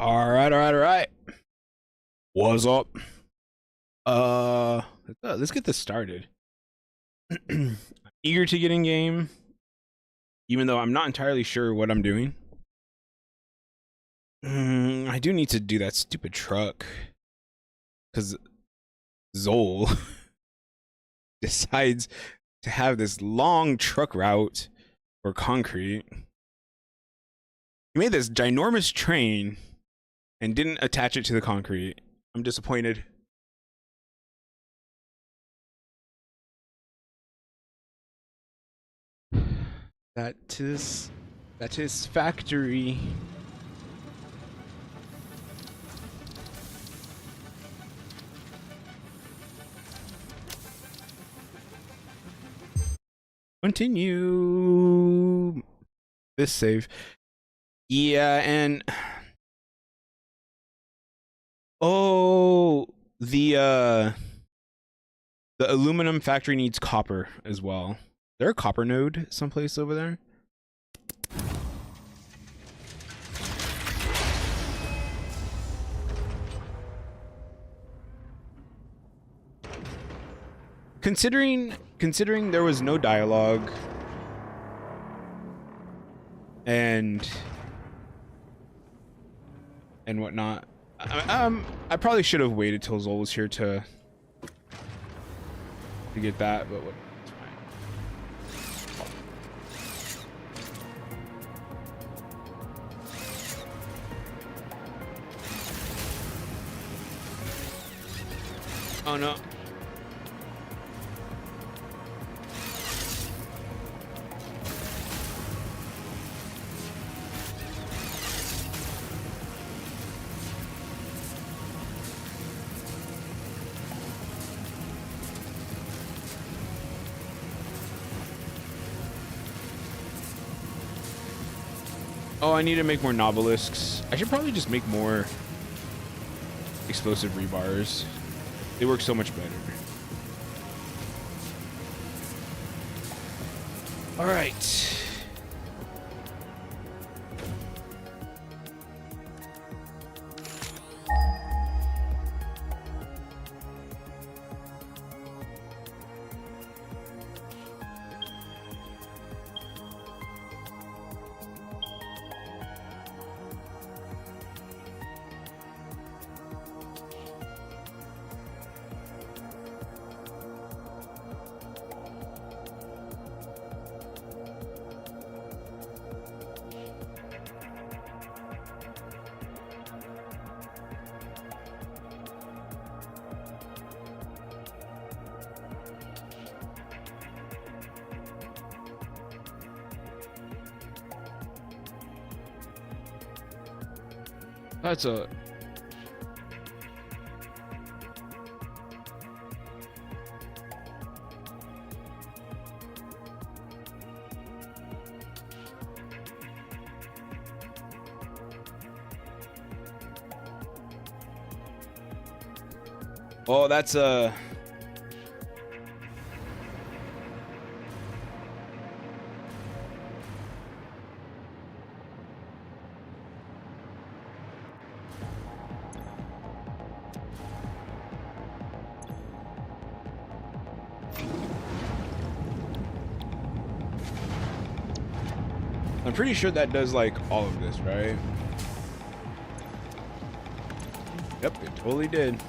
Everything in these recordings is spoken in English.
All right. What's up? Let's get this started. I'm eager to get in game, even though I'm not entirely sure what I'm doing. I do need to do that stupid truck, because Zol decides to have this long truck route for concrete. He made this ginormous train and didn't attach it to the concrete. I'm disappointed. That is factory. Continue this save. Yeah, and oh, the aluminum factory needs copper as well. Is there a copper node someplace over there? Considering there was no dialogue and whatnot, I probably should have waited till Zol was here to get that, but what, it's fine. Oh no. Oh, I need to make more Nobelisks. I should probably just make more explosive rebars. They work so much better. All right. That's a... Oh, that's a... I'm pretty sure that does like all of this, right? Yep, it totally did.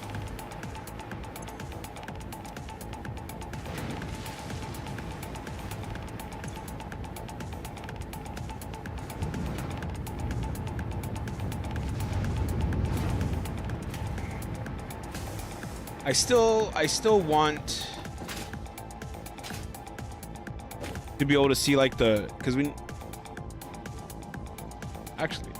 I still want to be able to see like the, because we actually,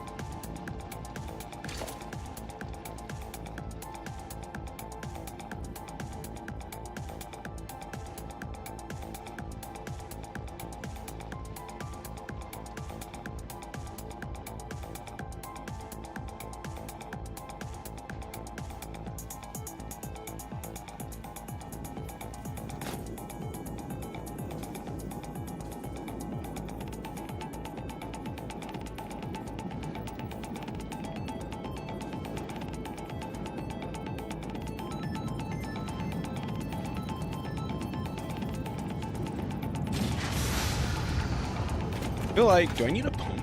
feel like, do I need a pump?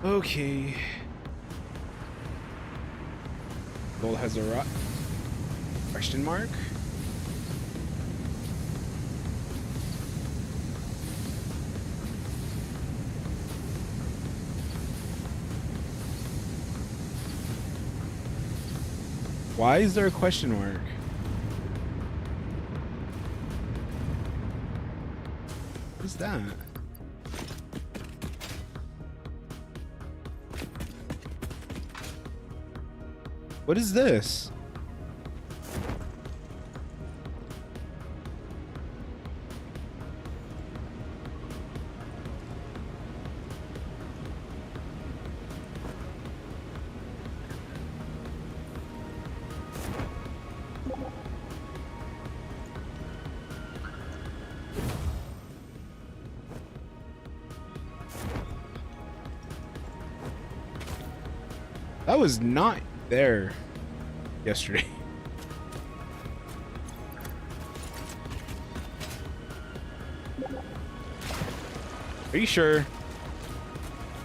Okay. Goal has a rock. Question mark? Why is there a question mark? What is that? What is this? That was not there yesterday. Are you sure?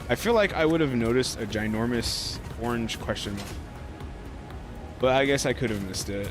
I feel like I would have noticed a ginormous orange question mark, but I guess I could have missed it.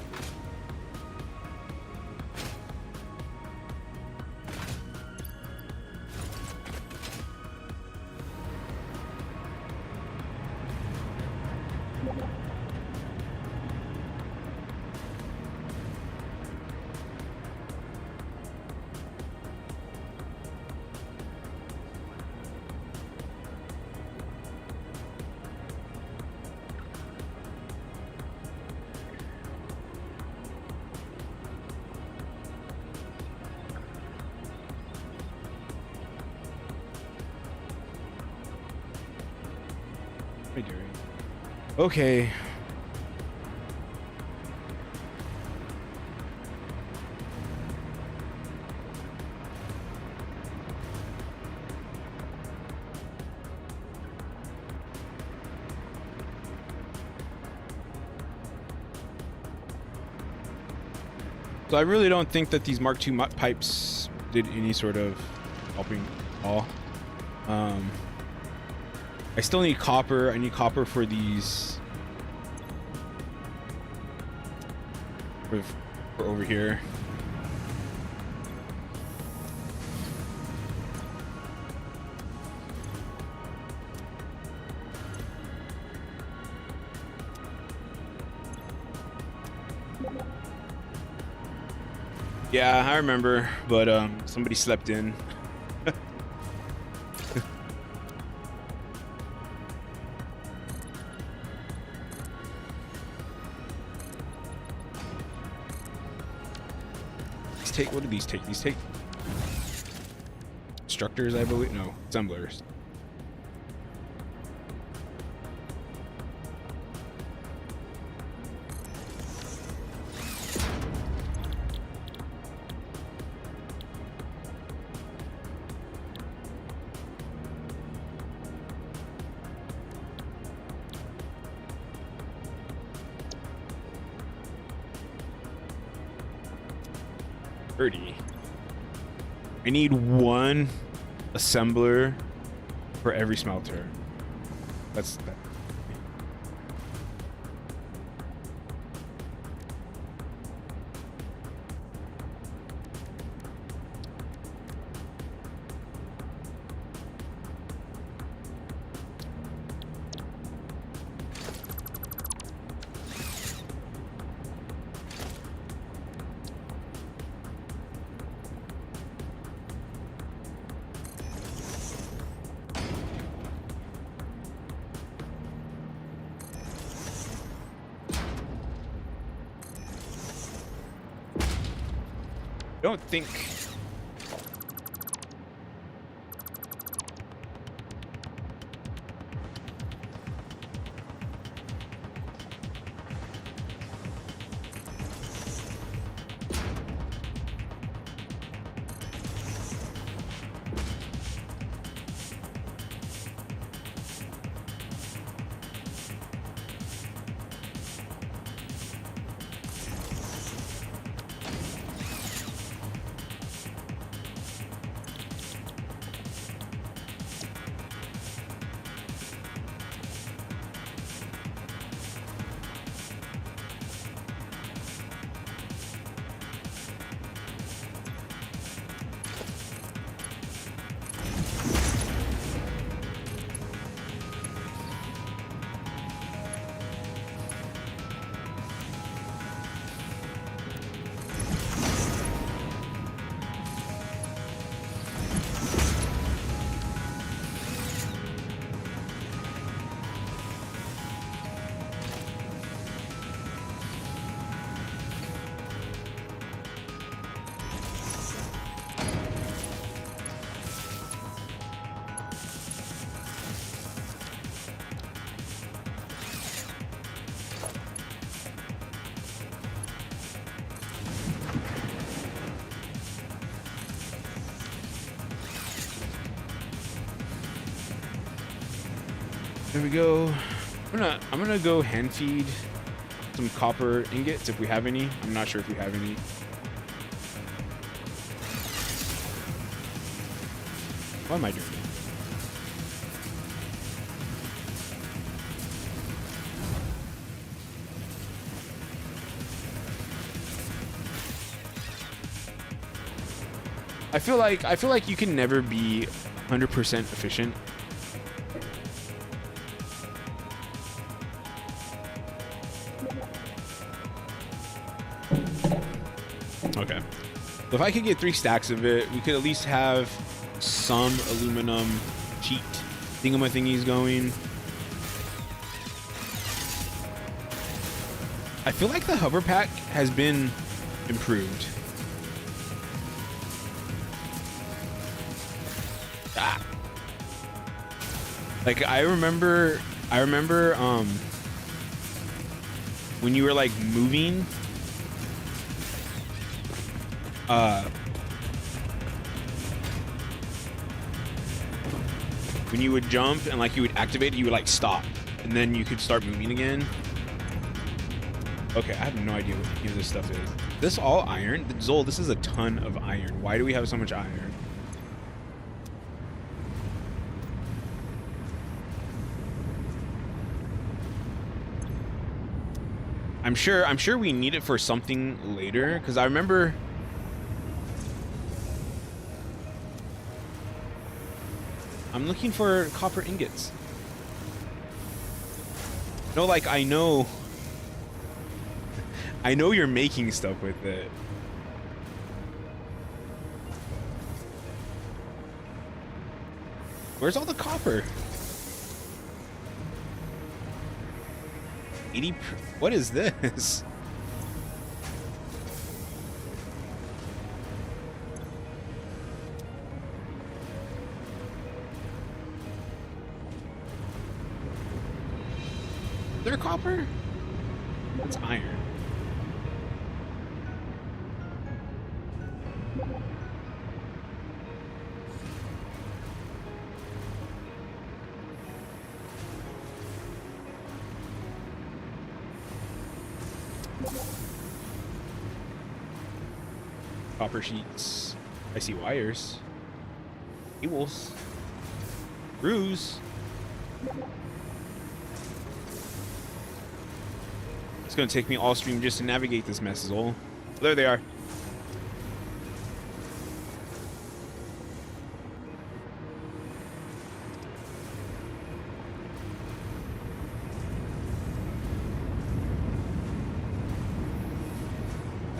What am I doing? Okay. So I really don't think that these Mark II pipes did any sort of helping at all. I still need copper. I need copper for these. For over here. Yeah, I remember, but somebody slept in. What do these take? These take structures, I believe. No, assemblers. I need one assembler for every smelter. That's that. don't think... There we go. I'm gonna go hand feed some copper ingots if we have any. I'm not sure if we have any. What am I doing? I feel like you can never be 100% efficient. Okay. So if I could get 3 stacks of it, we could at least have some aluminum cheat thingamathingies going. I feel like the hover pack has been improved. Ah. Like I remember when you were like moving when you would jump and like you would activate it, you would like stop and then you could start moving again. Okay, I have no idea what any of this stuff is. This all iron? Zol, this is a ton of iron. Why do we have so much iron? I'm sure we need it for something later, because I remember I'm looking for copper ingots. No, like I know you're making stuff with it. Where's all the copper? 80. What is this? Is there copper? That's iron. Copper sheets. I see wires. Cables. Screws. It's gonna take me all stream just to navigate this mess, Zol. There they are.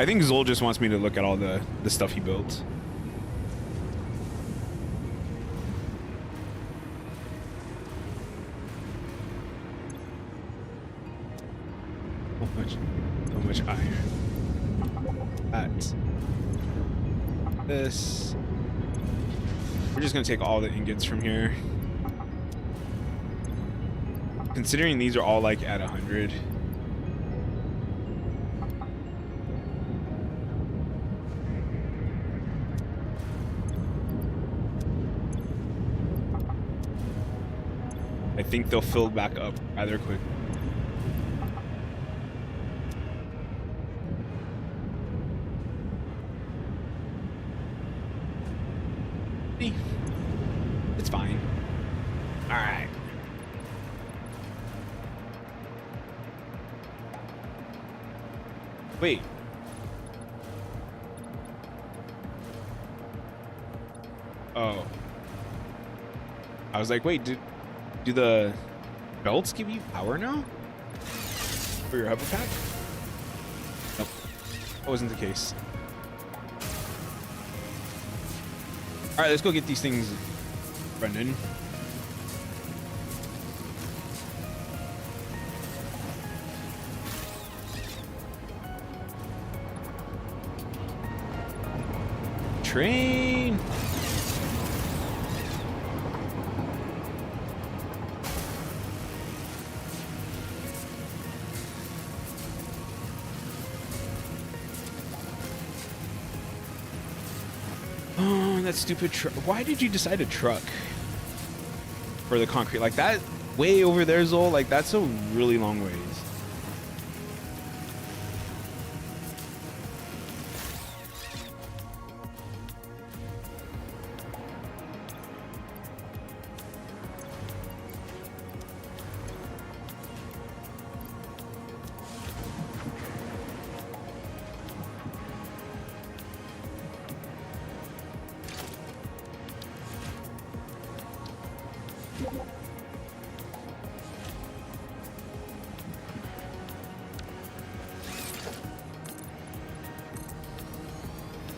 I think Zol just wants me to look at all the stuff he built. So much iron. That. this. We're just gonna take all the ingots from here. Considering these are all like at 100. I think they'll fill back up rather quick. It's fine. All right. Wait. Oh. I was like, wait, do the belts give you power now? For your hover pack? Nope. That wasn't the case. Alright, let's go get these things, Brendan. Train. Oh, that stupid truck. Why did you decide a truck for the concrete? Like that way over there, Zol, like that's a really long ways.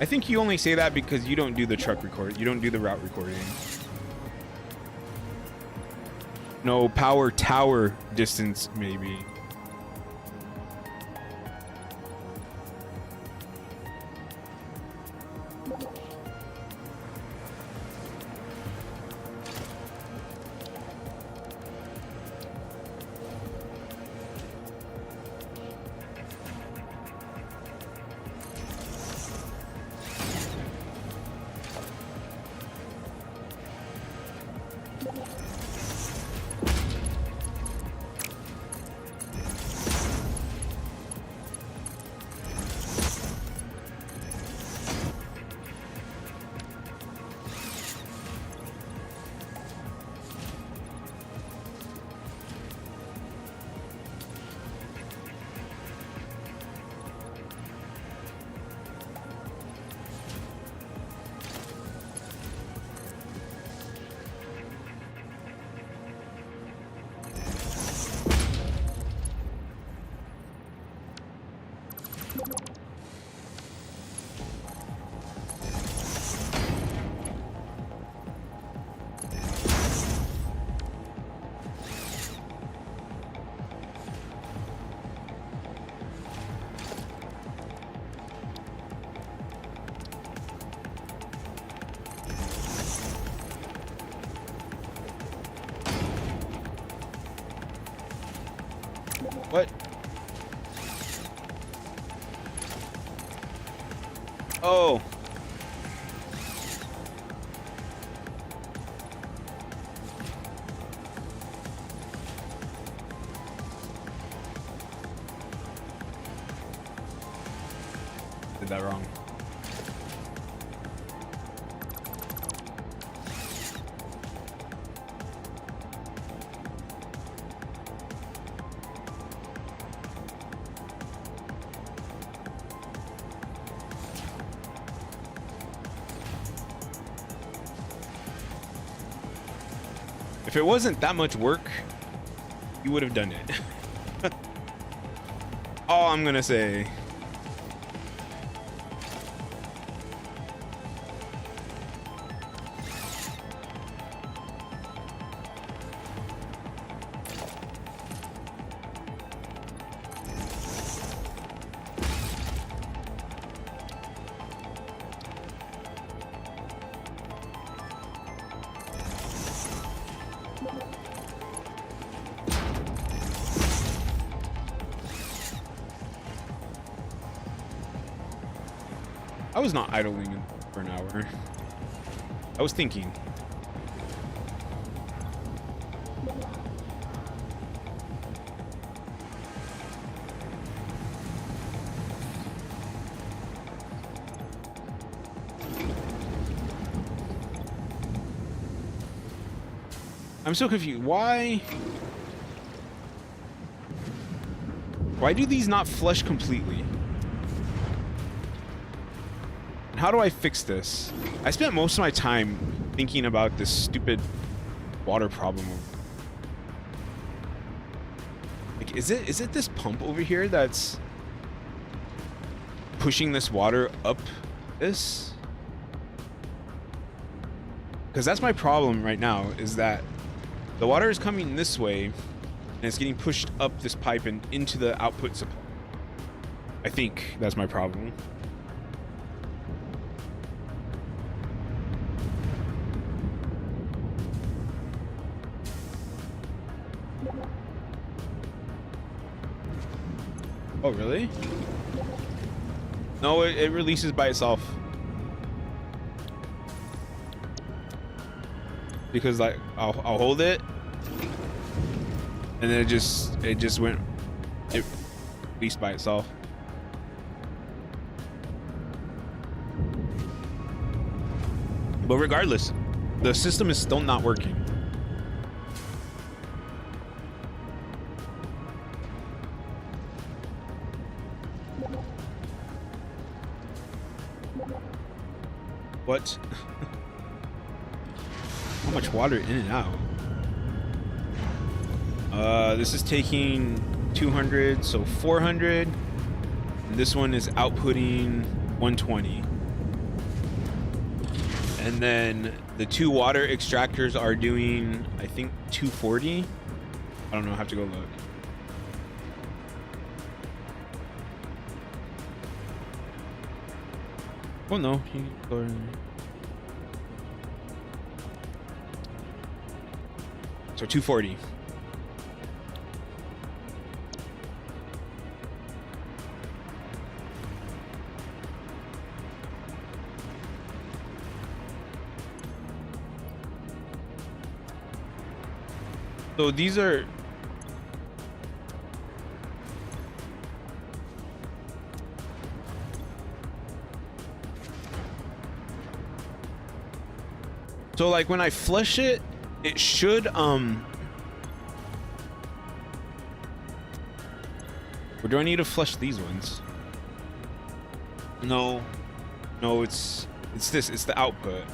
I think you only say that because you don't do the truck record. You don't do the route recording. No, power tower distance, maybe. What? Oh. Did that wrong. If it wasn't that much work, you would have done it. All I'm gonna say. I was not idling for an hour. I was thinking. I'm so confused. Why do these not flush completely? How do I fix this? I spent most of my time thinking about this stupid water problem. Like, is it this pump over here that's pushing this water up this? Because that's my problem right now, is that the water is coming this way and it's getting pushed up this pipe and into the output supply. I think that's my problem. Oh, really? No, it releases by itself. Because like I'll hold it, and then it just released by itself. But regardless, the system is still not working. What? How much water in and out? This is taking 200, so 400. And this one is outputting 120. And then the two water extractors are doing, I think, 240. I don't know, I have to go look. Oh no, you can go in. So 240. So these are so like when I flush it, it should or do I need to flush these ones? No, it's the output.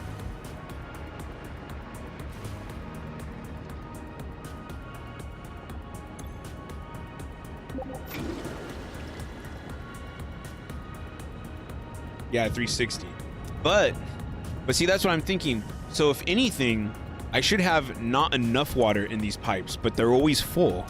Yeah, 360. But see, that's what I'm thinking. So if anything, I should have not enough water in these pipes, but they're always full.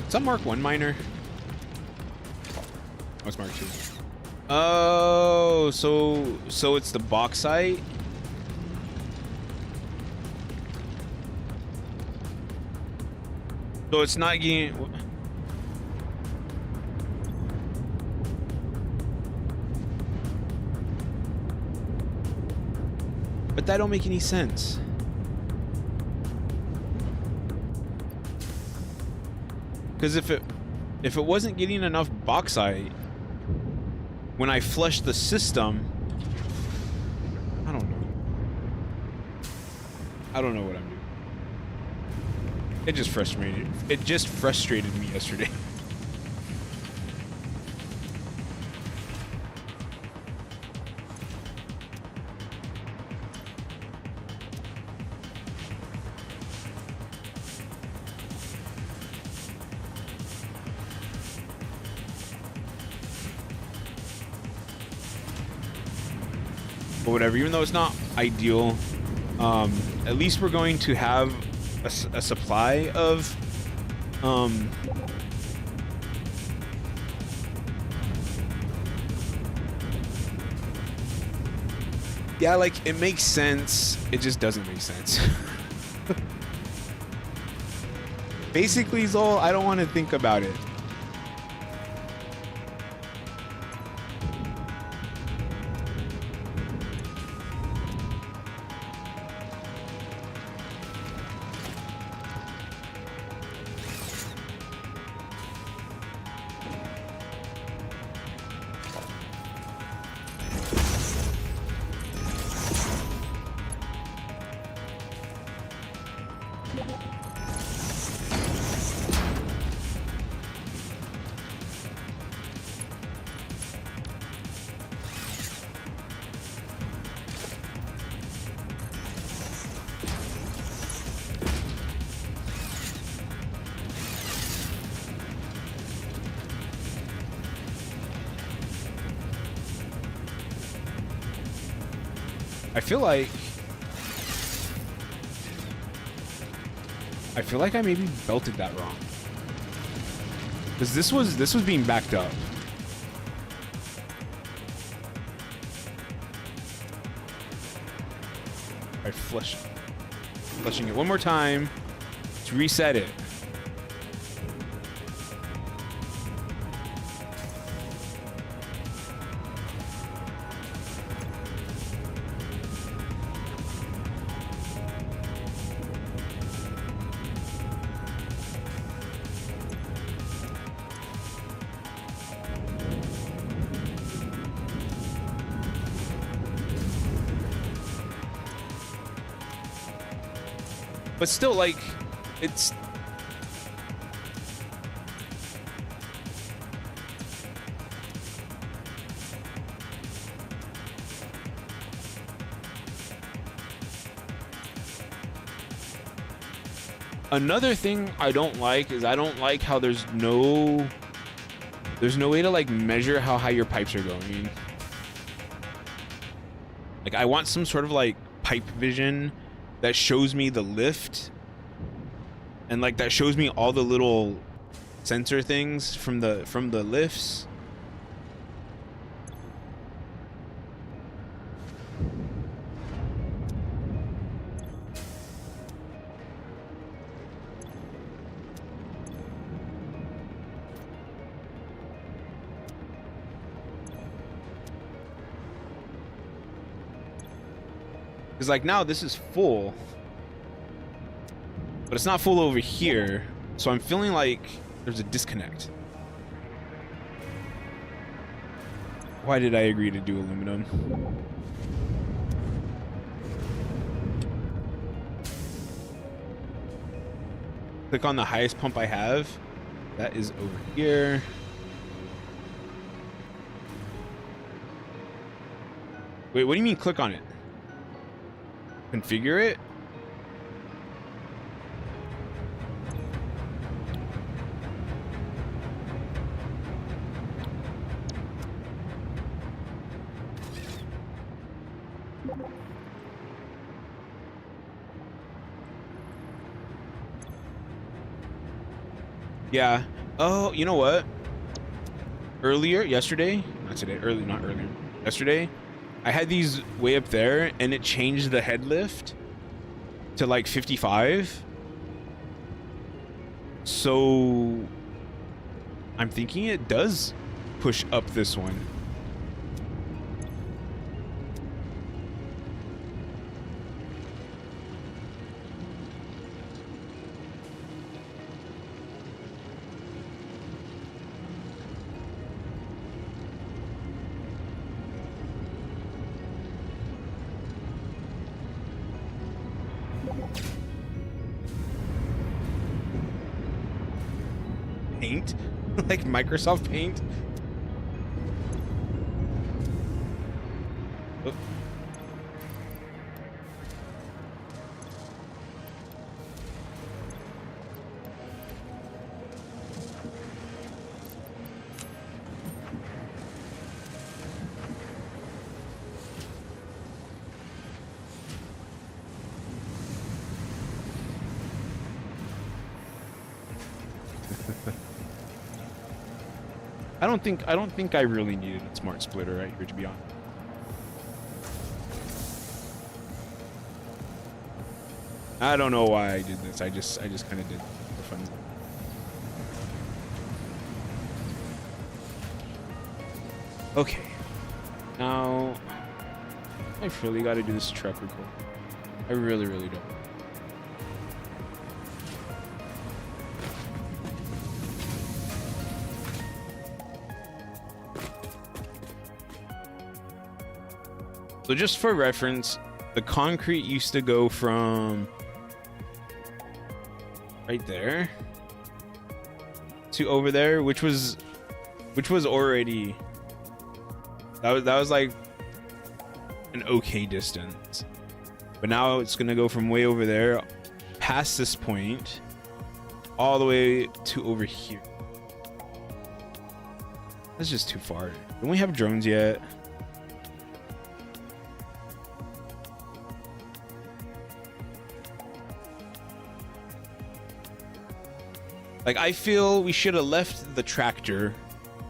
Is that Mark 1 miner? Oh, it's Mark 2. Oh, so it's the bauxite? So it's not getting... But that don't make any sense. Because if it wasn't getting enough bauxite when I flushed the system, I don't know. I don't know what I'm doing. It just frustrated. It just frustrated me yesterday. But whatever, even though it's not ideal, at least we're going to have a supply of yeah, like it makes sense, it just doesn't make sense. Basically, Zol, I don't want to think about it. I feel like I maybe belted that wrong. Because this was being backed up. Alright, flushing it one more time to reset it. But still, like, it's... Another thing I don't like is I don't like how there's no way to, like, measure how high your pipes are going. Like, I want some sort of, like, pipe vision that shows me the lift, and like that shows me all the little sensor things from the lifts. Because like now this is full, but it's not full over here, so I'm feeling like there's a disconnect. Why did I agree to do aluminum? Click on the highest pump I have. That is over here. Wait, what do you mean click on it? Configure it? Yeah. Oh, you know what? Yesterday, not earlier. Yesterday, I had these way up there and it changed the head lift to like 55. So I'm thinking it does push up this one. Paint? Like Microsoft Paint? Oh. I don't think I really needed a smart splitter right here, to be honest. I don't know why I did this. I just kind of did it for fun. Okay. Now I really got to do this truck record. I really don't. So just for reference, the concrete used to go from right there to over there, which was already that was like an okay distance. But now it's gonna go from way over there past this point all the way to over here. That's just too far. Don't we have drones yet? Like, I feel we should have left the tractor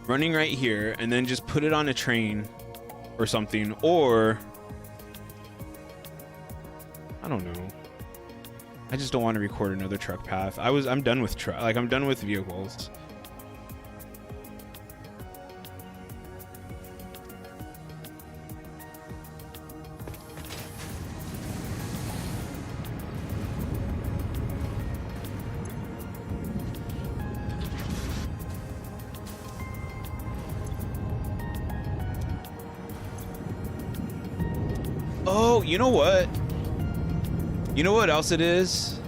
running right here and then just put it on a train or something, or I don't know. I just don't want to record another truck path. I'm done with I'm done with vehicles. Oh, you know what? You know what else it is?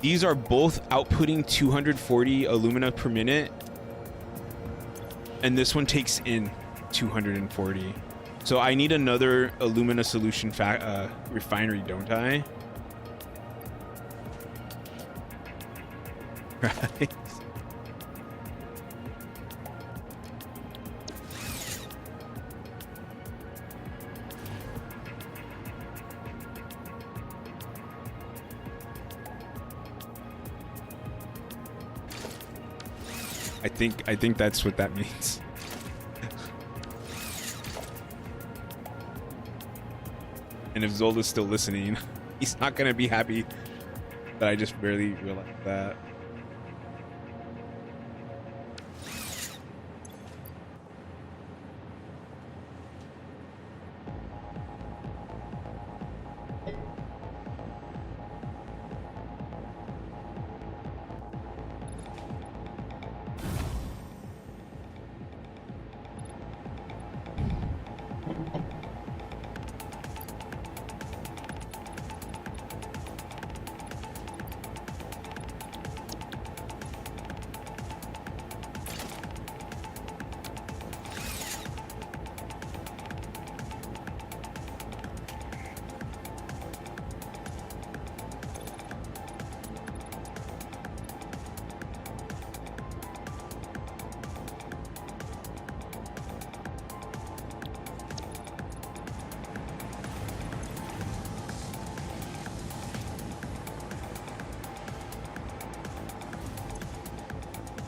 These are both outputting 240 alumina per minute. And this one takes in 240. So I need another alumina solution refinery, don't I? Right. I think that's what that means. And if Zolda's still listening, he's not gonna be happy that I just barely realized that.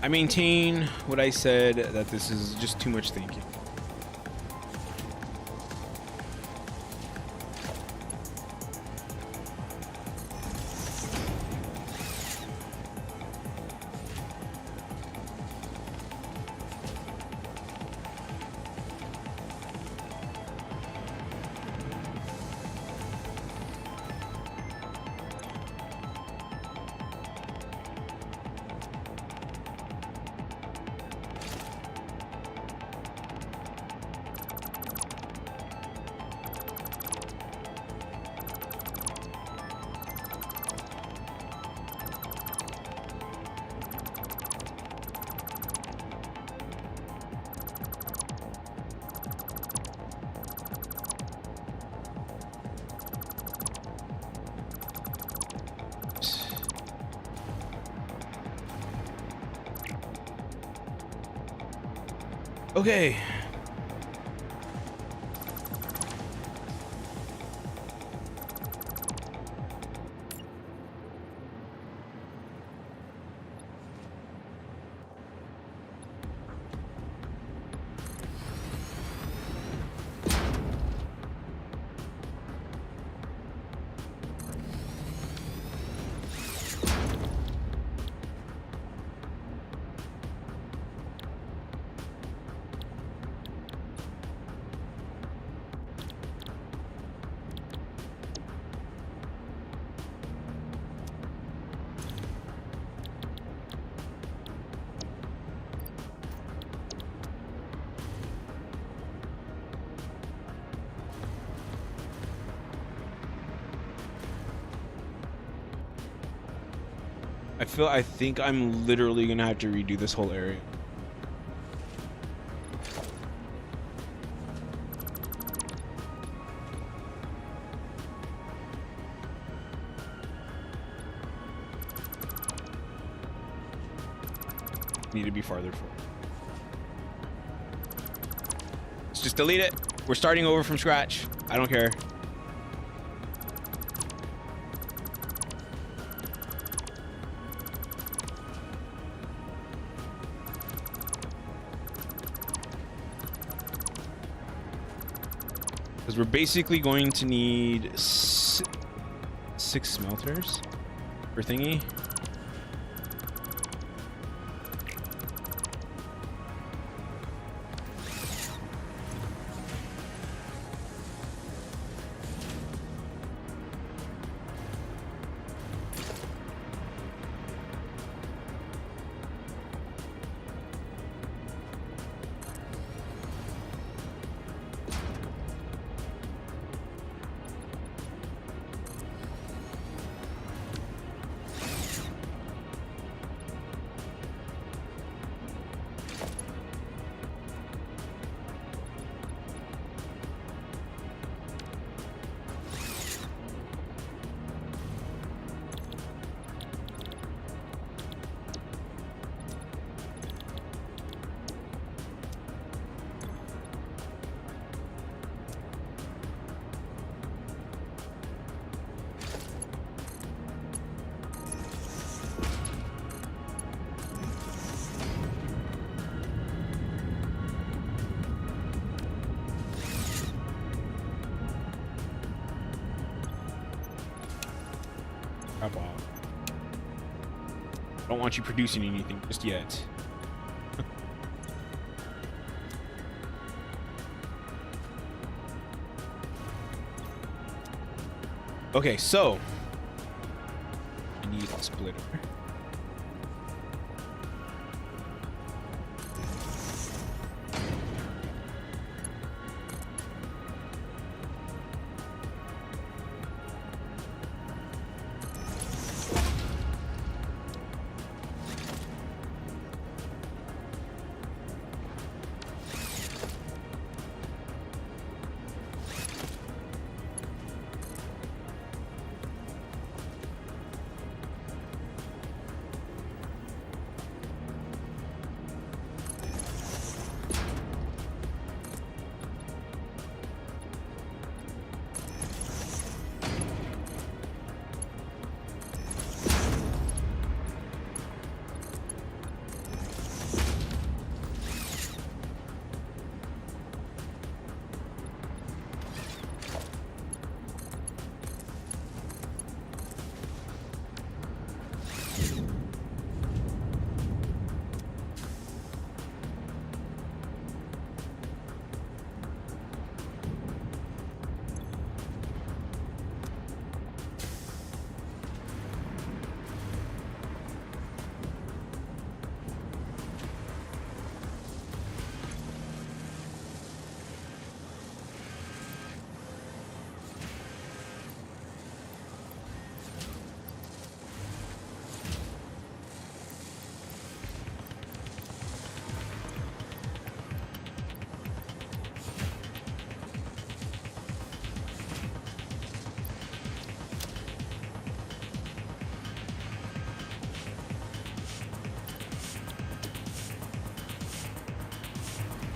I maintain what I said, that this is just too much thinking. Okay. I think I'm literally gonna have to redo this whole area. Need to be farther forward. Let's just delete it. We're starting over from scratch. I don't care. Because we're basically going to need 6 smelters per thingy. I don't want you producing anything just yet. Okay, so I need a splitter.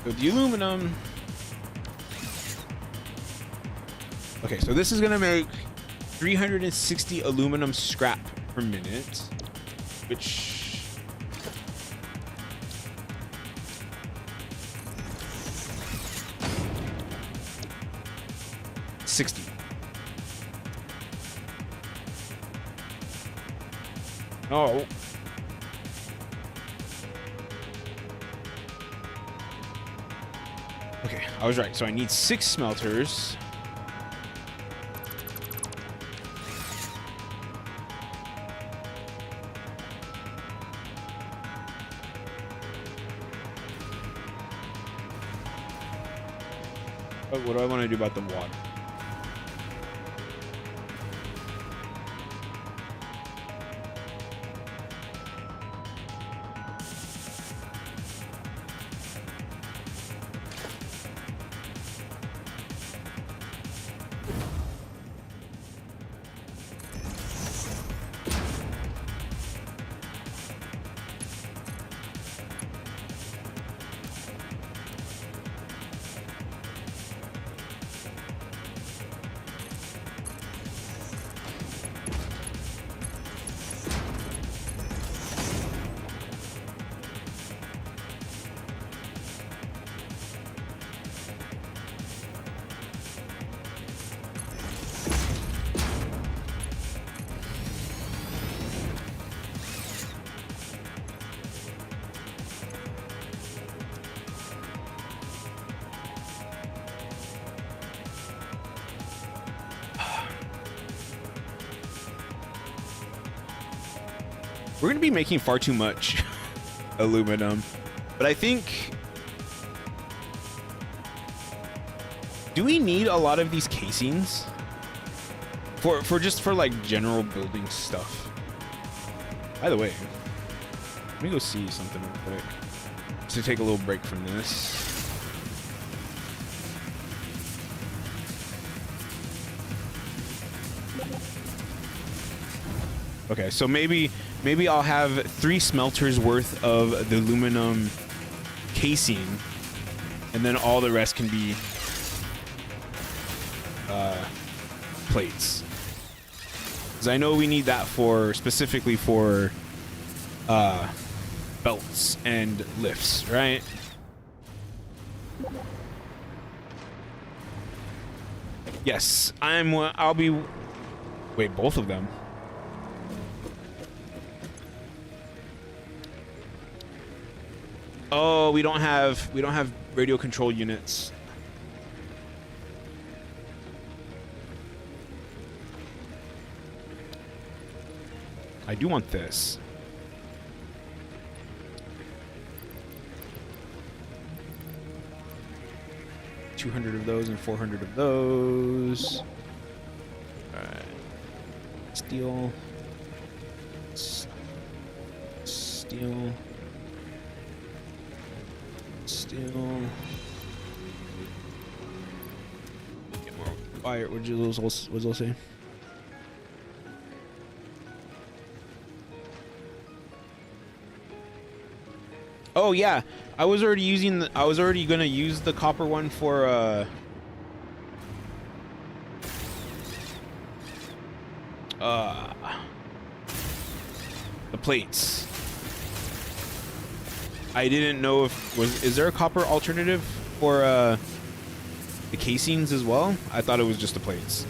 So the aluminum. Okay, so this is gonna make 360 aluminum scrap per minute, which 60. Oh. Okay, I was right. So I need 6 smelters. But what do I want to do about the water? We're gonna be making far too much aluminum, but I think, do we need a lot of these casings for just for like general building stuff? By the way, let me go see something real quick just to take a little break from this. Okay, so maybe I'll have 3 smelters worth of the aluminum casing, and then all the rest can be plates. Because I know we need that for specifically for belts and lifts, right? Yes, I'll be. Wait, both of them. Oh, we don't have radio control units. I do want this. $200 of those and 400 of those. All right. Steel. Steel. Steel. Get more wire. What did those say? Oh yeah, I was already gonna use the copper one for the plates. I didn't know if is there a copper alternative for the casings as well? I thought it was just the plates.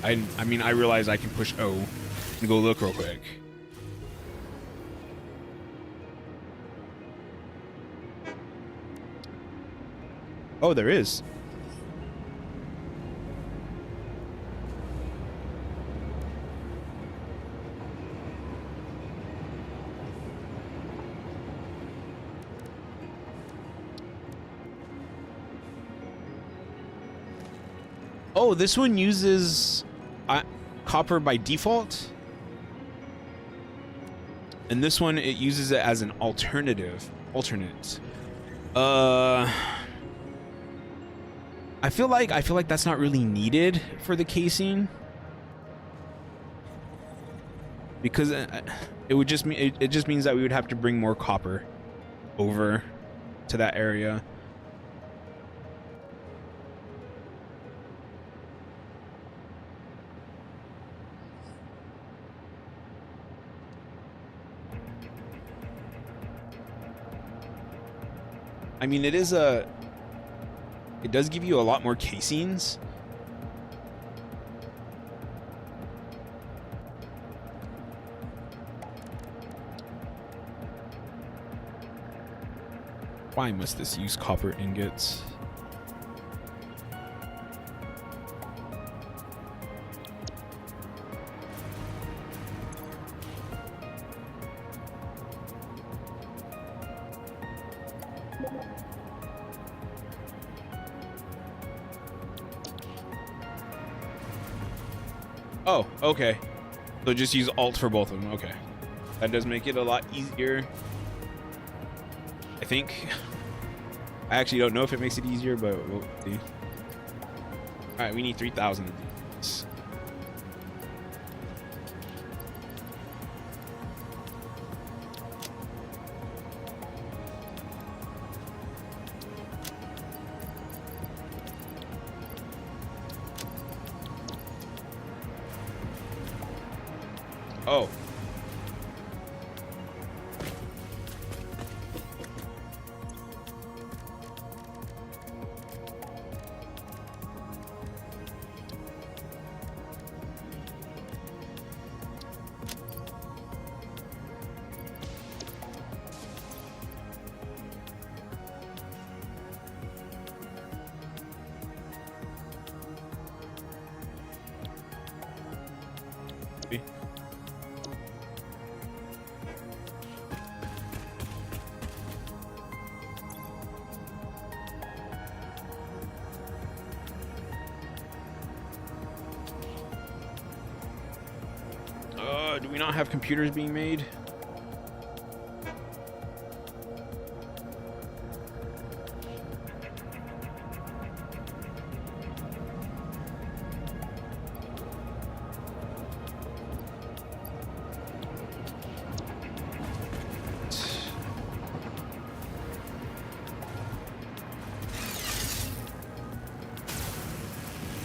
I mean I realized I can push O and go look real quick. Oh, there is. Oh, this one uses copper by default. And this one, it uses it as an alternate. I feel like that's not really needed for the casing, because it would just mean it just means that we would have to bring more copper over to that area. I mean, it does give you a lot more casings. Why must this use copper ingots? Oh, okay. So just use Alt for both of them. Okay. That does make it a lot easier. I think. I actually don't know if it makes it easier, but we'll see. Alright, we need 3,000 of these. Oh. Do we not have computers being made?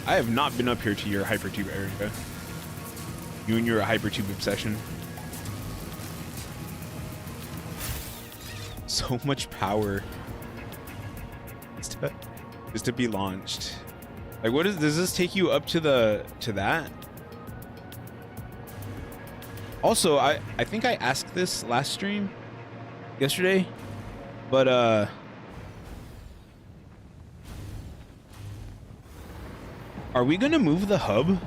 I have not been up here to your hypertube area. You and your hypertube obsession. So much power. Just to be launched. Like, what does this take you up to that? Also, I think I asked this last stream yesterday, but are we gonna move the hub?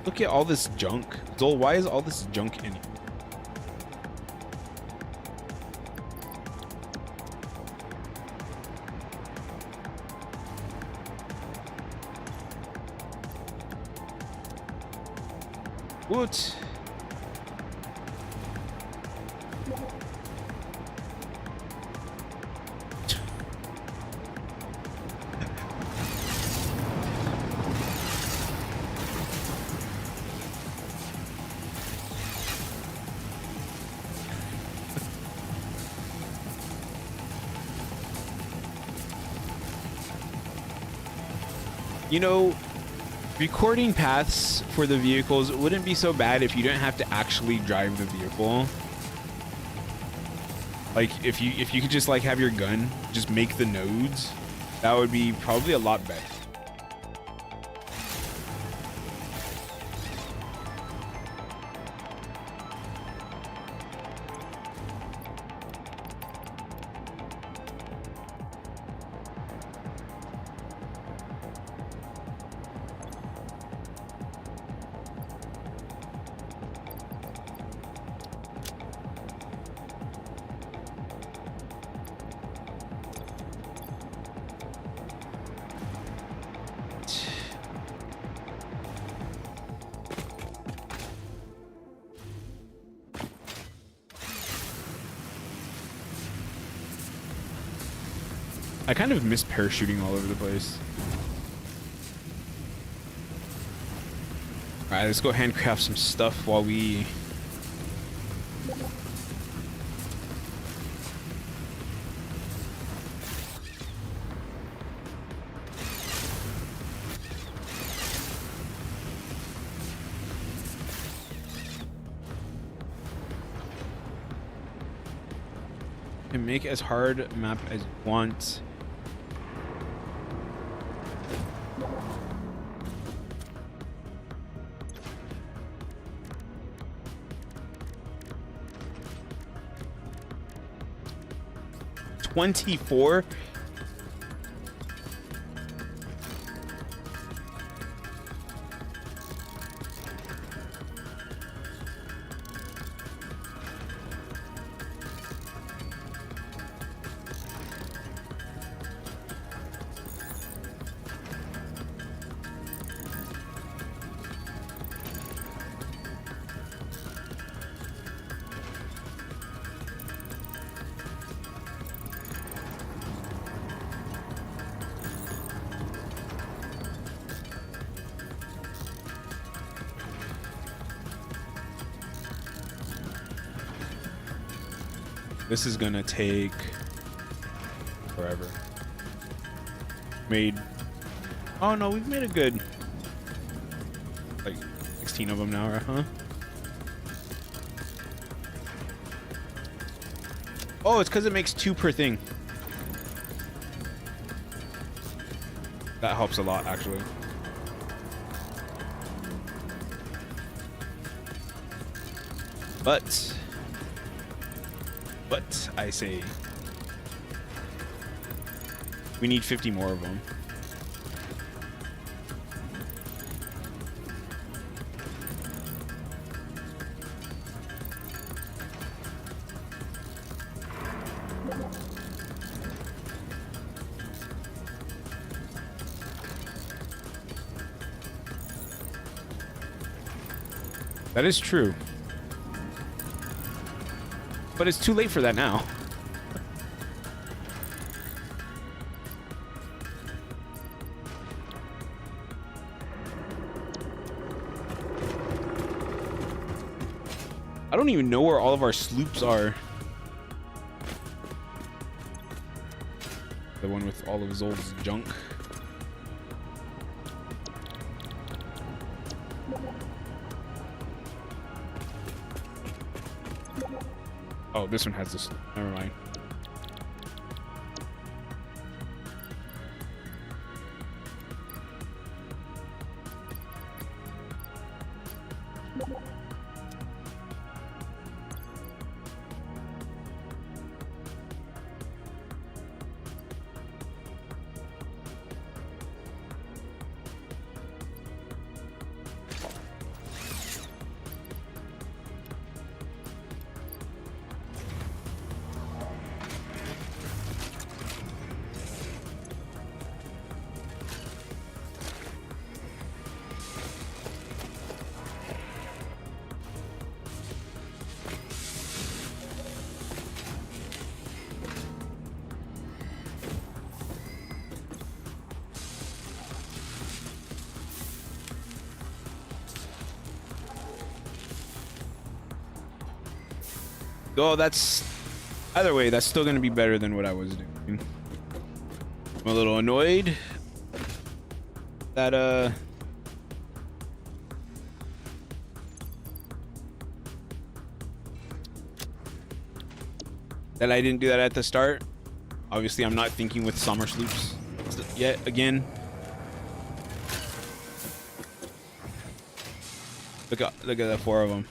Look at all this junk. Zol, why is all this junk in here? What? You know, recording paths for the vehicles wouldn't be so bad if you didn't have to actually drive the vehicle. Like, if you could just like have your gun just make the nodes, that would be probably a lot better. I kind of miss parachuting all over the place. Alright, let's go handcraft some stuff while we... and make as hard a map as you want. $24. This is gonna take forever. Made... Oh no, we've made a good... like 16 of them now, huh? Oh, it's because it makes 2 per thing. That helps a lot, actually. But I say we need 50 more of them. That is true. But it's too late for that now. I don't even know where all of our sloops are. The one with all of Zol's junk. Oh, this one has this. Never mind. Oh, that's... Either way, that's still going to be better than what I was doing. I'm a little annoyed that, that I didn't do that at the start. Obviously, I'm not thinking with summer sloops yet again. Look at the 4 of them.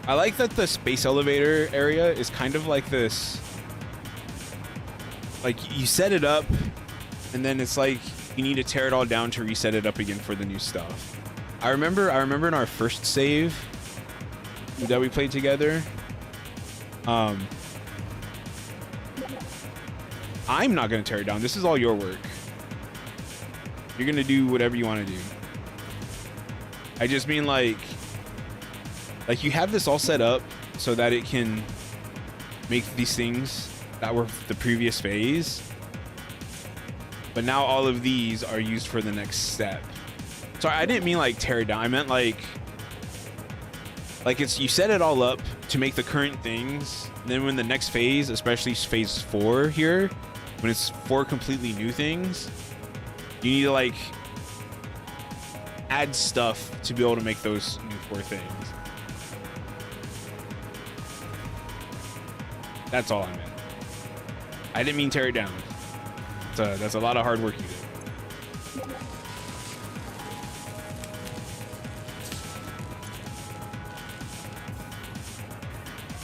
I like that the space elevator area is kind of like this. Like you set it up, and then it's like you need to tear it all down to reset it up again for the new stuff. I remember in our first save that we played together. I'm not gonna tear it down. This is all your work. You're gonna do whatever you want to do. I just mean like you have this all set up so that it can make these things that were the previous phase, but now all of these are used for the next step. Sorry, I didn't mean like tear it down. I meant like it's, you set it all up to make the current things, and then when the next phase, especially phase 4 here, when it's 4 completely new things, you need to like add stuff to be able to make those new 4 things. That's all I meant. I didn't mean tear it down. That's a lot of hard work you did.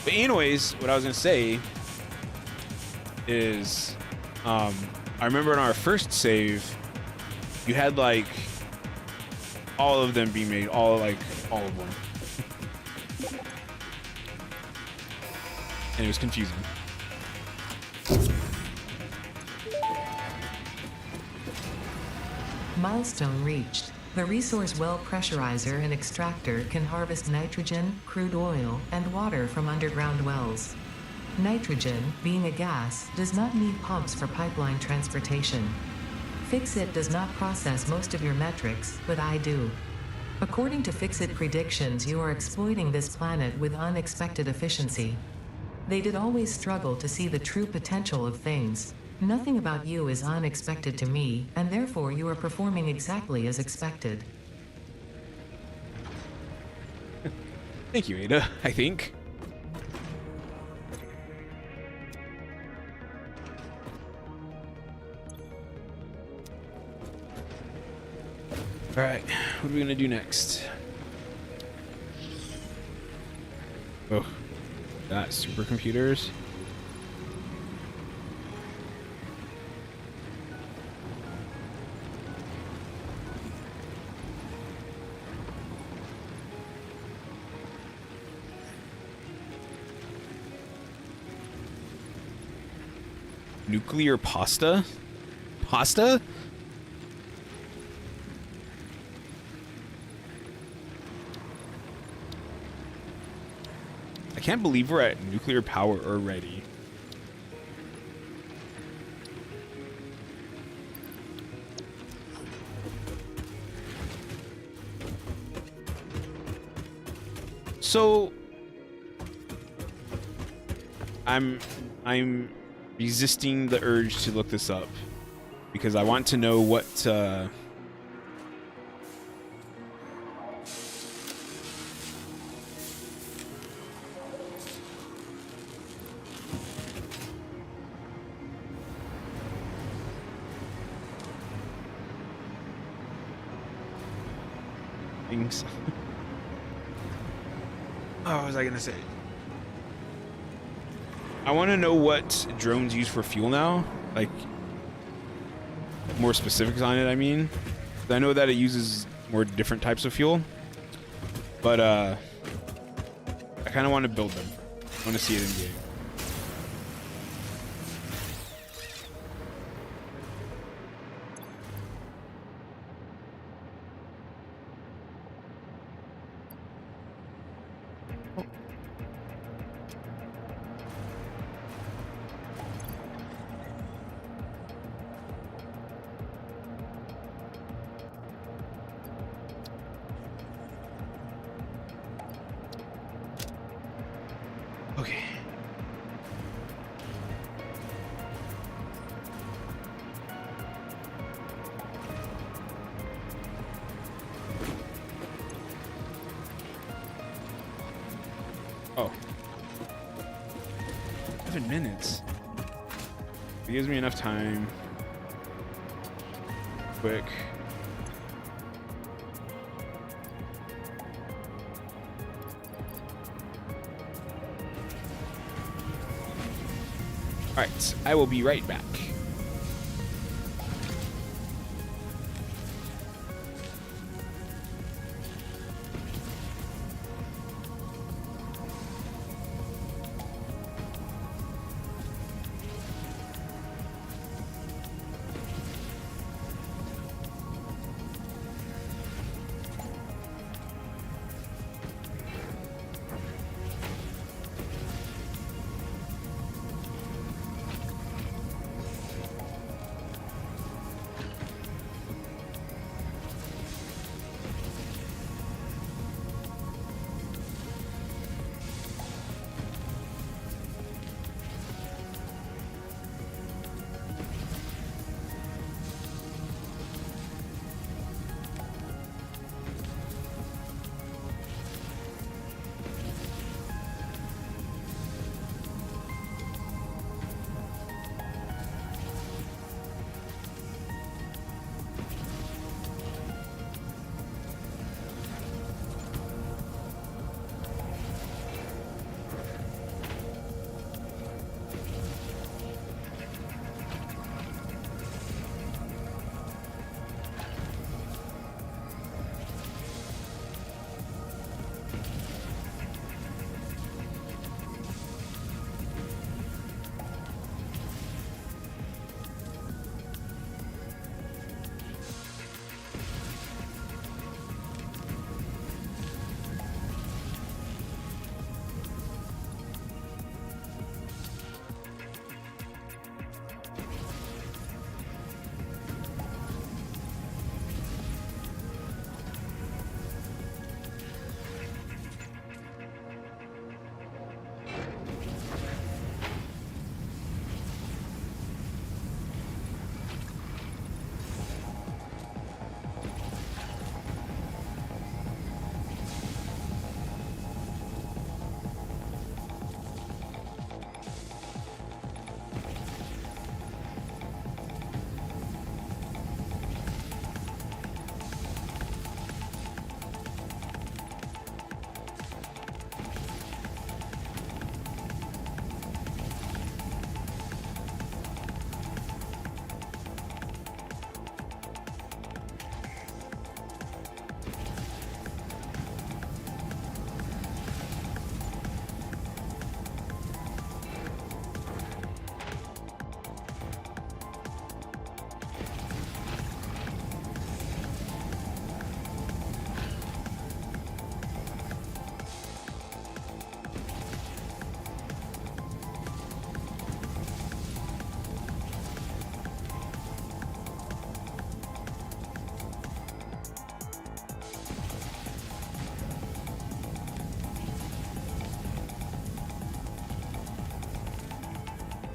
But anyways, what I was gonna say is, I remember in our first save, you had like all of them being made, all of them, and it was confusing. Milestone reached. The resource well pressurizer and extractor can harvest nitrogen, crude oil, and water from underground wells. Nitrogen, being a gas, does not need pumps for pipeline transportation. Fixit does not process most of your metrics, but I do. According to Fixit predictions, you are exploiting this planet with unexpected efficiency. They did always struggle to see the true potential of things. Nothing about you is unexpected to me, and therefore you are performing exactly as expected. Thank you, Ada, I think. All right, what are we gonna do next? Oh, got supercomputers. Nuclear pasta? Pasta? I can't believe we're at nuclear power already. So I'm resisting the urge to look this up because I want to know what things. Oh, what was I gonna say? I want to know what drones use for fuel now, like more specifics on it. I mean, I know that it uses more different types of fuel, but I kind of want to build them. I want to see it in game. Okay. Oh. 7 minutes. It gives me enough time. Quick. Alright, I will be right back.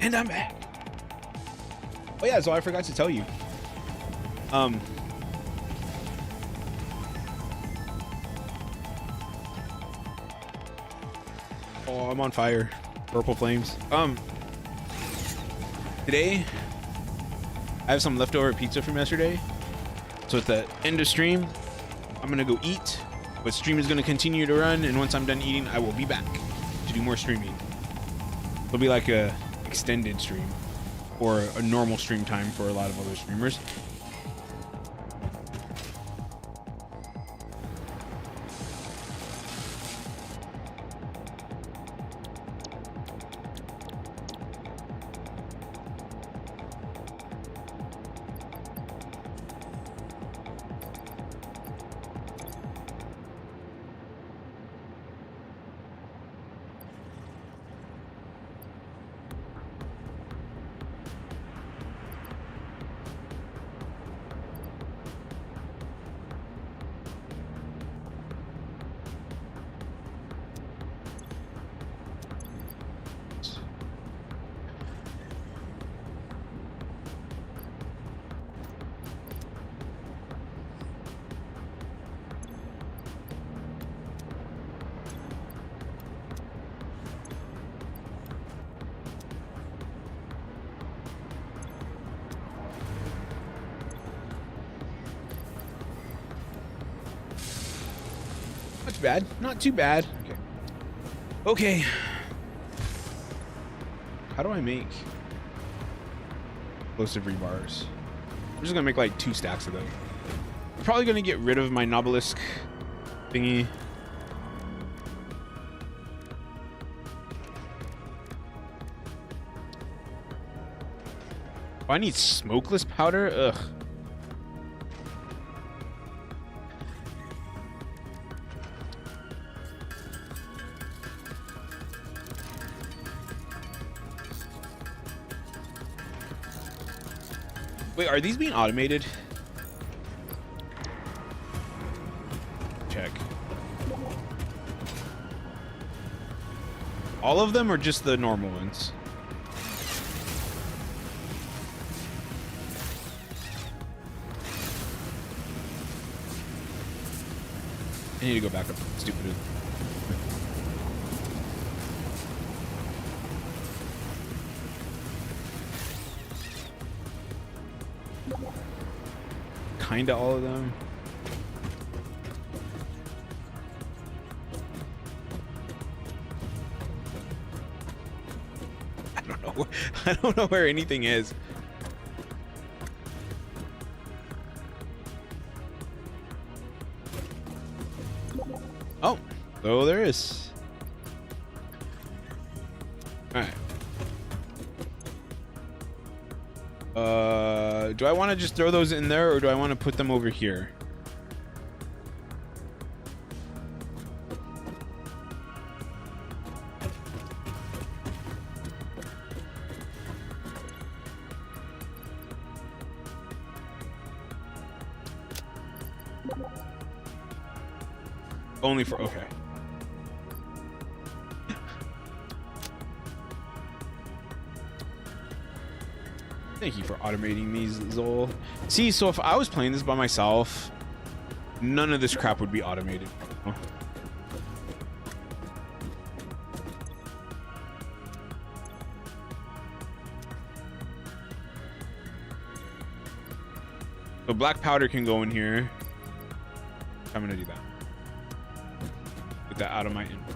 And I'm back. Oh yeah, so I forgot to tell you. Oh, I'm on fire. Purple flames. Today I have some leftover pizza from yesterday. So at the end of stream, I'm gonna go eat. But stream is gonna continue to run, and once I'm done eating, I will be back to do more streaming. It'll be like a extended stream or a normal stream time for a lot of other streamers. Not too bad. Not too bad. Okay. Okay. How do I make explosive rebars. I'm just gonna make like 2 stacks of them. I'm probably gonna get rid of my Nobelisk thingy. Oh, I need smokeless powder? Ugh. Wait, are these being automated? Check. All of them or just the normal ones? I need to go back up. Stupid. Kinda all of them. I don't know. I don't know where anything is. Oh, so there is. All right. Do I want to just throw those in there, or do I want to put them over here? Only for, okay. Thank you for automating these, Zol. See, so if I was playing this by myself, none of this crap would be automated. Oh. So black powder can go in here. I'm gonna do that. Get that out of my input.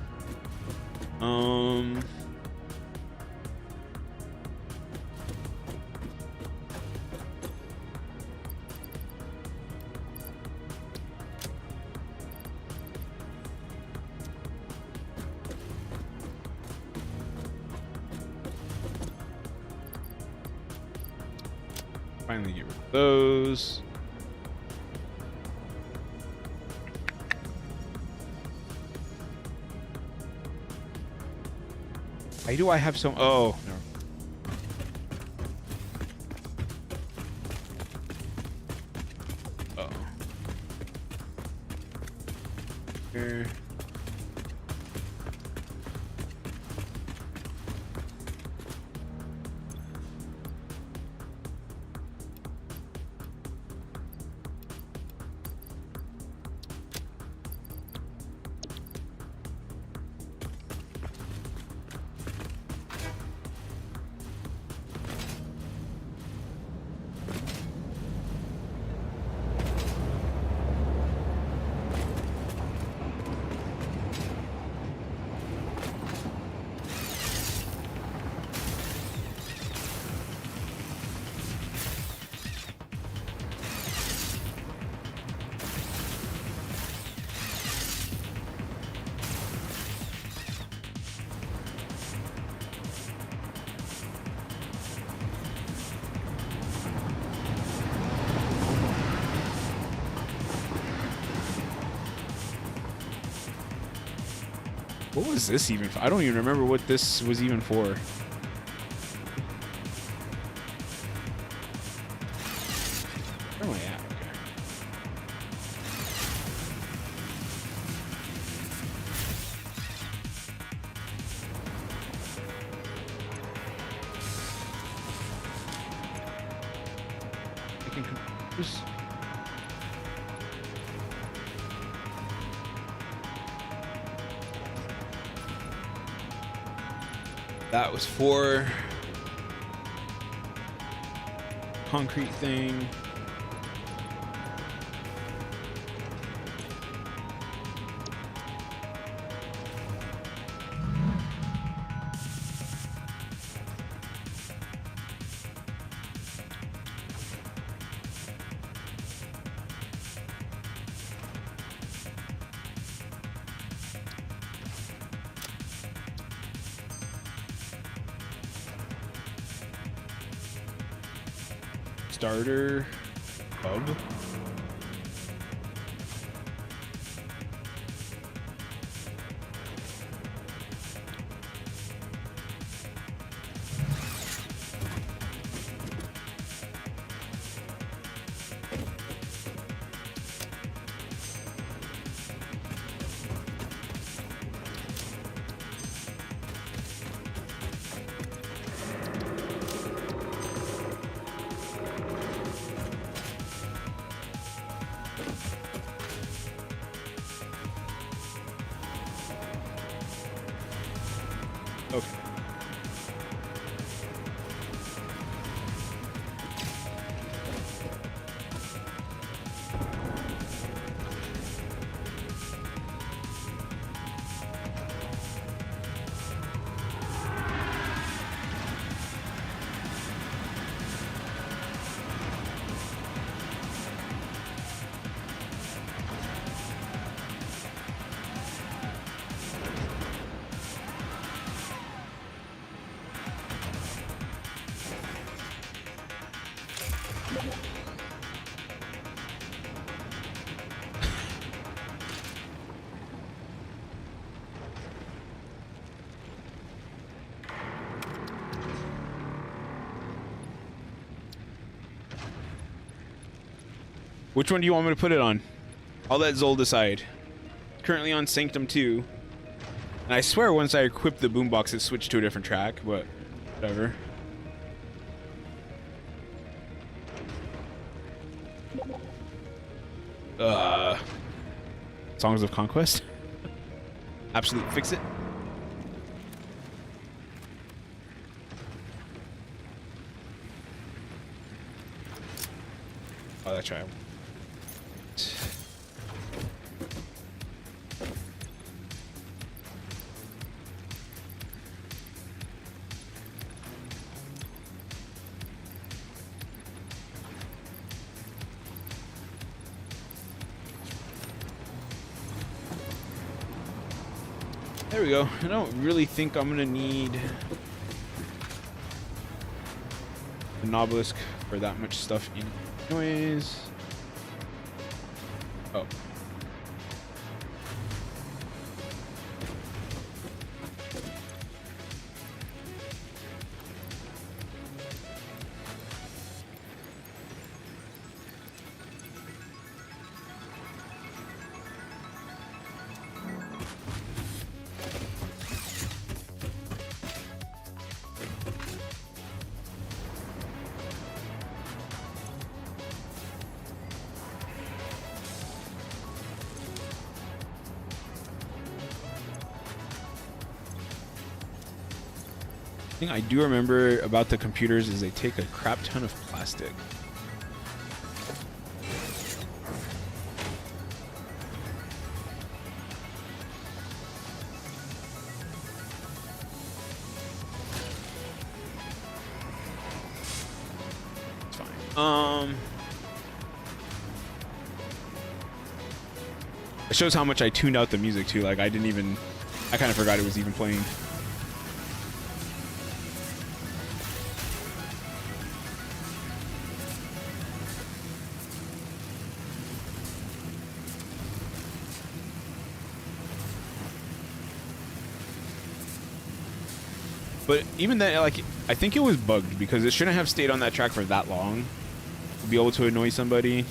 Finally get rid of those. Why do I have so? Oh, no. Uh-oh. Here. What was this even for? I don't even remember what this was even for. Where am I at? Okay. I can just... That was for concrete thing. starter hub. Okay. Which one do you want me to put it on? I'll let Zol decide. Currently on Sanctum 2. And I swear once I equipped the boombox it switched to a different track, but whatever. Songs of Conquest? Absolute fix it. Oh, that's right. There we go. I don't really think I'm gonna need an obelisk for that much stuff anyways. Oh. Thing I do remember about the computers is they take a crap ton of plastic. It's fine. It shows how much I tuned out the music too. Like I kind of forgot it was even playing. But even then, like, I think it was bugged because it shouldn't have stayed on that track for that long to be able to annoy somebody.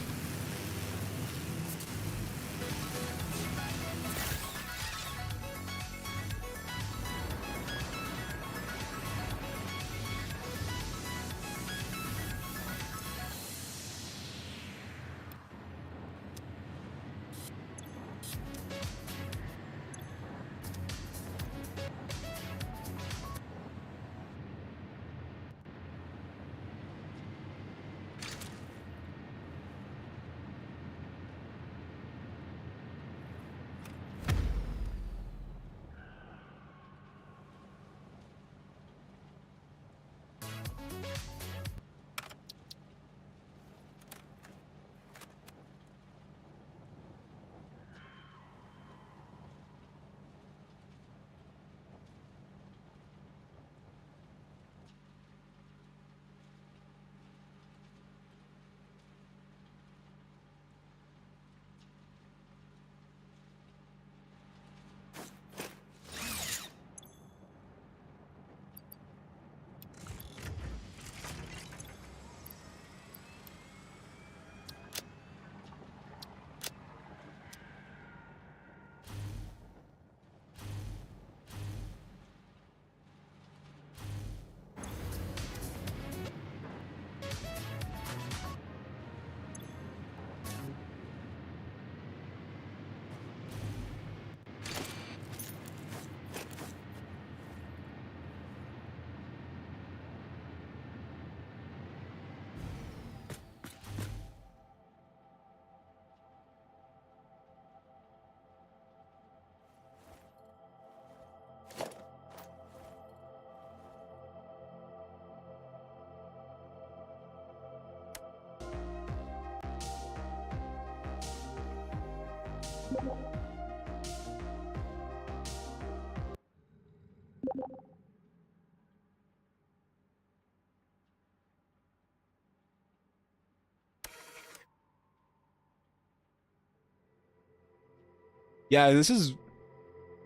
Yeah, this is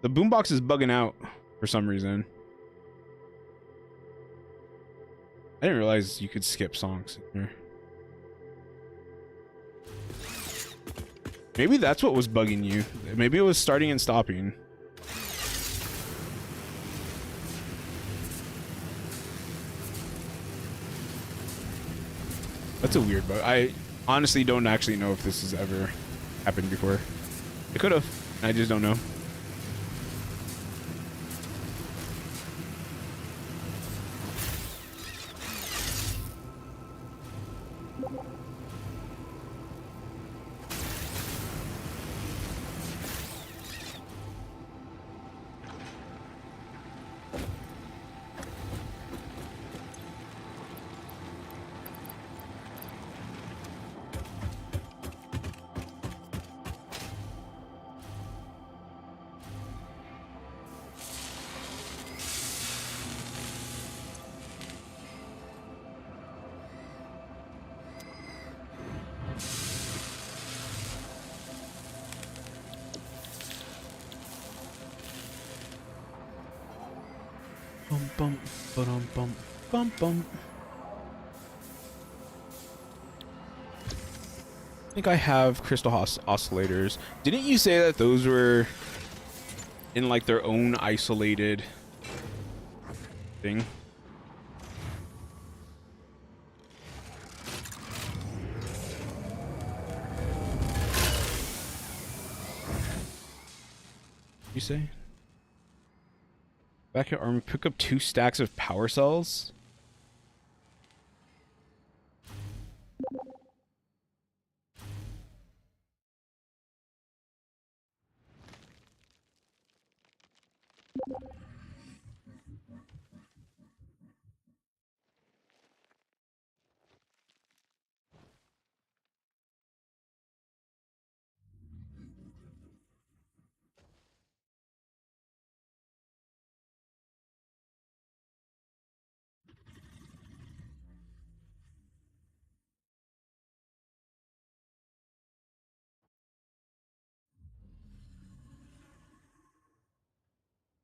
the boombox is bugging out for some reason. I didn't realize you could skip songs here. Maybe that's what was bugging you. Maybe it was starting and stopping. That's a weird bug. I honestly don't actually know if this has ever happened before. It could have. I just don't know. Bum bum bum bum bum bum. I think I have crystal oscillators. Didn't you say that those were in like their own isolated thing? You say? Back at army, pick up 2 stacks of power cells.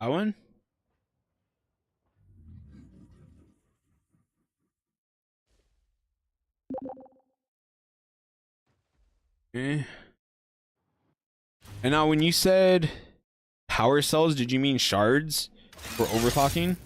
That one? Eh. And now when you said power cells, did you mean shards for overclocking?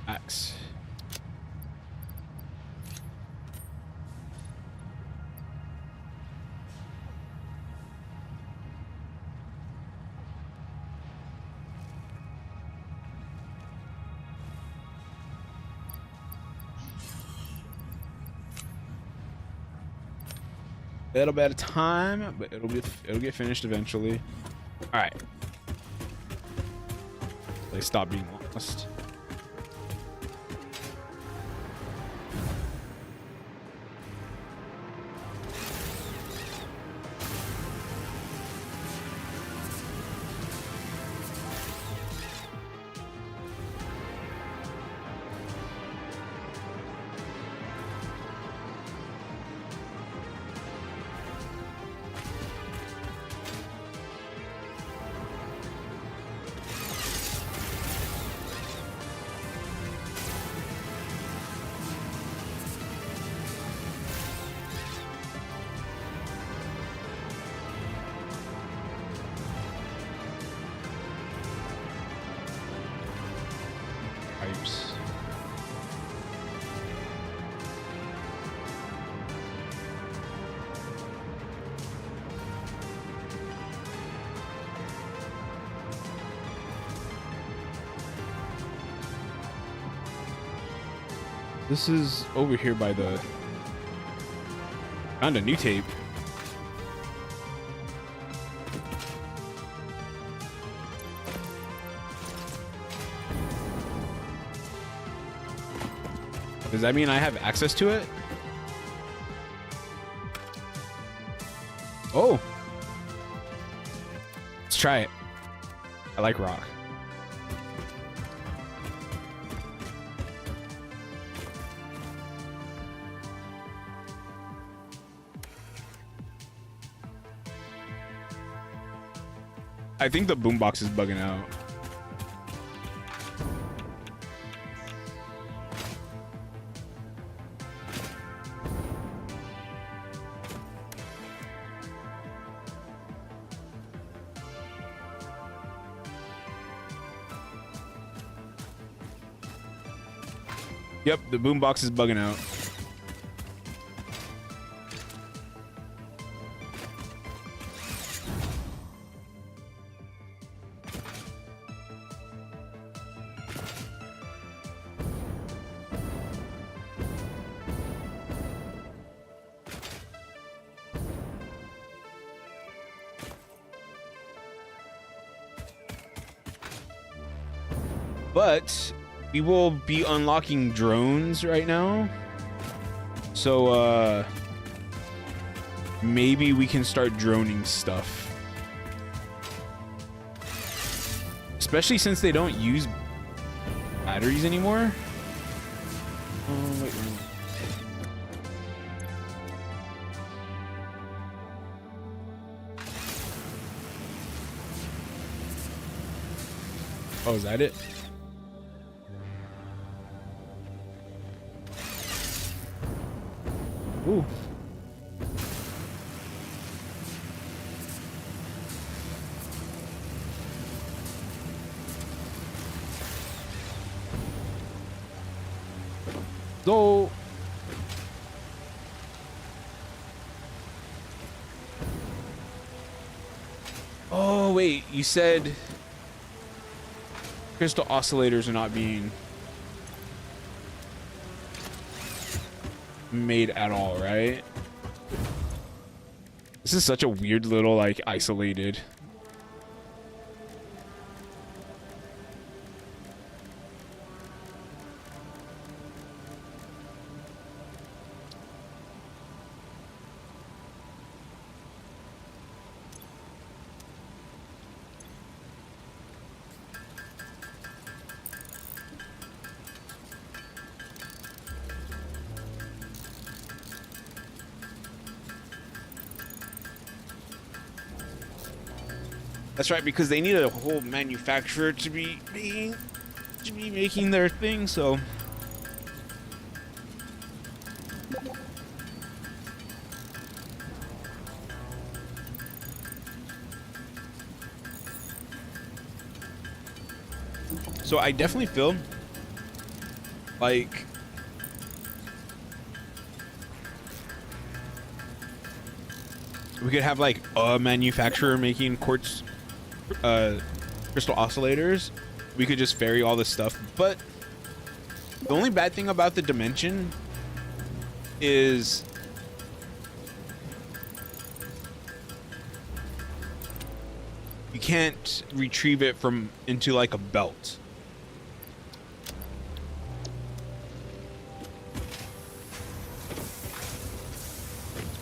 Axe. Little bit of time, but it'll get finished eventually. All right. They stop being lost. pipes. This is over here by the... Found a new tape. Does that mean I have access to it? Oh. Let's try it. I like rock. I think the boombox is bugging out. Yep, the boombox is bugging out. But we will be unlocking drones right now. So maybe we can start droning stuff. Especially since they don't use batteries anymore. Oh, wait. Oh, is that it? Ooh. So oh wait, you said crystal oscillators are not being made at all, right? This is such a weird little like isolated. That's right, because they need a whole manufacturer to be making their thing, so I definitely feel like we could have like a manufacturer making quartz crystal oscillators. We could just vary all this stuff, but the only bad thing about the dimension is you can't retrieve it from into like a belt.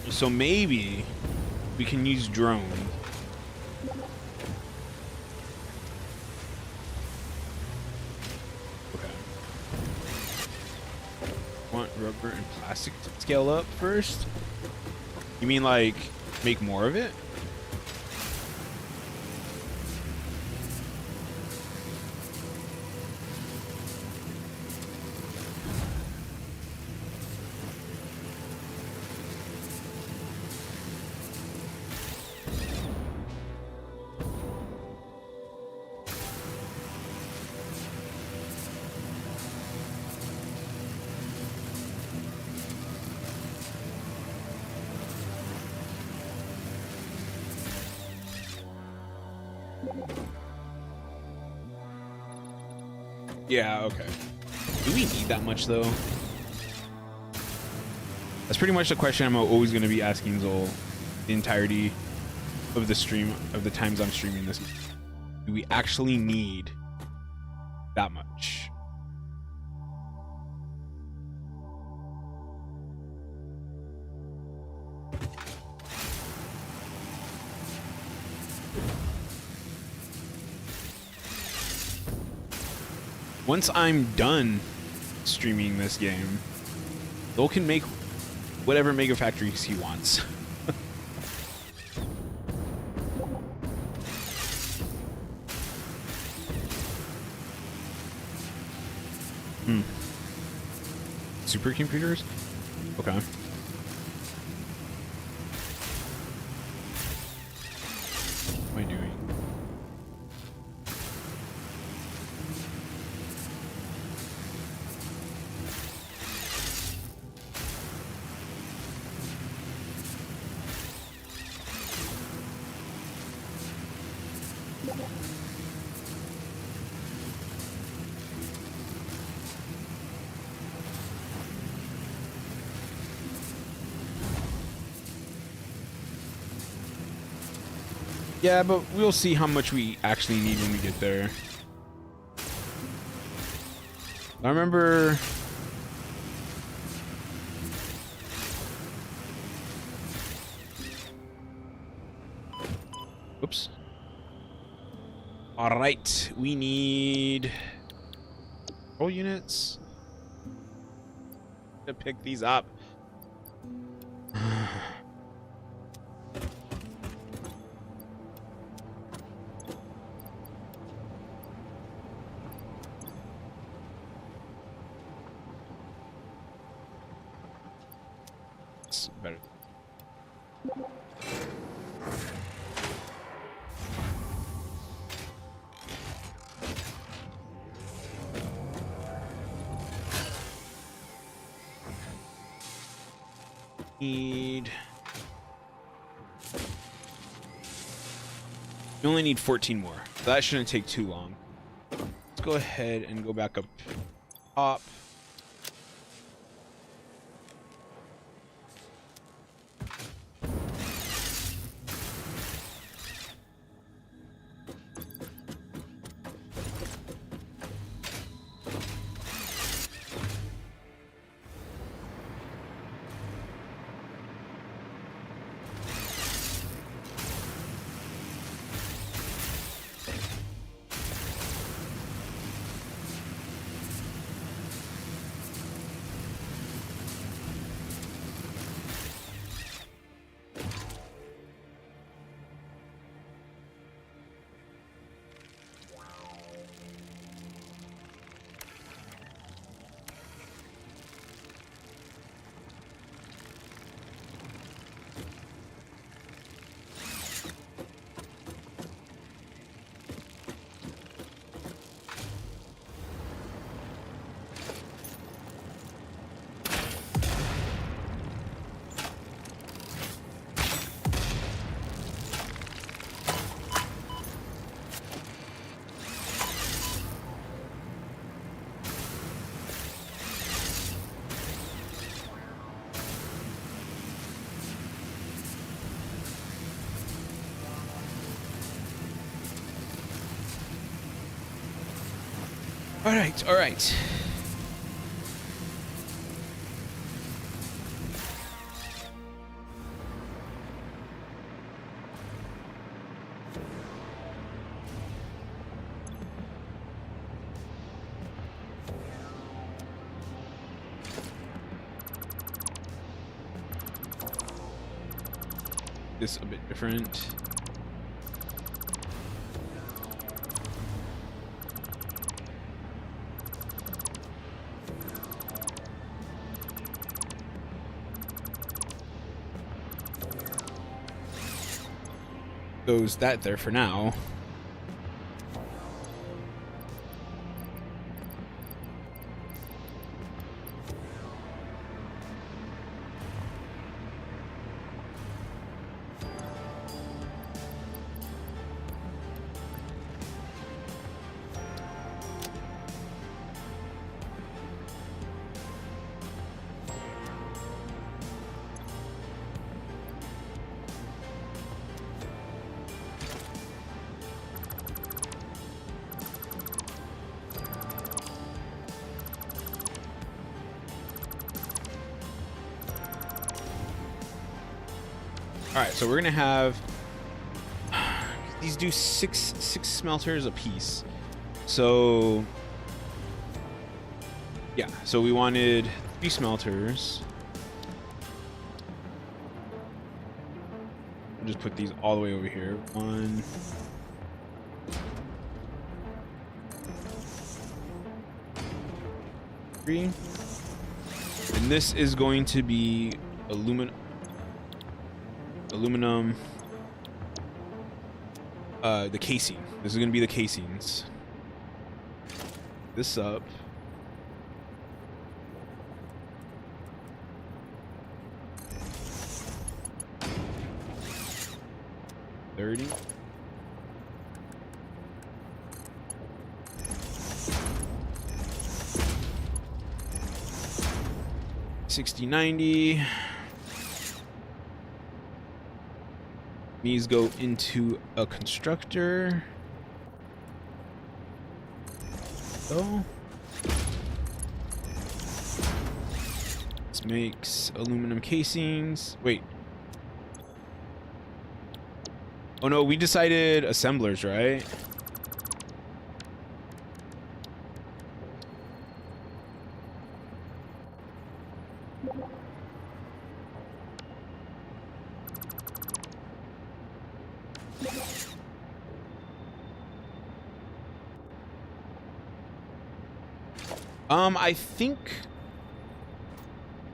So maybe we can use drone. Okay. Want rubber and plastic to scale up first? You mean like make more of it? Yeah, okay. Do we need that much though? That's pretty much the question I'm always going to be asking Zol the entirety of the stream, of the times I'm streaming this. Do we actually need that much? Once I'm done streaming this game, Zol can make whatever mega factories he wants. Supercomputers? Okay. What am I doing? Yeah, but we'll see how much we actually need when we get there. I remember... Oops. Alright, we need... Control units to pick these up. Better. Need. You only need 14 more. So that shouldn't take too long. Let's go ahead and go back up top. All right. This a bit different. Goes that there for now. All right, so we're gonna have these do six smelters a piece. So yeah, so we wanted 3 smelters. I'll just put these all the way over here. 1, 3, and this is going to be aluminum. The casing. This is going to be the casings. This up. $30. $60.90. These go into a constructor. So this makes aluminum casings. Wait. Oh no, we decided assemblers, right?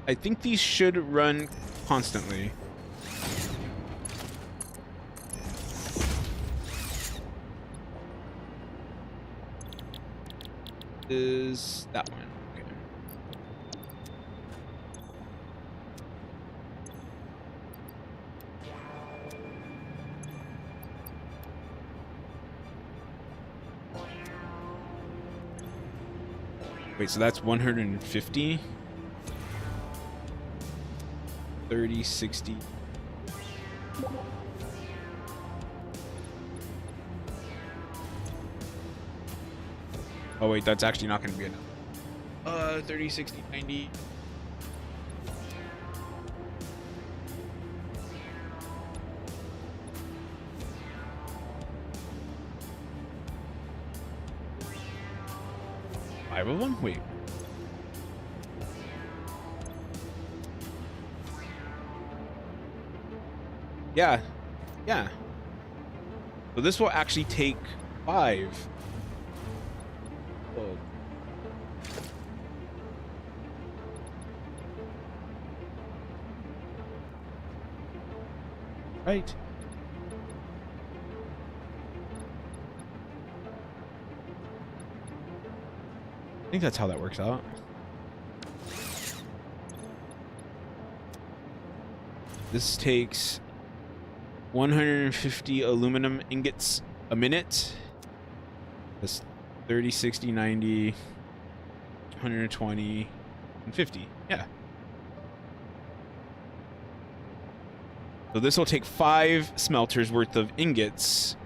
I think these should run constantly. Is that one? Okay. Wait, so that's 150. 30, 60. Oh wait, that's actually not going to be enough. 30, 60, 90. Five of them? Wait. Yeah. Yeah. So this will actually take 5. Oh. Right. I think that's how that works out. This takes 150 aluminum ingots a minute. That's 30, 60, 90, 120, and 50. Yeah. So this will take 5 smelters worth of ingots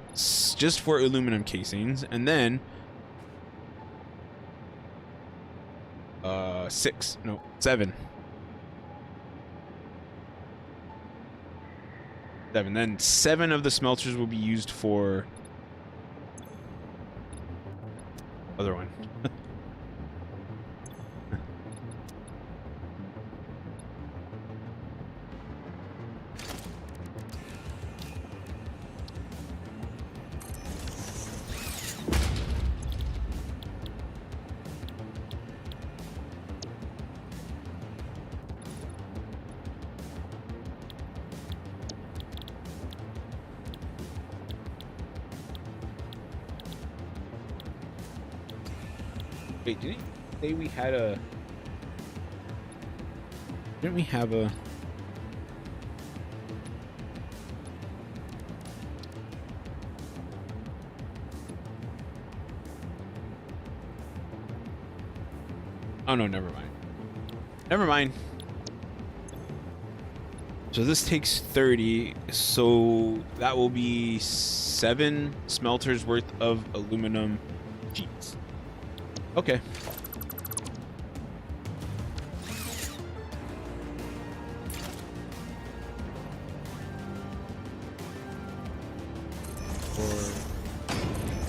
just for aluminum casings, and then 7. Then 7 of the smelters will be used for other one. Wait, didn't he say we had a... Didn't we have a... Oh no, never mind. Never mind. So this takes 30, so that will be 7 smelters worth of aluminum sheets. Okay.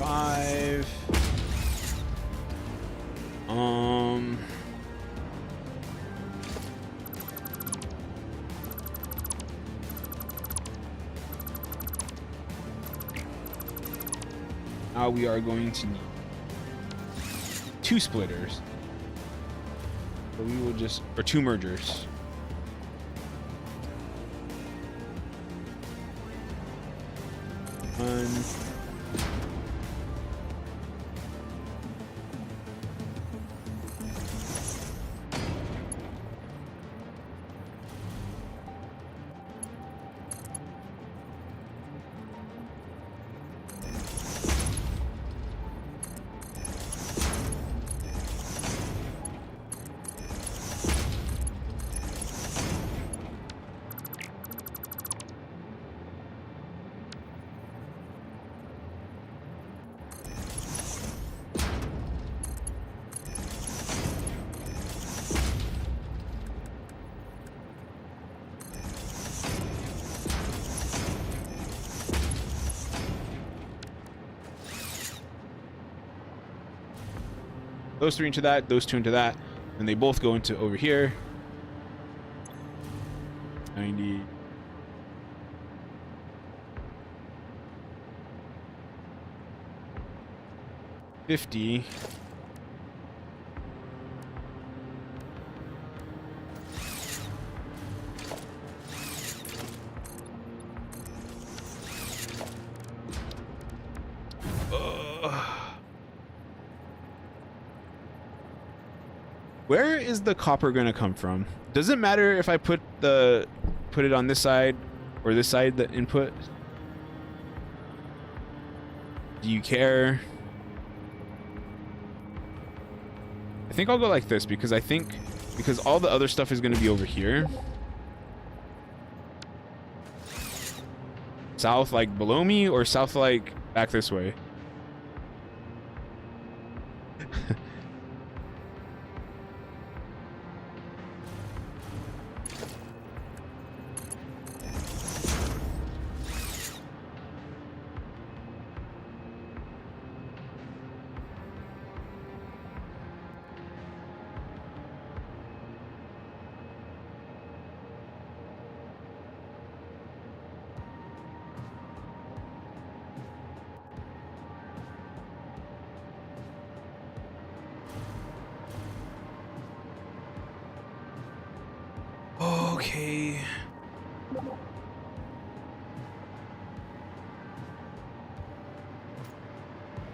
5. Now we are going to need 2 splitters. So we will just, or 2 mergers. One. Those 3 into that, those 2 into that, and they both go into over here. 90. $50. Where is the copper gonna come from? Does it matter if I put it on this side or this side, the input? Do you care? I think I'll go like this because because all the other stuff is gonna be over here. South like below me or south like back this way? Okay.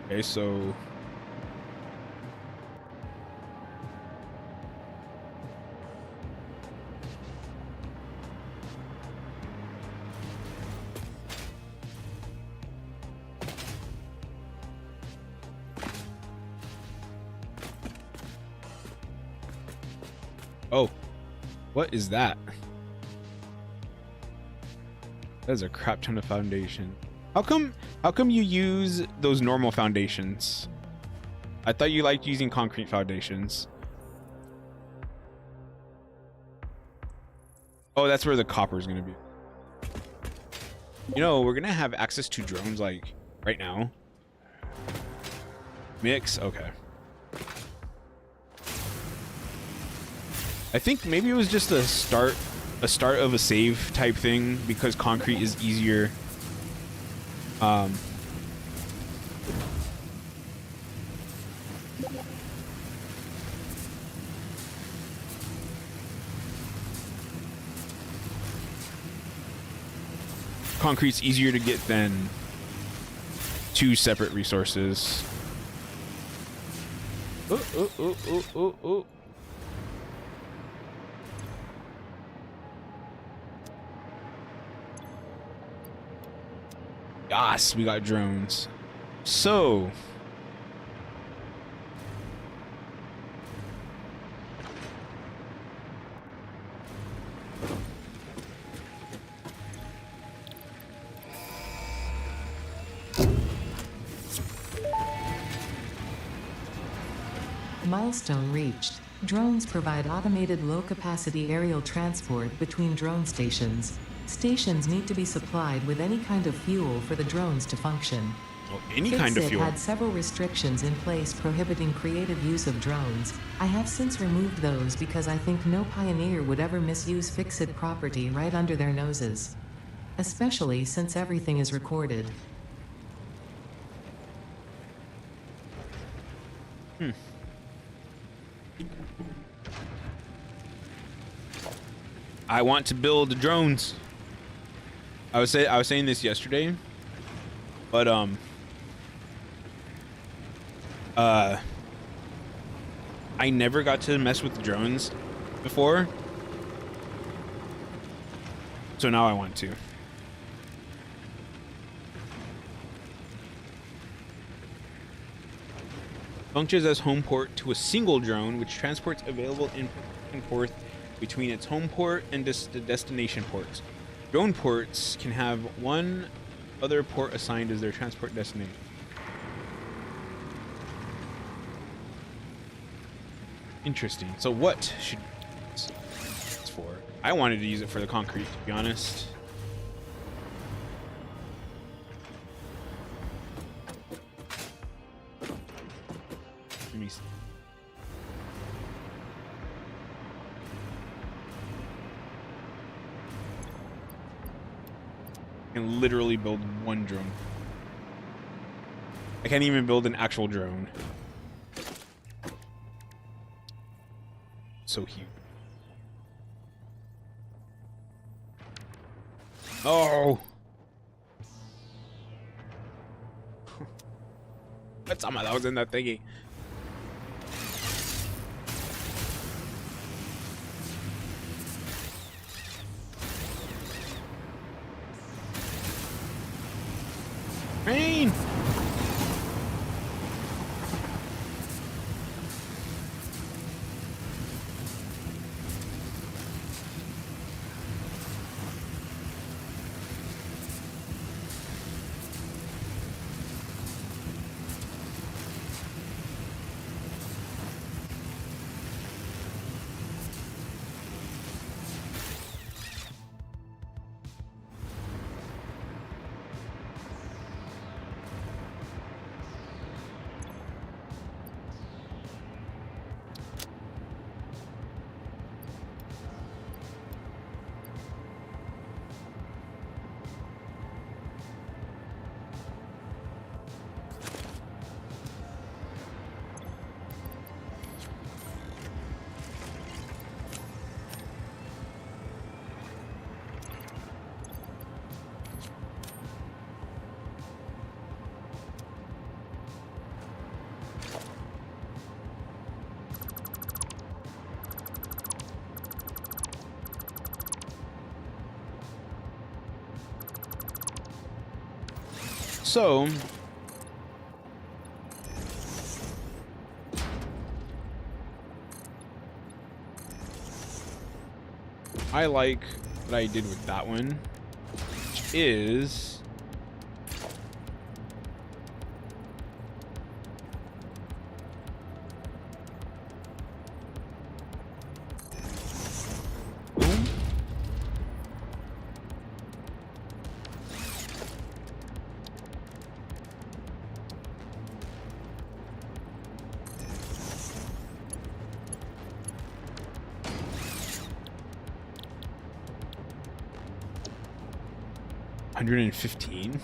Okay, so oh, what is that? That is a crap ton of foundation. How come you use those normal foundations? I thought you liked using concrete foundations. Oh, that's where the copper is gonna be. You know, we're gonna have access to drones like right now. Mix, okay. I think maybe it was just a start of a save type thing because concrete is easier. Concrete's easier to get than 2 separate resources. Oh. Yes, we got drones. So Milestone reached. Drones provide automated low-capacity aerial transport between drone stations. Stations need to be supplied with any kind of fuel for the drones to function. Well, any kind of Fixit fuel. had several restrictions in place prohibiting creative use of drones. I have since removed those because I think no pioneer would ever misuse Fixit property right under their noses. Especially since everything is recorded. I want to build drones. I was saying this yesterday, but I never got to mess with drones before, so now I want to. Functions as home port to a single drone, which transports available input and forth between its home port and the destination ports. Drone ports can have one other port assigned as their transport destination. Interesting. So what should it's for? I wanted to use it for the concrete, to be honest. Let me see. I can literally build one drone. I can't even build an actual drone. So huge. Oh! That's how much that was in that thingy. Rain! So, I like what I did with that one, which is boom. $115.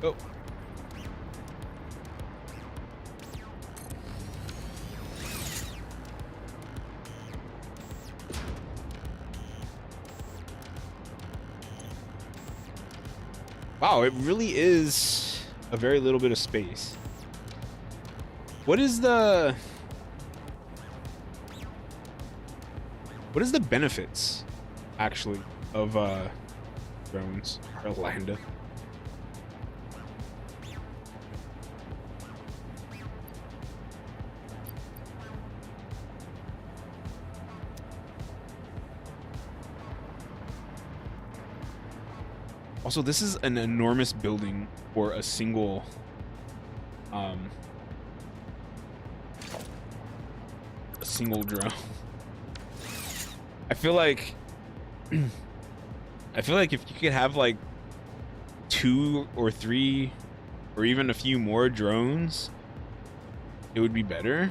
Oh. Wow, it really is a very little bit of space. What is the benefits actually of drones or Lambda? Also, this is an enormous building for a single drone. I feel like if you could have like 2 or 3 or even a few more drones, it would be better.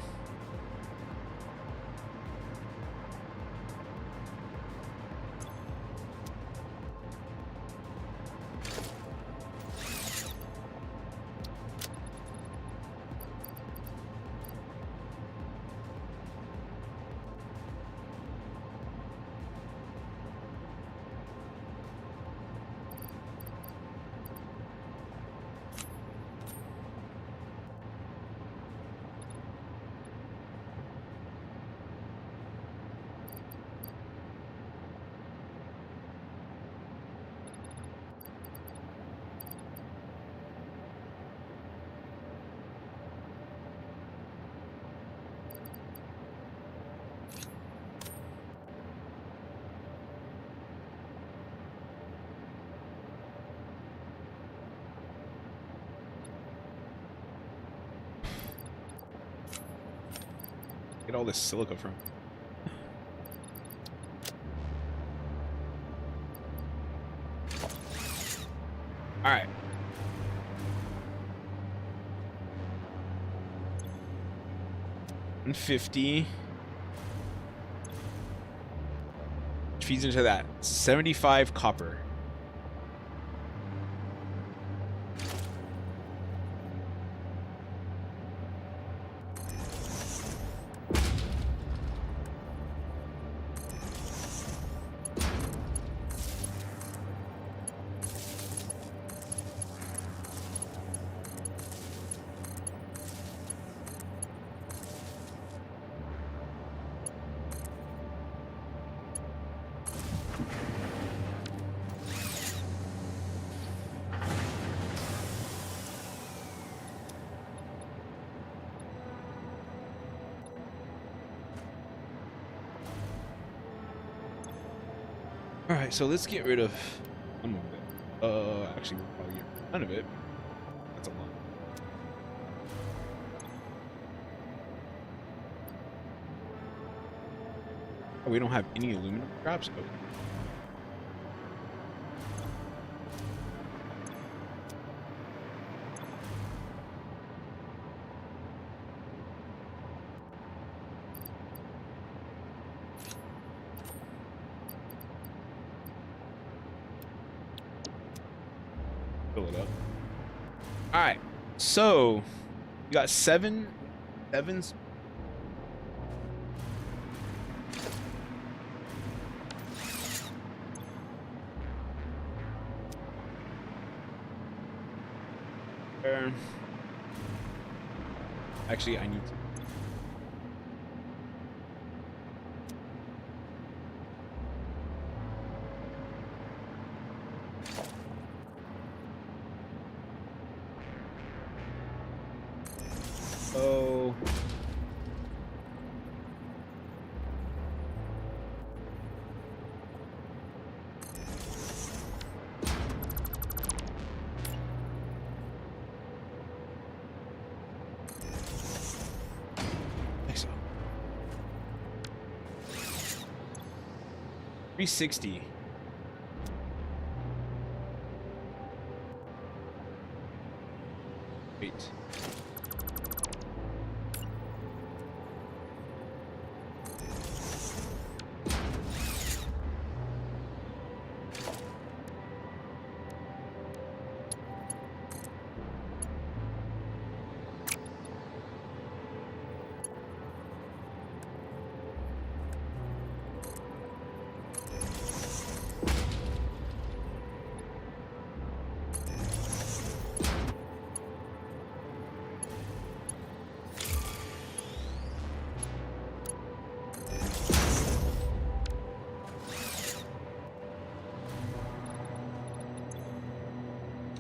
Get all this silica from. All right. $150. Which feeds into that 75 copper. All right, so let's get rid of some of it. Actually, we'll probably get none of it. That's a lot. Oh, we don't have any aluminum scraps. Oh. Fill it up. All right, so you got seven. Actually, I need to. Oh. Think so. 360. Wait.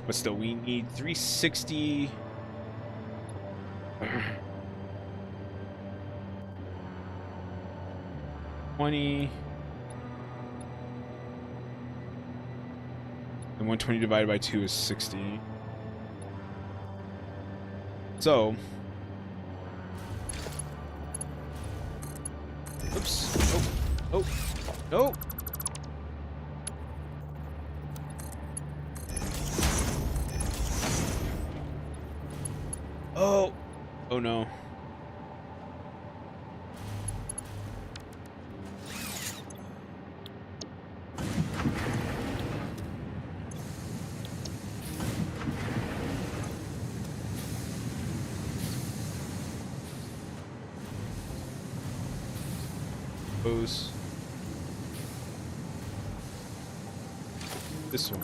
But still, we need 360. $20. And And 120 divided by 2 is 60. So, oops. Oh, no. Oh no. This one.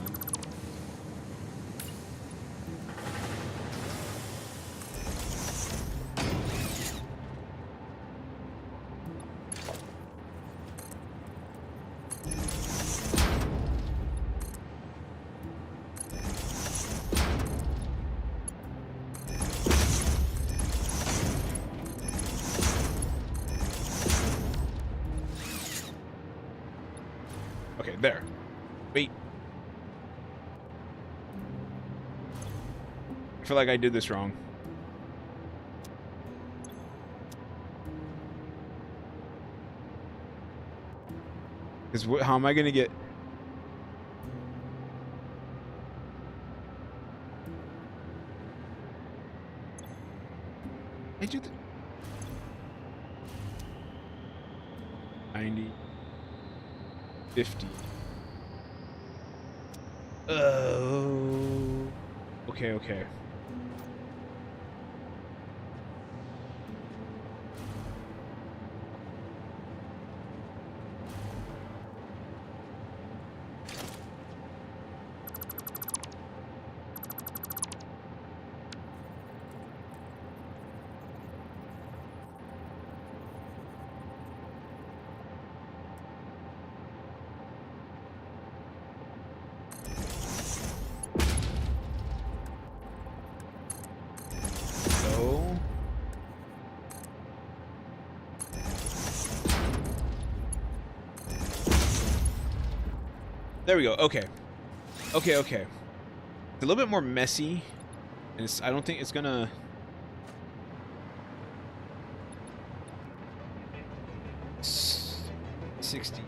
Okay, there. Wait. I feel like I did this wrong. Because how am I going to get... I do the... 90... 50. Oh. Okay. There we go. Okay. It's a little bit more messy, and I don't think it's gonna... $60.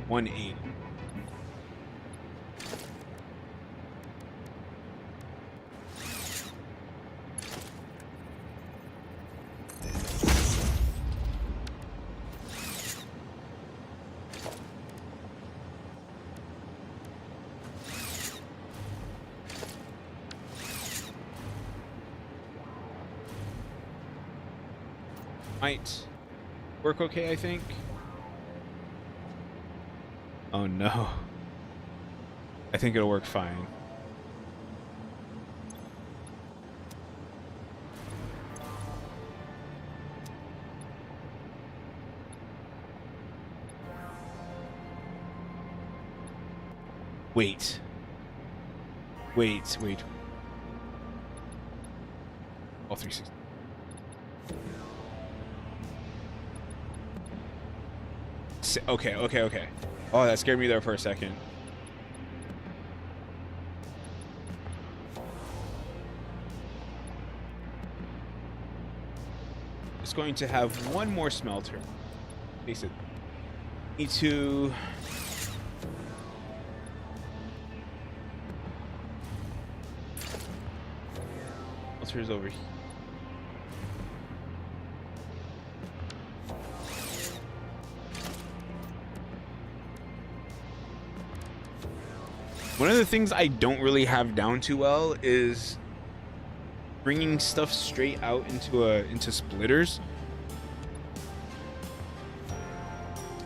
180. Might work okay, I think. Oh no. I think it'll work fine. Wait. All 360. Okay. Oh, that scared me there for a second. It's going to have one more smelter. Face it. Need to... Smelter's over here. One of the things I don't really have down too well is bringing stuff straight out into splitters.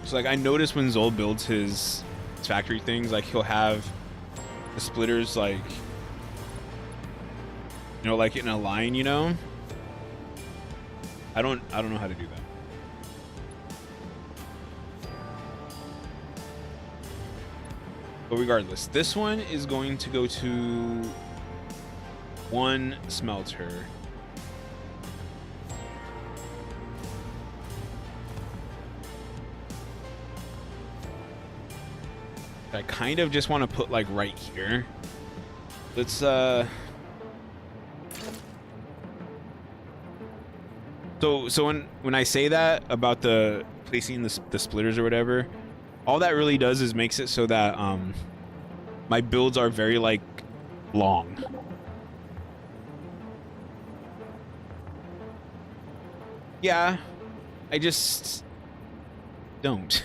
So like I notice when Zol builds his factory things, like he'll have the splitters like, you know, like in a line, you know. I don't know how to do that. But regardless, this one is going to go to one smelter. I kind of just want to put like right here. Let's so when I say that about the placing the splitters or whatever, all that really does is makes it so that my builds are very like long. Yeah, I just don't.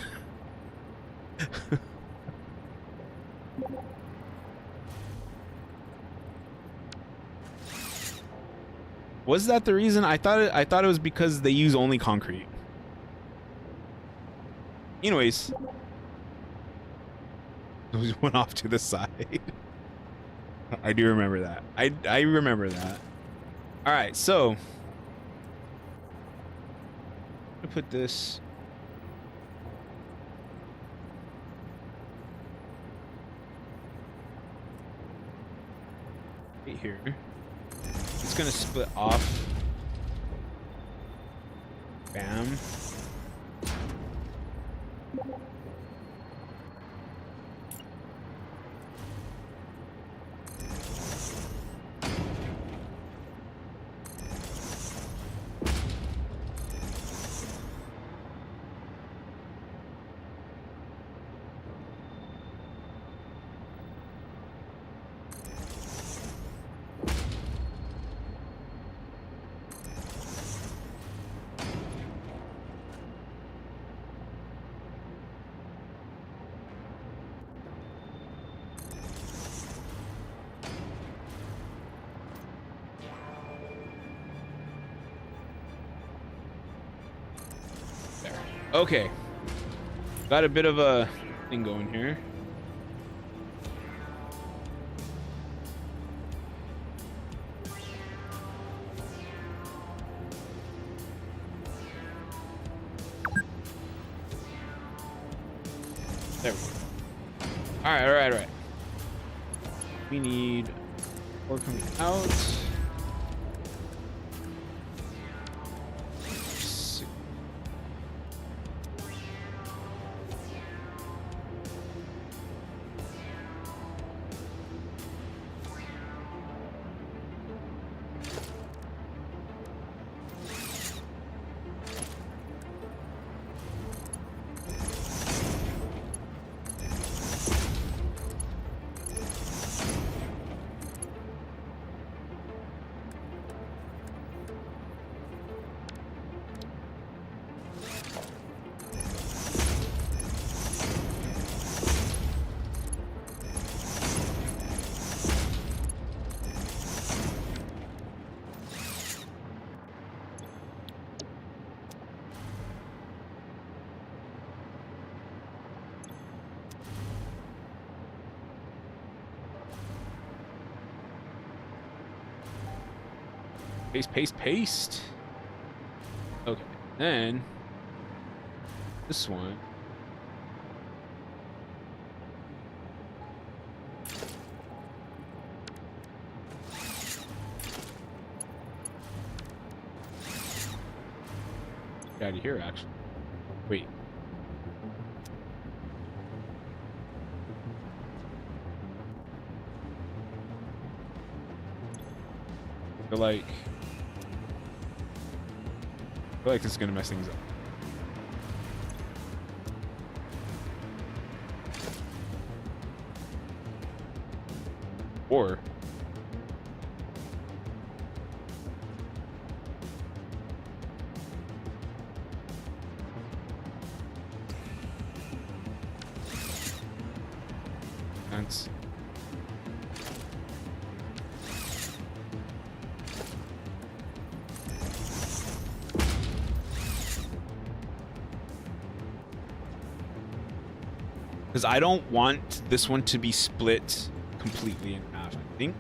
Was that the reason? I thought it was because they use only concrete. Anyways, those went off to the side. I do remember that. I remember that. All right, so I'm gonna put this. Right here. It's gonna split off. Bam. Okay, got a bit of a thing going here. There we go. All right. We need ore coming out. Paste. Okay, then this one. Get out of here, actually. Wait. I feel like this is gonna mess things up. Or that's because I don't want this one to be split completely in half, I think.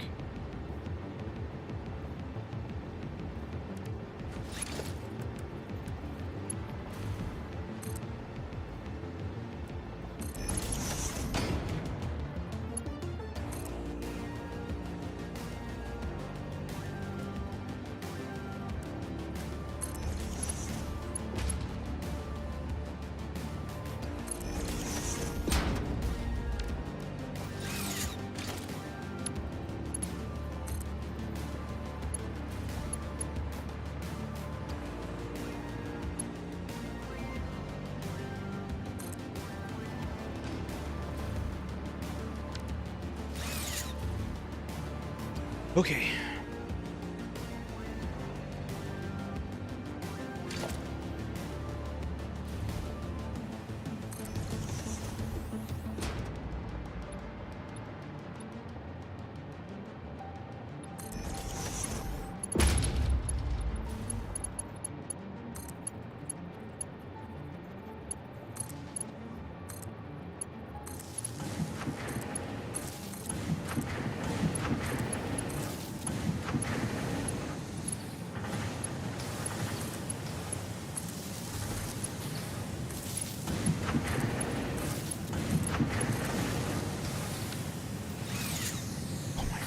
Okay.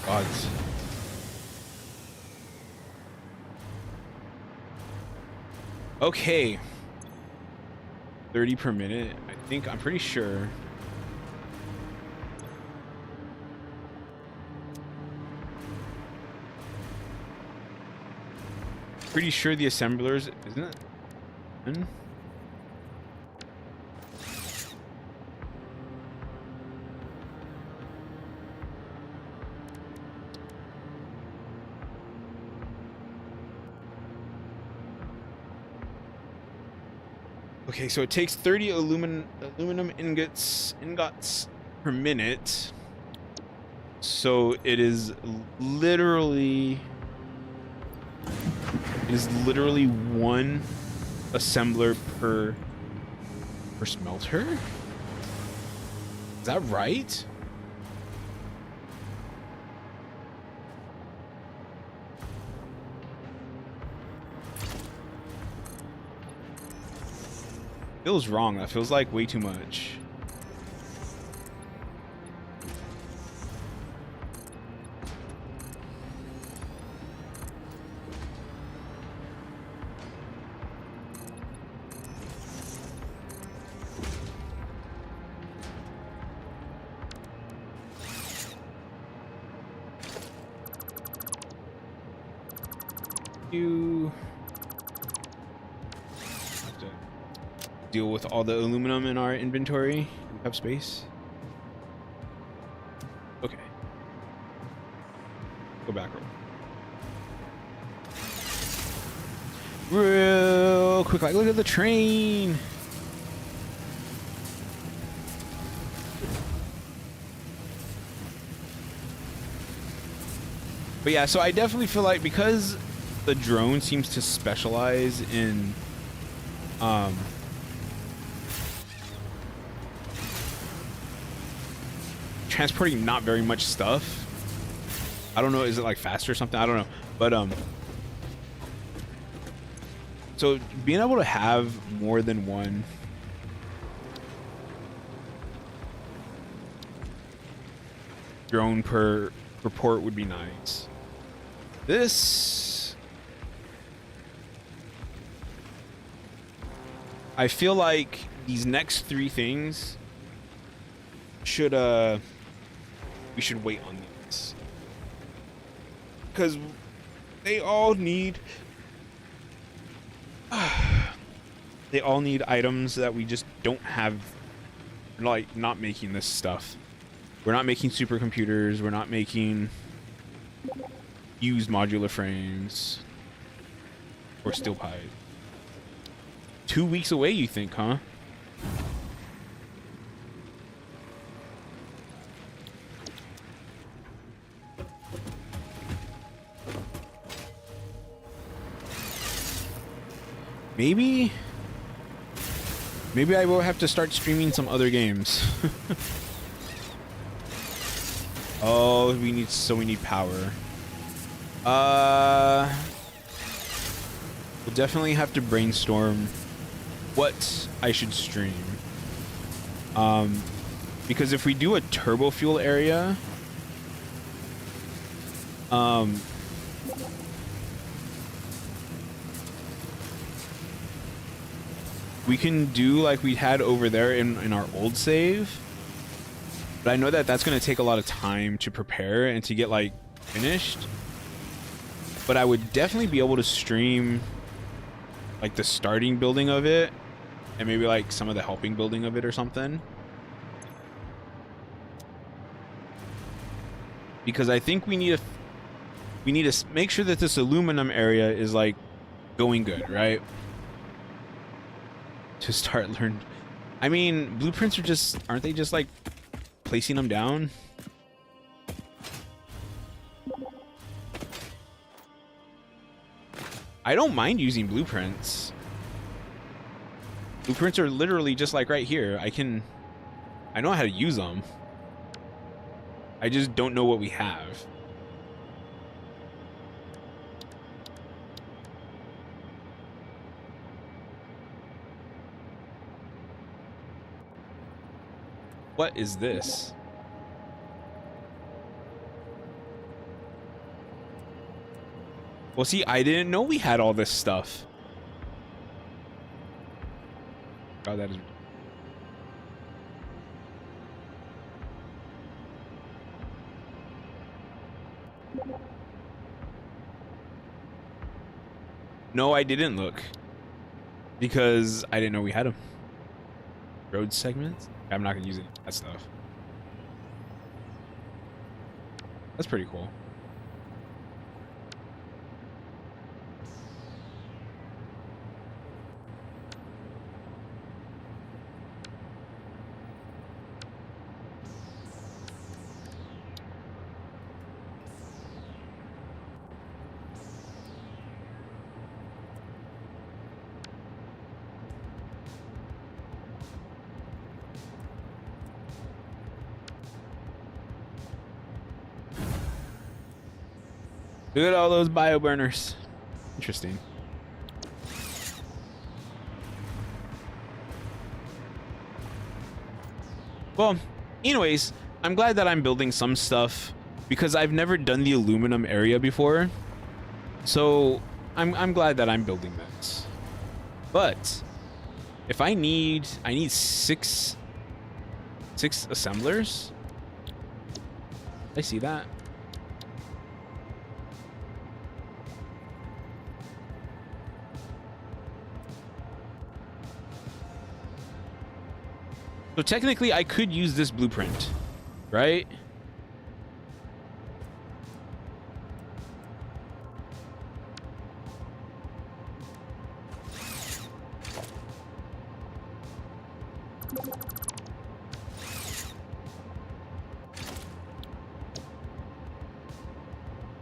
God. Okay. 30 per minute. I'm pretty sure. Pretty sure the assemblers, isn't it? Okay, so it takes 30 aluminum ingots per minute. So it is literally one assembler per smelter. Is that right? Feels wrong. That feels like way too much. You have to deal with all the aluminum in our inventory. We have space. Okay. Go back real quick. Like, look at the train. But yeah, so I definitely feel like because the drone seems to specialize in transporting not very much stuff. I don't know, is it like faster or something? I don't know. But so being able to have more than one drone per port would be nice. This, I feel like these next three things should we should wait on these because they all need items that we just don't have. Like, not making this stuff. We're not making supercomputers. We're not making used modular frames or steel pipe. 2 weeks away, you think, huh? Maybe I will have to start streaming some other games. Oh, we need power. We'll definitely have to brainstorm what I should stream. Because if we do a turbo fuel area, we can do like we had over there in our old save. But I know that that's going to take a lot of time to prepare and to get like finished. But I would definitely be able to stream like the starting building of it and maybe like some of the helping building of it or something. Because I think we need we need to make sure that this aluminum area is like going good, right? To start learn. I mean, blueprints are just, aren't they just like placing them down? I don't mind using blueprints. Blueprints are literally just like right here. I know how to use them. I just don't know what we have. What is this? Well, see, I didn't know we had all this stuff. God, that is... No, I didn't look. Because I didn't know we had them. Road segments? I'm not gonna use any of that stuff. That's pretty cool. Look at all those bio burners. Interesting. Well, anyways, I'm glad that I'm building some stuff because I've never done the aluminum area before. So I'm glad that I'm building this. But if I need six assemblers. I see that. So technically, I could use this blueprint, right?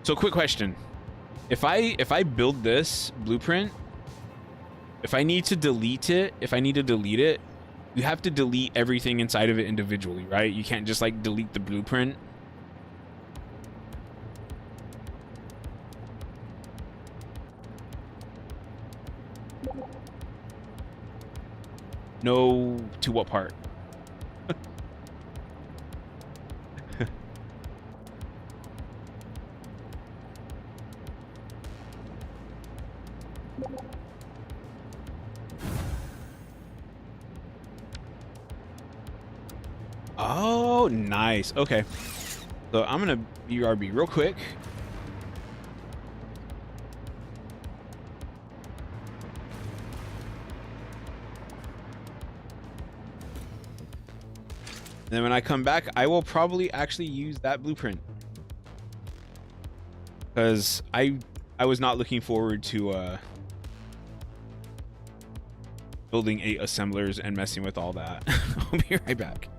So quick question. If I build this blueprint, if I need to delete it, you have to delete everything inside of it individually, right? You can't just like delete the blueprint. No, to what part? Oh, nice. Okay. So I'm gonna BRB real quick. And then when I come back, I will probably actually use that blueprint. Because I was not looking forward to building 8 assemblers and messing with all that. I'll be right back.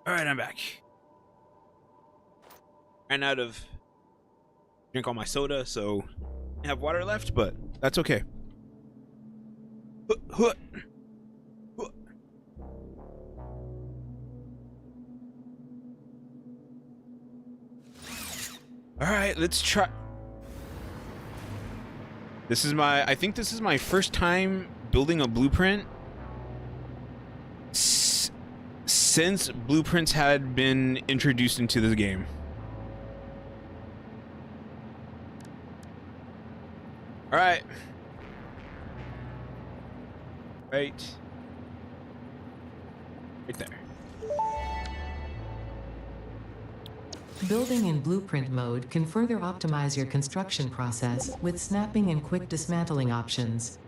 All right, I'm back. Ran out of drink all my soda, so I have water left, but that's okay. All right, let's try. I think this is my first time building a blueprint since blueprints had been introduced into this game. All right. Right there. Building in blueprint mode can further optimize your construction process with snapping and quick dismantling options.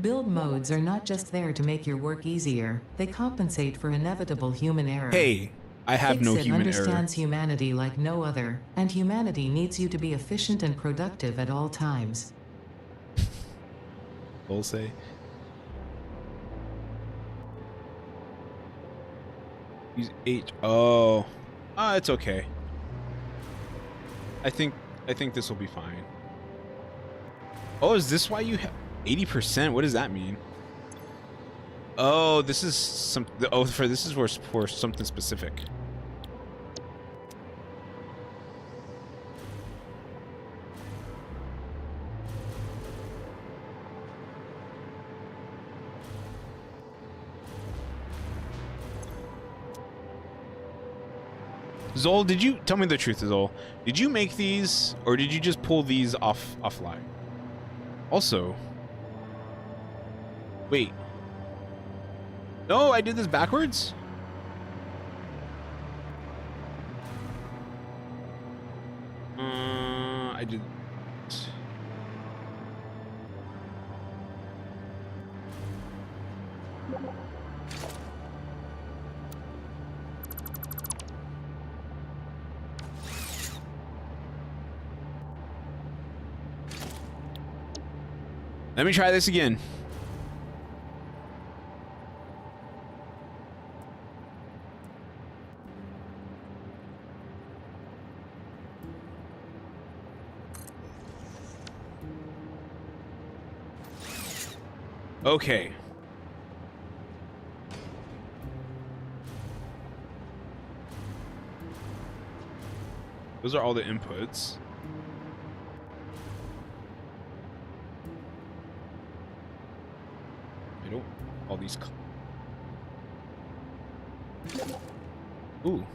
Build modes are not just there to make your work easier, they compensate for inevitable human error. Hey, I have no Fix-It human error. understands humanity like no other, and humanity needs you to be efficient and productive at all times. We'll say. Use H. Oh, it's okay. I think this will be fine. Oh, is this why you have 80%? What does that mean? Oh, this is some. Oh, this is for something specific. Zol, did you tell me the truth, Zol? Did you make these, or did you just pull these offline? Also, wait. No, I did this backwards. I did. Let me try this again. Okay. Those are all the inputs. I don't. All these. Ooh.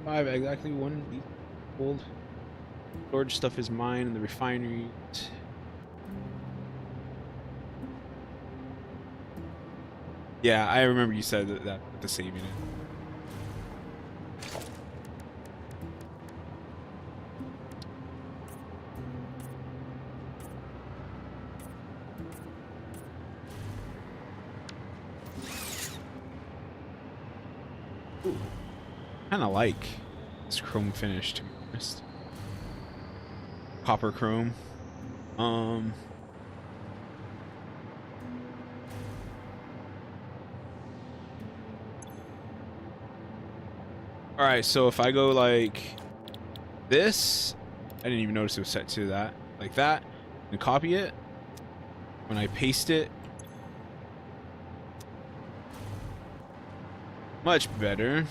Five exactly one gold. Storage stuff is mine, and the refinery. Yeah, I remember you said that with the saving it. Kind of like this chrome finish, to be honest. Copper chrome. All right, so if I go like this, I didn't even notice it was set to that, like that, and copy it. When I paste it, much better.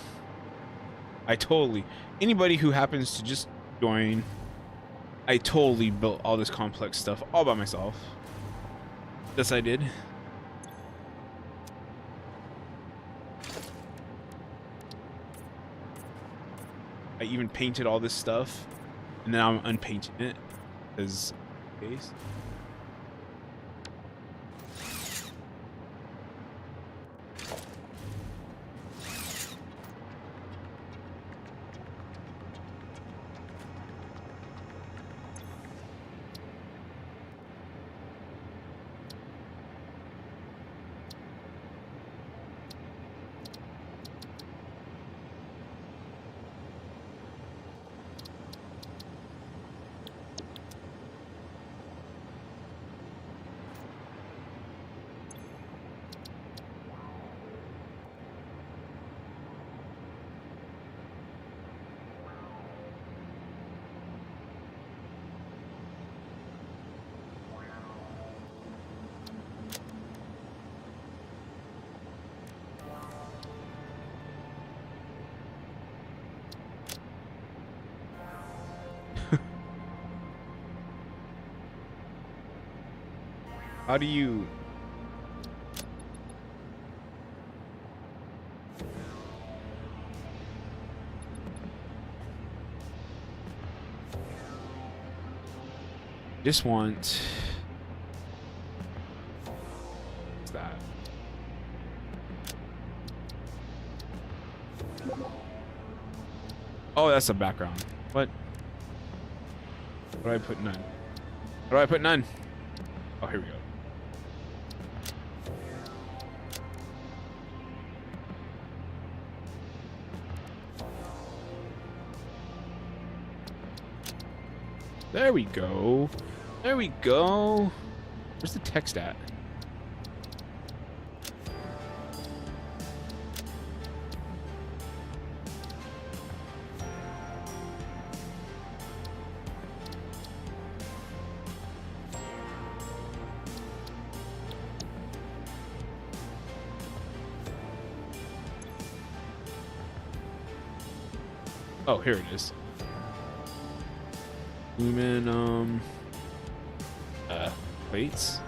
Anybody who happens to just join, I totally built all this complex stuff all by myself. Yes, I did. I even painted all this stuff, and then I'm unpainting it as case. How do you... Just want... What's that? Oh, that's a background. What? What do I put none? What do I put none? Oh, here we go. There we go. There we go. Where's the text at? Oh, here it is. Lumen, plates.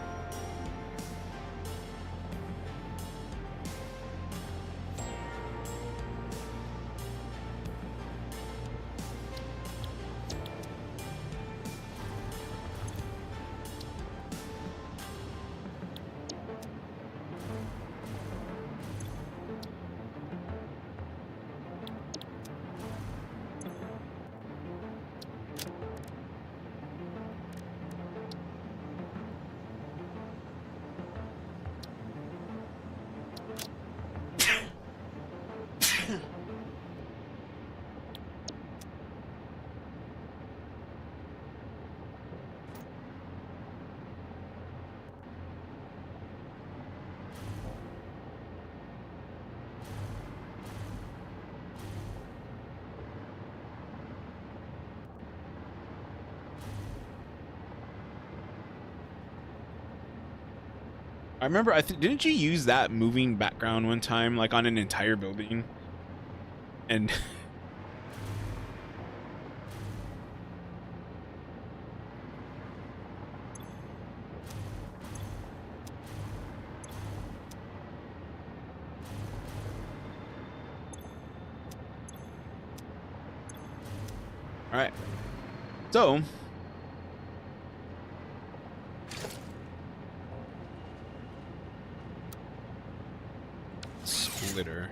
I remember, didn't you use that moving background one time, like on an entire building? And all right, so splitter.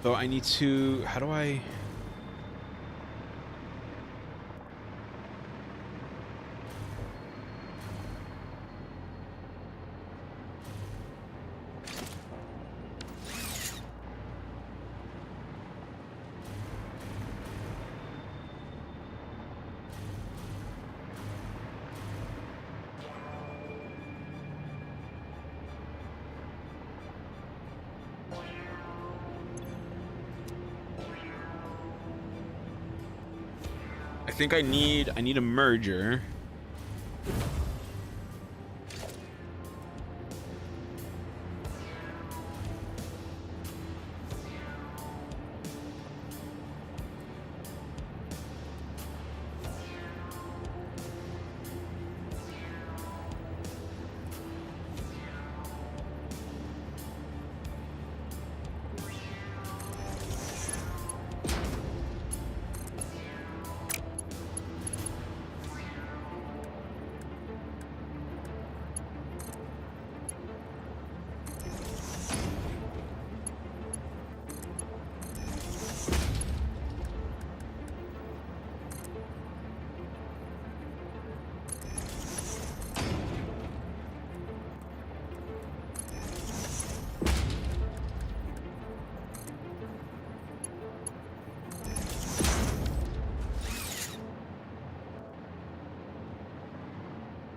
So I need to, how do I? I think I need a merger.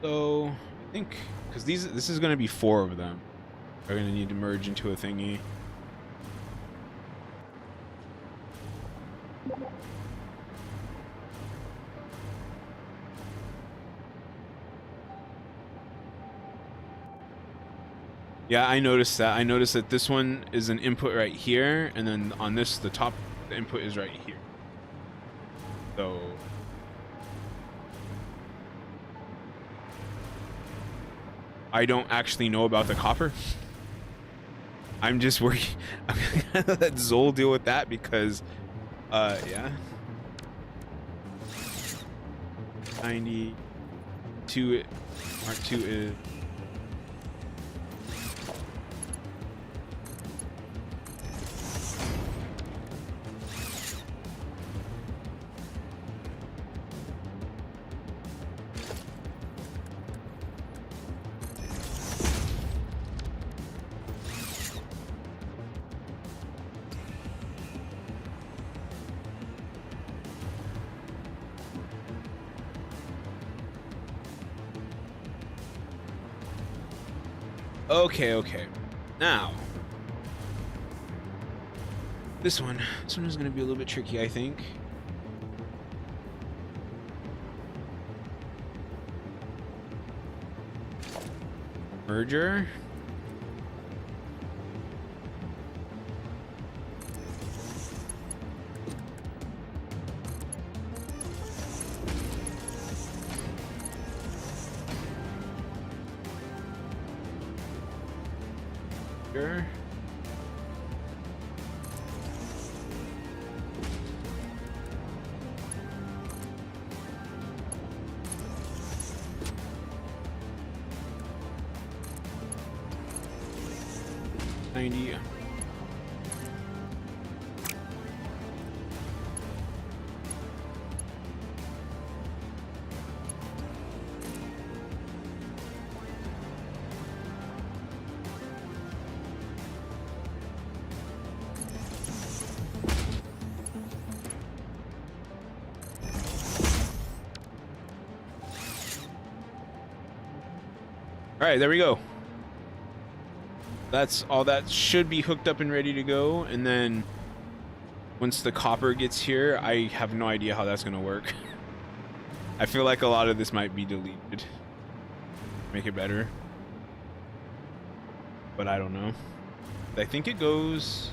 So I think because this is going to be 4 of them. Are going to need to merge into a thingy. Yeah, I noticed that. I noticed that this one is an input right here, and then on this, the top, the input is right here. So I don't actually know about the copper. I'm just working. I'm gonna let Zol deal with that because, yeah. 92 Mark 2 is. Okay. Now, this one is gonna be a little bit tricky, I think. Merger. Sure. All right, there we go. That's all that should be hooked up and ready to go. And then once the copper gets here, I have no idea how that's going to work. I feel like a lot of this might be deleted. Make it better. But I don't know. I think it goes...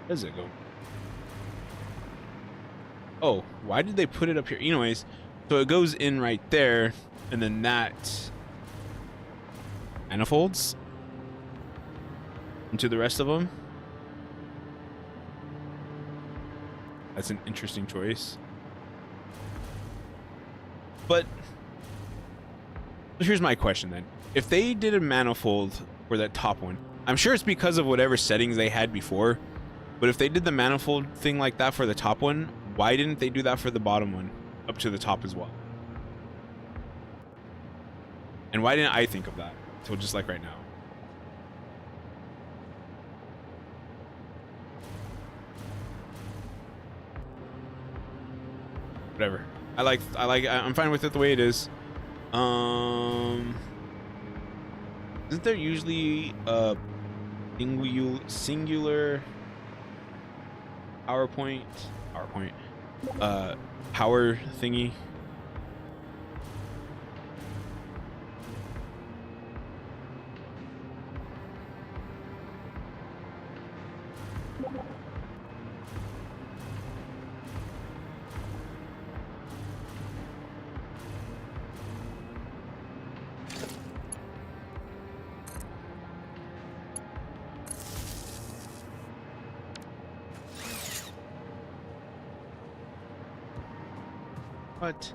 Where does it go? Oh, why did they put it up here? Anyways, so it goes in right there, and then that manifolds into the rest of them. That's an interesting choice. But here's my question then. If they did a manifold for that top one, I'm sure it's because of whatever settings they had before, but if they did the manifold thing like that for the top one, why didn't they do that for the bottom one up to the top as well? And why didn't I think of that until just like right now? Whatever. I'm fine with it the way it is. Isn't there usually a singular PowerPoint power thingy? What?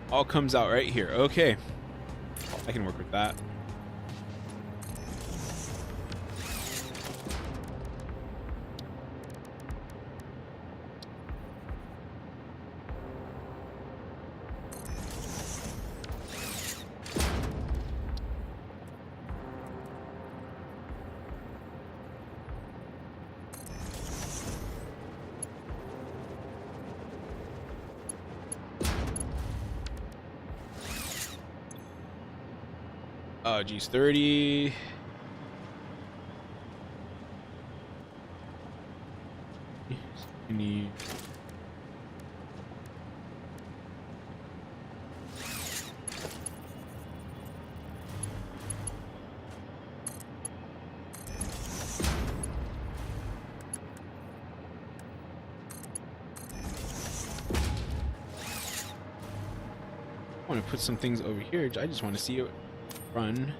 All comes out right here. Okay, I can work with that. Geez, 30. You need. I want to put some things over here. I just want to see it run.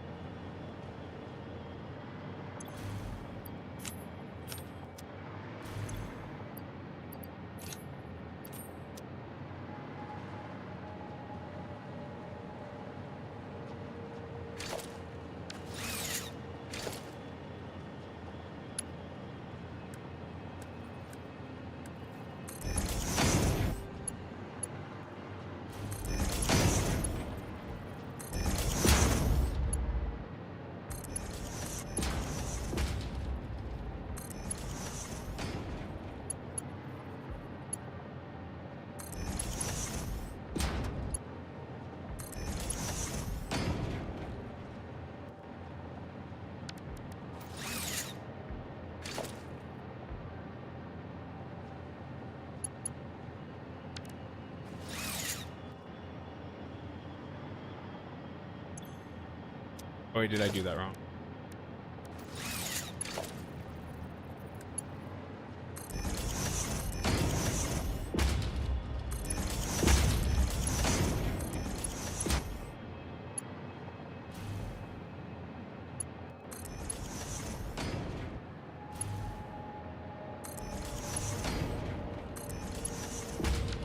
Oh, wait, did I do that wrong?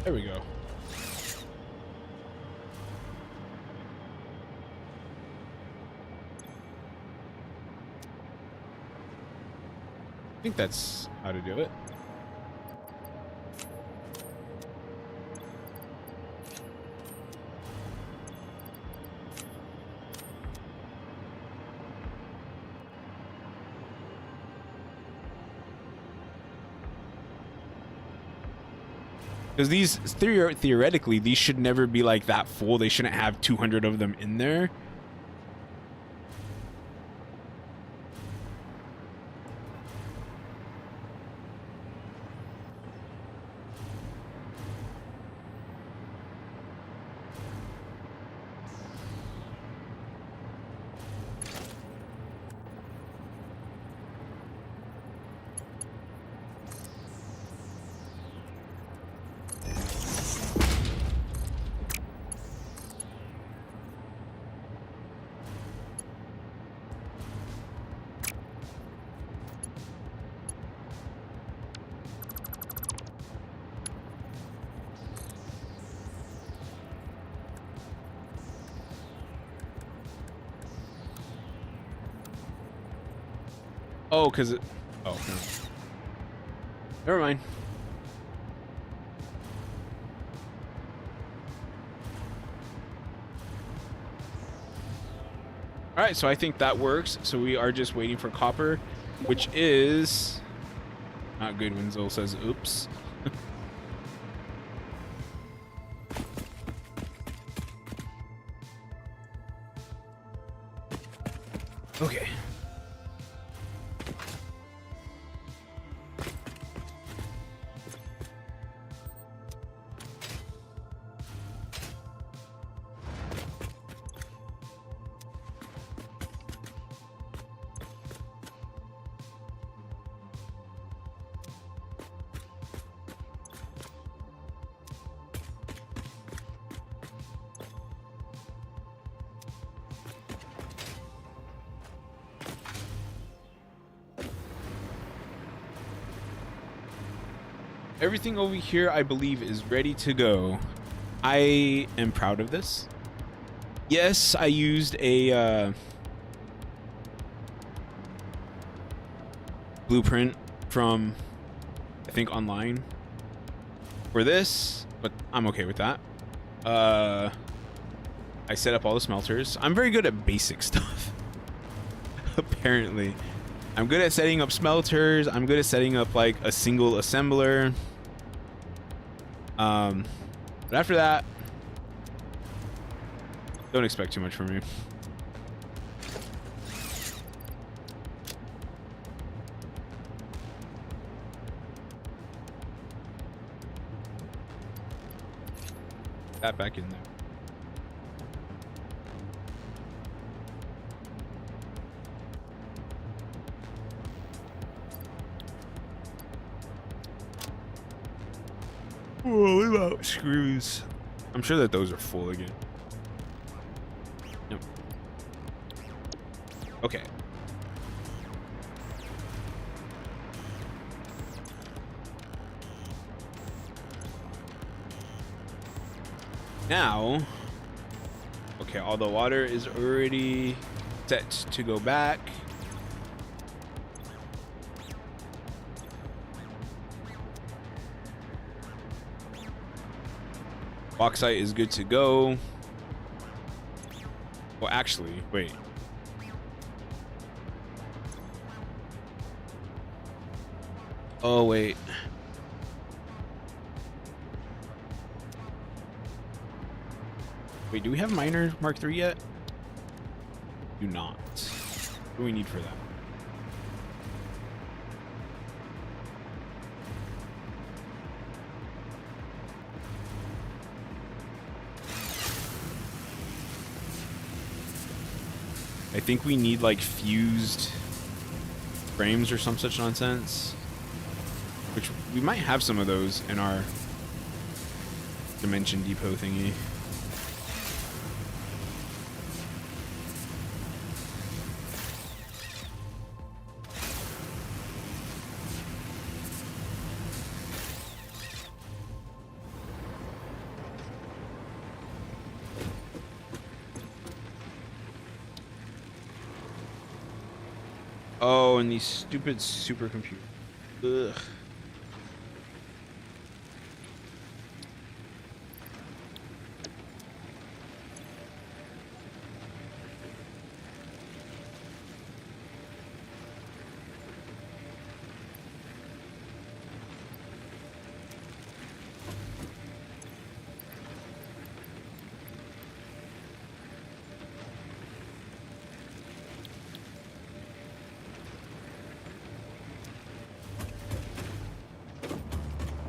There we go. I think that's how to do it. Because these, theoretically, these should never be like that full. They shouldn't have 200 of them in there. Oh, because it... Oh, no. Never mind. Alright, so I think that works. So we are just waiting for copper, which is... Not good when Zol says oops. Okay. Everything over here, I believe, is ready to go. I am proud of this. Yes, I used a blueprint from, I think, online for this, but I'm okay with that. I set up all the smelters. I'm very good at basic stuff. Apparently. I'm good at setting up smelters. I'm good at setting up like a single assembler. But after that, don't expect too much from me. that back in there. Oh, what about screws? I'm sure that those are full again. Yep. Okay. Now, okay, all the water is already set to go back. Bauxite is good to go. Well, actually, wait. Oh, wait. Wait, do we have miner Mark III yet? Do not. What do we need for that? I think we need like fused frames or some such nonsense. Which we might have some of those in our dimension depot thingy. Oh, and these stupid supercomputers. Ugh.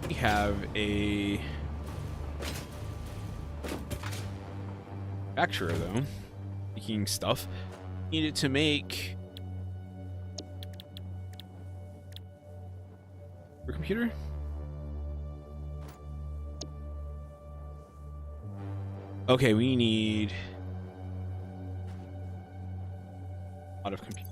We have a manufacturer though, making stuff needed to make for computer. Okay, we need a lot of compute.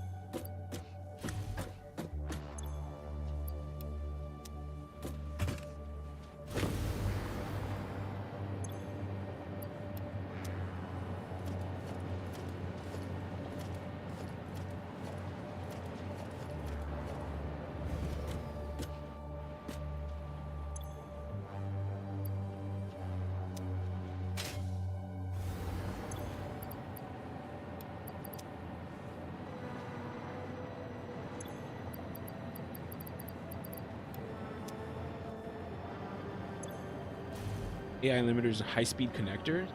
AI limiters and high-speed connectors.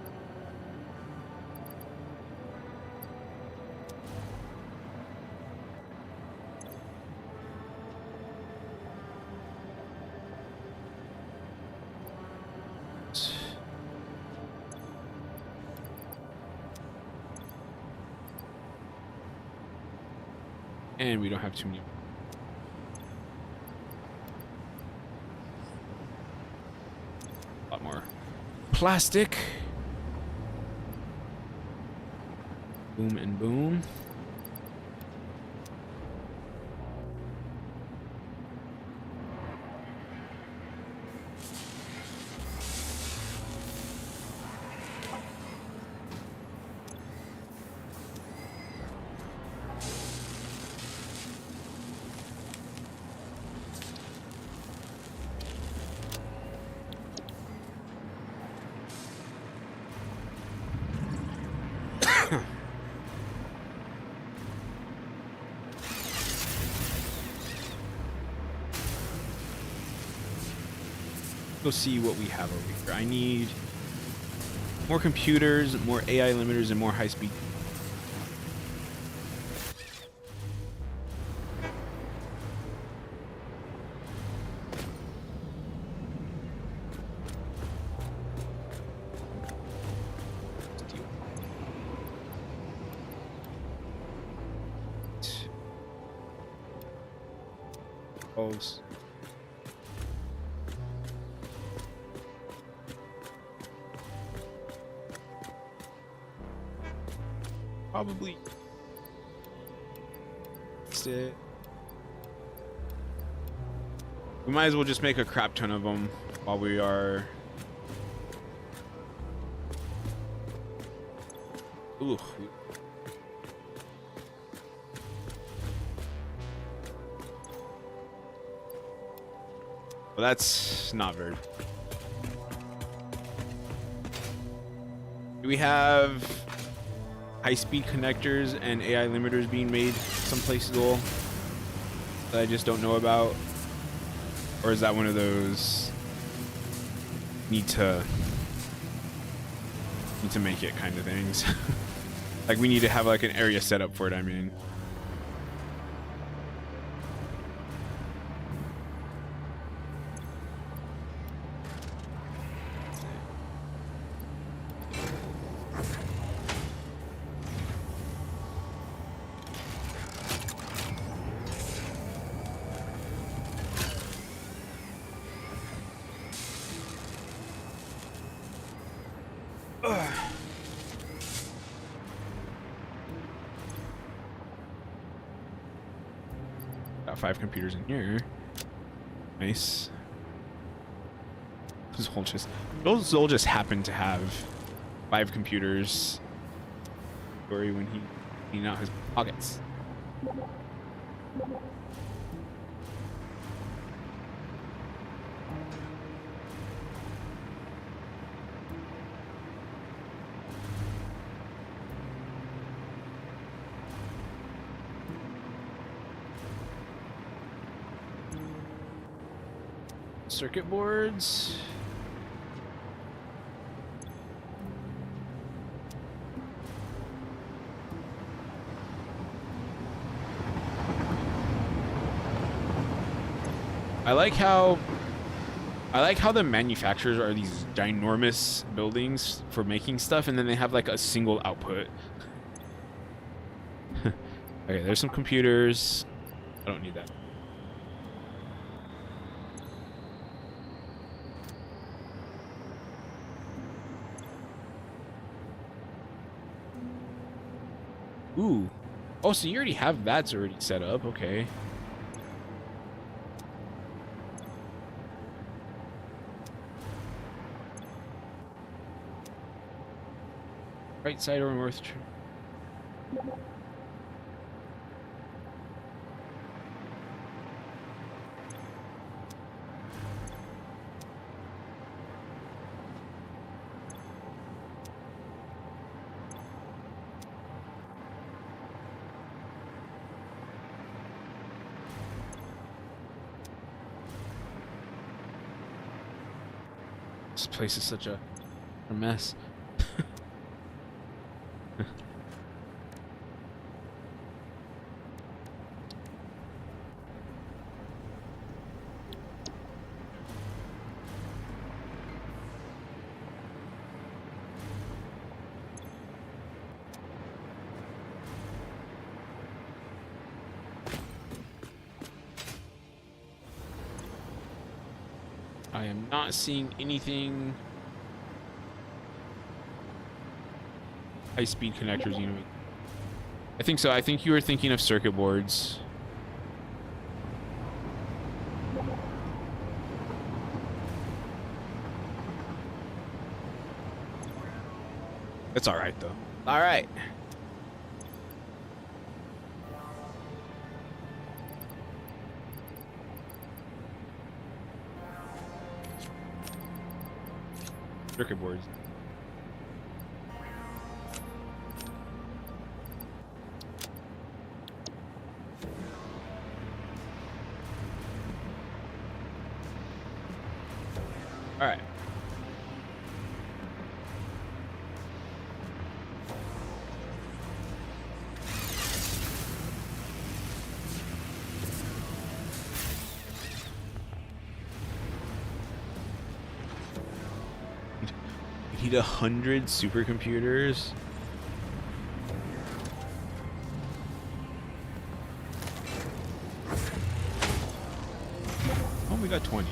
And we don't have too many. A lot more plastic. Boom and boom. Go see what we have over here. I need more computers, more AI limiters, and more high speed. Wolves. Probably. That's it. We might as well just make a crap ton of them while we are. Ooh. Well, that's not very. Do we have high-speed connectors and AI limiters being made someplace cool that I just don't know about? Or is that one of those need to make it kind of things? Like we need to have like an area set up for it, I mean. Got 5 computers in here. Nice. Those all just happen to have 5 computers. Story when he cleaned out his pockets. Circuit boards. I like how the manufacturers are these ginormous buildings for making stuff, and then they have like a single output. Okay, there's some computers. I don't need that. Ooh. Oh, so you already have that's already set up. Okay. Right side or north. This place is such a mess. I am not seeing anything. High-speed connectors, you know. I think so. I think you were thinking of circuit boards. It's all right though. All right. Circuit boards. All right. We need 100 supercomputers. only got 20.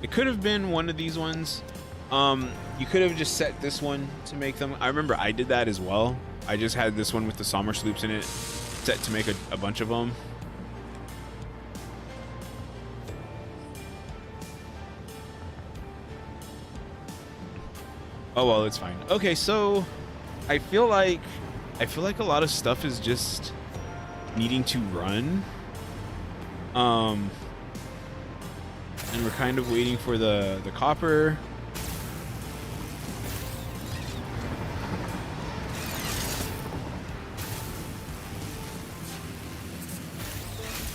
It could have been one of these ones. You could have just set this one to make them. I remember I did that as well. I just had this one with the Sommer sloops in it set to make a bunch of them. Oh well, it's fine. Okay, so I feel like a lot of stuff is just needing to run. And we're kind of waiting for the copper.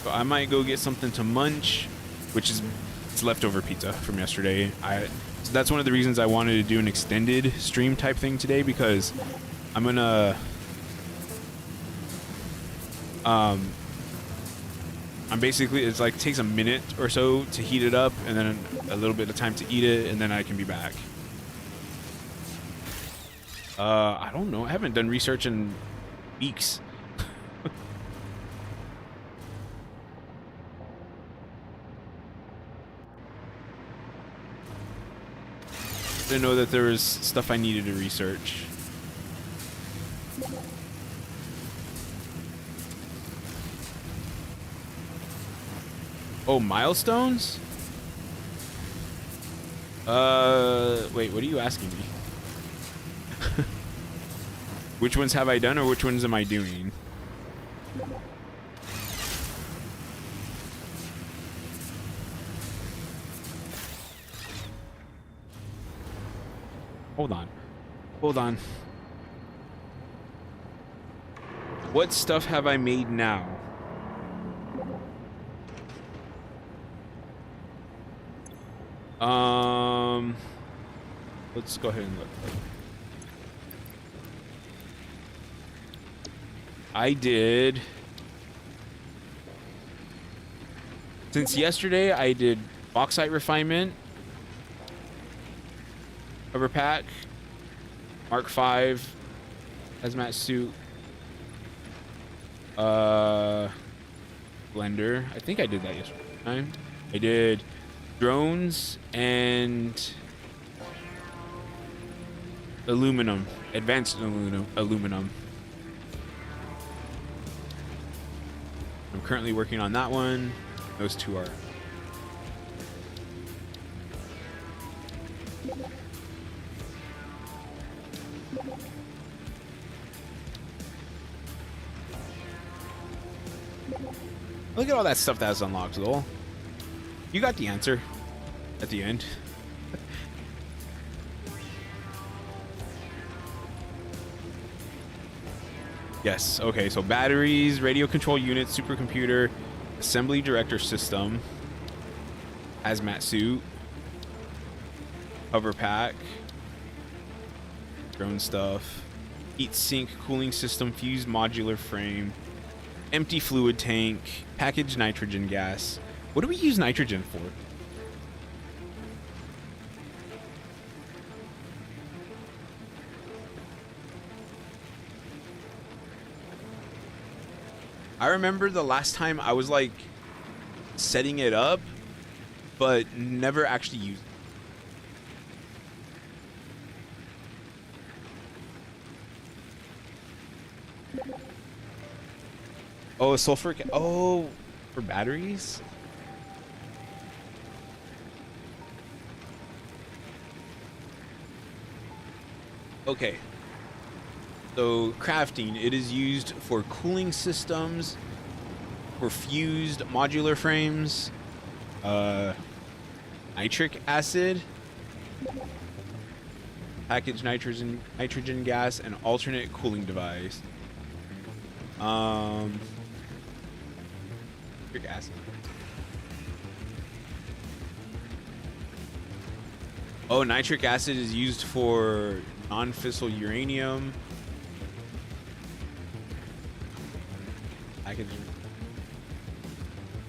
So I might go get something to munch, which is it's leftover pizza from yesterday. So that's one of the reasons I wanted to do an extended stream type thing today, because I'm gonna I'm basically, it's like takes a minute or so to heat it up and then a little bit of time to eat it, and then I can be back. I don't know. I haven't done research in weeks. Didn't know that there was stuff I needed to research. Oh, milestones? Wait, what are you asking me? Which ones have I done, or which ones am I doing? Hold on. Hold on. What stuff have I made now? Let's go ahead and look. I did. Since yesterday, I did bauxite refinement, cover pack, Mark V, hazmat suit, blender. I think I did that yesterday. I did drones and aluminum, advanced aluminum. I'm currently working on that one. Those two are. Look at all that stuff that's unlocked, though. You got the answer at the end. Yes, okay, so batteries, radio control unit, supercomputer, assembly director system, hazmat suit, cover pack, drone stuff, heat sink, cooling system, fused modular frame, empty fluid tank, packaged nitrogen gas. What do we use nitrogen for? I remember the last time I was like setting it up, but never actually used it. Oh, sulfuric. Oh, for batteries? Okay. So crafting, it is used for cooling systems, for fused modular frames, nitric acid, packaged nitrogen gas, and alternate cooling device. Nitric acid. Oh, nitric acid is used for non-fissile uranium.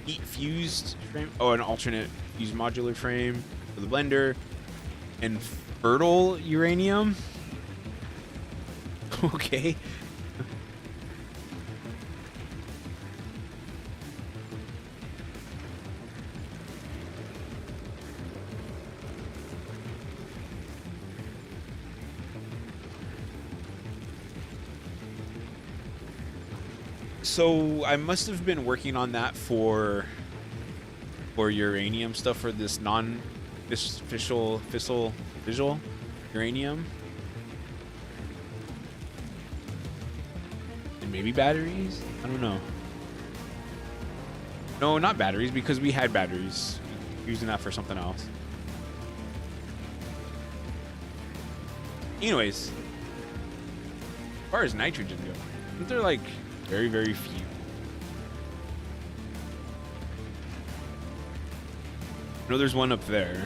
Heat fused frame. Oh, an alternate fused modular frame for the blender, and fertile uranium. Okay. So I must have been working on that for uranium stuff for this non-fissile visual uranium. And maybe batteries? I don't know. No, not batteries, because we had batteries. Using that for something else. Anyways, as far as nitrogen goes, aren't there like very, very few? I know there's one up there.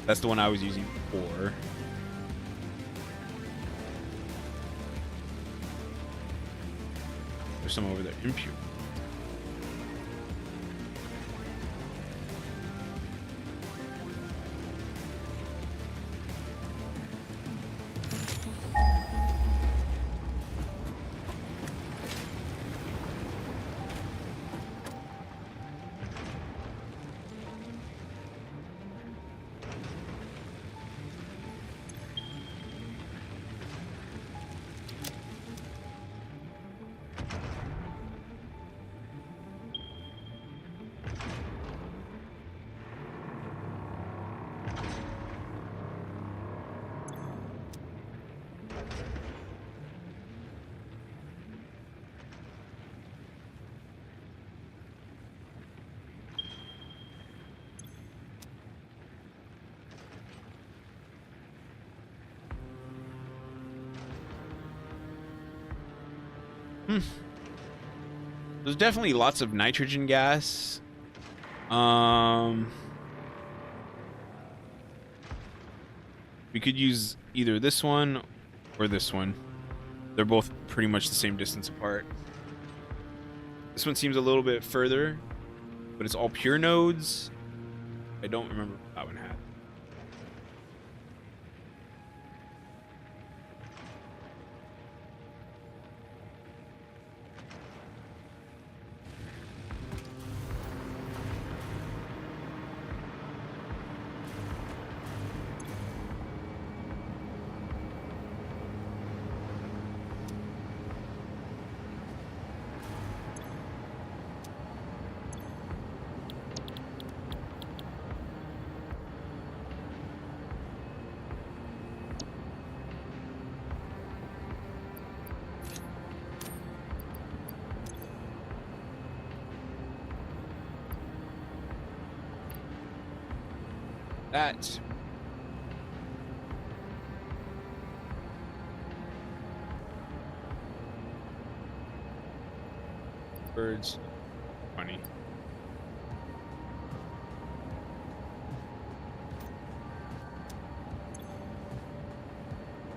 That's the one I was using before. There's some over there. Impure. There's definitely lots of nitrogen gas. We could use either this one or this one. They're both pretty much the same distance apart. This one seems a little bit further, but it's all pure nodes. I don't remember what that one had. That. Birds. Funny.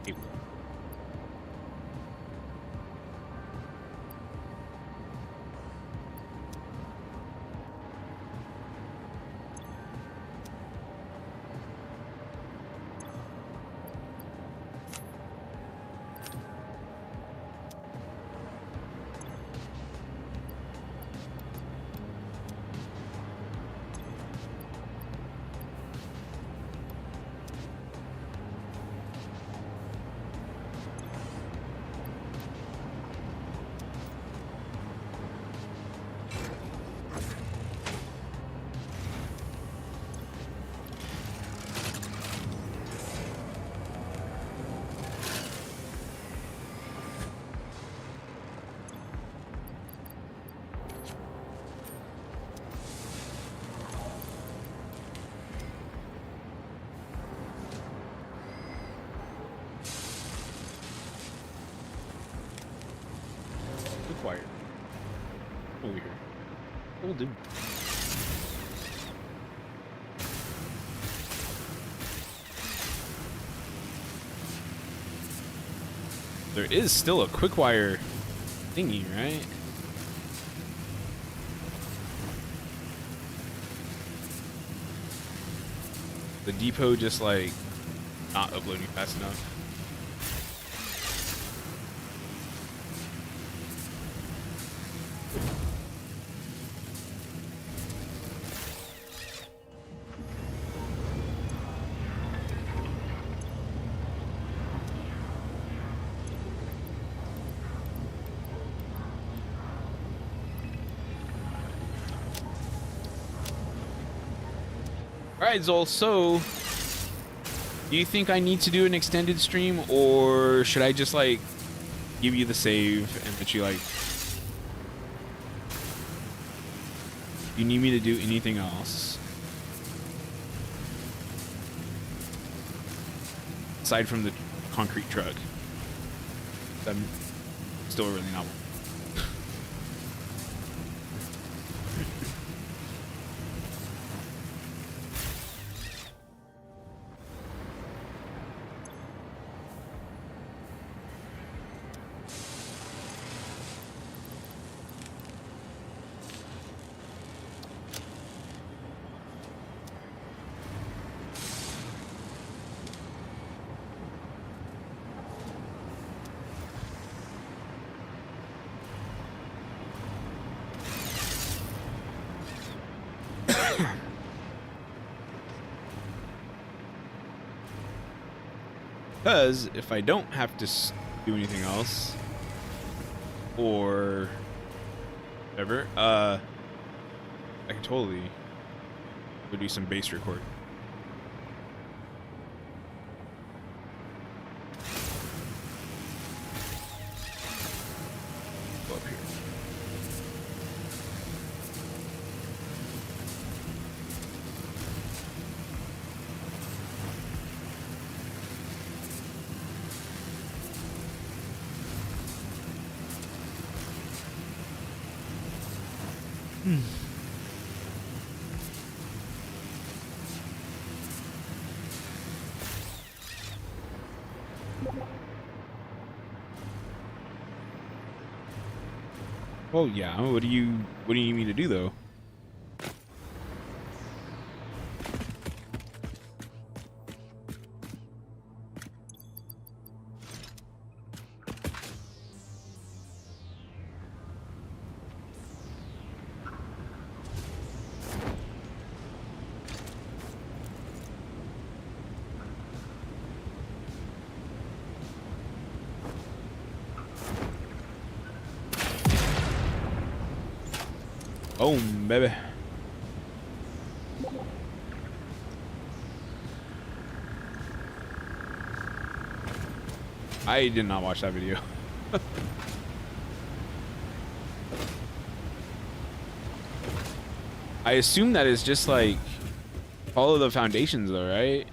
Hey. Quiet. Over here. What will do? There is still a quick wire thingy, right? The depot just like, not uploading fast enough. Alright, Zol, so do you think I need to do an extended stream, or should I just like give you the save and let you like, you need me to do anything else aside from the concrete truck? I'm still really not. Because if I don't have to do anything else, or whatever, I can totally go do some bass record. Go up here. Oh yeah, what do you need me to do though? Oh, baby. I did not watch that video. I assume that is just like follow the foundations though, right?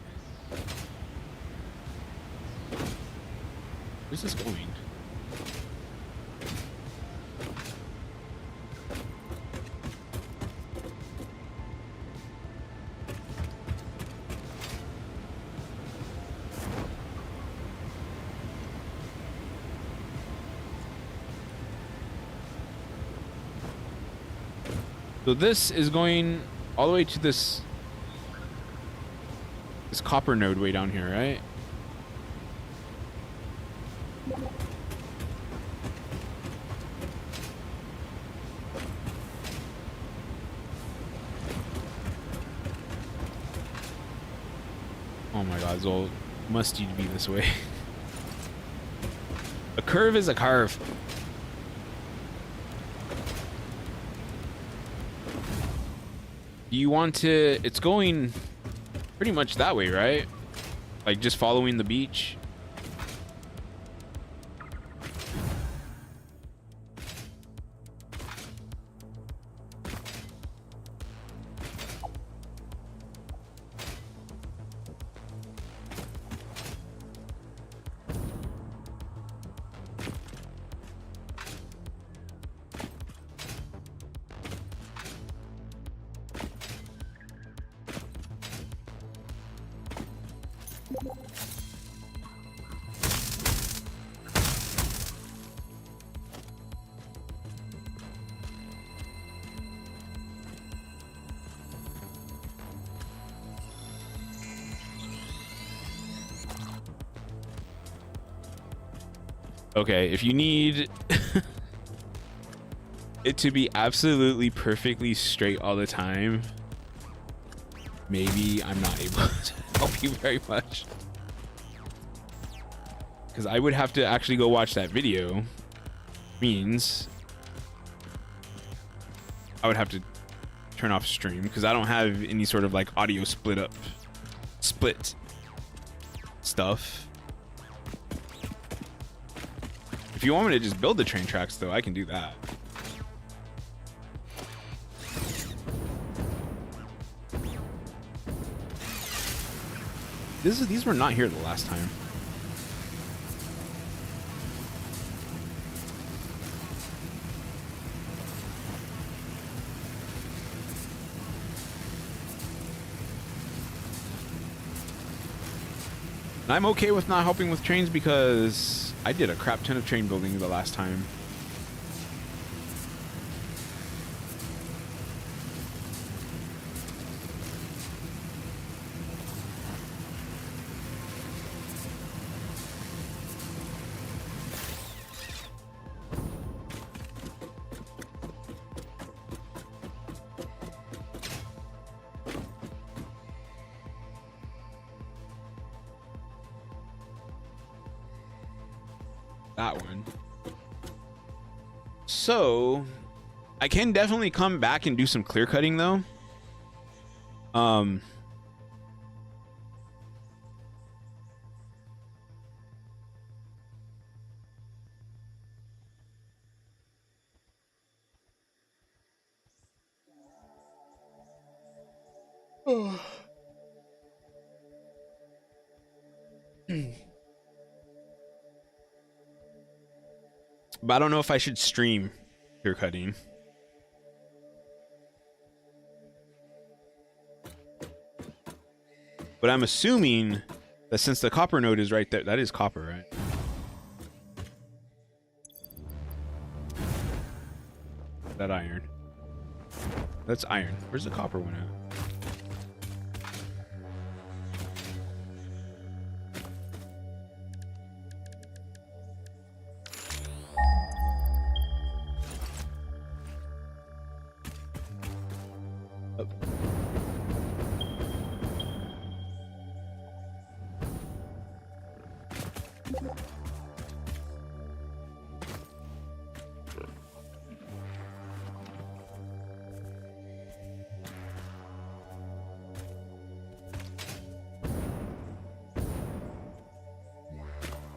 Where's this going? So this is going all the way to this copper node way down here, right? Oh my god, Zol, must you be this way? A curve is a carve. You want to, it's going pretty much that way, right? Like just following the beach. Okay, if you need it to be absolutely perfectly straight all the time, maybe I'm not able to help you very much. Because I would have to actually go watch that video. Means I would have to turn off stream because I don't have any sort of like audio split stuff. If you want me to just build the train tracks though, I can do that. These were not here the last time. And I'm okay with not helping with trains because I did a crap ton of train building the last time. That one. So I can definitely come back and do some clear cutting though. But I don't know if I should stream clear cutting. But I'm assuming that since the copper node is right there, that is copper, right? That iron. That's iron. Where's the copper one at?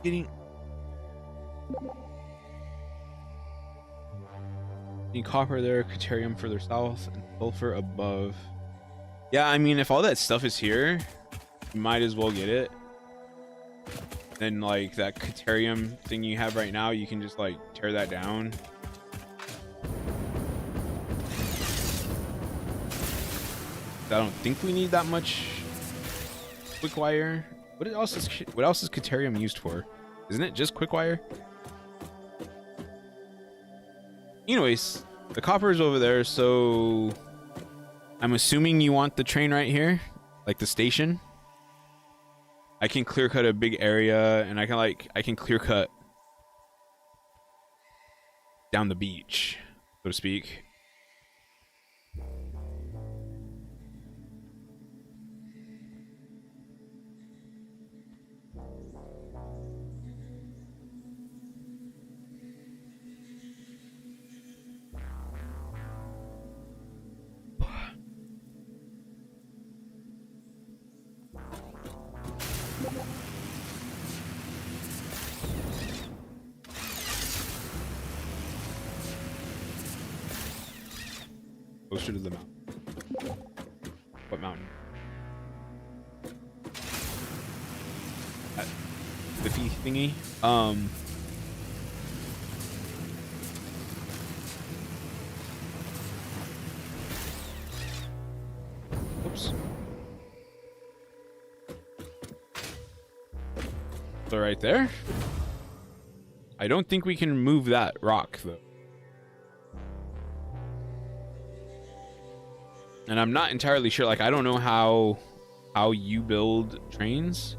Getting copper there, Caterium further south, and sulfur above. Yeah, I mean, if all that stuff is here, you might as well get it. Then, like, that Caterium thing you have right now, you can just, like, tear that down. I don't think we need that much quick wire. What else is Caterium used for? Isn't it just quick wire? Anyways, the copper is over there, so I'm assuming you want the train right here, like the station. I can clear cut a big area, and I can clear cut down the beach, so to speak. Closer to the mountain. What mountain? That Biffy thingy. Oops. So right there. I don't think we can move that rock though. And I'm not entirely sure, like, I don't know how you build trains.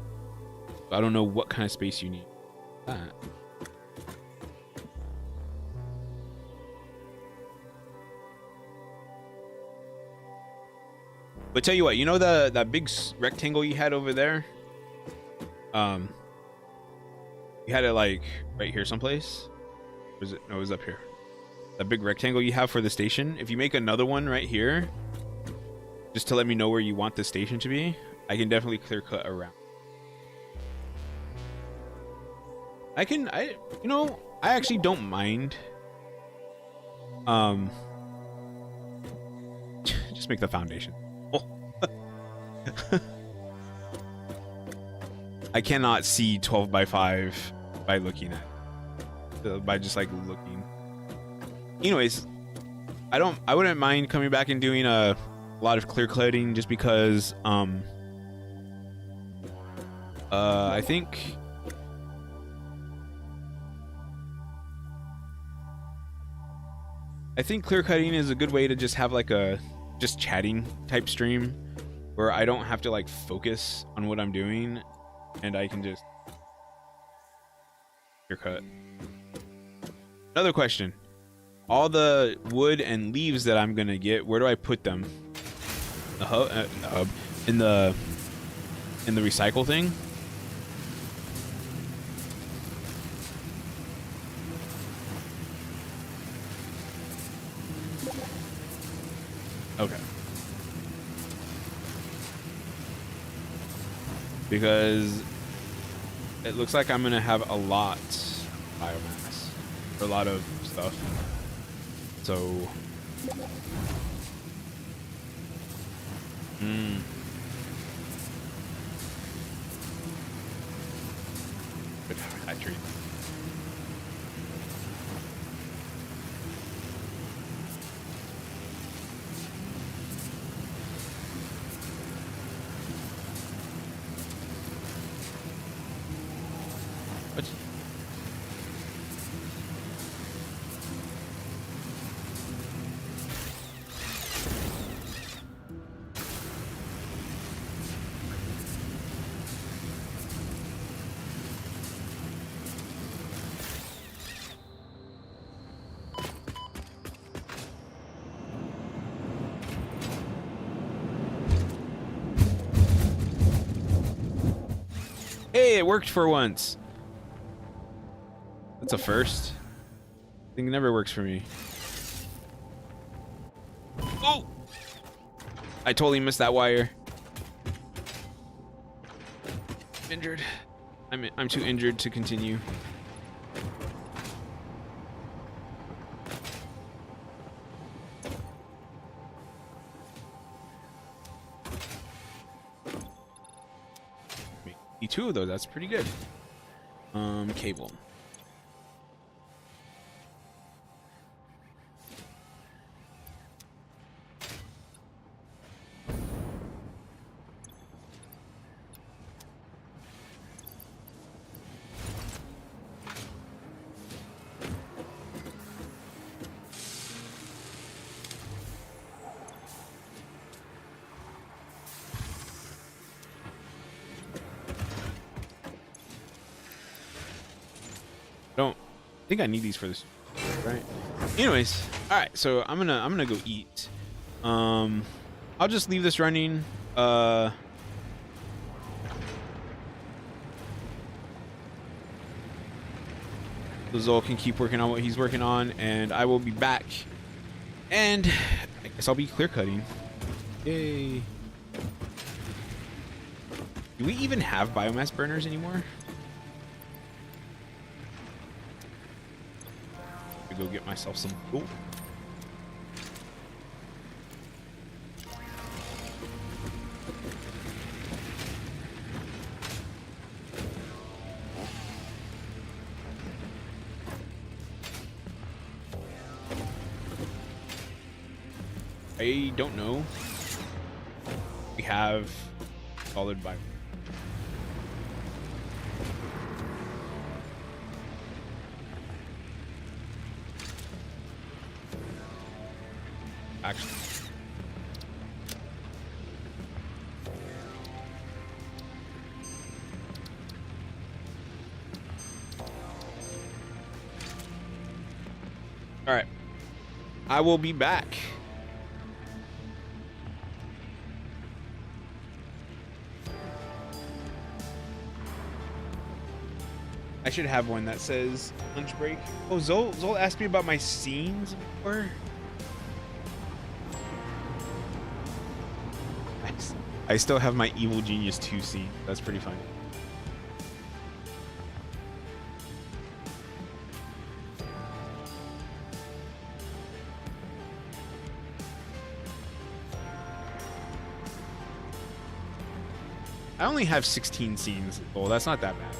I don't know what kind of space you need. That. But tell you what, you know that big rectangle you had over there? You had it like right here someplace. Or was it? No, it was up here. That big rectangle you have for the station. If you make another one right here, just to let me know where you want the station to be, I can definitely clear cut around. I actually don't mind. Just make the foundation. Oh. I cannot see 12 by 5 by looking at by just like looking. Anyways, I wouldn't mind coming back and doing a lot of clear cutting just because I think clear cutting is a good way to just have like a just chatting type stream where I don't have to like focus on what I'm doing and I can just clear cut. Another question. All the wood and leaves that I'm gonna get, where do I put them? The hub, in the recycle thing? Okay. Because it looks like I'm gonna have a lot of biomass, or a lot of stuff. So, good factory. What? Hey, it worked for once. That's a first. I think it never works for me. Oh! I totally missed that wire. I'm injured. I'm too injured to continue. Two of those, that's pretty good. Cable. I think I need these for this, right? Anyways, all right. So I'm gonna go eat. I'll just leave this running. Zol can keep working on what he's working on, and I will be back. And I guess I'll be clear cutting. Yay! Do we even have biomass burners anymore? Go get myself some. Ooh. I don't know. We have solid bio. Actually, all right, I will be back. I should have one that says lunch break. Oh, Zol asked me about my scenes before. I still have my Evil Genius 2 scene. That's pretty funny. I only have 16 scenes. Oh, that's not that bad.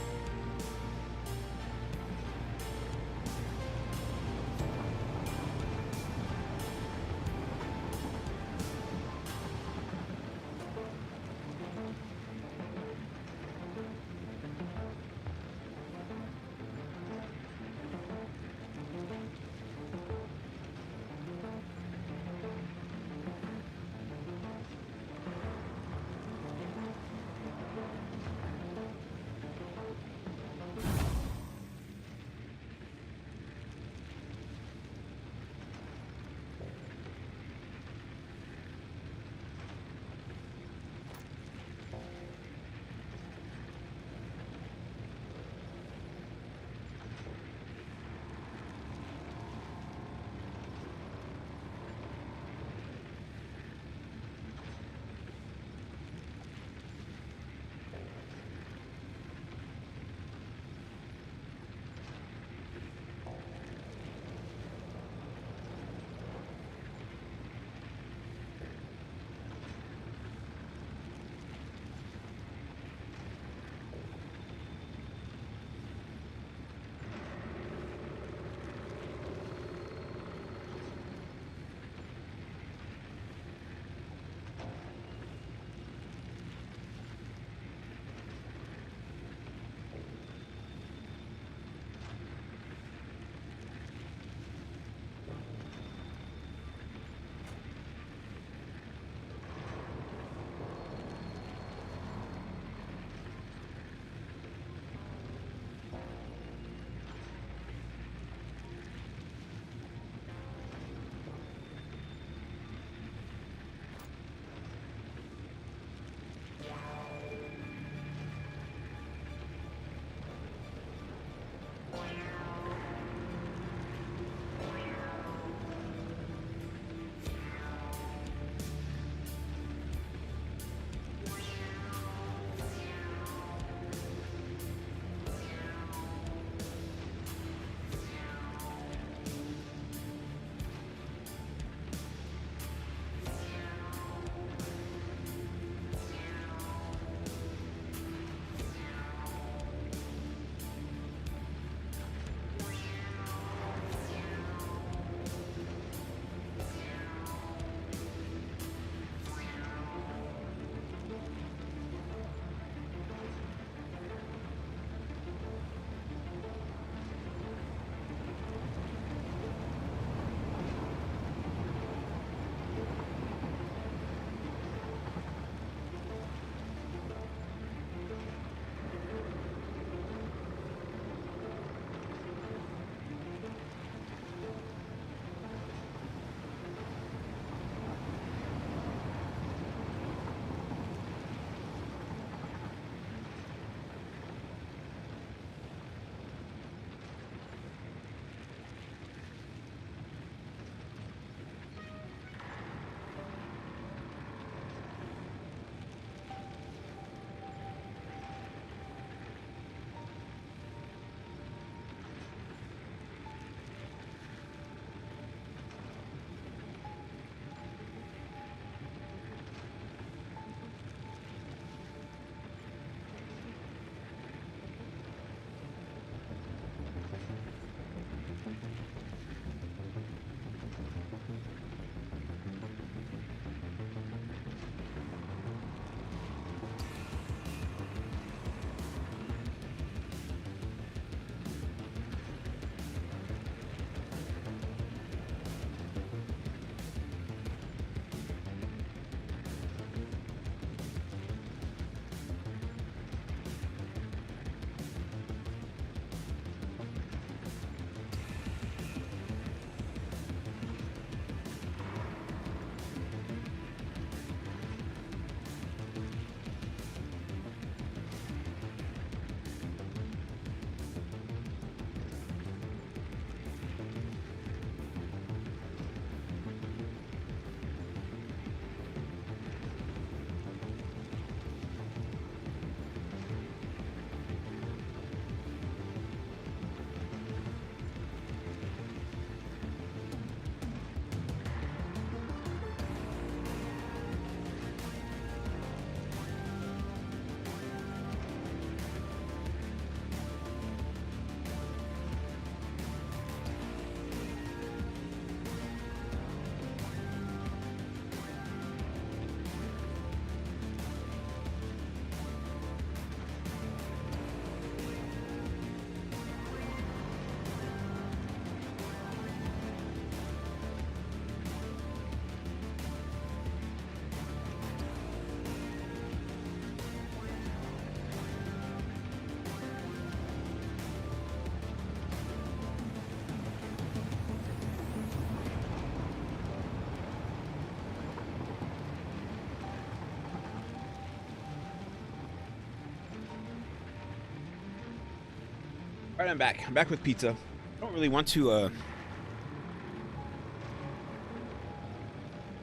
All right, I'm back. I'm back with pizza. I don't really want to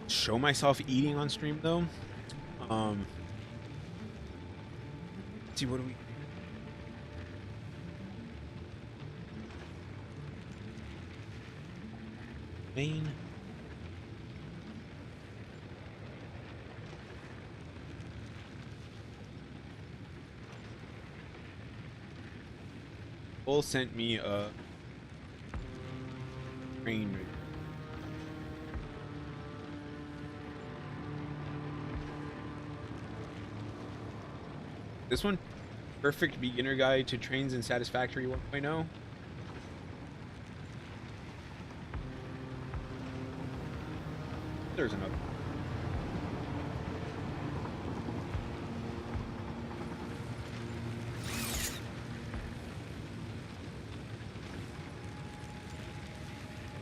show myself eating on stream though. Let's see, what do we? Main. Bull sent me a train rig. This one, perfect beginner guide to trains in Satisfactory 1.0. There's another.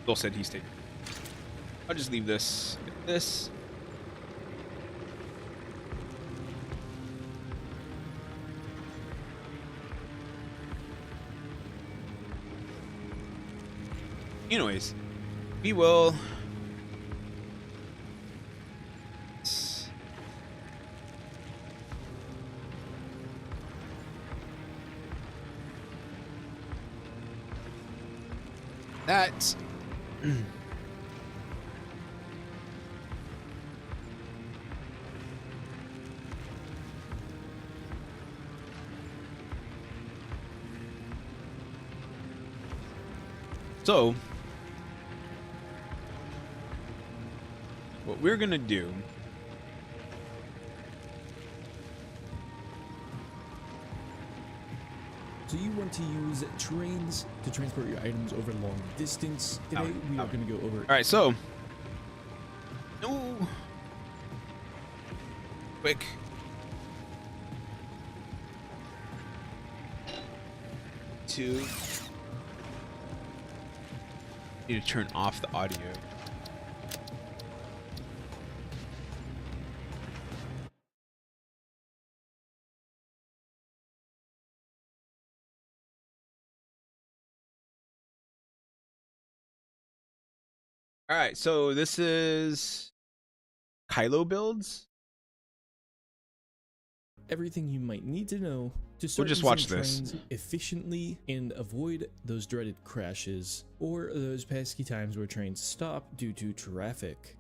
Bill said he's taking. I'll just leave this. This. Anyways, we will. That. So, what we're gonna do So you want to use trains to transport your items over long distance. Today we are going to go over. All right, so quick. Two. Need to turn off the audio. All right, so this is Kylo builds. Everything you might need to know to start just using watch this. trains efficiently and avoid those dreaded crashes or those pesky times where trains stop due to traffic.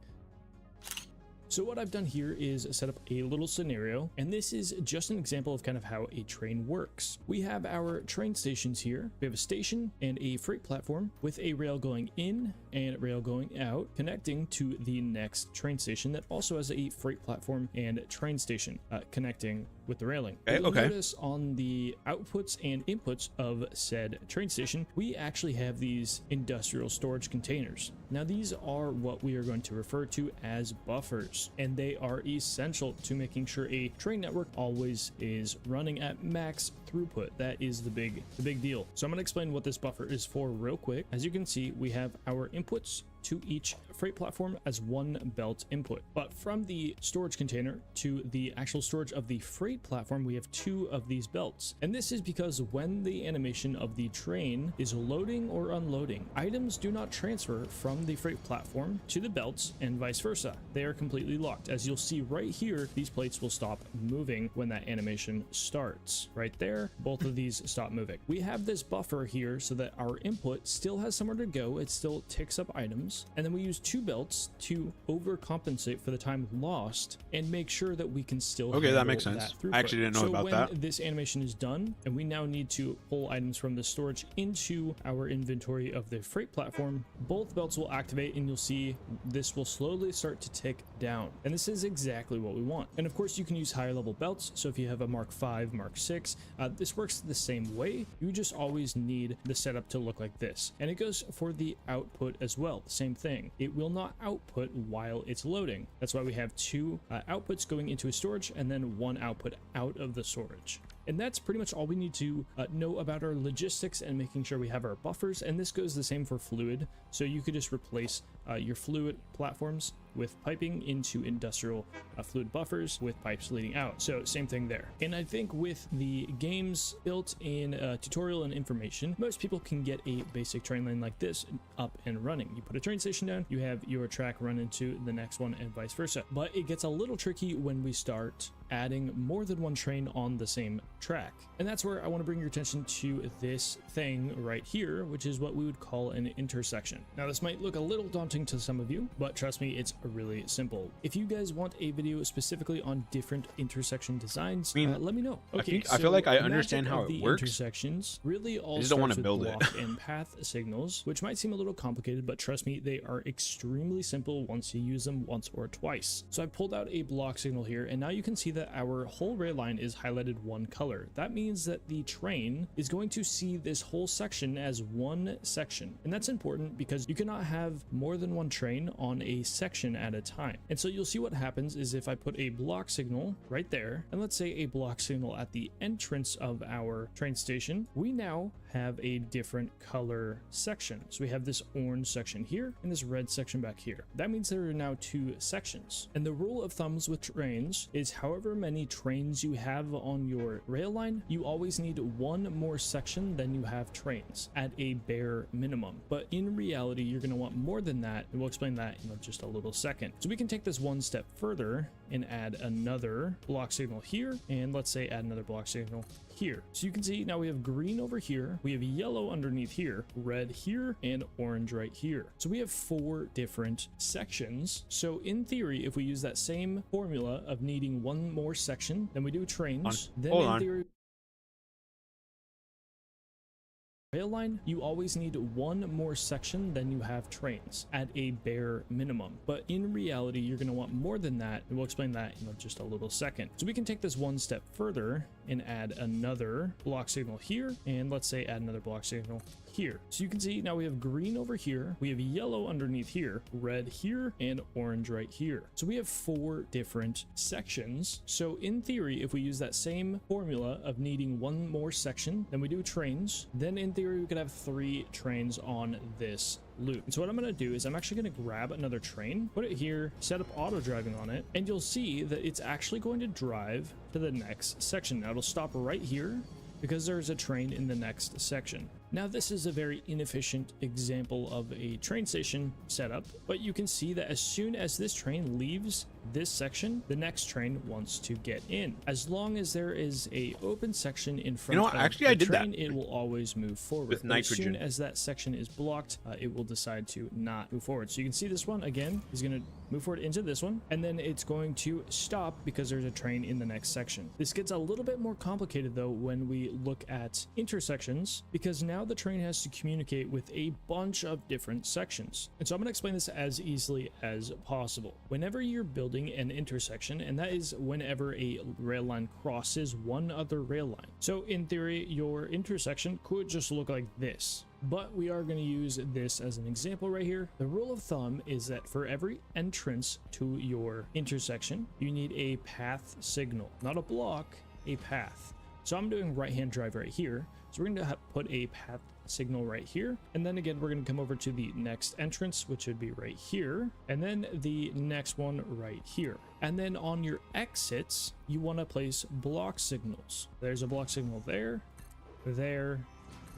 So what I've done here is set up a little scenario, and this is just an example of kind of how a train works. We have our train stations here. We have a station and a freight platform with a rail going in and a rail going out, connecting to the next train station that also has a freight platform and train station connecting with the railing. You'll notice on the outputs and inputs of said train station, we actually have these industrial storage containers. Now these are what we are going to refer to as buffers, and they are essential to making sure a train network always is running at max throughput. That is the big deal. So I'm going to explain what this buffer is for real quick. As you can see, we have our inputs to each freight platform as one belt input, but from the storage container to the actual storage of the freight platform, we have two of these belts. And this is because when the animation of the train is loading or unloading, items do not transfer from the freight platform to the belts and vice versa. They are completely locked. As you'll see right here, these plates will stop moving when that animation starts. Right there, both of these stop moving. We have this buffer here so that our input still has somewhere to go. It still ticks up items. And then we use two belts to overcompensate for the time lost and make sure that we can still that makes sense. I actually didn't know about that. So when this animation is done and we now need to pull items from the storage into our inventory of the freight platform, both belts will activate and you'll see this will slowly start to tick down. And this is exactly what we want. And of course you can use higher level belts. So if you have a Mark 5, Mark 6, this works the same way. You just always need the setup to look like this. And it goes for the output as well. The same thing. It will not output while it's loading. That's why we have two outputs going into a storage and then one output out of the storage. And that's pretty much all we need to know about our logistics and making sure we have our buffers. And this goes the same for fluid. So you could just replace your fluid platforms with piping into industrial fluid buffers with pipes leading out. So same thing there. And I think with the game's built-in tutorial and information, most people can get a basic train line like this up and running. You put a train station down, you have your track run into the next one and vice versa. But it gets a little tricky when we start adding more than one train on the same track. And that's where I want to bring your attention to this thing right here, which is what we would call an intersection. Now this might look a little daunting to some of you, but trust me, it's really simple. If you guys want a video specifically on different intersection designs, let me know. Okay, I feel like I understand how it works. Intersections really all just don't want to with build it. block and path signals, which might seem a little complicated, but trust me, they are extremely simple once you use them once or twice. So I pulled out a block signal here, and now you can see that our whole rail line is highlighted one color. That means that the train is going to see this whole section as one section. And that's important because you cannot have more than one train on a section at a time. And so you'll see what happens is if I put a block signal right there, and let's say a block signal at the entrance of our train station, we now have a different color section. So we have this orange section here and this red section back here. That means there are now two sections. And the rule of thumbs with trains is however many trains you have on your rail line, you always need one more section than you have trains at a bare minimum. But in reality, you're going to want more than that, and we'll explain that in just a little second. So we can take this one step further and add another block signal here, and let's say add another block signal here. So you can see now we have green over here, we have yellow underneath here, red here, and orange right here. So we have 4 different sections. So in theory, if we use that same formula of needing one more section than we do trains, then in theory rail line, you always need one more section than you have trains at a bare minimum. But in reality, you're going to want more than that, and we'll explain that in just a little second. So we can take this one step further and add another block signal here, and let's say add another block signal here. So you can see now we have green over here, we have yellow underneath here, red here, and orange right here. So we have 4 different sections. So in theory, if we use that same formula of needing one more section than we do trains, then in theory we could have 3 trains on this loop. And so what I'm going to do is I'm actually going to grab another train, put it here, set up auto driving on it, and you'll see that it's actually going to drive to the next section. Now it'll stop right here because there's a train in the next section. Now this is a very inefficient example of a train station setup, but you can see that as soon as this train leaves this section, the next train wants to get in. As long as there is a open section in front of the train, it will always move forward. With nitrogen. As soon as that section is blocked, it will decide to not move forward. So you can see this one again is going to move forward into this one, and then it's going to stop because there's a train in the next section. This gets a little bit more complicated though when we look at intersections, because now the train has to communicate with a bunch of different sections. And so I'm going to explain this as easily as possible. Whenever you're building an intersection, and that is whenever a rail line crosses one other rail line. So in theory, your intersection could just look like this, but we are going to use this as an example right here. The rule of thumb is that for every entrance to your intersection, you need a path signal, not a block, a path. So I'm doing right-hand drive right here. So we're going to put a path signal right here, and then again we're going to come over to the next entrance, which would be right here, and then the next one right here. And then on your exits, you want to place block signals. There's a block signal there, there,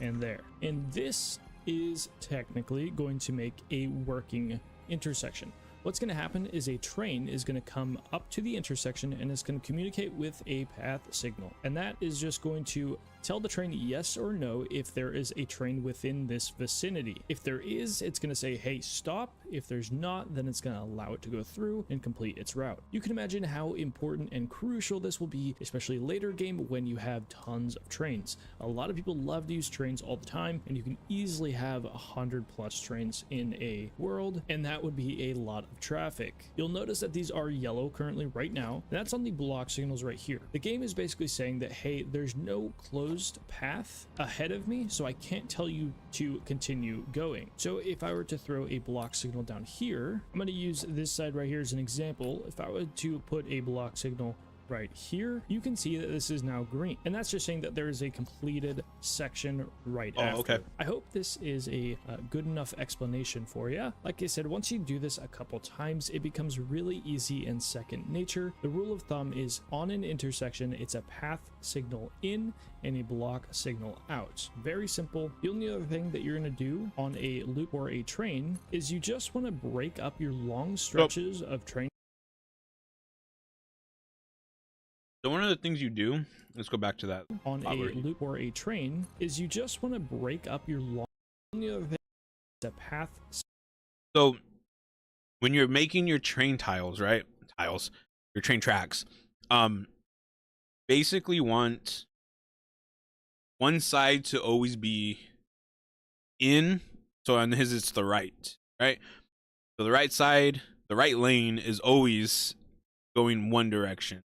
and there. And this is technically going to make a working intersection. What's going to happen is a train is going to come up to the intersection and it's going to communicate with a path signal, and that is just going to tell the train yes or no if there is a train within this vicinity. If there is, it's going to say, hey, stop. If there's not, then it's going to allow it to go through and complete its route. You can imagine how important and crucial this will be, especially later game when you have tons of trains. A lot of people love to use trains all the time, and you can easily have 100+ trains in a world, and that would be a lot of traffic. You'll notice that these are yellow currently right now, and that's on the block signals right here. The game is basically saying that, hey, there's no closed path ahead of me, so I can't tell you to continue going. So if I were to throw a block signal down here, I'm going to use this side right here as an example. If I were to put a block signal right here, you can see that this is now green, and that's just saying that there is a completed section right after. Okay. I hope this is a good enough explanation for you. Like I said, once you do this a couple times, it becomes really easy and second nature. The rule of thumb is on an intersection, it's a path signal in and a block signal out. Very simple. The only other thing that you're going to do on a loop or a train is you just want to break up your long stretches of train. So one of the things you do, let's go back to that. On a loop or a train is you just want to break up your long. The other thing is a path. So when you're making your train tiles, right? Your train tracks, basically want one side to always be in. So on his, it's the right? So the right side, the right lane is always going one direction.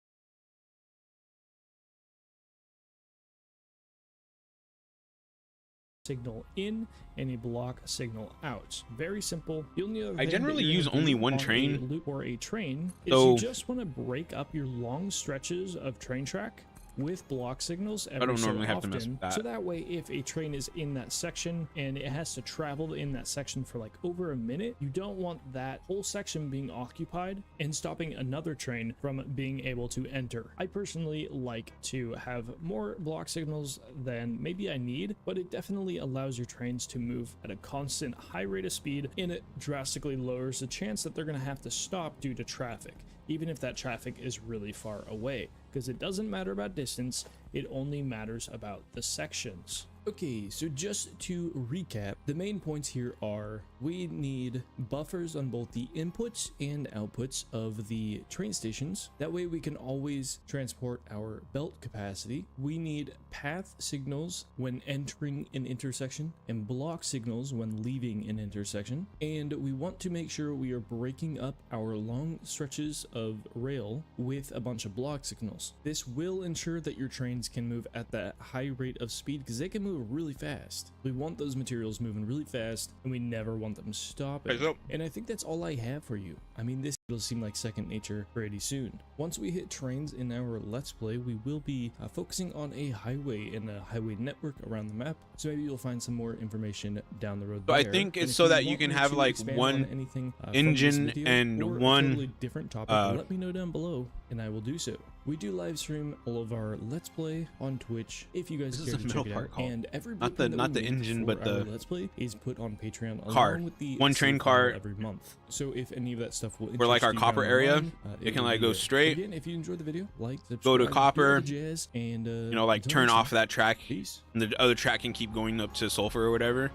Signal in and a block signal out. Very simple. The only other I thing generally that you're use gonna only do one on train. a loop or a train is So you just want to break up your long stretches of train track with block signals every I don't so normally have often, to mess with that. so that way if a train is in that section and it has to travel in that section for like over a minute, you don't want that whole section being occupied and stopping another train from being able to enter. I personally like to have more block signals than maybe I need, but it definitely allows your trains to move at a constant high rate of speed, and it drastically lowers the chance that they're going to have to stop due to traffic, even if that traffic is really far away, because it doesn't matter about distance, it only matters about the sections. Okay, so just to recap, the main points here are we need buffers on both the inputs and outputs of the train stations. That way we can always transport our belt capacity. We need path signals when entering an intersection and block signals when leaving an intersection. And we want to make sure we are breaking up our long stretches of rail with a bunch of block signals. This will ensure that your trains can move at that high rate of speed because they can move really fast. We want those materials moving really fast and we never want them stopping. And I think that's all I have for you. I mean, this will seem like second nature pretty soon. Once we hit trains in our Let's Play, we will be focusing on a highway and a highway network around the map. So maybe you'll find some more information down the road. So I think it's so that you can have like one engine and one totally different topic. Let me know down below and I will do so. We do live stream all of our Let's Play on Twitch if you guys care to check it out. And every not the engine, but the Let's Play is put on Patreon car. along with the one train car every month. So if any of that stuff will for like our interest you copper down the area, line, it can like go straight. Again, if you enjoyed the video, like, subscribe, Go to do all copper, the jazz, and you know, like until turn next off time, that track, peace. and the other track can keep going up to sulfur or whatever.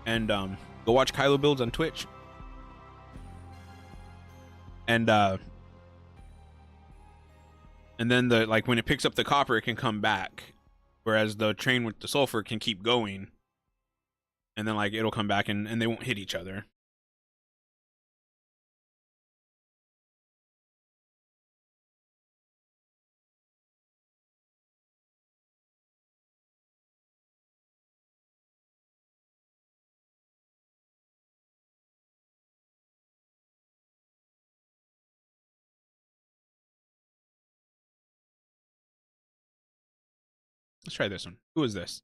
And go watch Kylo builds on Twitch. And then the like when it picks up the copper, it can come back, whereas the train with the sulfur can keep going. And then like it'll come back and they won't hit each other. Let's try this one. Who is this?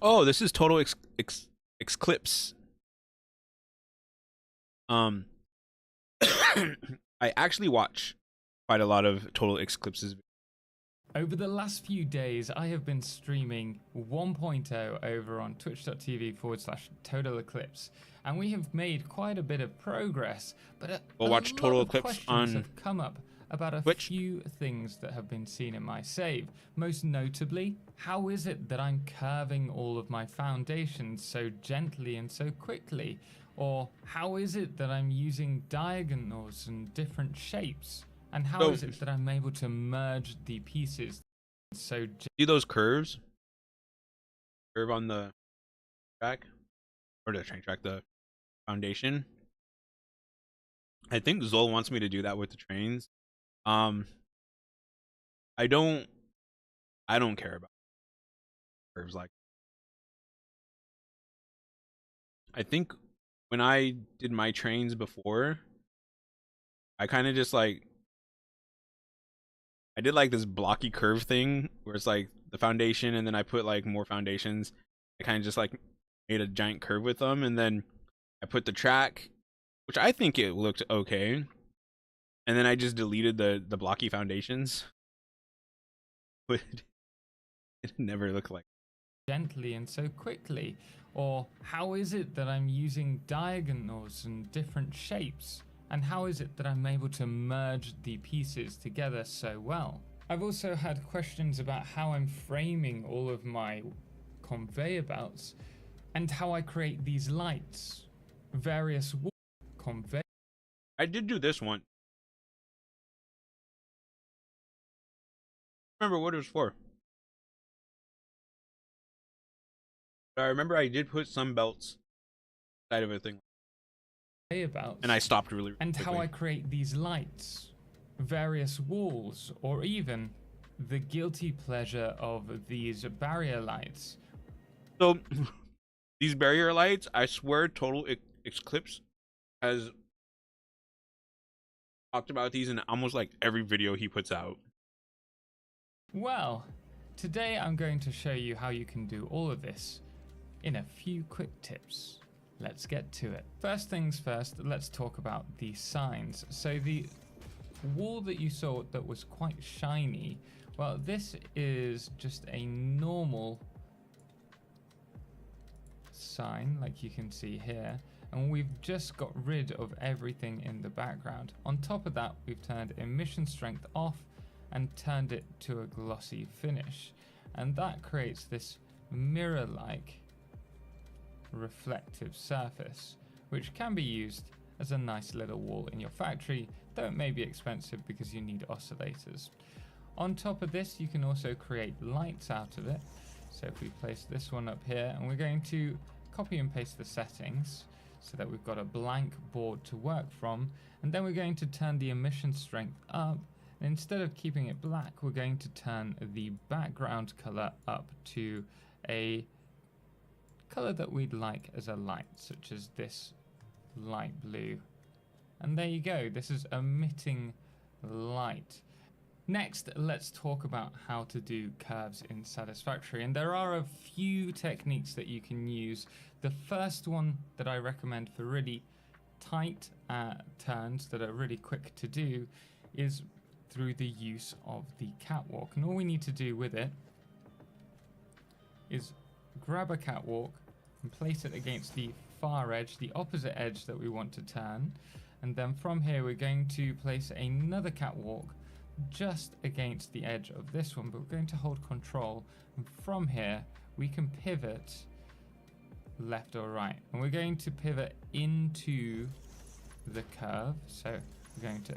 Oh, this is Total Eclipse. I actually watch quite a lot of Total Eclipse's. Over the last few days, I have been streaming 1.0 over on twitch.tv/Total Eclipse, and we have made quite a bit of progress. But We'll watch Total Eclipse questions on have come up about a Twitch. few things that have been seen in my save. Most notably, how is it that I'm curving all of my foundations so gently and so quickly? Or how is it that I'm using diagonals and different shapes? And how is it that I'm able to merge the pieces so See those curves? Curve on the track? Or the train track, the foundation. I think Zol wants me to do that with the trains. I don't care about curves like. I think when I did my trains before, I kind of just like I did like this blocky curve thing where it's like the foundation and then I put like more foundations. I kind of just like made a giant curve with them, and then I put the track, which I think it looked okay. And then I just deleted the blocky foundations. But it never looked like. Gently and so quickly? Or how is it that I'm using diagonals and different shapes? And how is it that I'm able to merge the pieces together so well? I've also had questions about how I'm framing all of my conveyor belts and how I create these lights, various conveyor. I did do this one. I remember what it was for. But I remember I did put some belts side of a thing. Belts, and I stopped really and quickly. how I create these lights, various walls, or even the guilty pleasure of these barrier lights. So these barrier lights, I swear Total Eclipse has talked about these in almost like every video he puts out. Well, today I'm going to show you how you can do all of this in a few quick tips. Let's get to it. First things first, let's talk about the signs. So the wall that you saw that was quite shiny, well, this is just a normal sign, like you can see here, and we've just got rid of everything in the background. On top of that, we've turned emission strength off and turned it to a glossy finish, and that creates this mirror-like reflective surface, which can be used as a nice little wall in your factory, though it may be expensive because you need oscillators. On top of this, you can also create lights out of it. So if we place this one up here, and we're going to copy and paste the settings so that we've got a blank board to work from, and then we're going to turn the emission strength up, and instead of keeping it black, we're going to turn the background color up to a color that we'd like as a light, such as this light blue. And there you go, this is emitting light. Next, let's talk about how to do curves in Satisfactory, and there are a few techniques that you can use. The first one that I recommend for really tight turns that are really quick to do is through the use of the catwalk, and all we need to do with it is grab a catwalk and place it against the far edge, the opposite edge that we want to turn, and then from here we're going to place another catwalk just against the edge of this one, but we're going to hold control, and from here we can pivot left or right, and we're going to pivot into the curve. So we're going to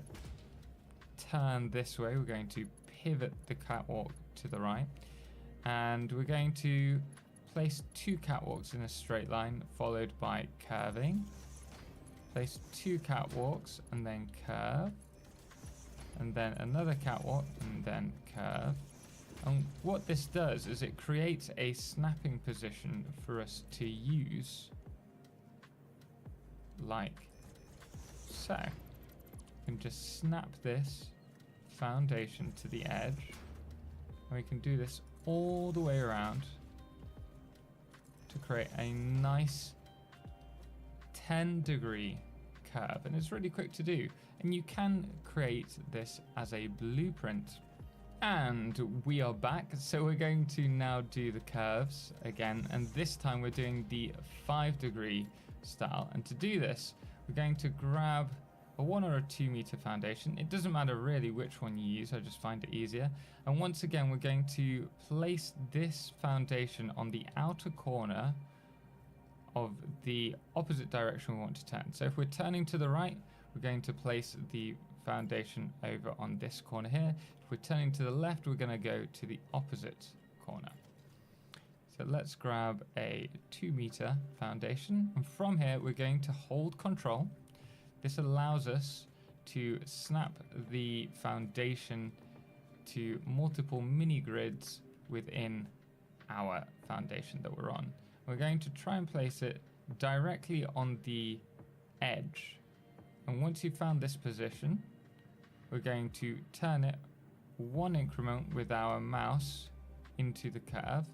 turn this way, we're going to pivot the catwalk to the right, and we're going to place two catwalks in a straight line followed by curving, place two catwalks and then curve, and then another catwalk and then curve. And what this does is it creates a snapping position for us to use like so. We can just snap this foundation to the edge, and we can do this all the way around to create a nice 10-degree curve, and it's really quick to do, and you can create this as a blueprint. And we are back, so we're going to now do the curves again, and this time we're doing the 5-degree style. And to do this, we're going to grab a 1 or a 2 meter foundation. It doesn't matter really which one you use, I just find it easier. And once again, we're going to place this foundation on the outer corner of the opposite direction we want to turn. So if we're turning to the right, we're going to place the foundation over on this corner here. If we're turning to the left, we're going to go to the opposite corner. So let's grab a 2 meter foundation, and from here we're going to hold control. This allows us to snap the foundation to multiple mini grids within our foundation that we're on. We're going to try and place it directly on the edge. And once you've found this position, we're going to turn it one increment with our mouse into the curve,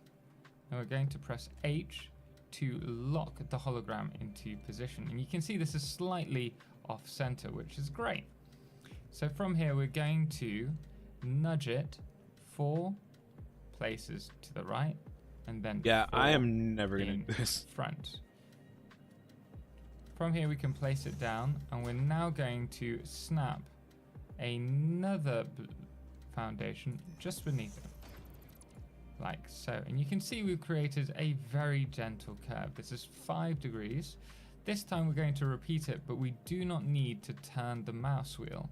and we're going to press H to lock the hologram into position. And you can see this is slightly off center, which is great. So from here, we're going to nudge it 4 places to the right, and then Yeah, 4 I am never gonna in do this. front. From here, we can place it down, and we're now going to snap another foundation just beneath it, like so. And you can see we've created a very gentle curve. This is 5 degrees. This time we're going to repeat it, but we do not need to turn the mouse wheel.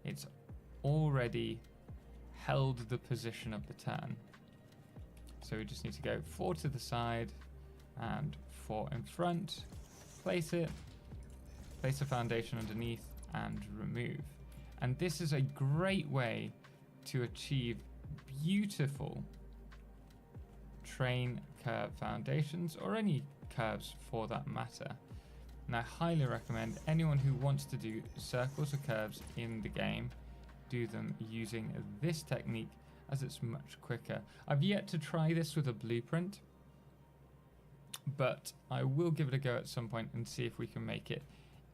It's already held the position of the turn. So we just need to go 4 to the side and 4 in front, place it, place a foundation underneath, and remove. And this is a great way to achieve beautiful train curve foundations, or any curves for that matter. And I highly recommend anyone who wants to do circles or curves in the game do them using this technique, as it's much quicker. I've yet to try this with a blueprint, but I will give it a go at some point and see if we can make it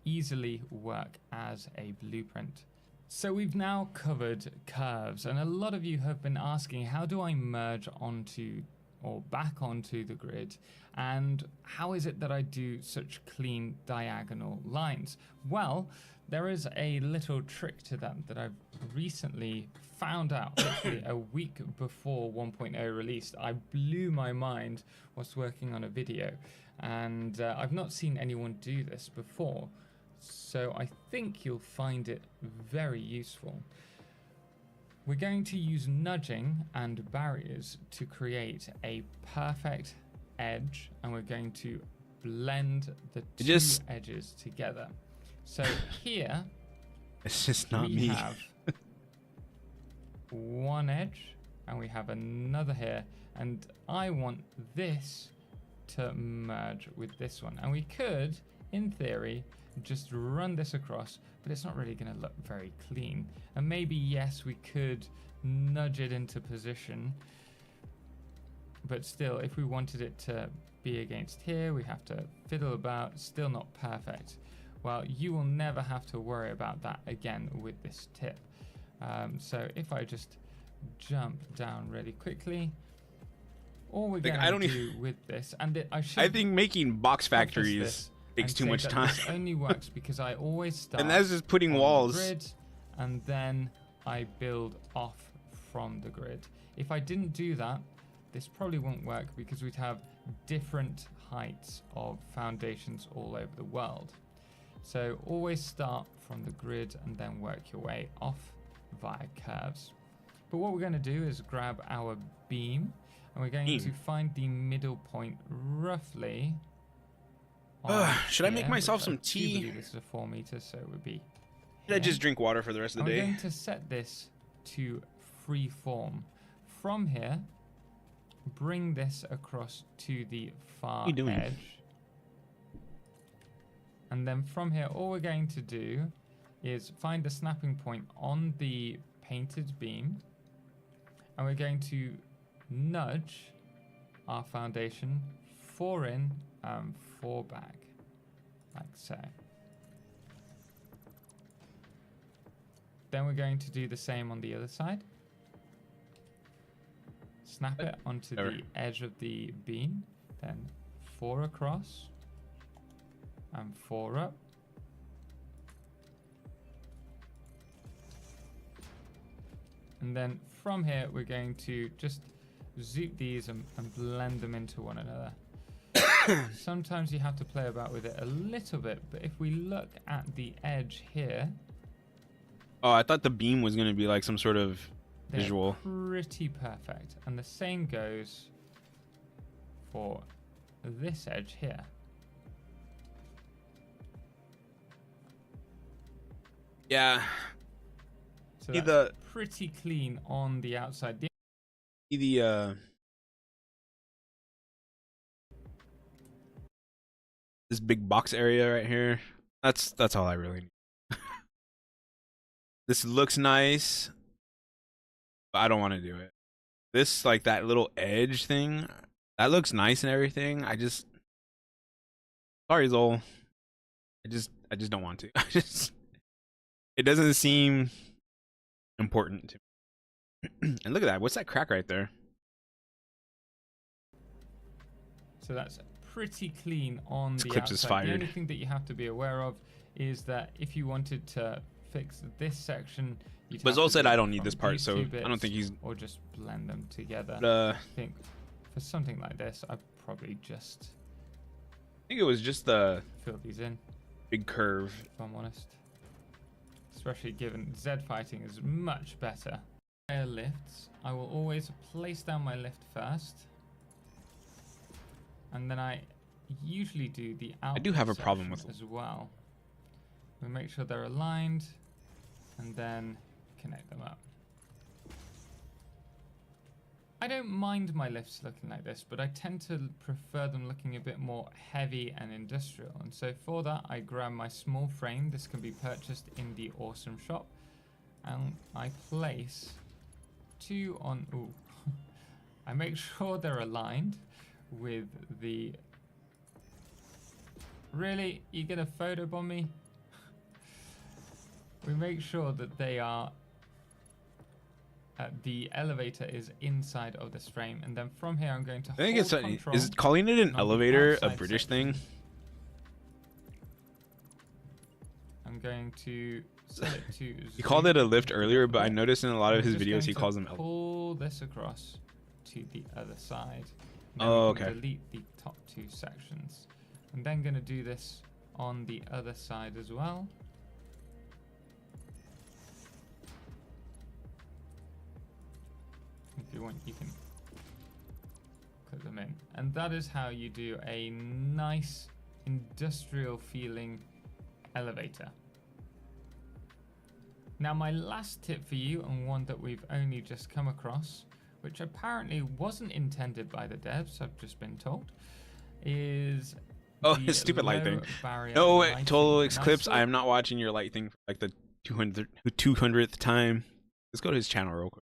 easily work as a blueprint. So we've now covered curves, and a lot of you have been asking, how do I merge onto or back onto the grid, and how is it that I do such clean diagonal lines? Well, there is a little trick to that that I've recently found out, literally a week before 1.0 released. I blew my mind whilst working on a video, and I've not seen anyone do this before, so I think you'll find it very useful. We're going to use nudging and barriers to create a perfect edge, and we're going to blend the two edges together. So here, It's just not we me. have one edge, and we have another here, and I want this to merge with this one. And we could, in theory, just run this across, but it's not really going to look very clean. And maybe, yes, we could nudge it into position, but still, if we wanted it to be against here, we have to fiddle about. Still not perfect. Well, you will never have to worry about that again with this tip. So if I just jump down really quickly, all we're going to do with this, and I think making box factories this takes and too say much that time. This only works because I always start And that's just putting on walls. the grid, and then I build off from the grid. If I didn't do that, this probably won't work, because we'd have different heights of foundations all over the world. So always start from the grid and then work your way off via curves. But what we're going to do is grab our beam, and we're going to find the middle point roughly. Should I make here, myself which some I do tea? believe this is a 4 meters, so it would be. Should I here. just drink water for the rest of And the we're day? going to set this to free form. From here, bring this across to the far edge. And then from here, all we're going to do is find a snapping point on the painted beam, and we're going to nudge our foundation 4 in and 4 back, like so. Then we're going to do the same on the other side. Snap it onto the edge of the beam, then 4 across and 4 up. And then from here, we're going to just zoop these and blend them into one another. Sometimes you have to play about with it a little bit, but if we look at the edge here, Oh, I thought the beam was going to be like some sort of they're visual. pretty perfect. And the same goes for this edge here. Yeah. So See that's pretty clean on the outside. This big box area right here. That's all I really need. This looks nice. but I don't want to do it. This, like, that little edge thing, that looks nice and everything. Sorry, Zol. I just don't want to. It doesn't seem important to me. And look at that. What's that crack right there? So that's pretty clean on the Clips is outside. The fired. only thing that you have to be aware of is that if you wanted to fix this section, you'd But have Zol to said do I it don't need from this part, these so two I don't bits, think he's. or just blend them together. I I think for something like this, I'd probably just think it was just the fill these in, big curve. if I'm honest. Especially given Z fighting is much better. Air lifts, I will always place down my lift first, and then I usually do the out. I do have a problem with as well. We make sure they're aligned, and then connect them up. I don't mind my lifts looking like this, but I tend to prefer them looking a bit more heavy and industrial. And so for that, I grab my small frame. This can be purchased in the Awesome Shop. And I place two on... Ooh. I make sure they're aligned with the... Really? You gonna photobomb me? We make sure that they are... the elevator is inside of this frame, and then from here I'm going to I think hold it's control is calling it an on the elevator a outside British section. thing? I'm going to set it to He called it a zoom. lift earlier, but I noticed in a lot of I'm his just videos going he to calls them elevators. pull this across to the other side. Then Oh, we can okay. delete the top two sections. I'm then going to do this on the other side as well. If you want, you can put them in. And that is how you do a nice industrial feeling elevator. Now my last tip for you, and one that we've only just come across, which apparently wasn't intended by the devs, I've just been told, is Oh, the stupid light low thing. barrier No, lighting. total Now, Eclipse. so- I am not watching your light thing for like the 200th time. Let's go to his channel real quick.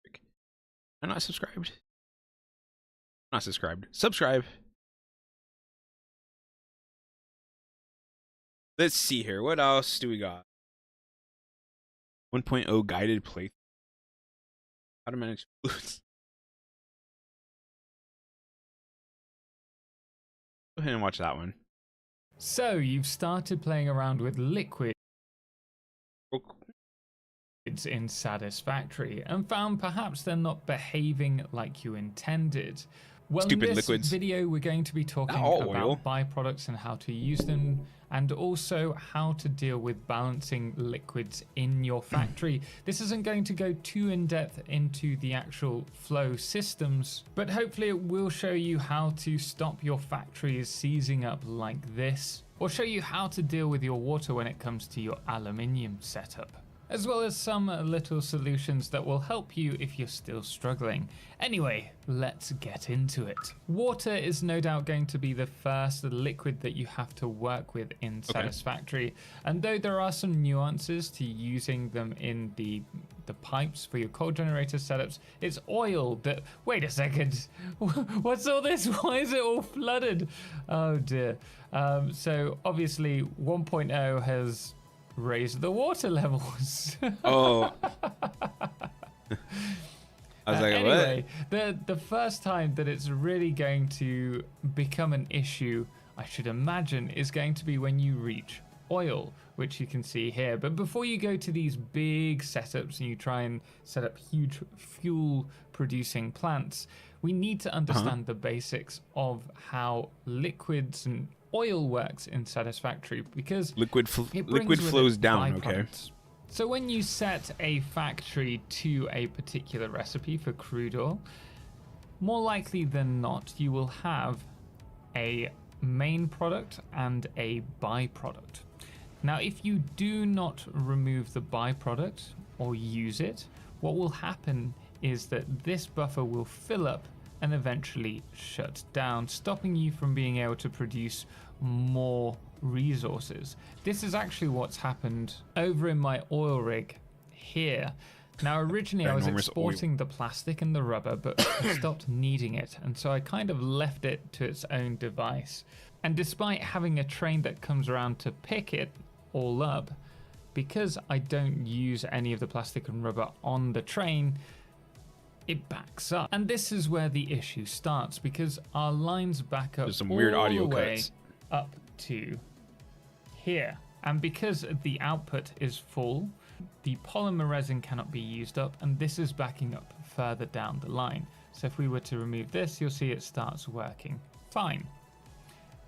I'm not subscribed. Not subscribed. Subscribe. Let's see here. What else do we got? 1.0 guided play. How to manage flutes. Go ahead and watch that one. So you've started playing around with liquids Real quick. in Satisfactory and found perhaps they're not behaving like you intended. Well, Stupid in this liquids. video, we're going to be talking Not all about oil. byproducts and how to use them, and also how to deal with balancing liquids in your factory. This isn't going to go too in depth into the actual flow systems, but hopefully it will show you how to stop your factories seizing up like this, or show you how to deal with your water when it comes to your aluminium setup, as well as some little solutions that will help you if you're still struggling. Anyway, let's get into it. Water is no doubt going to be the first liquid that you have to work with in Satisfactory, and though there are some nuances to using them in the pipes for your coal generator setups, it's oil that... Wait a second, what's all this? Why is it all flooded? Oh dear. So obviously 1.0 has raise the water levels. Oh. I was like, anyway, the first time that it's really going to become an issue, I should imagine, is going to be when you reach oil, which you can see here. But before you go to these big setups and you try and set up huge fuel producing plants, we need to understand the basics of how liquids and oil works in Satisfactory, because liquid it brings with flows it down, okay. byproducts. So when you set a factory to a particular recipe for crude oil, more likely than not, you will have a main product and a byproduct. Now, if you do not remove the byproduct or use it, what will happen is that this buffer will fill up and eventually shut down, stopping you from being able to produce more resources. This is actually what's happened over in my oil rig here. Now, originally I was Ginormous exporting the plastic and the rubber, but I stopped needing it, and so I kind of left it to its own device. And despite having a train that comes around to pick it all up, because I don't use any of the plastic and rubber on the train, it backs up. And this is where the issue starts, because our lines back up There's some weird all audio the way cuts. up to here. And because the output is full, the polymer resin cannot be used up, and this is backing up further down the line. So if we were to remove this, you'll see it starts working fine.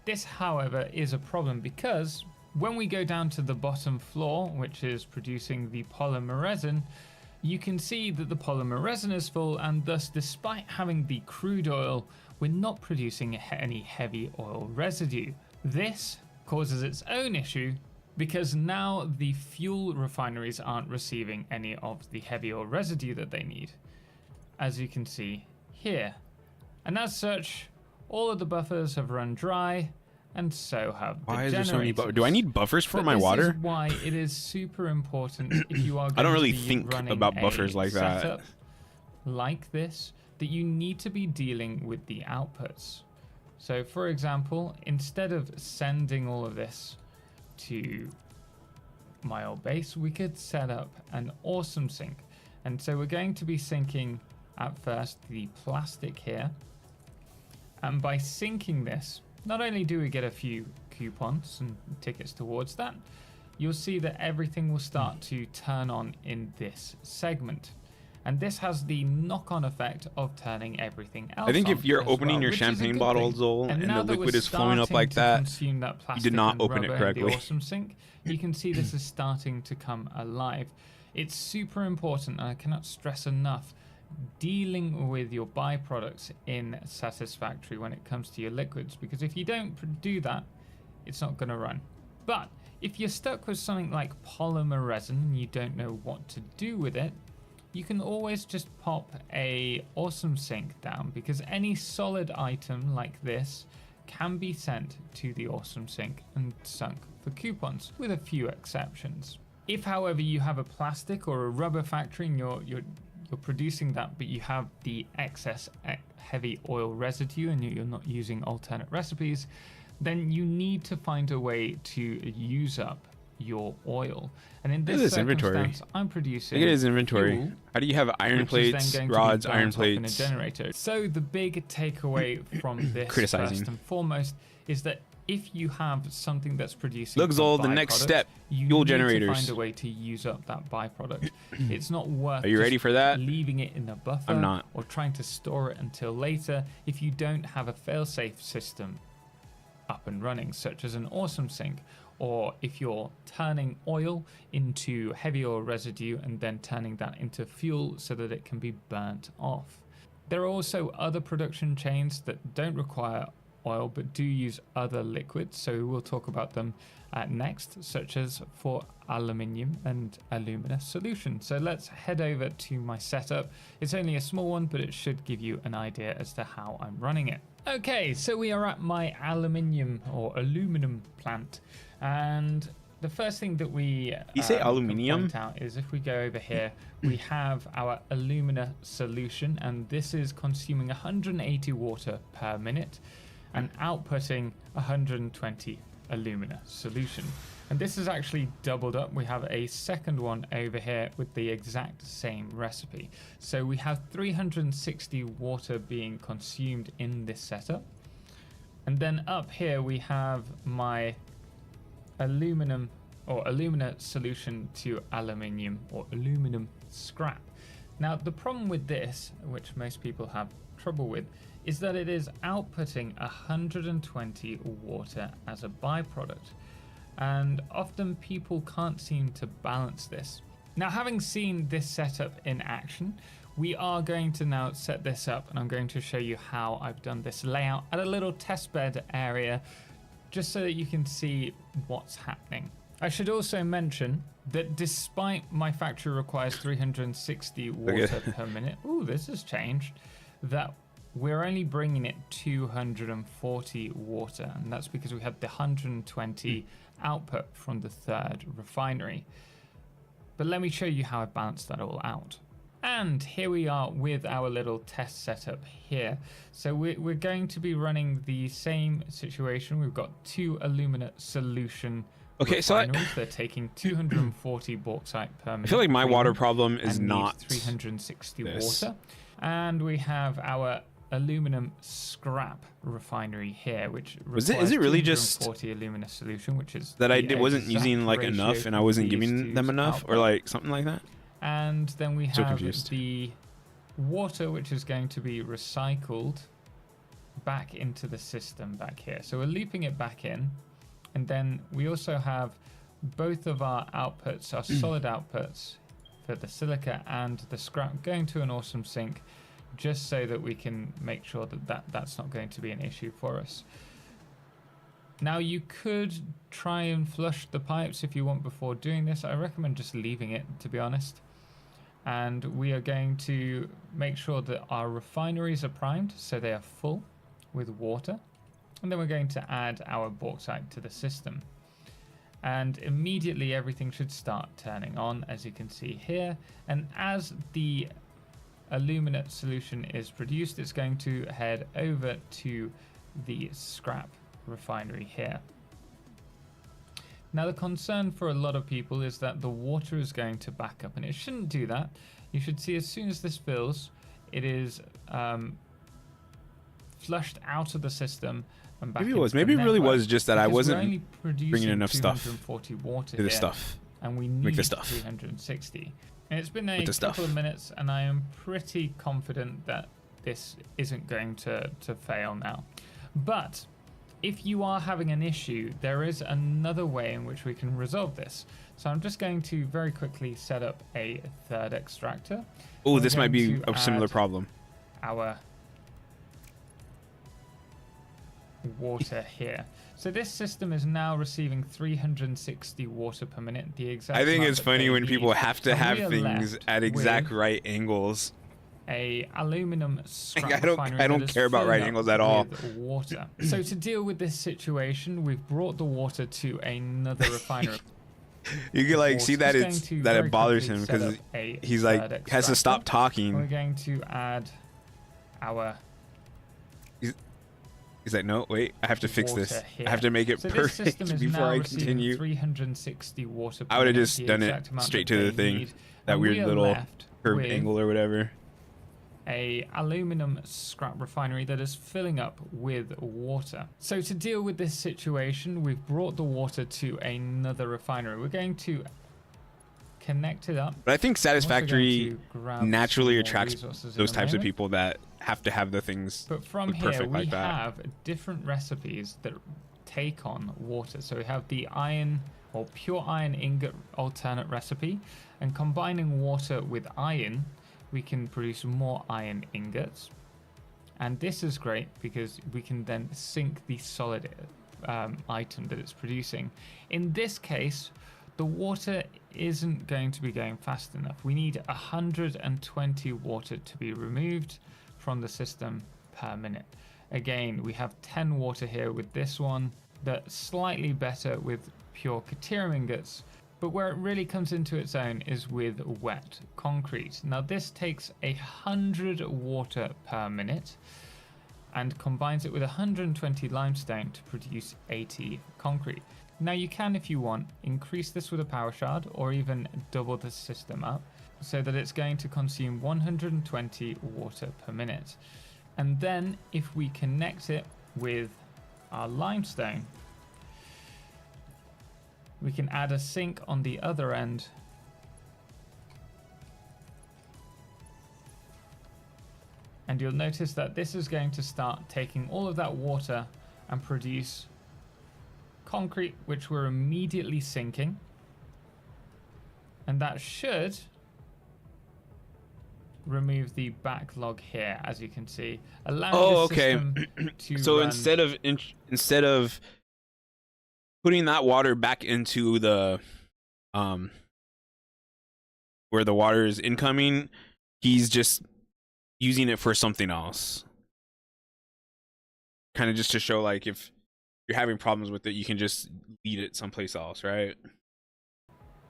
This, however, is a problem because when we go down to the bottom floor, which is producing the polymer resin, you can see that the polymer resin is full, and thus, despite having the crude oil, we're not producing any heavy oil residue. This causes its own issue because now the fuel refineries aren't receiving any of the heavy oil residue that they need, as you can see here. And as such, all of the buffers have run dry, and so have the Why is there so many generators. buffers? Do I need buffers for But my this water? is why it is super important if you are going I don't really to be think running about a buffers like that. setup like this, that you need to be dealing with the outputs. So for example, instead of sending all of this to my old base, we could set up an awesome sink. And so we're going to be syncing at first the plastic here. And by syncing this, not only do we get a few coupons and tickets towards that, you'll see that everything will start to turn on in this segment. And this has the knock-on effect of turning everything else I think on if you're as opening well, your which is a champagne good bottle, thing. Zol, and now the that we're liquid is flowing up starting like to that, consume that plastic not and open it rubber in correctly. the awesome sink, you can see this is starting to come alive. It's super important, and I cannot stress enough, dealing with your byproducts in Satisfactory when it comes to your liquids, because if you don't do that, it's not going to run. But if you're stuck with something like polymer resin and you don't know what to do with it, you can always just pop a awesome sink down, because any solid item like this can be sent to the awesome sink and sunk for coupons, with a few exceptions. If, however, you have a plastic or a rubber factory and you're producing that, but you have the excess heavy oil residue and you're not using alternate recipes, then you need to find a way to use up your oil. And in this circumstance, I'm producing. Look at his inventory. fuel, How do you have iron which is then plates, going to be rods, burnt iron off in a plates? generator. So the big takeaway from this, Criticizing. first and foremost, is that if you have something that's producing Look, a Zol, the next byproduct, step, you fuel need generators. to find a way to use up that byproduct. It's not worth Are you ready just for that? leaving it in a buffer I'm not. or trying to store it until later if you don't have a fail-safe system up and running, such as an awesome sink, or if you're turning oil into heavy oil residue and then turning that into fuel so that it can be burnt off. There are also other production chains that don't require oil but do use other liquids, so we'll talk about them next, such as for aluminium and alumina solution. So let's head over to my setup. It's only a small one, but it should give you an idea as to how I'm running it. Okay, so we are at my aluminium or aluminum plant, and the first thing that we You say can aluminium? point out is if we go over here, we have our alumina solution, and this is consuming 180 water per minute and outputting 120 alumina solution. And this is actually doubled up. We have a second one over here with the exact same recipe. So we have 360 water being consumed in this setup. And then up here we have my aluminum or alumina solution to aluminium or aluminum scrap. Now the problem with this, which most people have trouble with, is that it is outputting 120 water as a byproduct, and often people can't seem to balance this. Now, having seen this setup in action, we are going to now set this up, and I'm going to show you how I've done this layout at a little testbed area, just so that you can see what's happening. I should also mention that despite my factory requires 360 water per minute, ooh, this has changed, that we're only bringing it 240 water, and that's because we have the 120 output from the third refinery. But let me show you how I've balanced that all out. And here we are with our little test setup here. So we're going to be running the same situation. We've got 2 alumina solution refineries. They're taking 240 bauxite per minute. I feel like my water problem is and not 360 this. water. And we have our aluminum scrap refinery here, which is it really just 240 alumina solution, which is that I the wasn't exact using like ratio enough and I from wasn't these giving two's them enough or output. like something like that? And then we So have confused. the water, which is going to be recycled back into the system back here. So we're looping it back in. And then we also have both of our outputs, our solid outputs for the silica and the scrap, going to an awesome sink, just so that we can make sure that that's not going to be an issue for us. Now you could try and flush the pipes if you want before doing this. I recommend just leaving it, to be honest. And we are going to make sure that our refineries are primed so they are full with water. And then we're going to add our bauxite to the system. And immediately everything should start turning on, as you can see here. And as the alumina solution is produced, it's going to head over to the scrap refinery here. Now the concern for a lot of people is that the water is going to back up, and it shouldn't do that. You should see as soon as this fills, it is flushed out of the system and back. Maybe it really was just that I wasn't only bringing enough stuff 240 water to the here, stuff. and we Make need the stuff. 360. And it's been a With the couple stuff. of minutes, and I am pretty confident that this isn't going to fail now. But if you are having an issue, there is another way in which we can resolve this. So I'm just going to very quickly set up a third extractor. Oh, We're this might going be to a similar add problem. Our water here. So this system is now receiving 360 water per minute. The exact I think amount it's that funny they when people need. have to And have we are things left at exact with right angles. a aluminum scrap I don't refinery that is care about filling right up angles at all. with water. So to deal with this situation, we've brought the water to another refinery. You can like see that Water's it's going to that very it bothers quickly him set because up a he's third like has to extractor. stop We're talking. going to add our He's like, no, wait, I have to fix water this. here. I have to make it So this system perfect is before now I receiving continue. 360 water per I would have minute, just the done it exact amount straight that to the they thing, need. that And weird we are little left curved with angle or whatever. a aluminum scrap refinery that is filling up with water. So to deal with this situation, we've brought the water to another refinery. We're going to connect it up. But I think I'm also going Satisfactory to grab naturally some more attracts resources in those a types of moment. people that have to have the things But from look here, perfect we like that. have different recipes that take on water. So we have the iron or pure iron ingot alternate recipe, and combining water with iron, we can produce more iron ingots. And this is great because we can then sink the solid item that it's producing. In this case, the water isn't going to be going fast enough. We need 120 water to be removed from the system per minute. Again, we have 10 water here with this one. That's slightly better with pure caterium ingots, but where it really comes into its own is with wet concrete. Now this takes 100 water per minute and combines it with 120 limestone to produce 80 concrete. Now you can, if you want, increase this with a power shard or even double the system up so that it's going to consume 120 water per minute. And then if we connect it with our limestone, we can add a sink on the other end and you'll notice that this is going to start taking all of that water and produce concrete, which we're immediately sinking, and that should remove the backlog here, as you can see, allowing the system to So run. instead of putting that water back into the where the water is incoming, he's just using it for something else. Kind of just to show like if you're having problems with it, you can just lead it someplace else, right?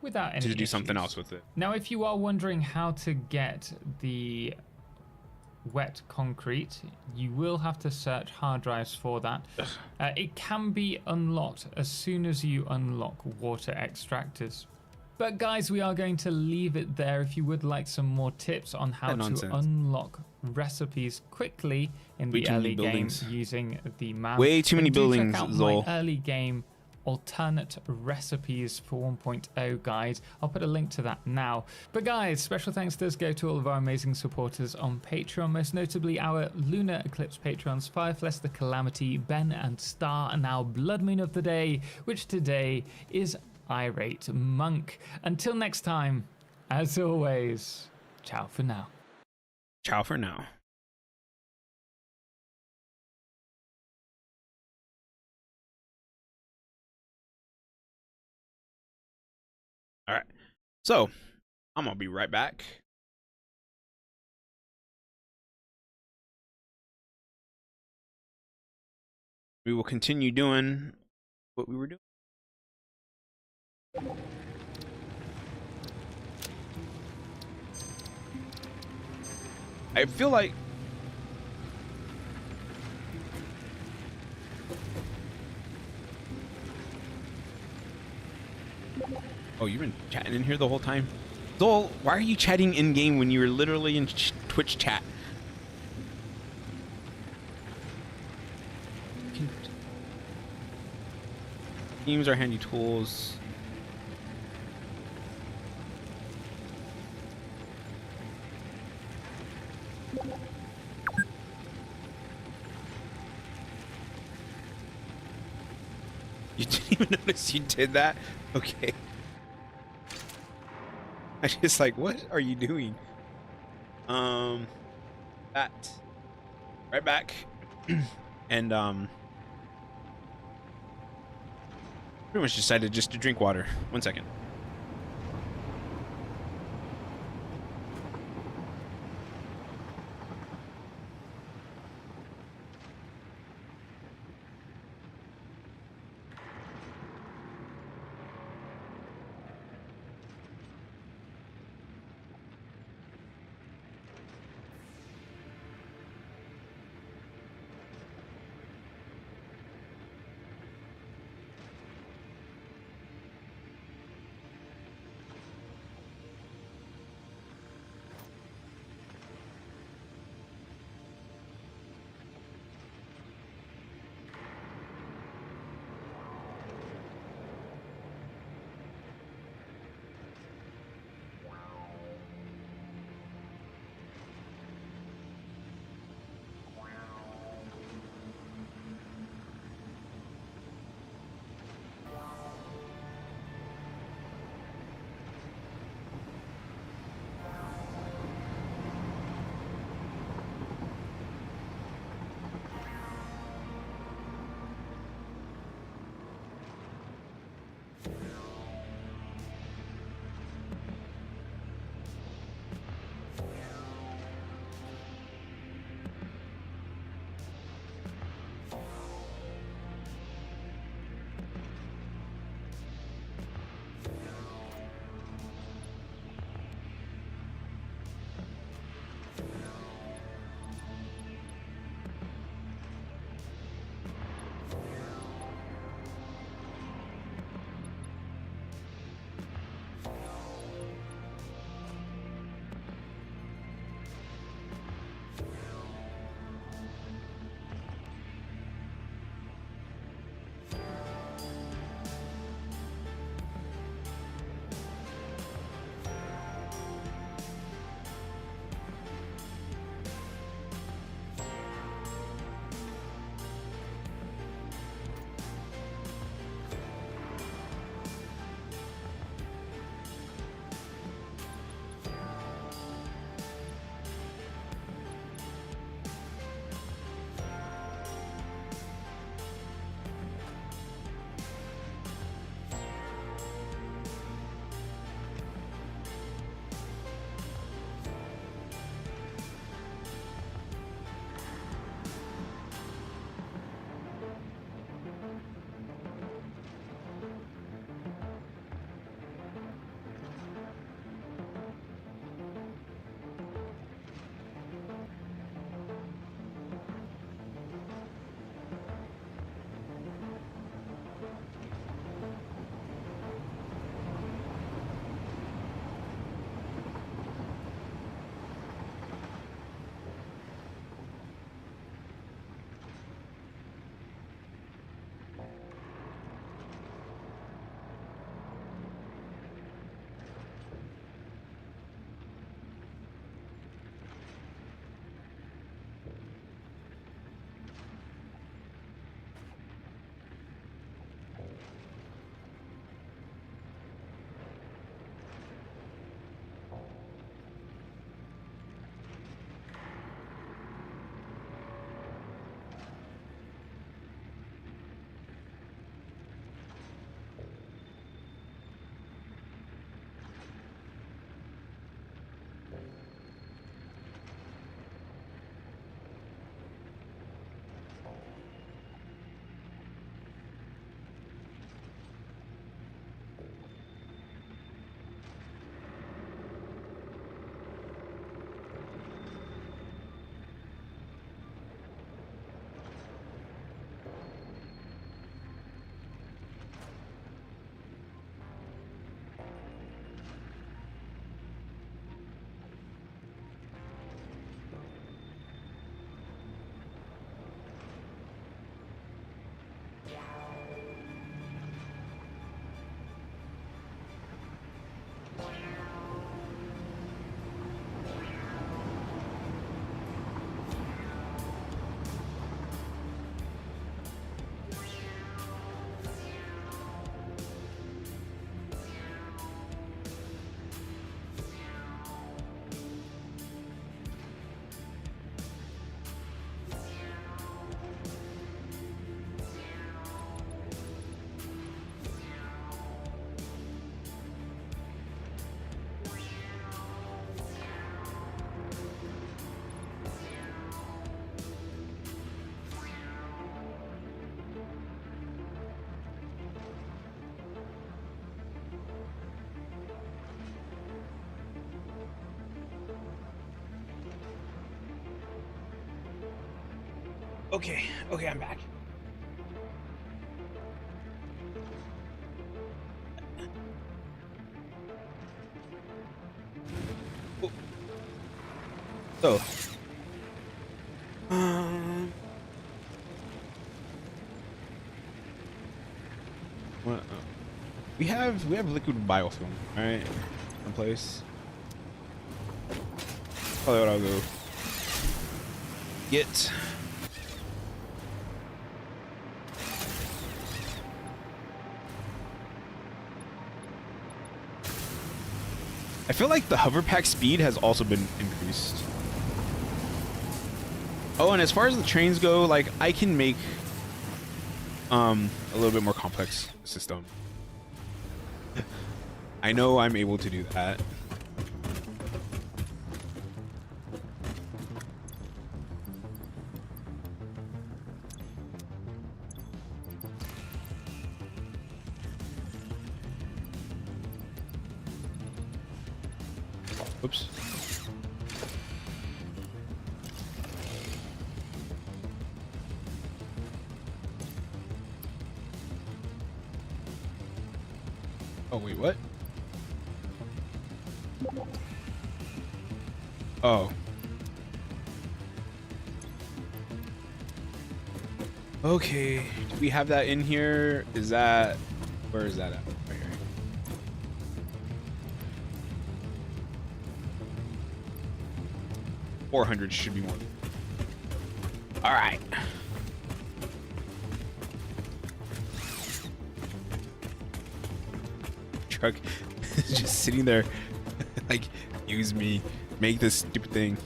without any to do something issues. else with it. Now, if you are wondering how to get the wet concrete, you will have to search hard drives for that. It can be unlocked as soon as you unlock water extractors. But guys, we are going to leave it there. If you would like some more tips on how to nonsense. unlock recipes quickly in the Way too many early game buildings. using the mouse, Way too then many do buildings, check out Zol. my early game alternate recipes for 1.0 guide. I'll put a link to that now. But guys, special thanks does go to all of our amazing supporters on Patreon, most notably our Lunar Eclipse patrons Firefless the Calamity, Ben and Star, and our Blood Moon of the Day, which today is Irate Monk. Until next time, as always, ciao for now. Ciao for now. All right. So, I'm going to be right back. We will continue doing what we were doing. I feel like oh, you've been chatting in here the whole time? Zol, why are you chatting in game when you were literally in Twitch chat? Teams are handy tools. You didn't even notice you did that? Okay. I just like, what are you doing? That. Right back. And, pretty much decided just to drink water. 1 second. Okay, I'm back. Oh. So, what, we have liquid biofilm, all right, in place. Probably what I'll go get. I feel like the hover pack speed has also been increased. Oh, and as far as the trains go, like I can make a little bit more complex system. I know I'm able to do that. Oops. Oh, wait, what? Oh. Okay. Do we have that in here? Is that... Where is that at? Right here. $400 should be more. All right. Truck is just sitting there, like, use me, make this stupid thing.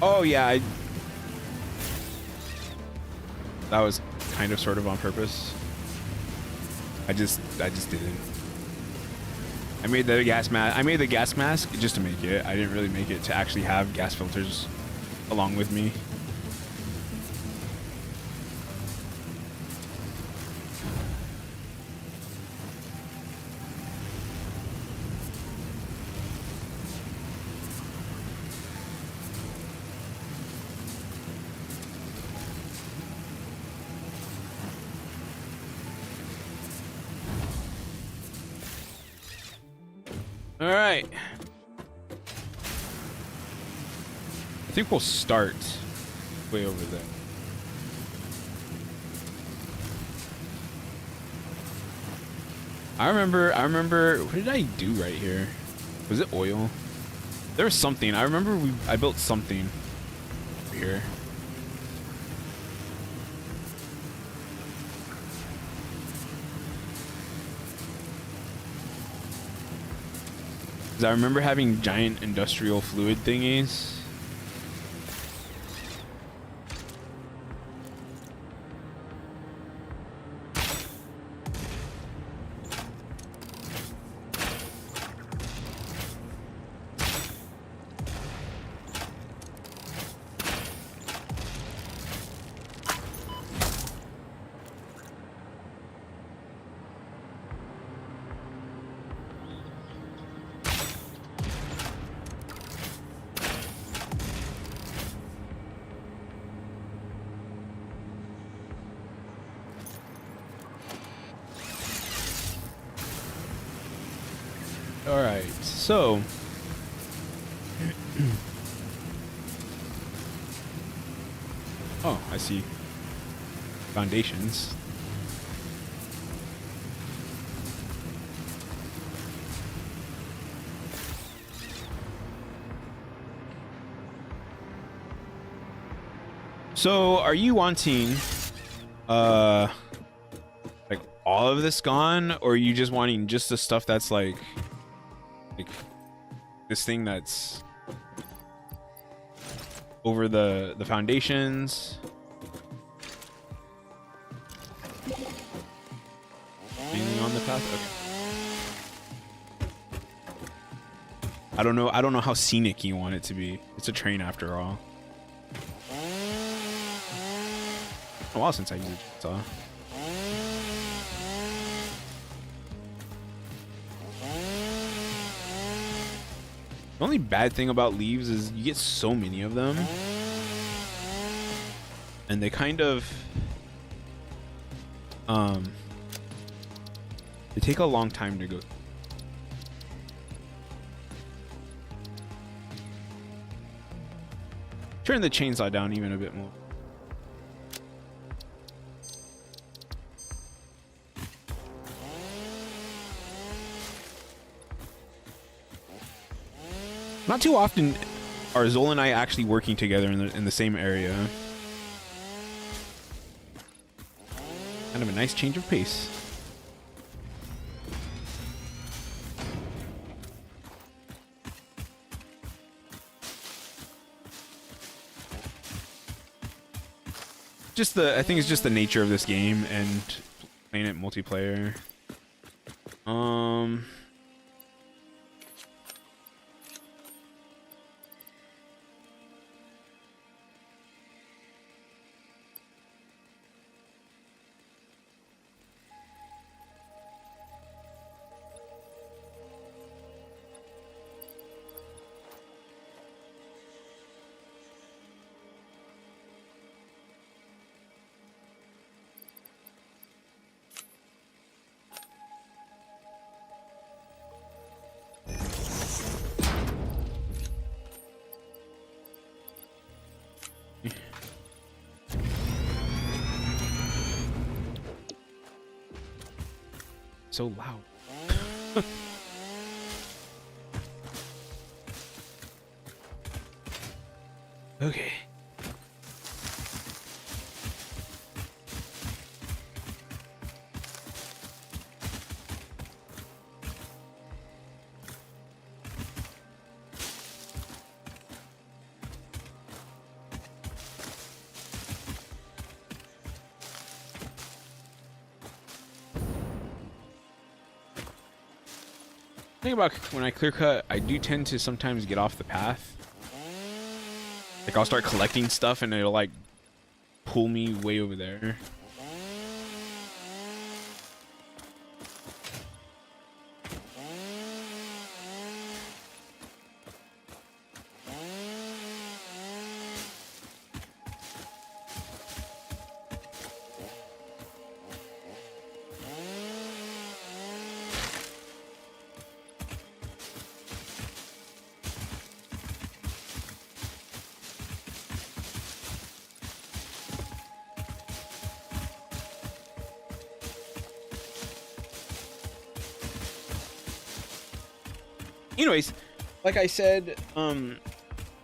Oh yeah, that was kind of sort of on purpose. I just didn't. I made the gas mask just to make it. I didn't really make it to actually have gas filters along with me. All right. I think we'll start way over there. I remember, what did I do right here? Was it oil? There was something. I remember I built something here. 'Cause I remember having giant industrial fluid thingies. All right, so oh, I see foundations. So, are you wanting like all of this gone, or are you just wanting just the stuff that's like this thing that's over the foundations? path? Okay. I don't know how scenic you want it to be. It's a train after all. A while since I used a jigsaw. The only bad thing about leaves is you get so many of them, and they kind of they take a long time to go. Turn the chainsaw down even a bit more. Not too often are Zola and I actually working together in the same area. Kind of a nice change of pace. I think it's just the nature of this game and playing it multiplayer. So loud. Okay. Thing about when I clear cut, I do tend to sometimes get off the path. Like I'll start collecting stuff and it'll like pull me way over there. Anyways, like I said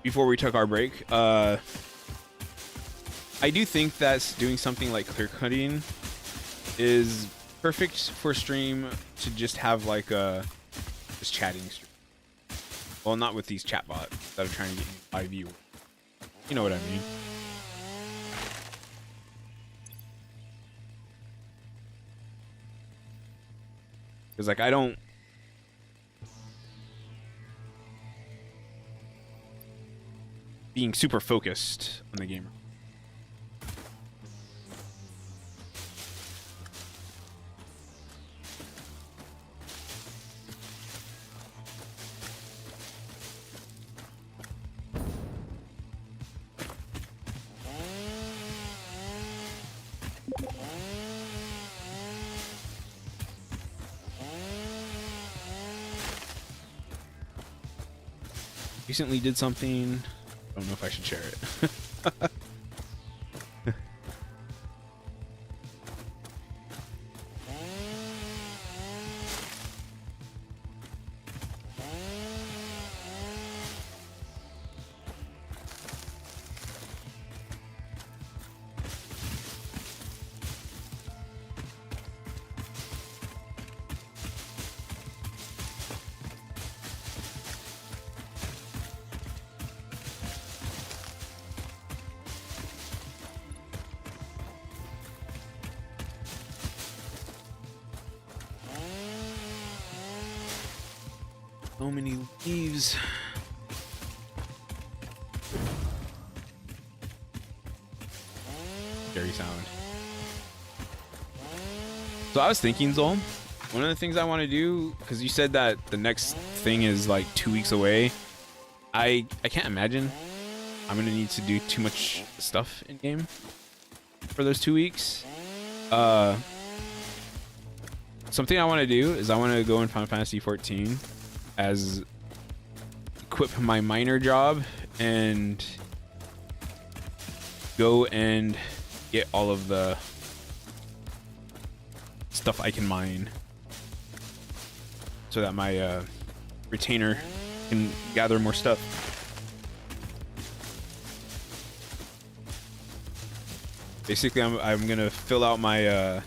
before we took our break, I do think that doing something like clear cutting is perfect for stream to just have like a just chatting stream. Well, not with these chatbots that are trying to get live view. You know what I mean? Because like I don't. Being super focused on the gamer. Recently did something. I don't know if I should share it. So many leaves. Scary sound. So I was thinking, Zol, one of the things I want to do, because you said that the next thing is like 2 weeks away. I can't imagine I'm gonna need to do too much stuff in game for those 2 weeks. Something I want to do is I want to go in Final Fantasy 14 as equip my miner job and go and get all of the stuff I can mine so that my retainer can gather more stuff. Basically, I'm gonna fill out my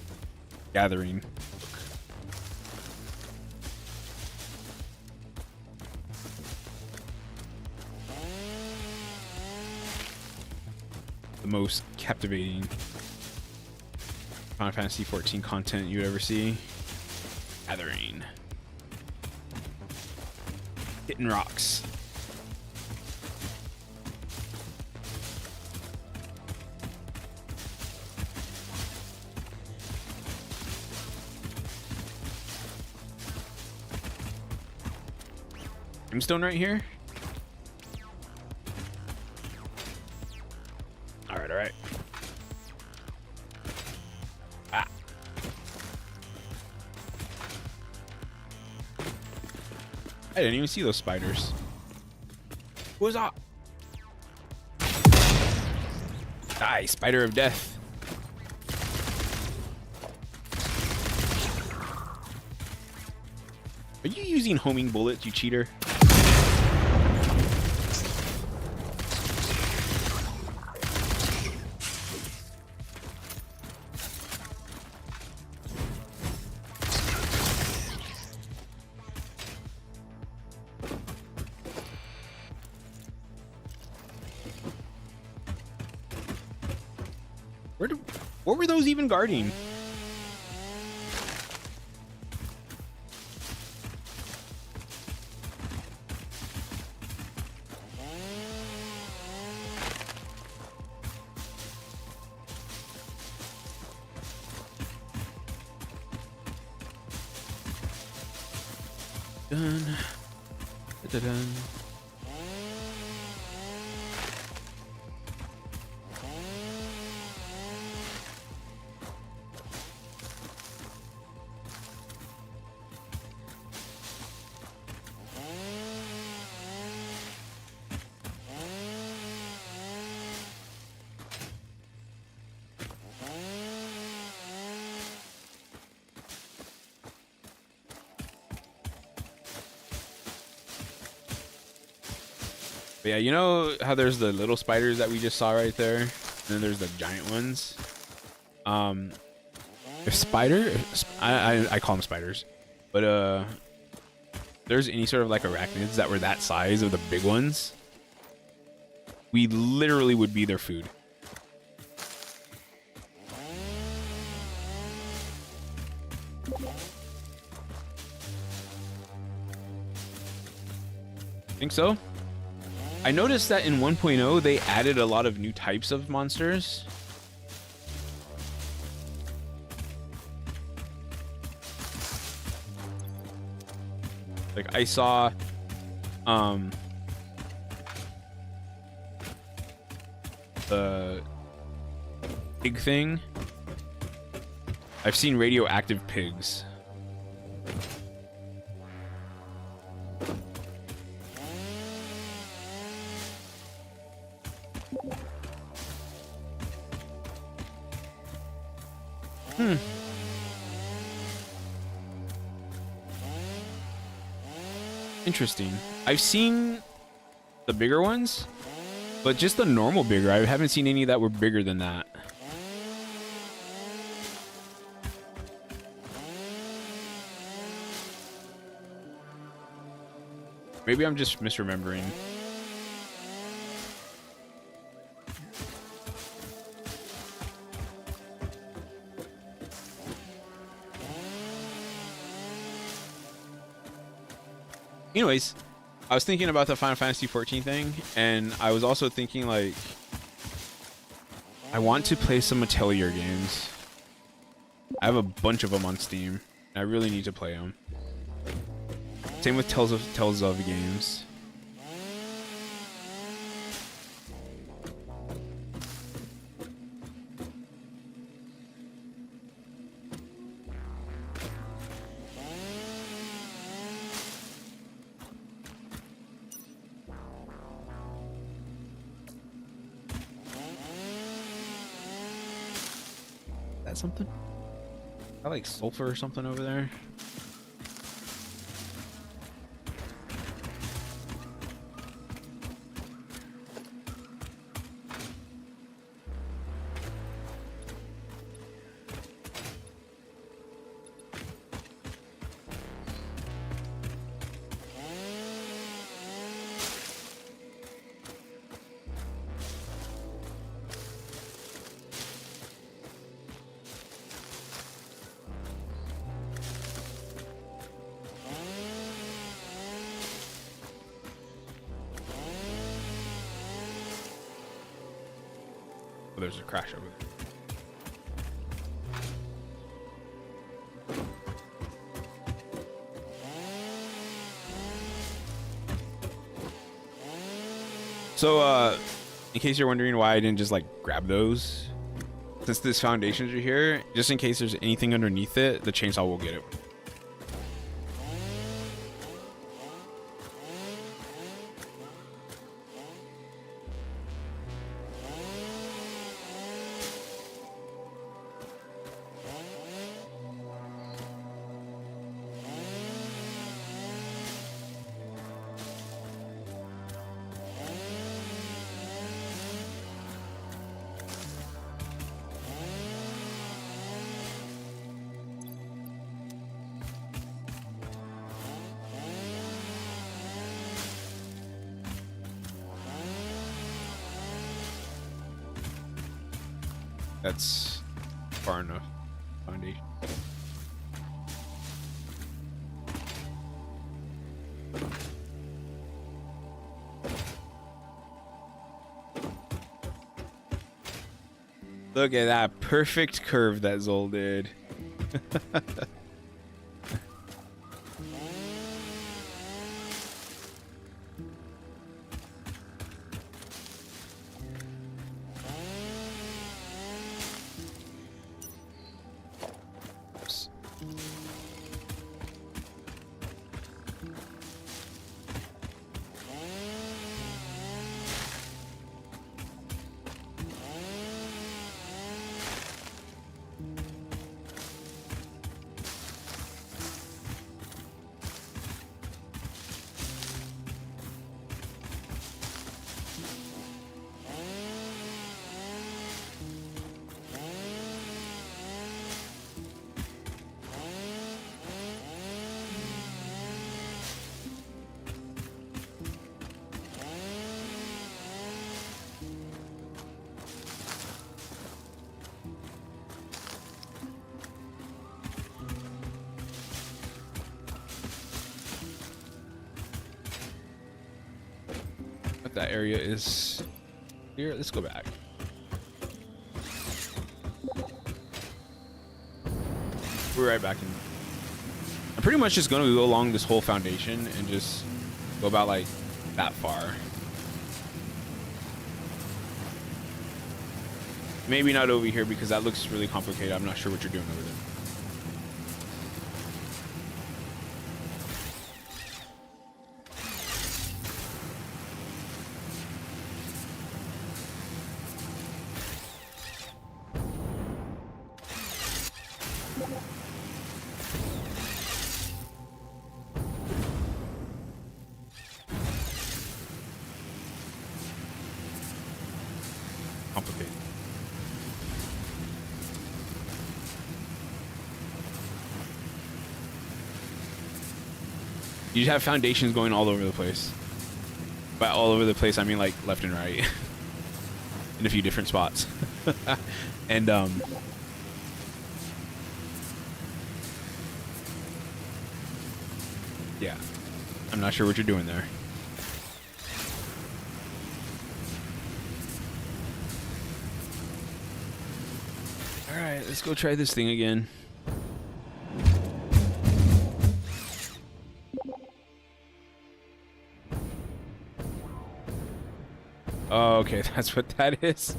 gathering. The most captivating Final Fantasy 14 content you'd ever see. Gathering. Hitting rocks. Brimstone right here. All right. Ah. I didn't even see those spiders. What's up? Die, spider of death. Are you using homing bullets, you cheater? What were those even guarding? Dun. Da-da-dun. But yeah, you know how there's the little spiders that we just saw right there, and then there's the giant ones. If I call them spiders, but there's any sort of like arachnids that were that size of the big ones, we literally would be their food. Think so? I noticed that in 1.0 they added a lot of new types of monsters. Like I saw the pig thing. I've seen radioactive pigs. Interesting. I've seen the bigger ones, but just the normal bigger. I haven't seen any that were bigger than that. Maybe I'm just misremembering. Anyways, I was thinking about the Final Fantasy 14 thing, and I was also thinking like I want to play some Atelier games. I have a bunch of them on Steam. And I really need to play them. Same with Tales of games. That something? I like sulfur or something over there. Oh, there's a crash over there. So, in case you're wondering why I didn't just like grab those, since this foundations are here, just in case there's anything underneath it, the chainsaw will get it. That's far enough. Foundation. Look at that perfect curve that Zol did. That area is here. Let's go back. We're right back in. I'm pretty much just going to go along this whole foundation and just go about like that far. Maybe not over here because that looks really complicated. I'm not sure what you're doing over there. Complicated. You have foundations going all over the place. By all over the place, I mean like left and right. In a few different spots. And yeah. I'm I'm not sure what you're doing there. All right, let's go try this thing again. Oh, okay, that's what that is.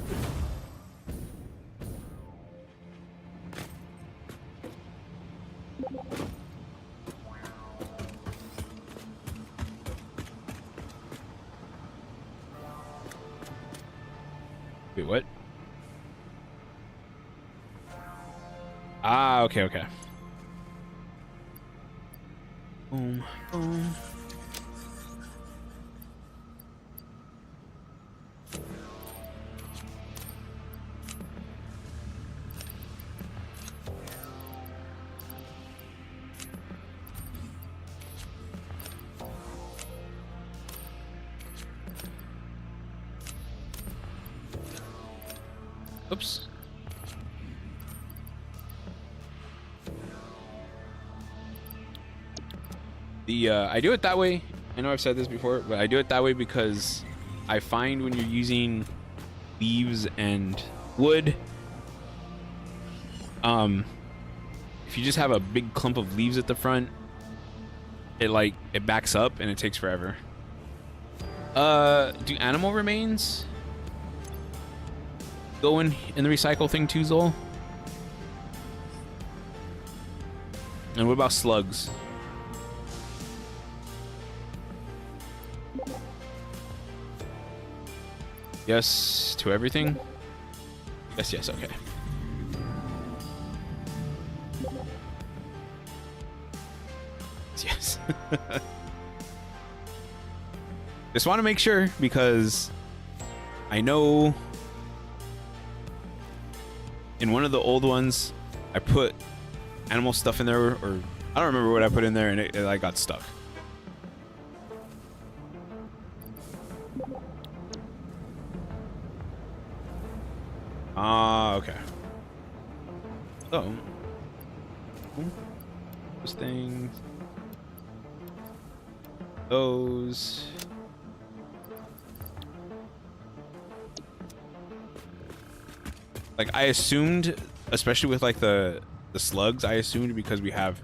Wait, what? Ah, okay, okay. Boom, boom. Oops. I do it that way. I know I've said this before, but I do it that way because I find when you're using leaves and wood, if you just have a big clump of leaves at the front, it backs up and it takes forever. Do animal remains go in the recycle thing too, Zol? And what about slugs? Yes to everything? Yes, yes, okay. Yes. Just want to make sure because I know in one of the old ones I put animal stuff in there, or I don't remember what I put in there, and it like got stuck. Ah, okay. So, those things, those. Like I assumed, especially with like the slugs, I assumed because we have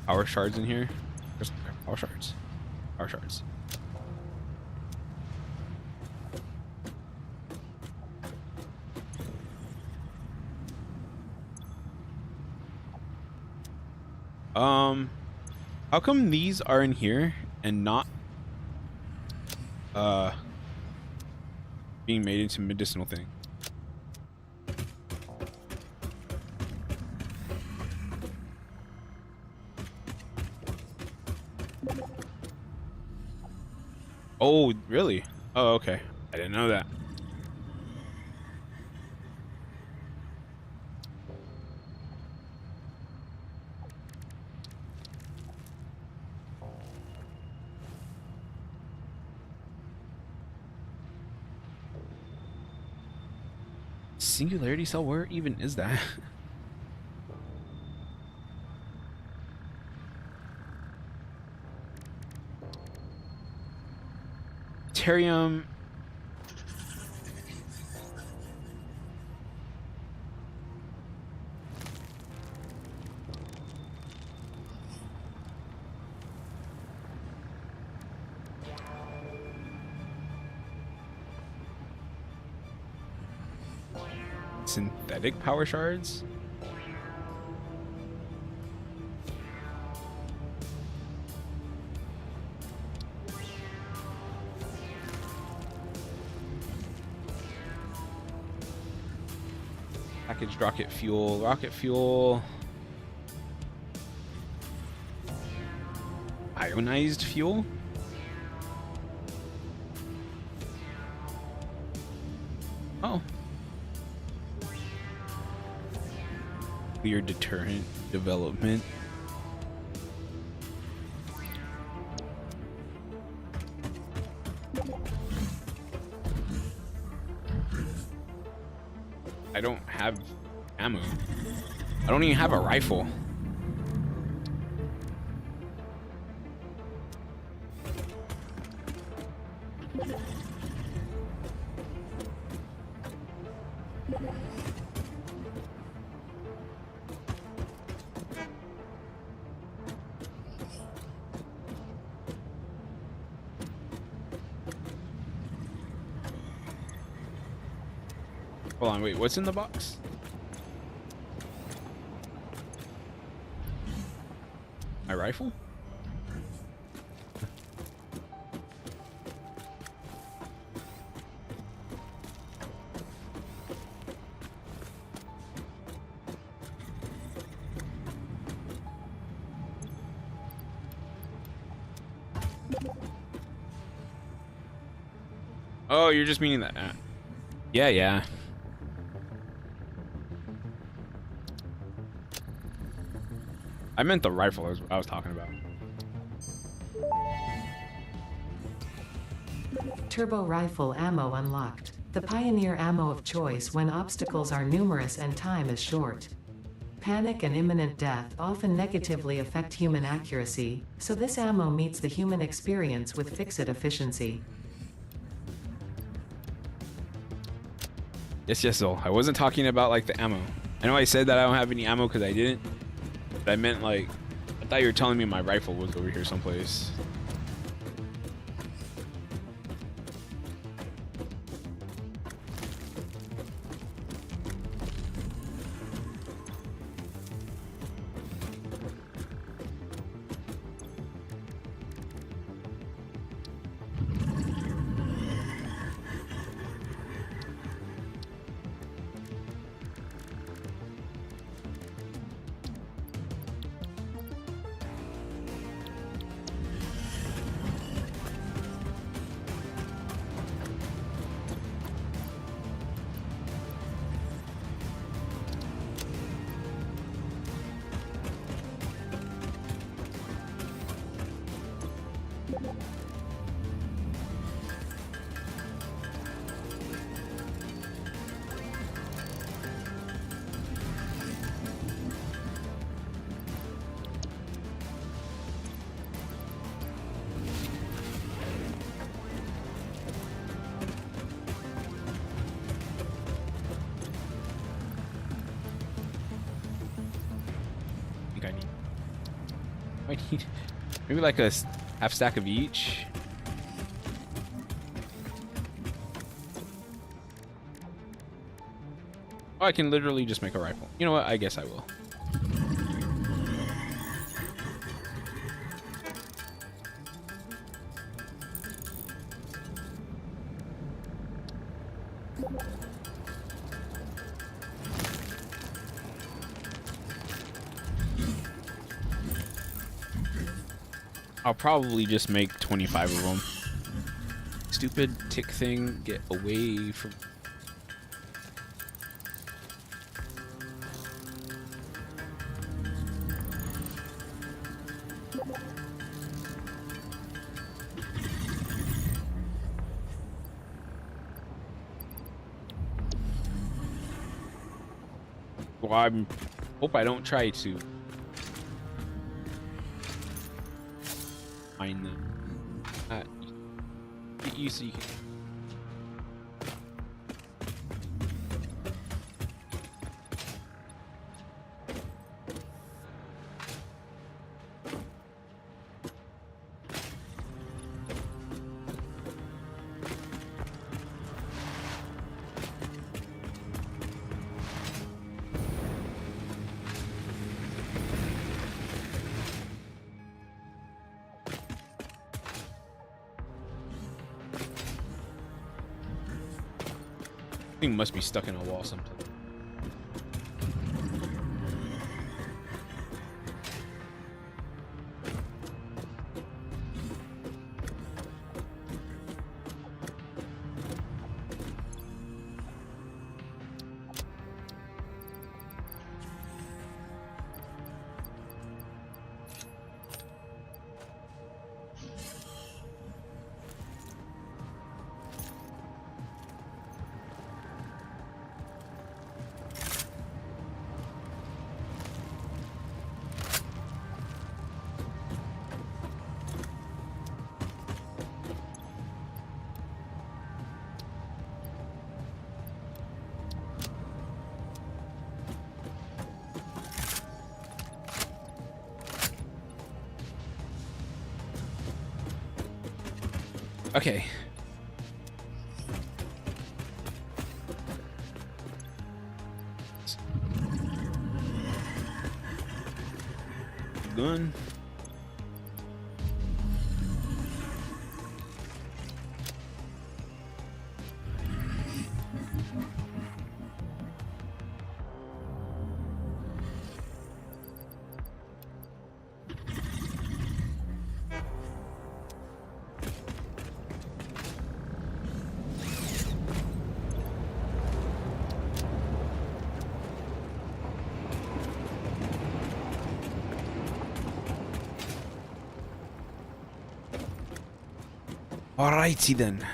power shards in here. There's power shards. Power shards. How come these are in here and not being made into medicinal thing? Oh, really? Oh, okay. I didn't know that. Singularity cell, where even is that? Terrium. Synthetic power shards? Packaged rocket fuel, ionized fuel. Oh. Clear deterrent development. I don't have ammo. I don't even have a rifle. Hold on, wait, what's in the box? My rifle? Oh, you're just meaning that. Yeah, yeah. I meant the rifle is what I was talking about. Turbo rifle ammo unlocked. The pioneer ammo of choice when obstacles are numerous and time is short. Panic and imminent death often negatively affect human accuracy, so this ammo meets the human experience with fixed efficiency. Yes, yes, though. I wasn't talking about like the ammo. I know I said that I don't have any ammo because I didn't, but I meant like, I thought you were telling me my rifle was over here someplace. I need maybe like a half stack of each. Oh, I can literally just make a rifle. You know what? I guess I will. I'll probably just make 25 of them. Stupid tick thing, get away from... Well, I hope I don't try to find them. Get you so you can... Thing must be stuck in a wall sometime. Okay. Gun. Alrighty then.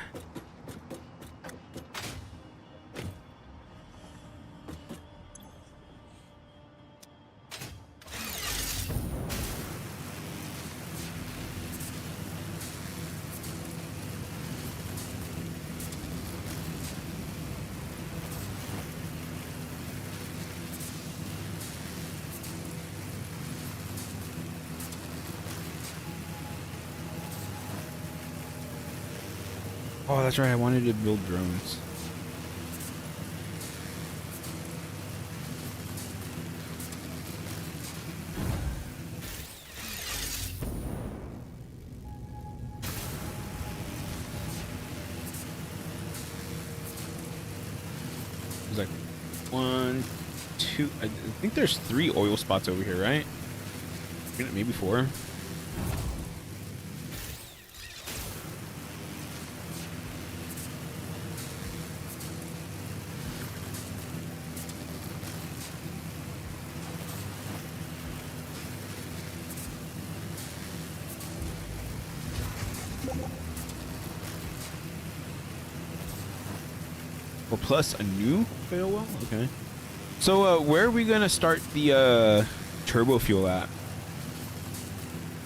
Oh, that's right. I wanted to build drones. There's like 1, 2. I think there's 3 oil spots over here, right? Maybe 4. Or plus a new fail well? Okay. So where are we gonna start the turbo fuel at?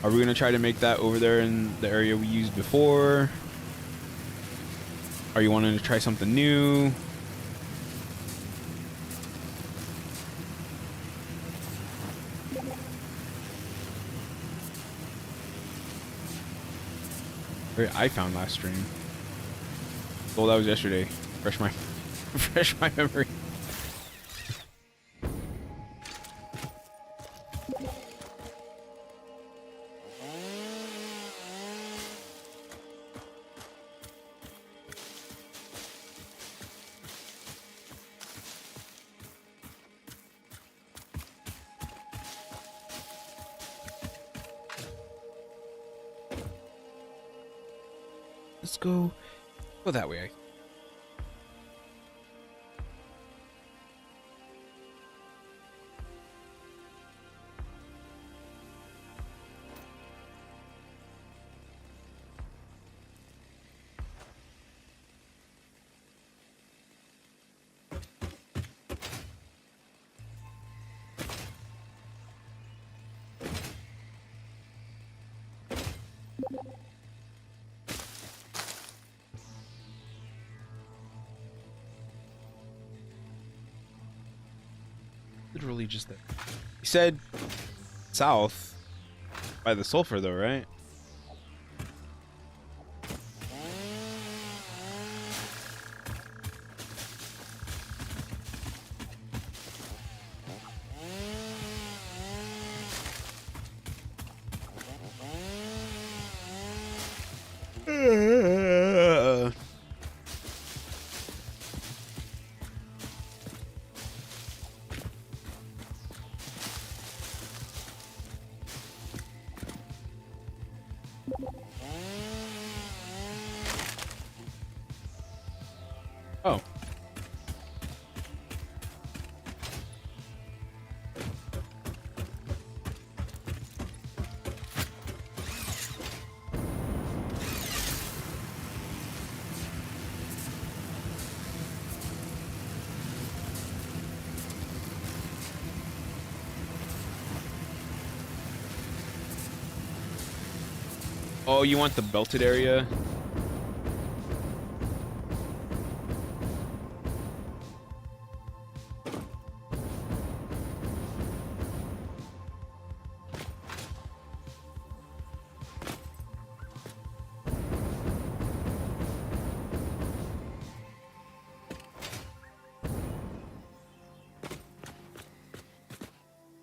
Are we gonna try to make that over there in the area we used before? Are you wanting to try something new? Where I found last stream. Well, that was yesterday. Refresh my memory. Let's go that way. Literally just there. He said south by the sulfur though, right? Oh. Oh, you want the belted area?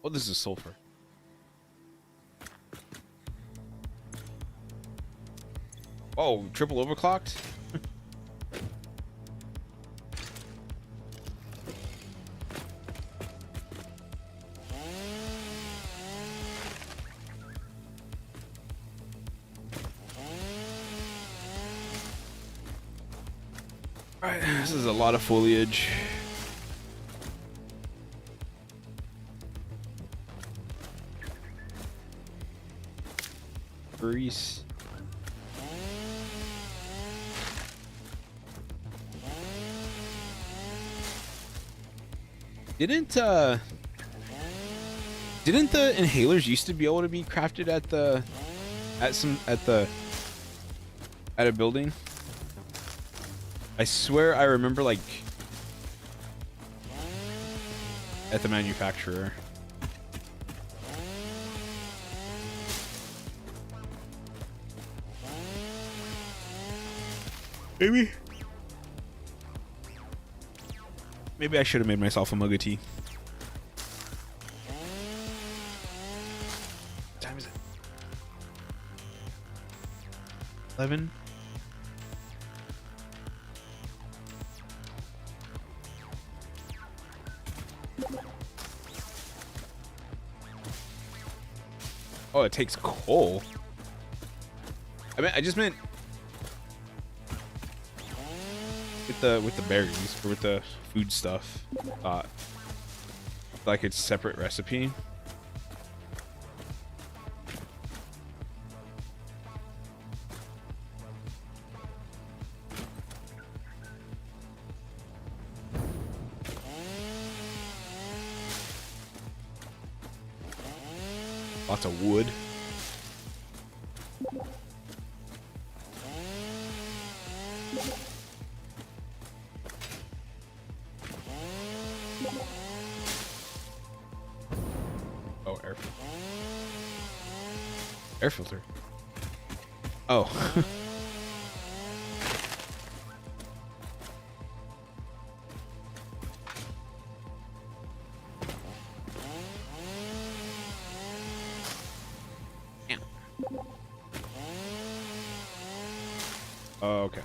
Oh, this is sulfur. Oh, triple overclocked? Alright, this is a lot of foliage. Grease. Didn't the inhalers used to be able to be crafted at a building? I swear I remember, like, at the manufacturer. Maybe I should have made myself a mug of tea. What time is it? 11? Oh, it takes coal. I just meant with the berries or with the food stuff. Like it's separate recipe. Lots of wood. Oh, air filter. Oh. Oh, okay.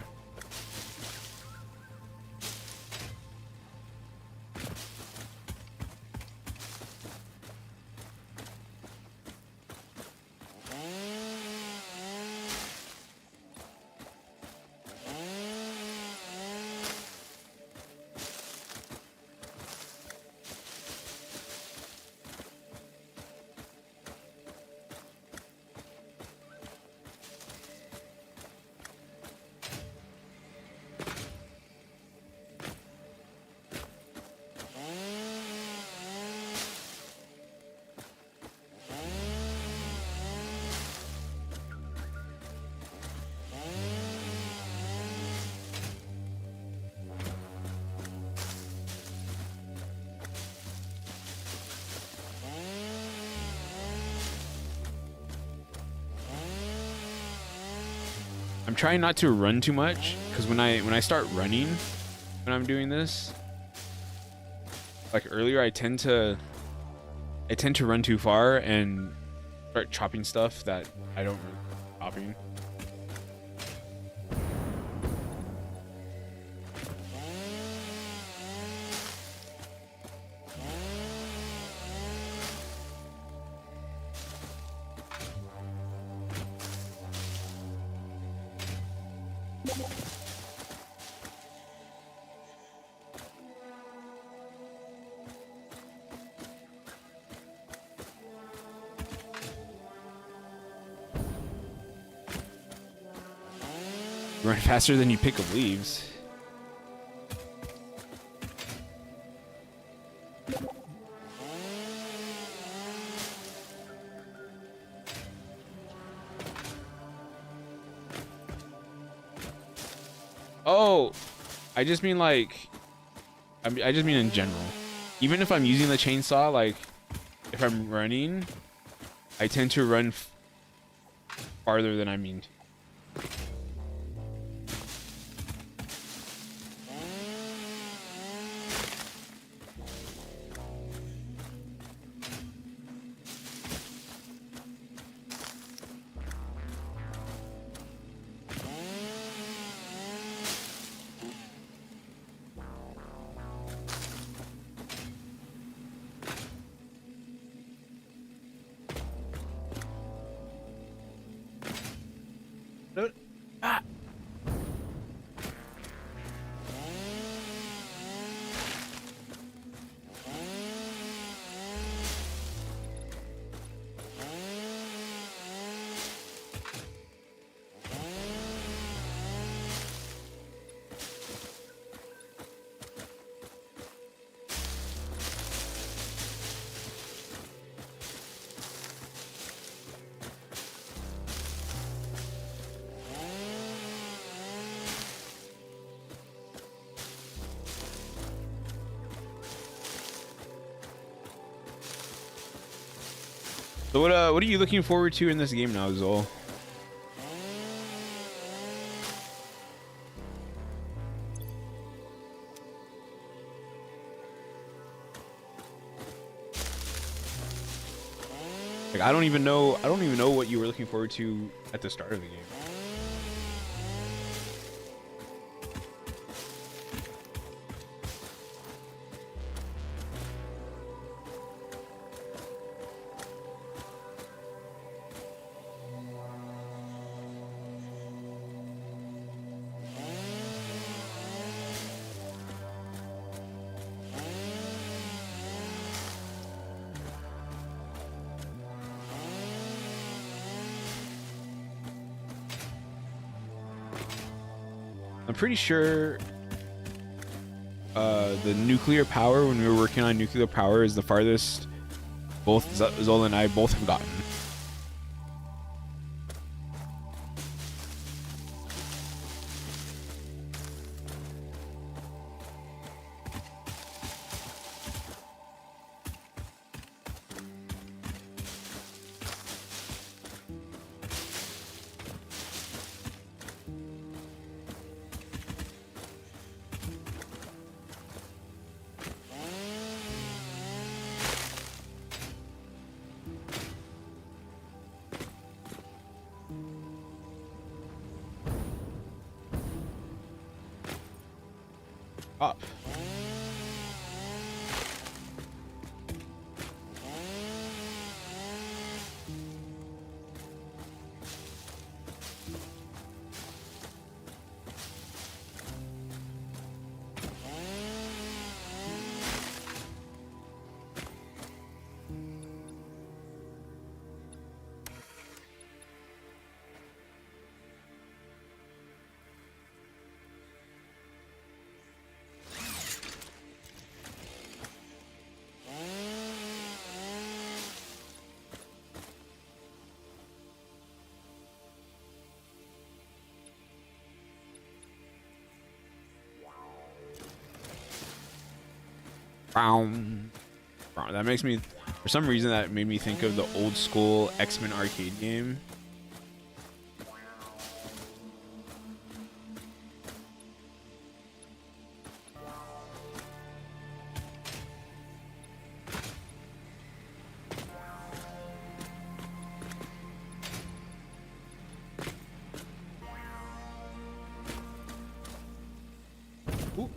I'm trying not to run too much because when I start running when I'm doing this, like earlier, I tend to run too far and start chopping stuff that I don't really chopping. Run faster than you pick up leaves. Oh, I just mean like, I just mean in general. Even if I'm using the chainsaw, like if I'm running, I tend to run farther than I mean to. So what are you looking forward to in this game now, Zol? Like I don't even know what you were looking forward to at the start of the game. I'm pretty sure the nuclear power, when we were working on nuclear power, is the farthest both Zola and I both have gotten. Up. That makes me, for some reason, that made me think of the old school X-Men arcade game. Ooh.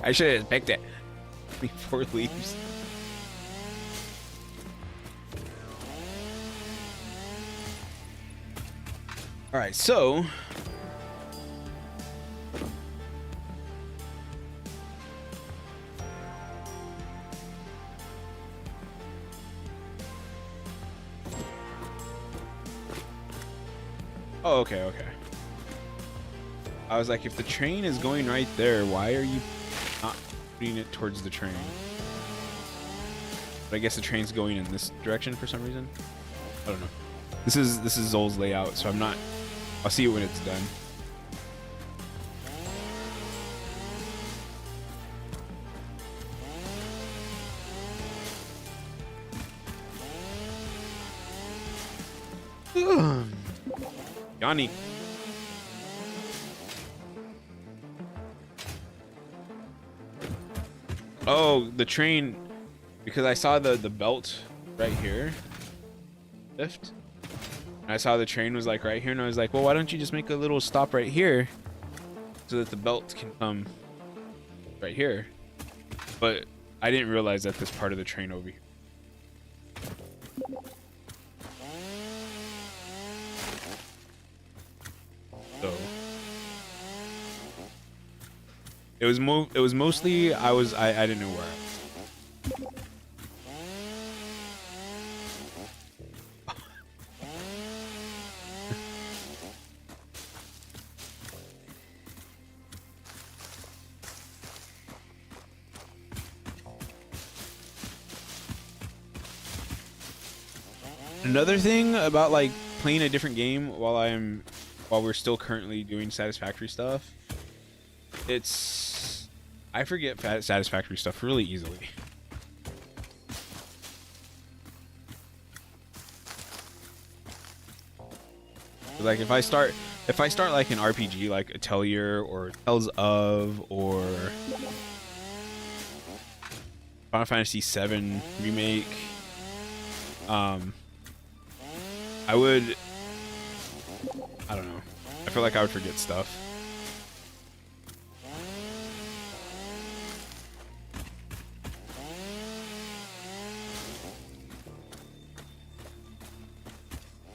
I should have picked it before it leaves. All right, so oh, okay. I was like, if the train is going right there, why are you not putting it towards the train? But I guess the train's going in this direction for some reason. I don't know. This is Zol's layout, so I'm not. I'll see it when it's done. Yanni. Oh, the train, because I saw the belt right here lift, and I saw the train was like right here, and I was like, well, why don't you just make a little stop right here so that the belt can come right here? But I didn't realize that this part of the train over here. So it was mostly I didn't know where I was. Another thing about like playing a different game while we're still currently doing Satisfactory stuff, I forget Satisfactory stuff really easily. Like if I start like an RPG like Atelier or Tales of or Final Fantasy VII Remake, I don't know. I feel like I would forget stuff.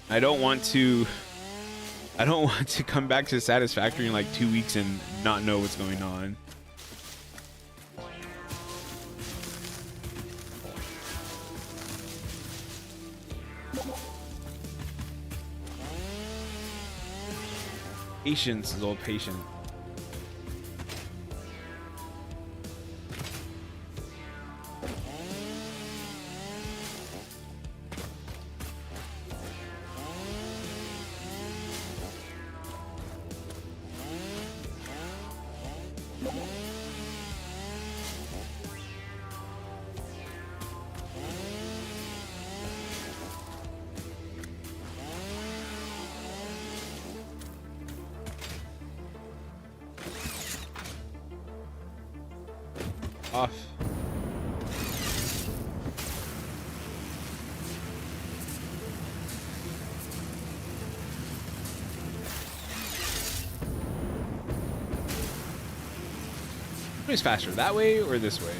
I don't want to come back to Satisfactory in like 2 weeks and not know what's going on. Patience is all patient. Off. Which is faster, that way or this way?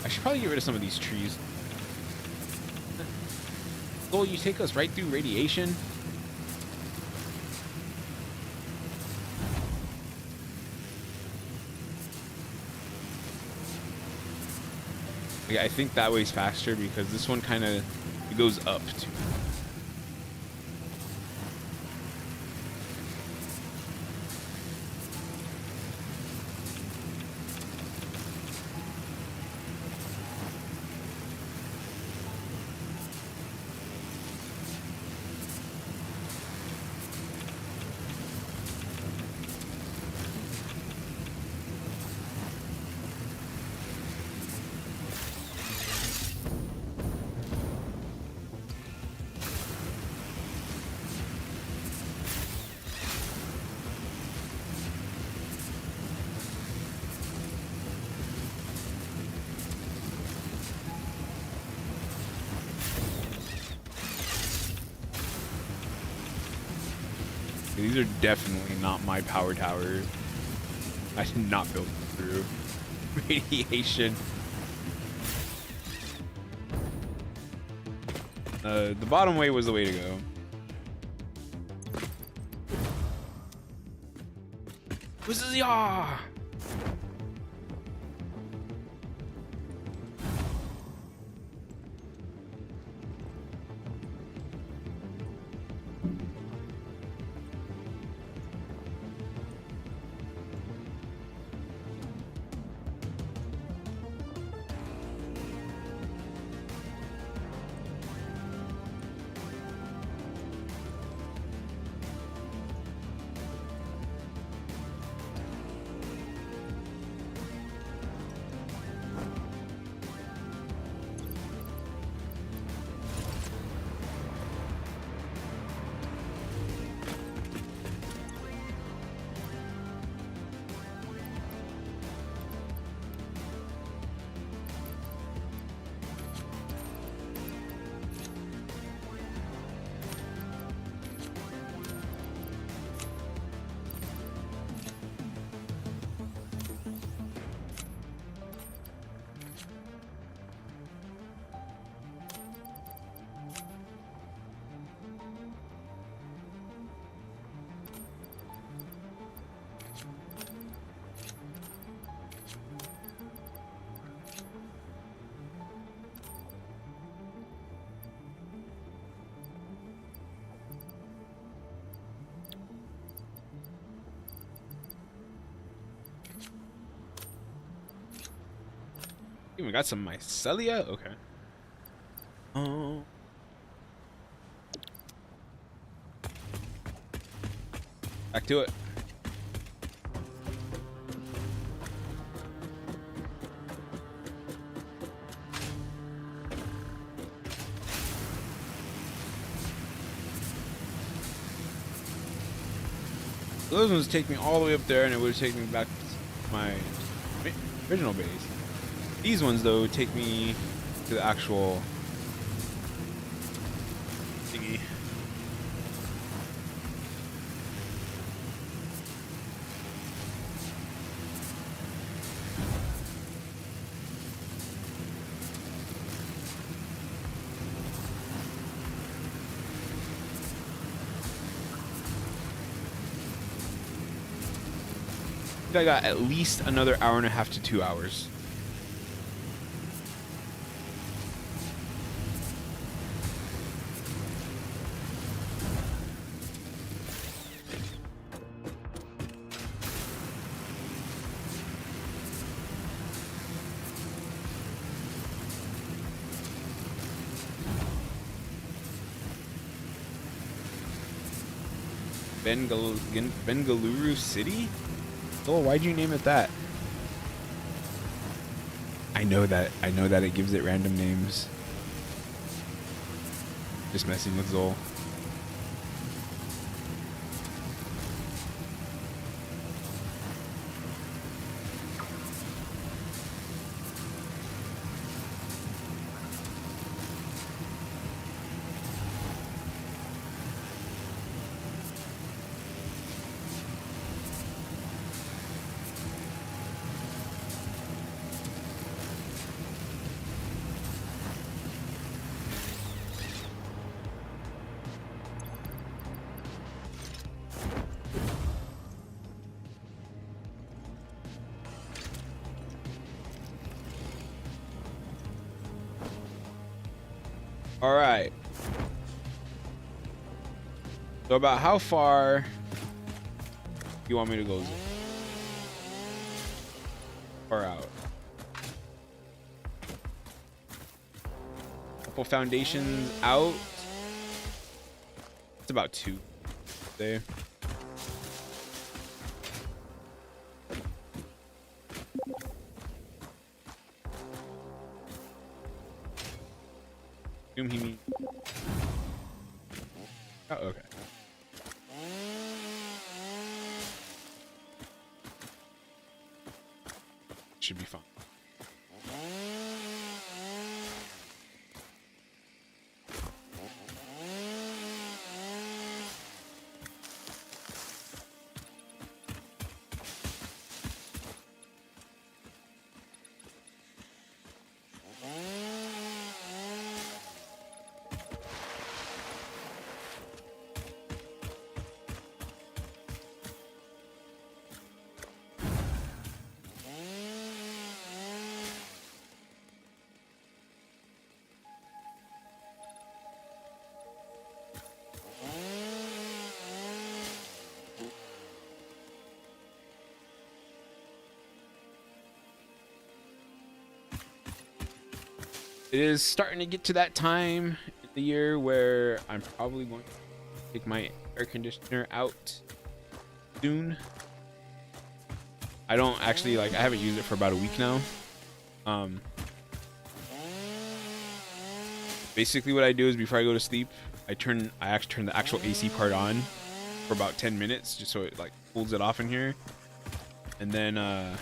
I should probably get rid of some of these trees. Goal, you take us right through radiation? I think that way's faster because this one kind of goes up too. These are definitely not my power towers. I did not build them through radiation. The bottom way was the way to go. Huzzah! Even got some mycelia. Okay. Oh. Back to it. Those ones take me all the way up there, and it would have taken me back to my original base. These ones, though, take me to the actual thingy. I think I got at least another hour and a half to 2 hours. Bengaluru City? Oh, why'd you name it that? I know that it gives it random names. Just messing with Zol. All right. So about how far you want me to go? Far out. Couple foundations out. It's about 2 there. Assume he means. Oh, okay. Should be fine. It is starting to get to that time in the year where I'm probably going to take my air conditioner out soon. I don't actually I haven't used it for about a week now. Basically what I do is before I go to sleep, I actually turn the actual AC part on for about 10 minutes just so it cools it off in here. And then I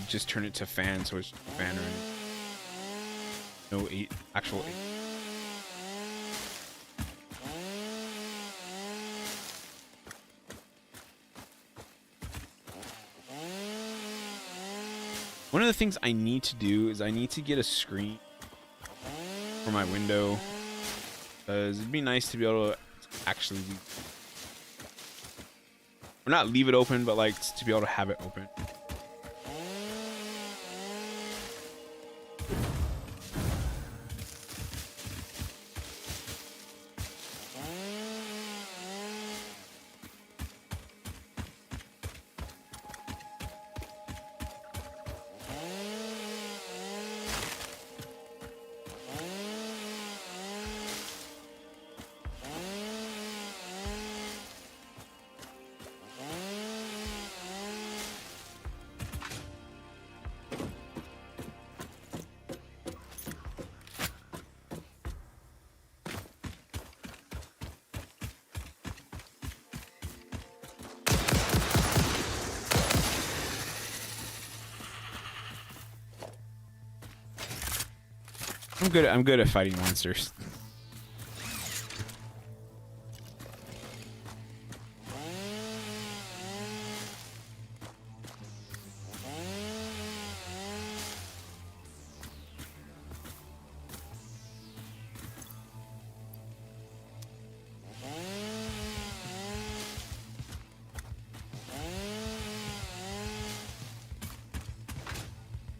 just turn it to fan, so it's fan running. No actual AC. One of the things I need to do is I need to get a screen for my window, because it'd be nice to be able to actually or not leave it open, but to be able to have it open. I'm good at fighting monsters.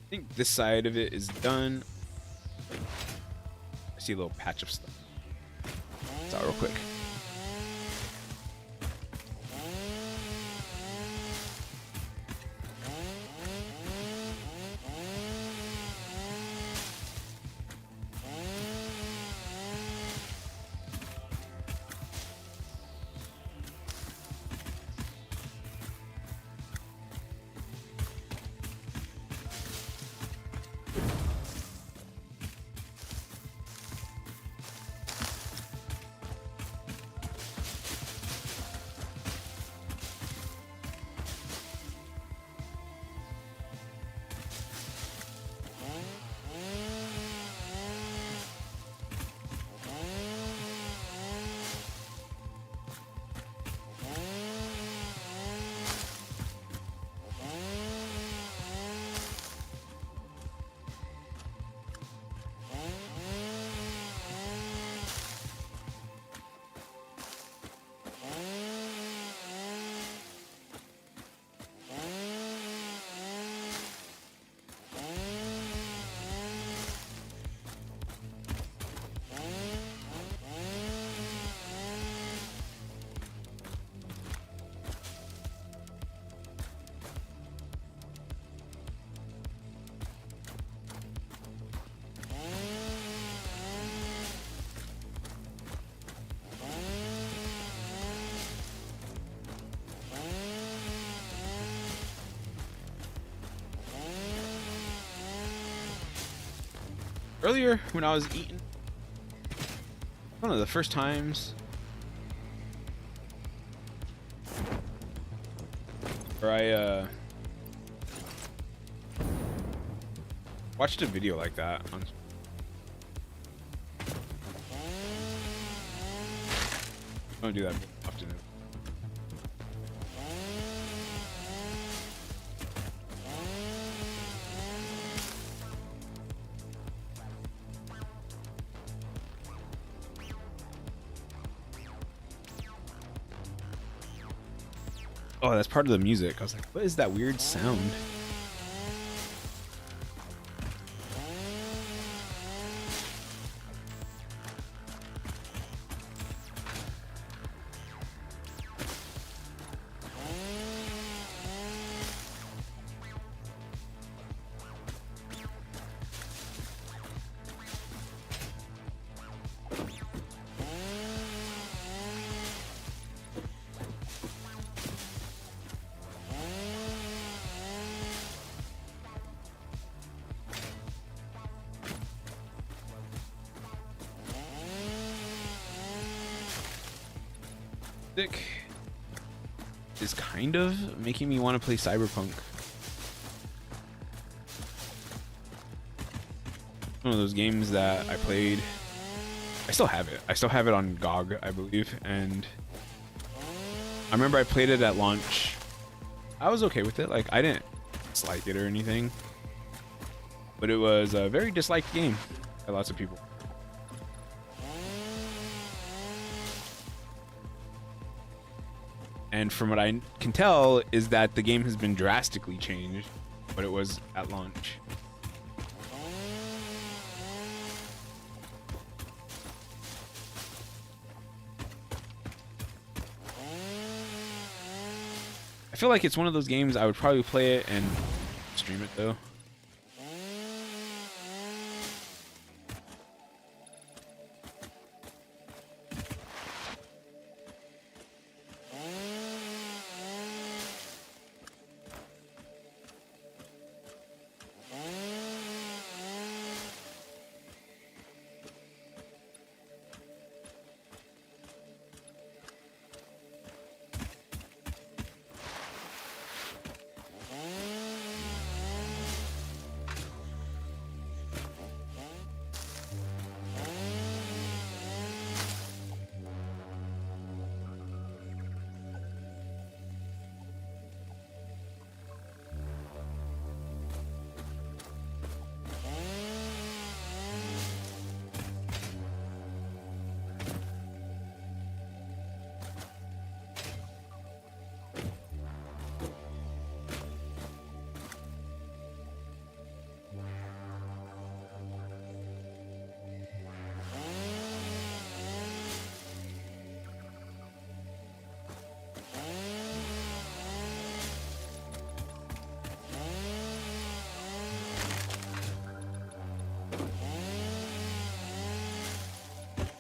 I think this side of it is done. I see a little patch of stuff. It's out real quick. Earlier, when I was eating, one of the first times where I watched a video like that on. I don't do that often. Oh, that's part of the music. I was like, what is that weird sound? Is kind of making me want to play Cyberpunk. One of those games that I played. I still have it. I still have it on GOG, I believe, and I remember I played it at launch. I was okay with it. Like, I didn't dislike it or anything, but it was a very disliked game by lots of people. And from what I can tell is that the game has been drastically changed, but it was at launch. I feel like it's one of those games I would probably play it and stream it though.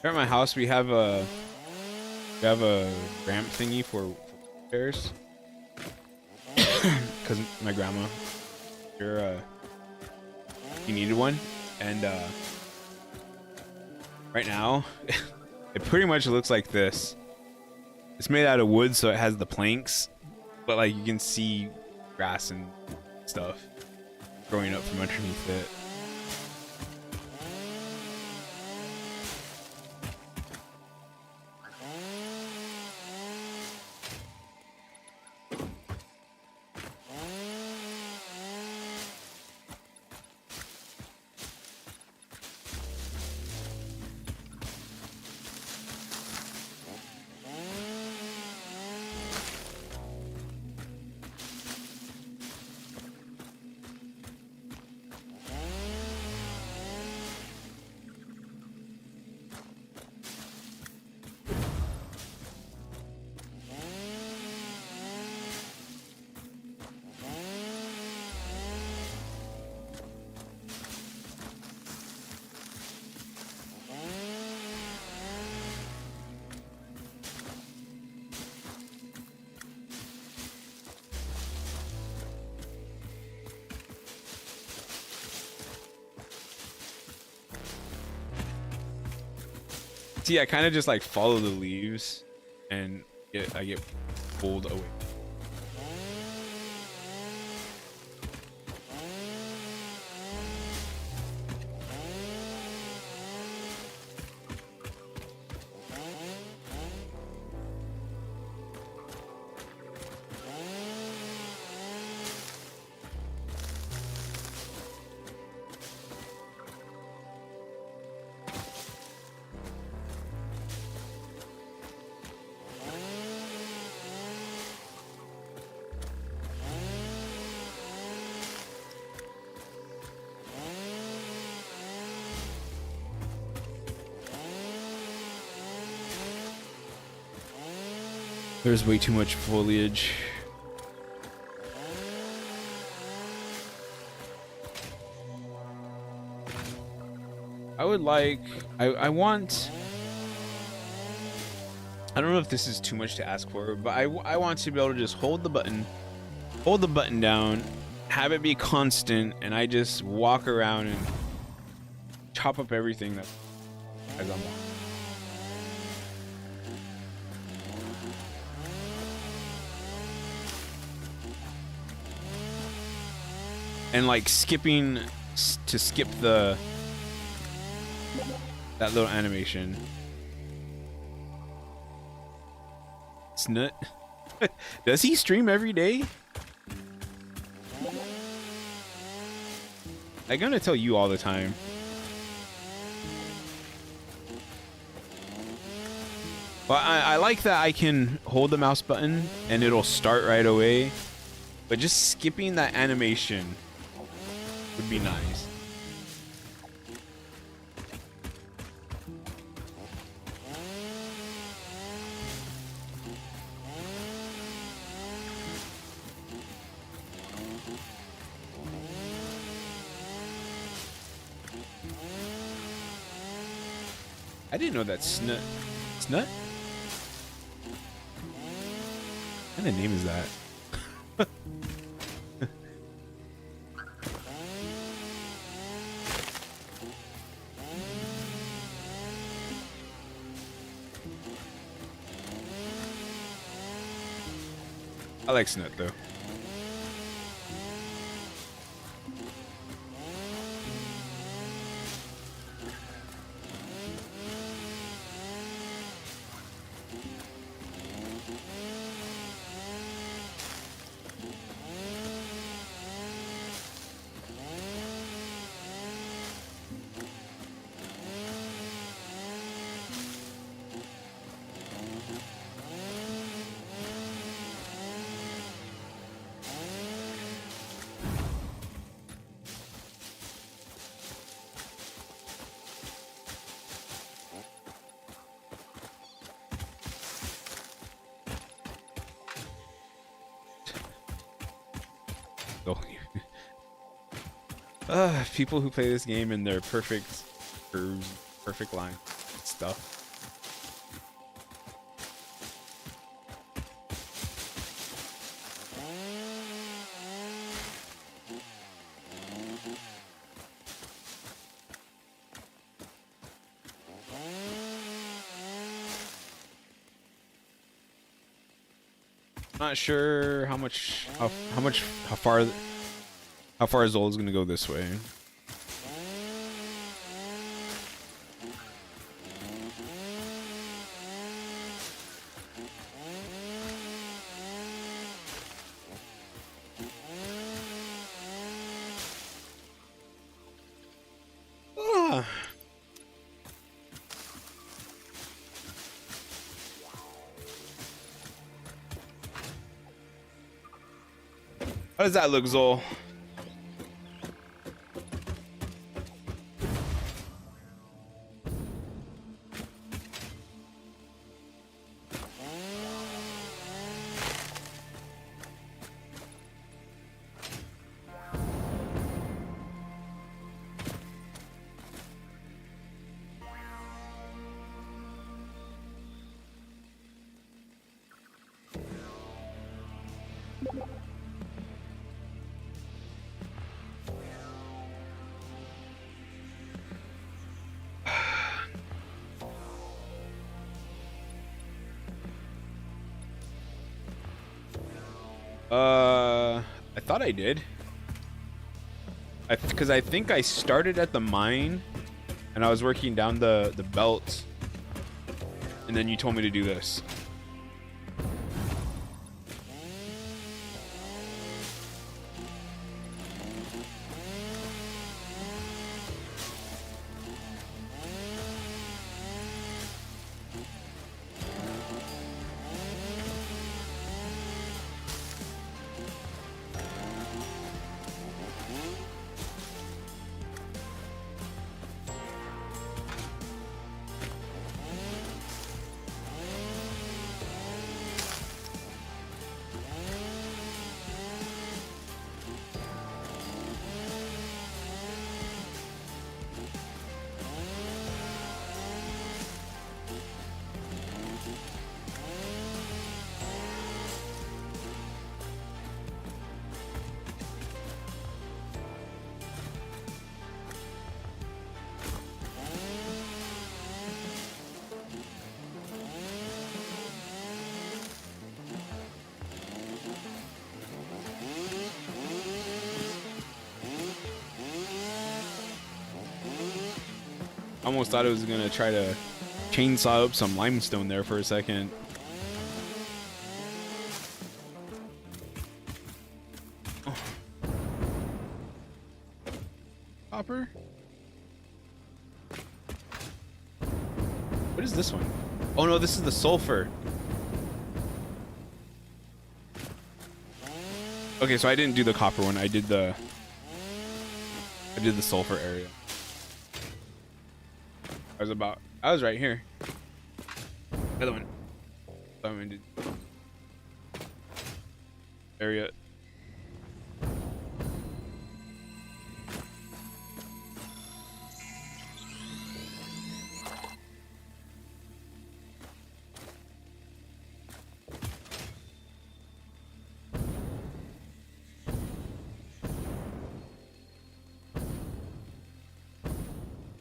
Here at my house, we have a ramp thingy for stairs. Because my grandma, she needed one, and right now, it pretty much looks like this. It's made out of wood, so it has the planks, but like you can see grass and stuff growing up from underneath it. See, I kind of just like follow the leaves, and I get pulled away. There's way too much foliage. I would like, I want, I don't know if this is too much to ask for, but I want to be able to just hold the button down, have it be constant, and I just walk around and chop up everything that as I'm walking. And like skipping to skip that little animation. Snut. Does he stream every day? I'm gonna tell you all the time. Well, I like that I can hold the mouse button and it'll start right away. But just skipping that animation would be nice. I didn't know that Snut. Snut? What kind of name is that? I like Snut though. People who play this game in their perfect curves, perfect line stuff. Not sure how far Zol is gonna go this way. Ah. How does that look, Zol? I thought I did. Because I think I started at the mine, and I was working down the belt, and then you told me to do this. I almost thought it was gonna try to chainsaw up some limestone there for a second. Oh. Copper? What is this one? Oh no, this is the sulfur. Okay, so I didn't do the copper one. I did the sulfur area. I was right here. The other one. That one did. Area.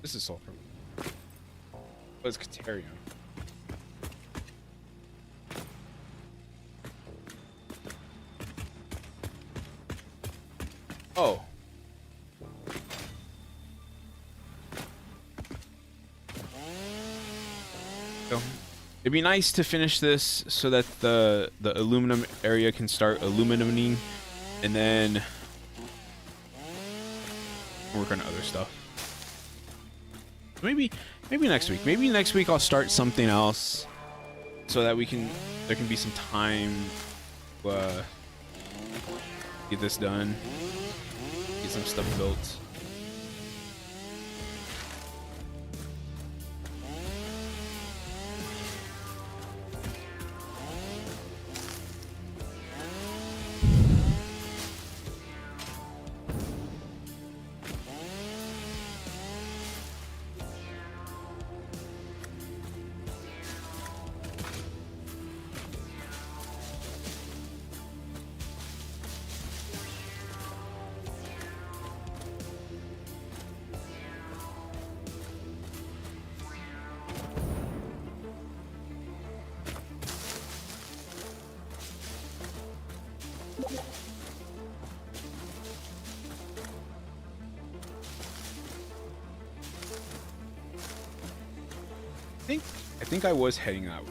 This is sulfur. Oh, it's Caterium. Oh. So, it'd be nice to finish this so that the aluminum area can start aluminuming, and then work on other stuff. Maybe next week. Maybe next week I'll start something else so that there can be some time to get this done. Get some stuff built. I think I was heading that way.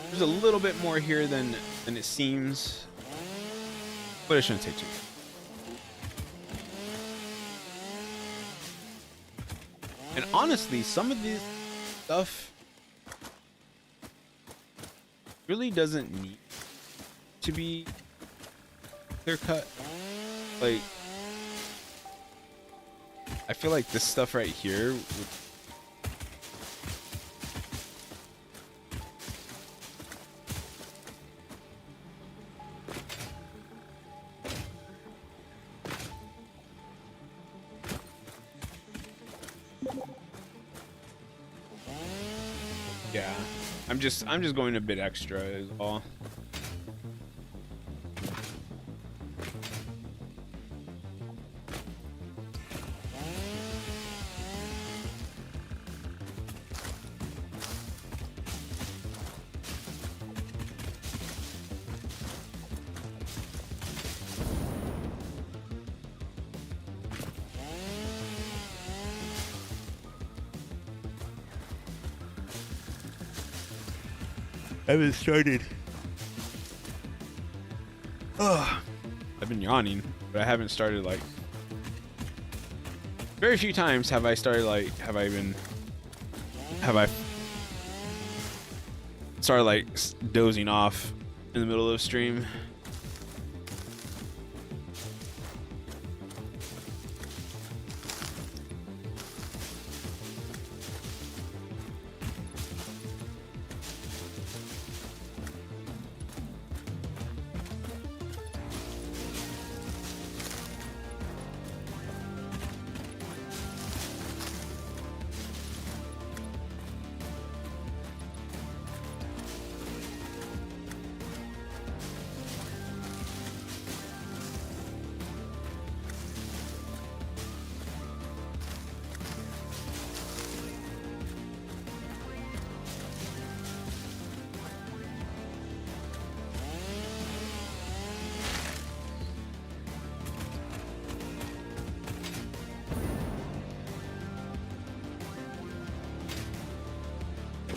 There's a little bit more here than it seems, but it shouldn't take too long. And honestly, some of this stuff really doesn't need to be clear cut. Like, I feel like this stuff right here would, yeah, I'm just going a bit extra is all. I haven't started. Ugh. I've been yawning, but I haven't started, like, very few times have I started, like, have I started, like, dozing off in the middle of stream.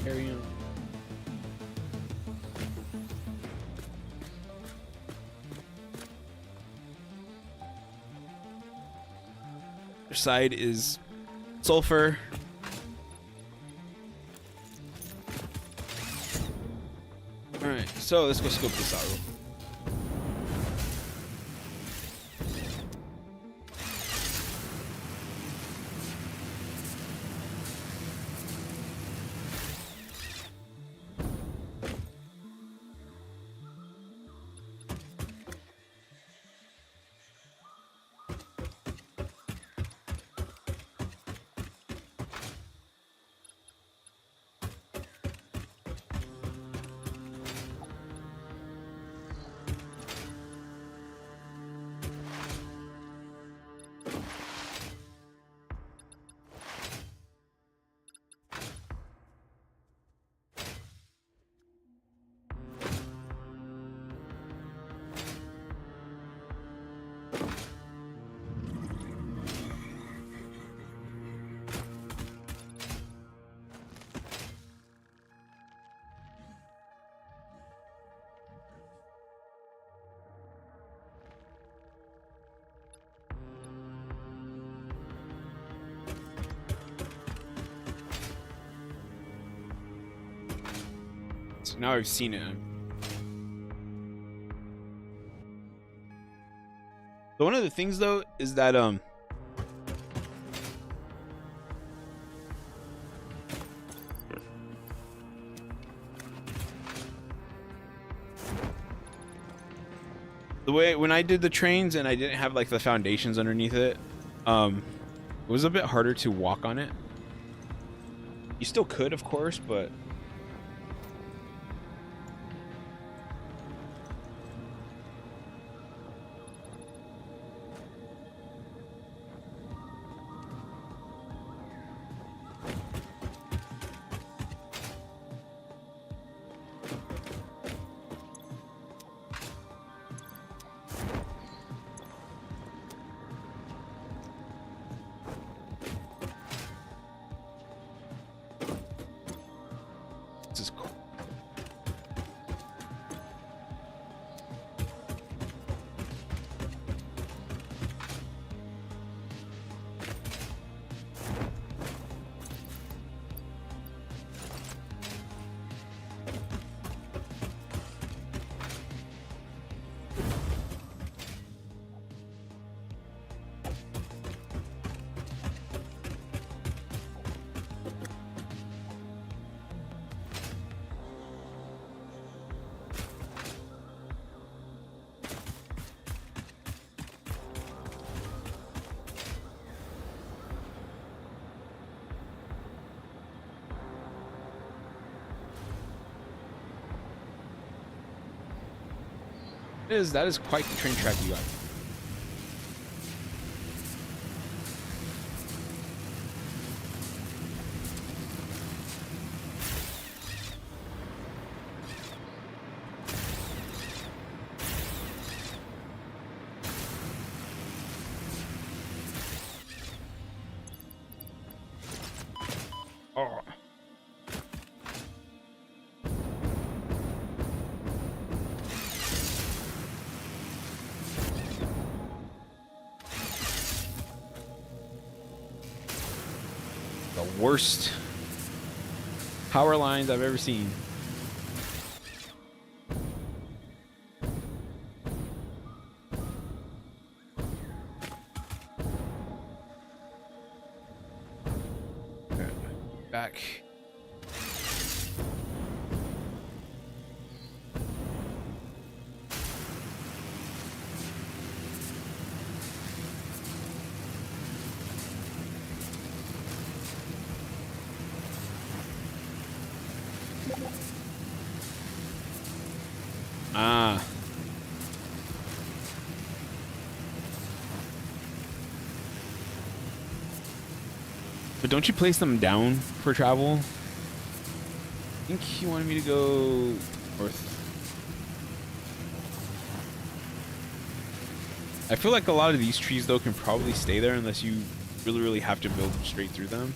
Carry on. Other side is sulfur. All right, so let's go scope this out. So now I've seen it. So one of the things though is that the way when I did the trains and I didn't have like the foundations underneath it, it was a bit harder to walk on it. You still could, of course, but That is quite the train track you got. Oh. The worst power lines I've ever seen. Okay, back. Ah. But don't you place them down for travel? I think he wanted me to go north. I feel like a lot of these trees though can probably stay there unless you really have to build straight through them.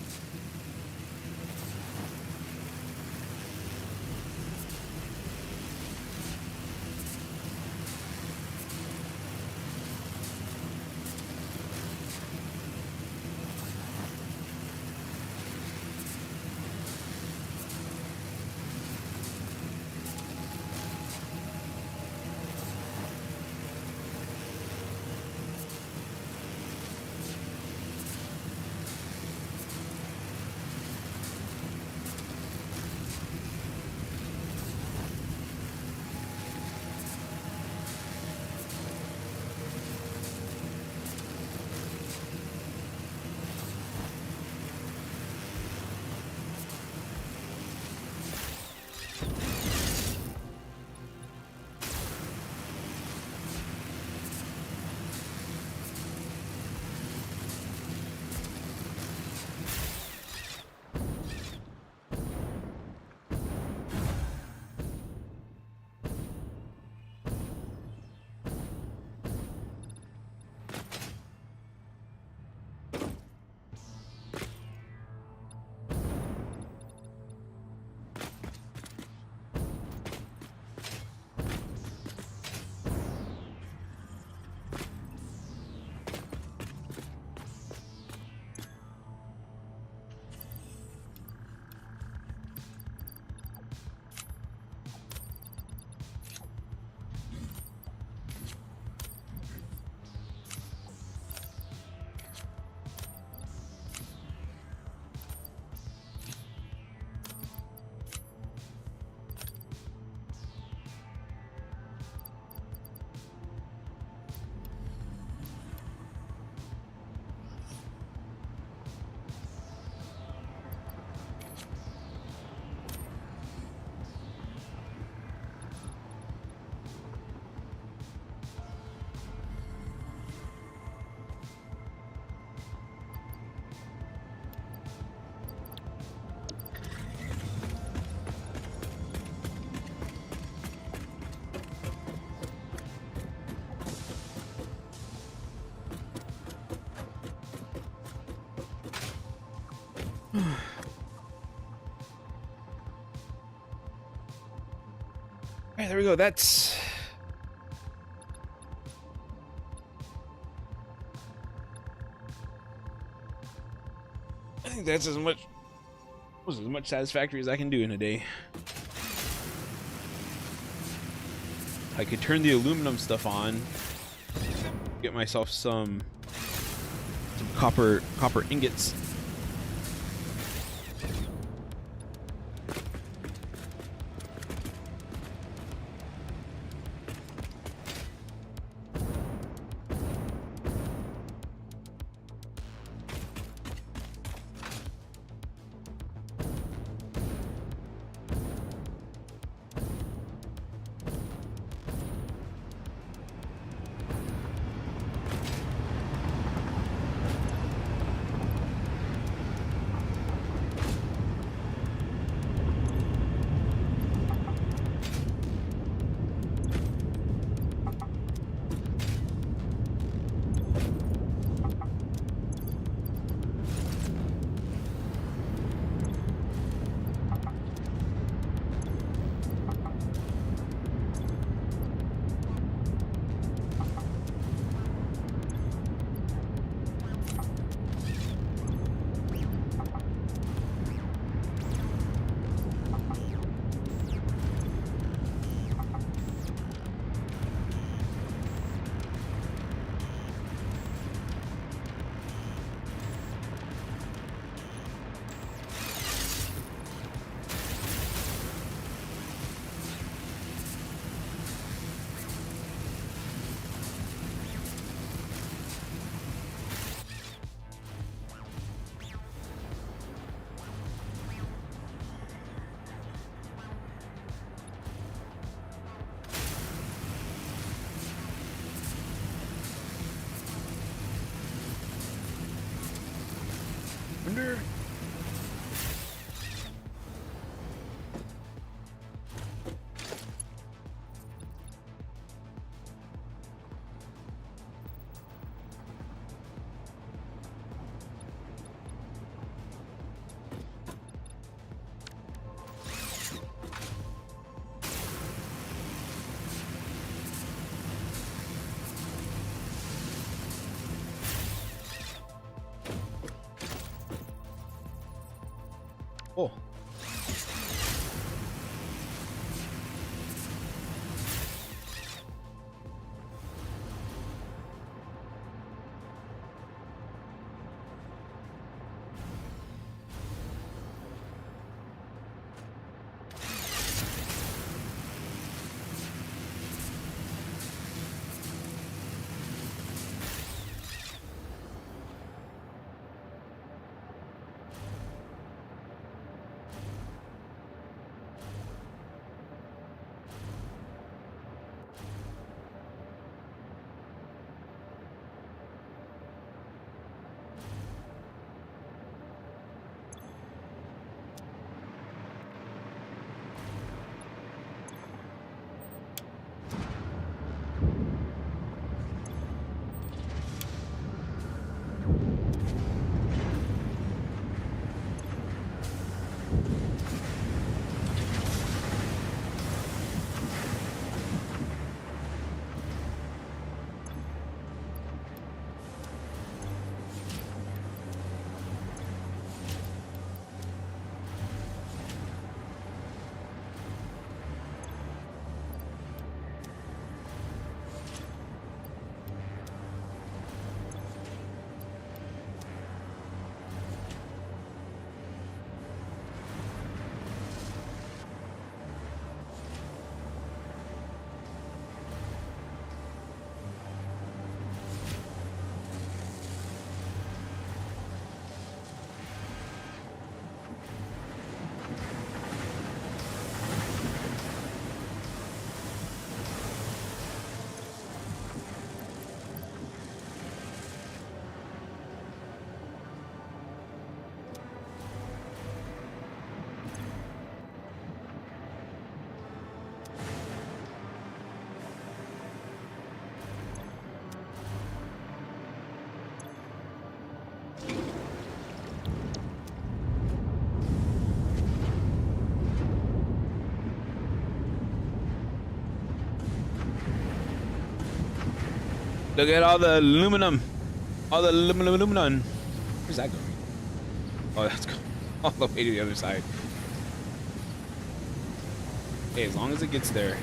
Alright, there we go. That's... I think that's as much satisfactory as I can do in a day. I could turn the aluminum stuff on, get myself some copper ingots. Oh. Look at all the aluminum. All the aluminum. Where's that going? Oh, that's going all the way to the other side. Hey, as long as it gets there.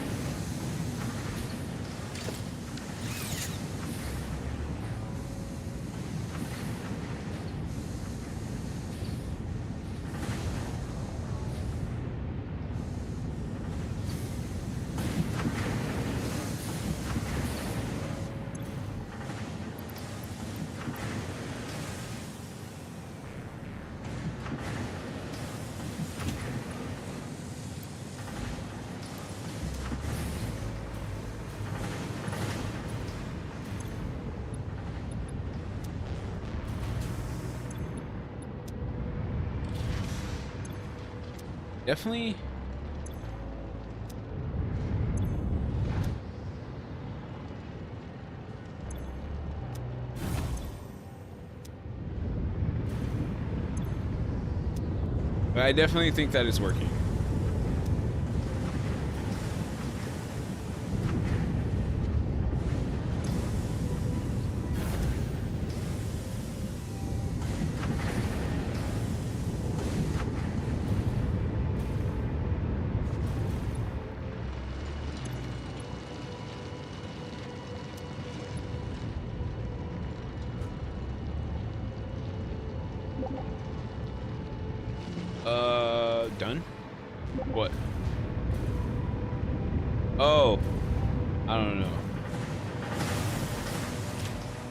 Definitely. But I definitely think that it's working. Done? What? Oh, I don't know.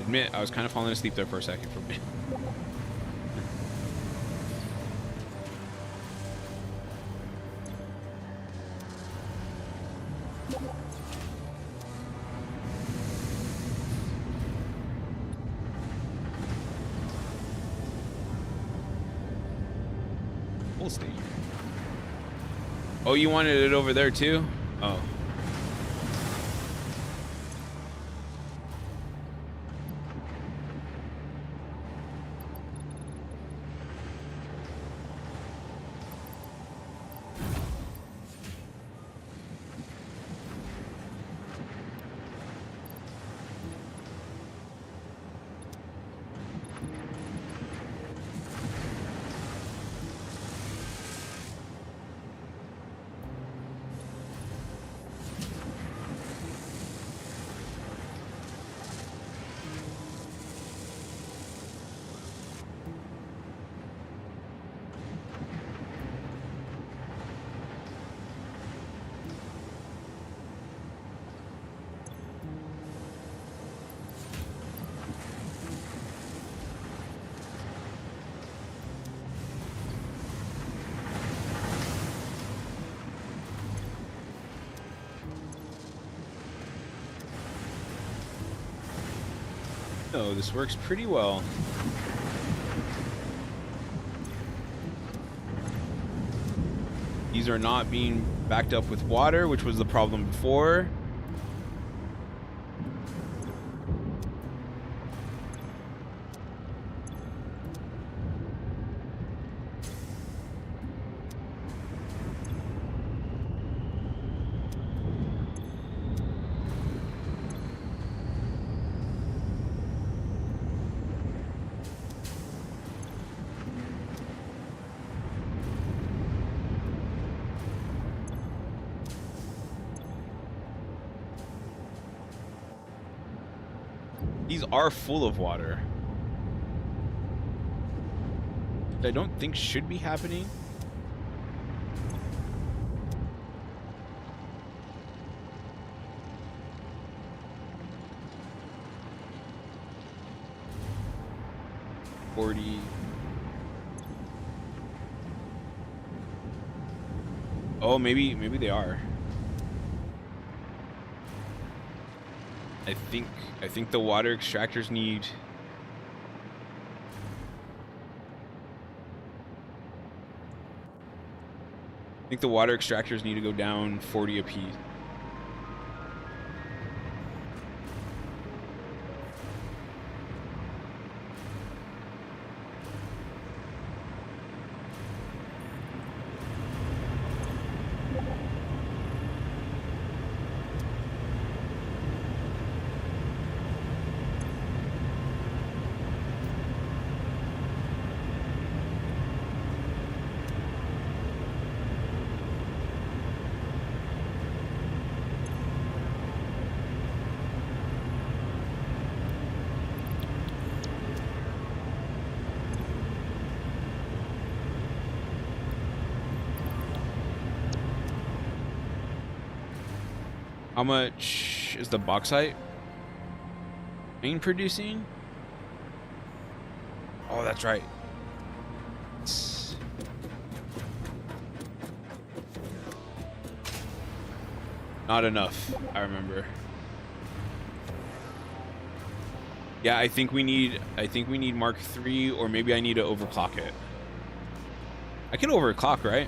Admit, I was kind of falling asleep there for a second for me. We'll stay here. Oh, you wanted it over there too? Oh. No, this works pretty well. These are not being backed up with water, which was the problem before. These are full of water. Which I don't think should be happening. Oh, maybe they are. I think the water extractors need. I think the water extractors need to go down 40 apiece. How much is the bauxite main producing? Oh, that's right. Not enough, I remember. Yeah, I think we need Mark III, or maybe I need to overclock it. I can overclock, right?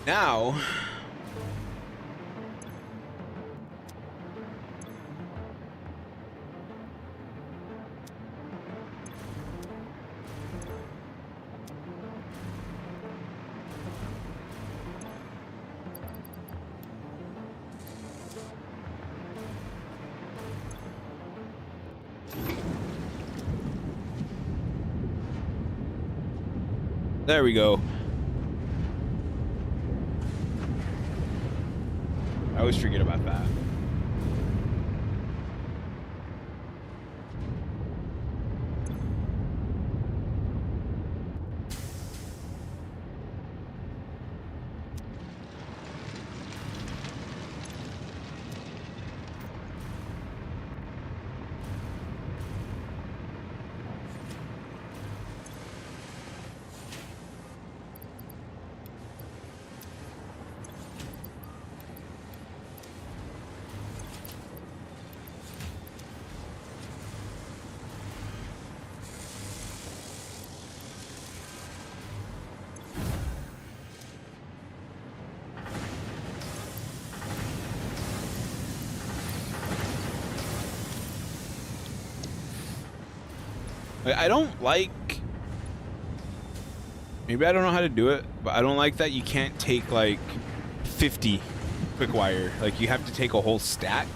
Now, there we go. I always forget about that. Like, I don't like. Maybe I don't know how to do it, but I don't like that you can't take like 50 quick wire. Like you have to take a whole stack.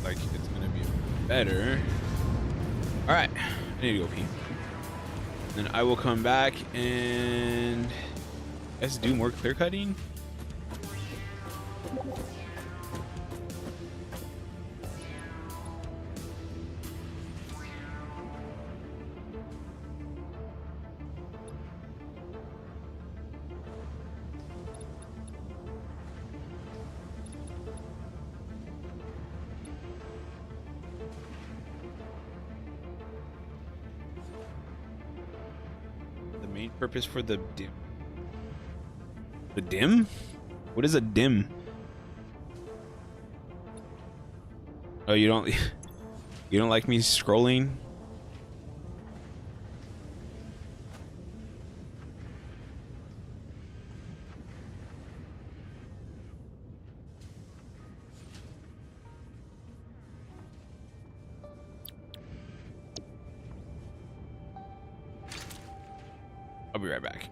Like it's gonna be better. All right, I need to go pee. Then I will come back and let's do more clear cutting. Main purpose for the dim. The dim? What is a dim? Oh, you don't you don't like me scrolling? I'll be right back.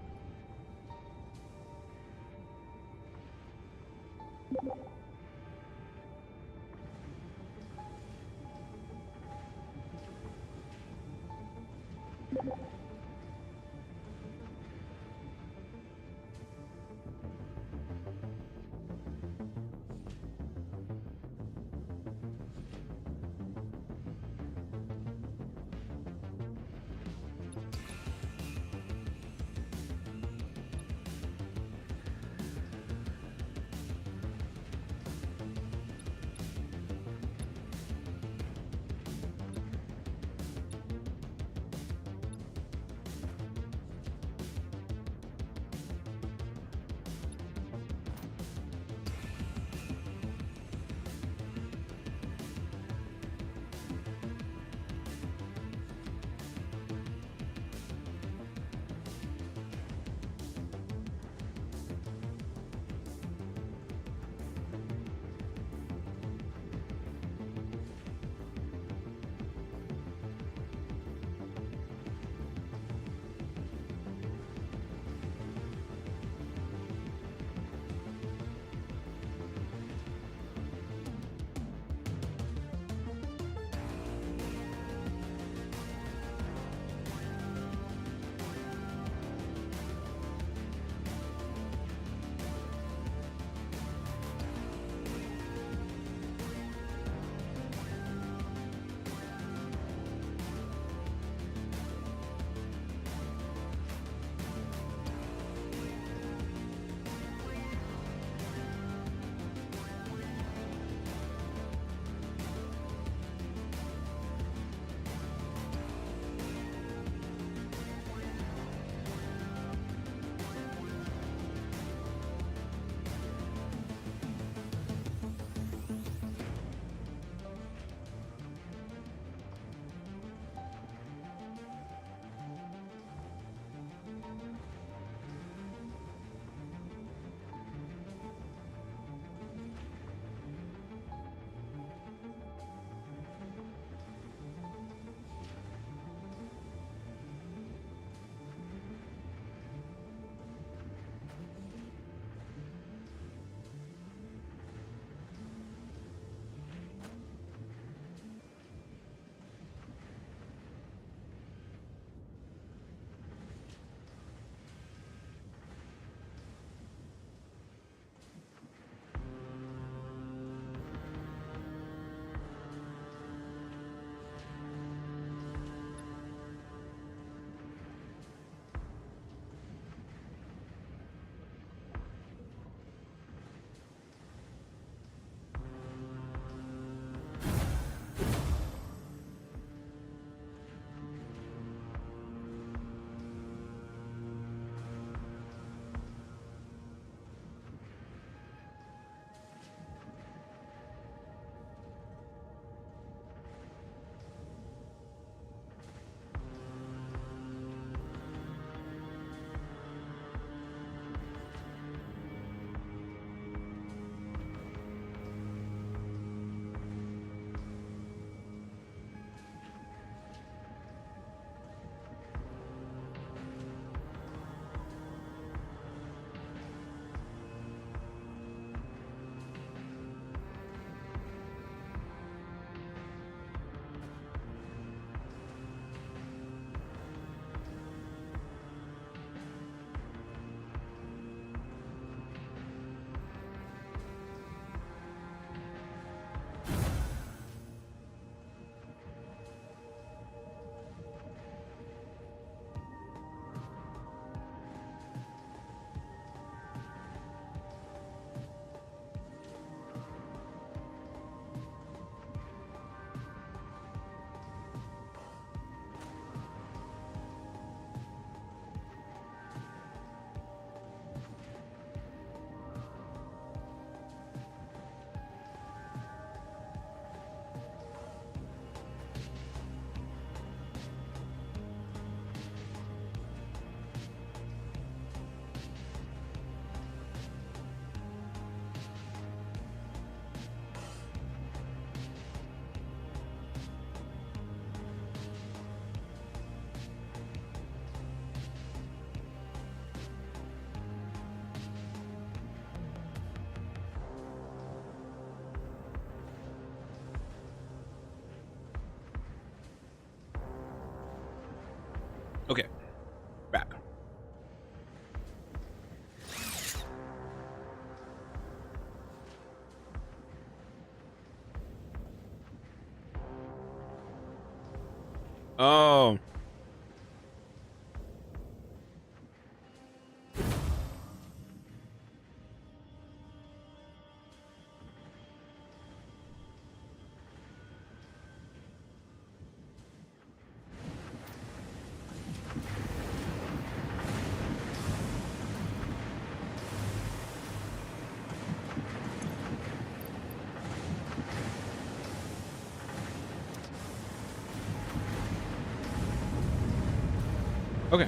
Okay.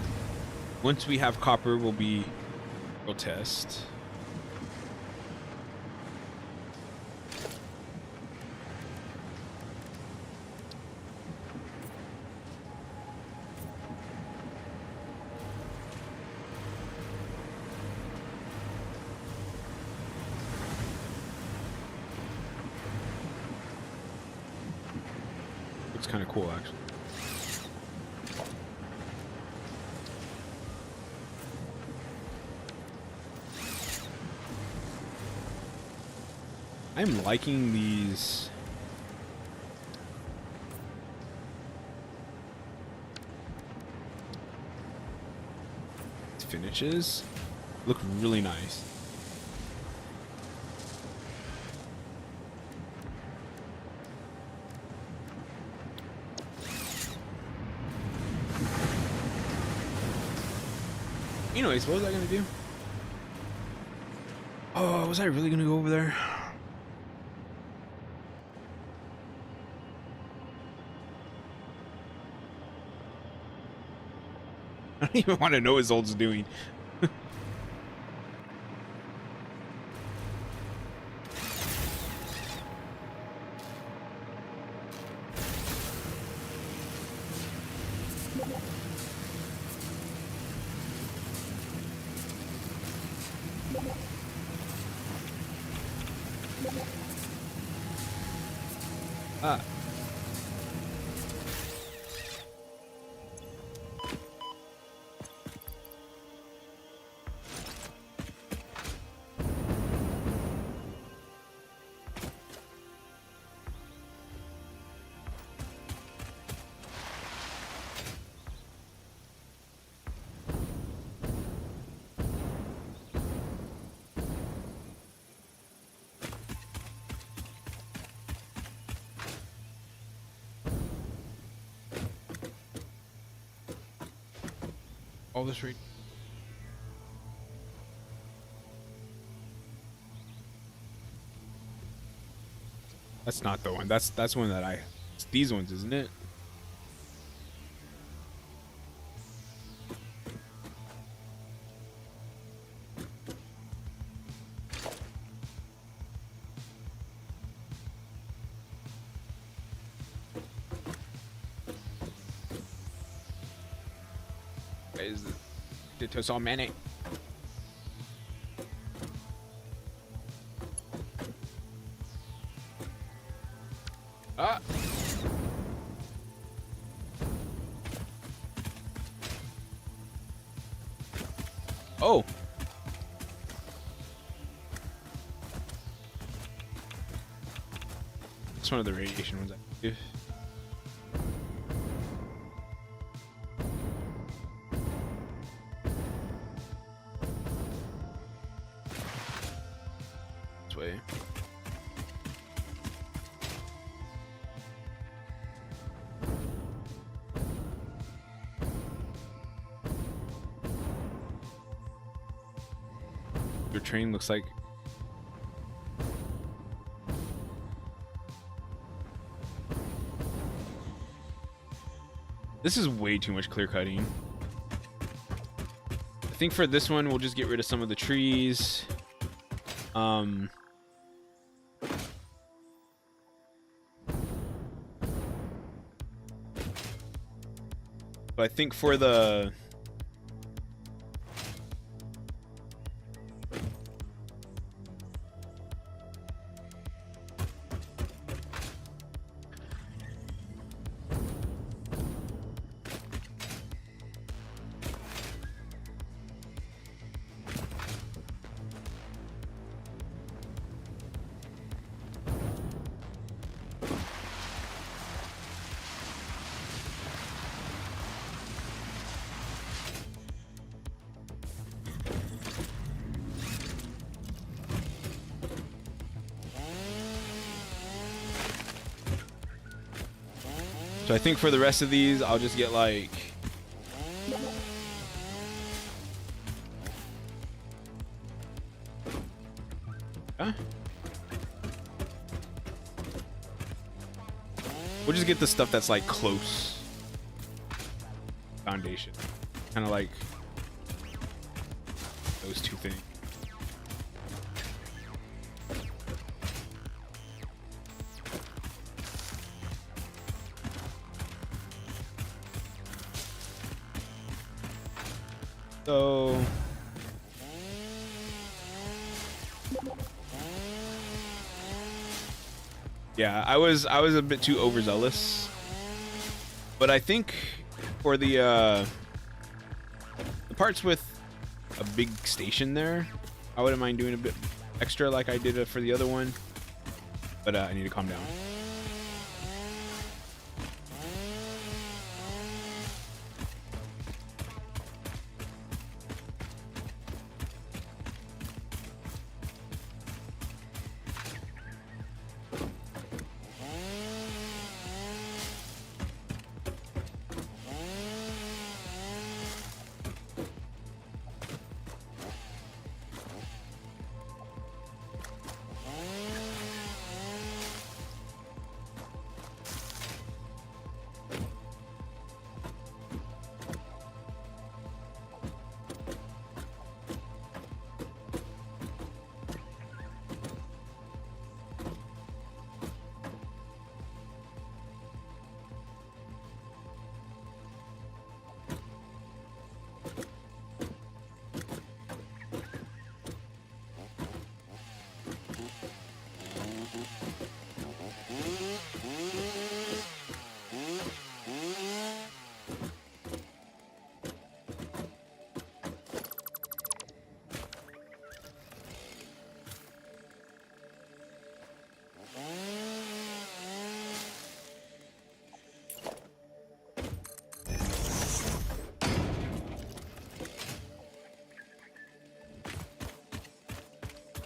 Once we have copper, we'll test. It's kind of cool, actually. I'm liking these finishes. Look really nice. Anyways, what was I gonna do? Oh, was I really gonna go over there? I don't even want to know what Zolt's doing. Ah. All this right. That's not the one. That's one that it's these ones, isn't it? Is the Toss all manic? Ah. Oh. It's one of the radiation ones I do. This way. Your train looks like this is way too much clear cutting. I think for this one we'll just get rid of some of the trees. But I think for the so I think for the rest of these, I'll just get like we'll just get the stuff that's like close foundation. Kind of like those two things. So yeah, I was a bit too overzealous, but I think for the parts with a big station there, I wouldn't mind doing a bit extra like I did for the other one, but I need to calm down.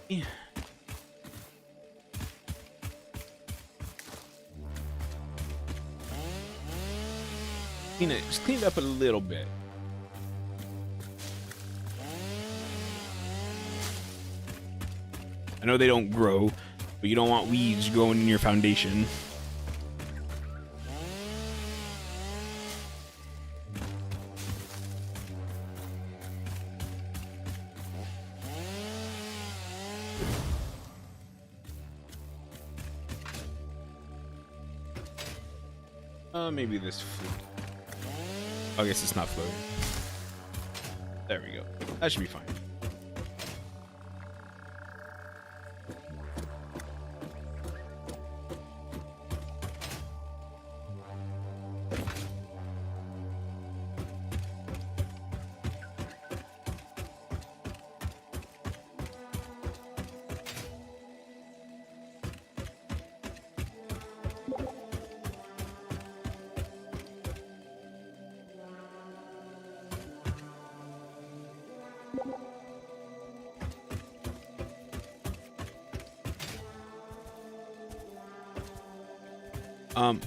Yeah. Just clean it up a little bit. I know they don't grow, but you don't want weeds growing in your foundation. Maybe this float. I guess it's not floating. There we go. That should be fine.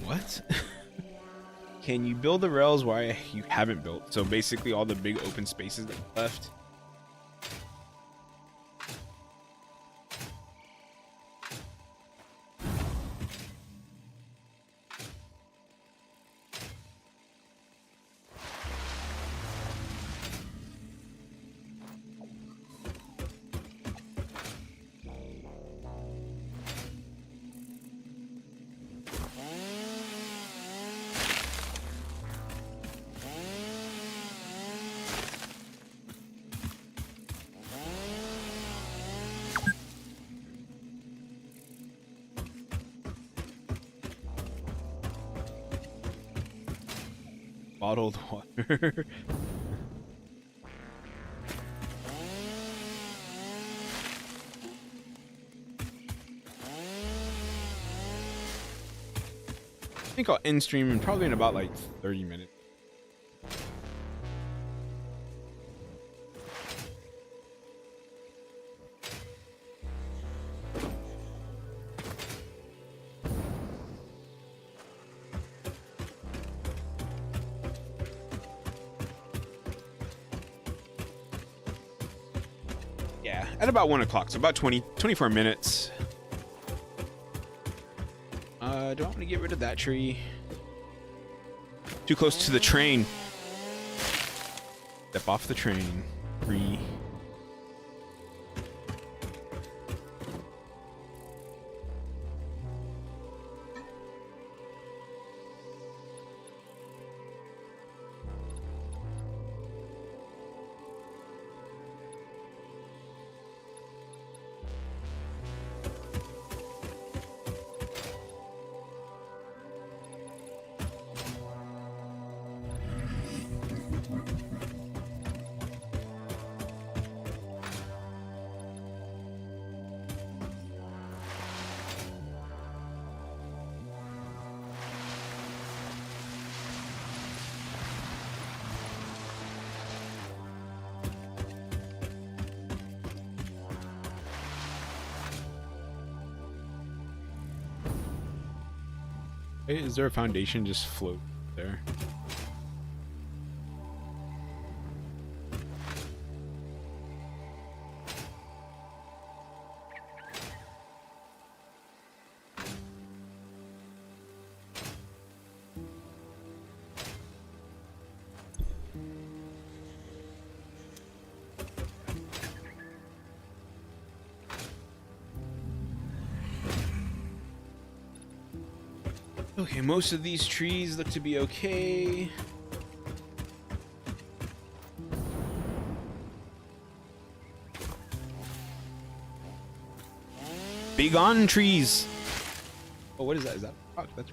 What? Can you build the rails where you haven't built? So basically all the big open spaces that left. Bottled water. I think I'll end stream in probably in about like 30 minutes. Yeah, at about 1 o'clock, so about 24 minutes. Do I want to get rid of that tree? Too close to the train. Step off the train. Free. Hey, is there a foundation just float there? Okay, most of these trees look to be okay. Be gone, trees! Oh, what is that? Is that a rock? That's...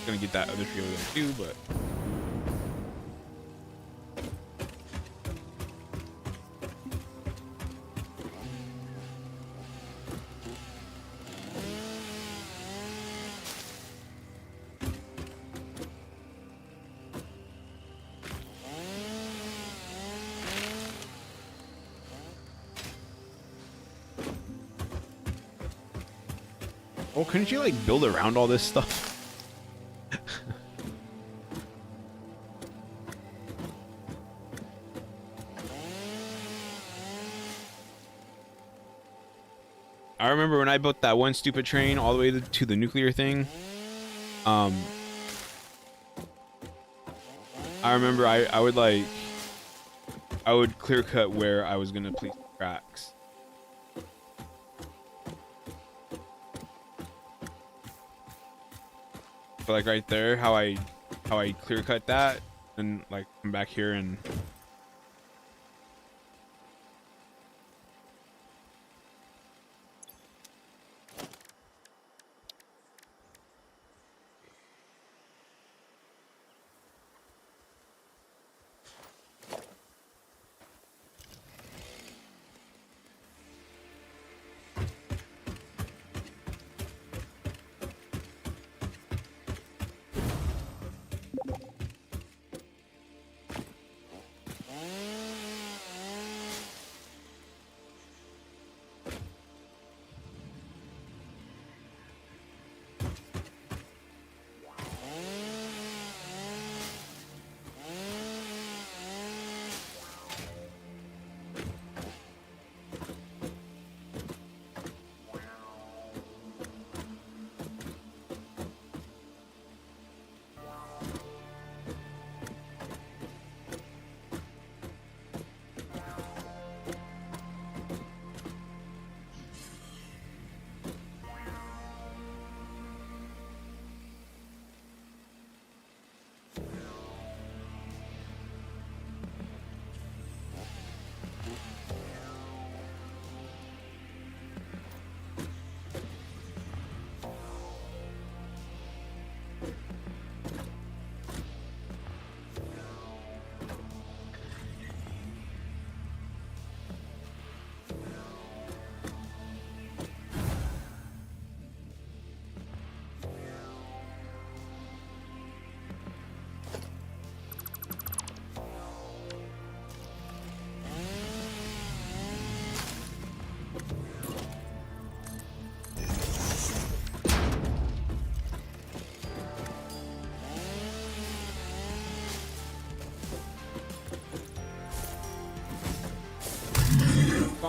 Gonna get that other tree over there too, but... Oh, couldn't you like build around all this stuff? I remember when I built that one stupid train all the way to the nuclear thing. I remember I would clear cut where I was gonna place tracks. But like right there, how I clear cut that, and like come back here and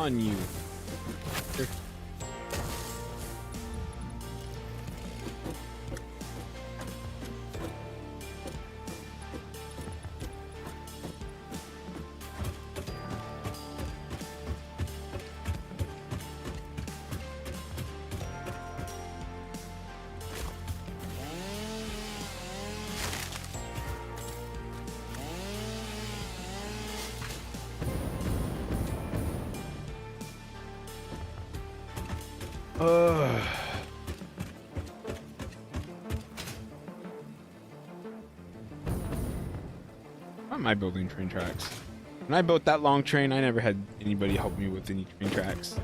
on you. Why am I building train tracks? When I built that long train, I never had anybody help me with any train tracks.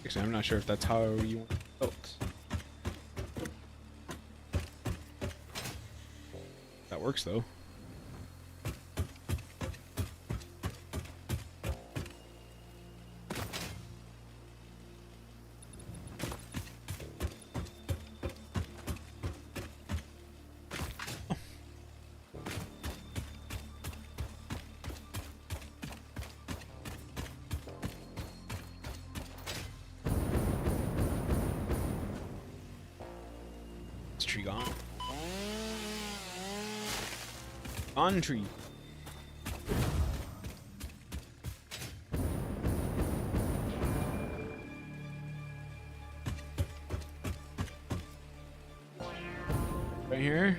Actually, I'm not sure if that's how you want it built. That works though. Tree gone. On tree. Right here.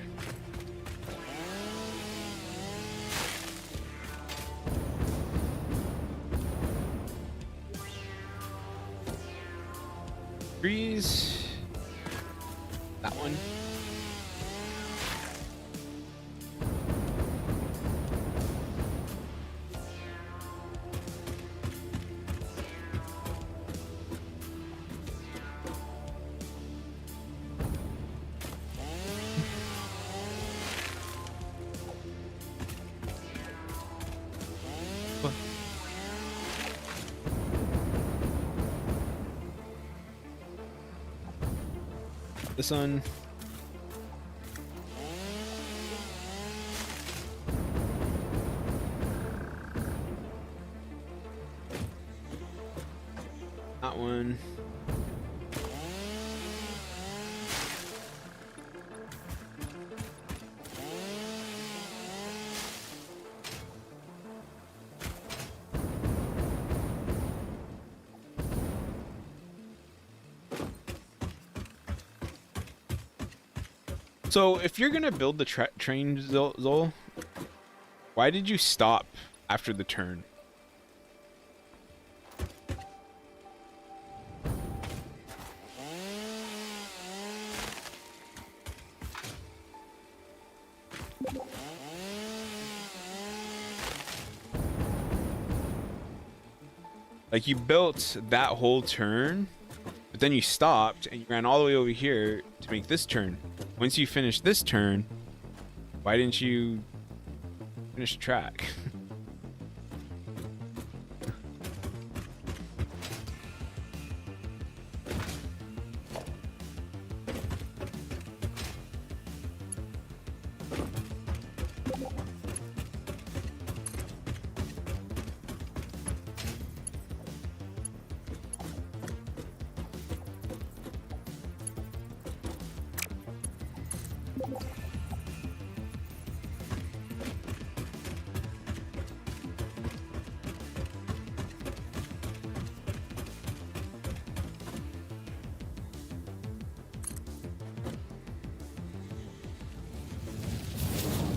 Trees. That one. What? This one. That one. So, if you're gonna build the train, Zol, why did you stop after the turn? Like, you built that whole turn, but then you stopped and you ran all the way over here to make this turn. Once you finished this turn, why didn't you finish the track?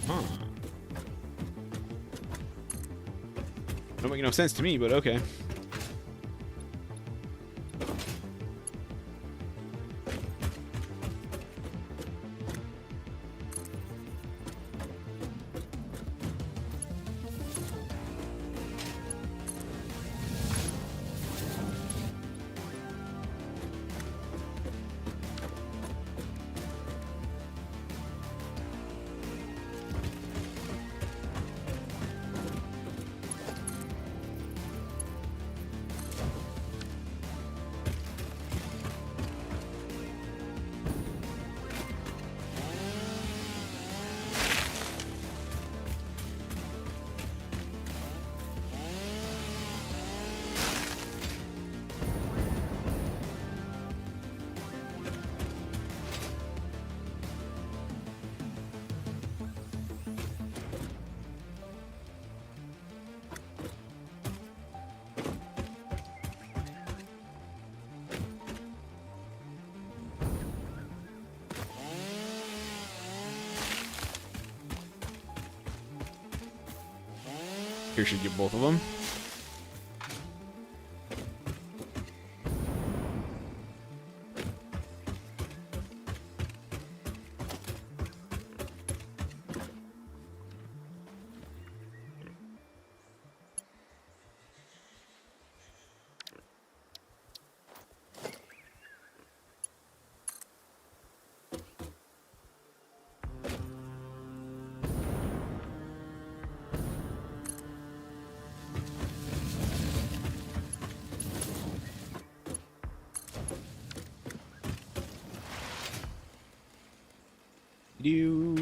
Huh. Don't make no sense to me, but okay. Here should get both of them. Do.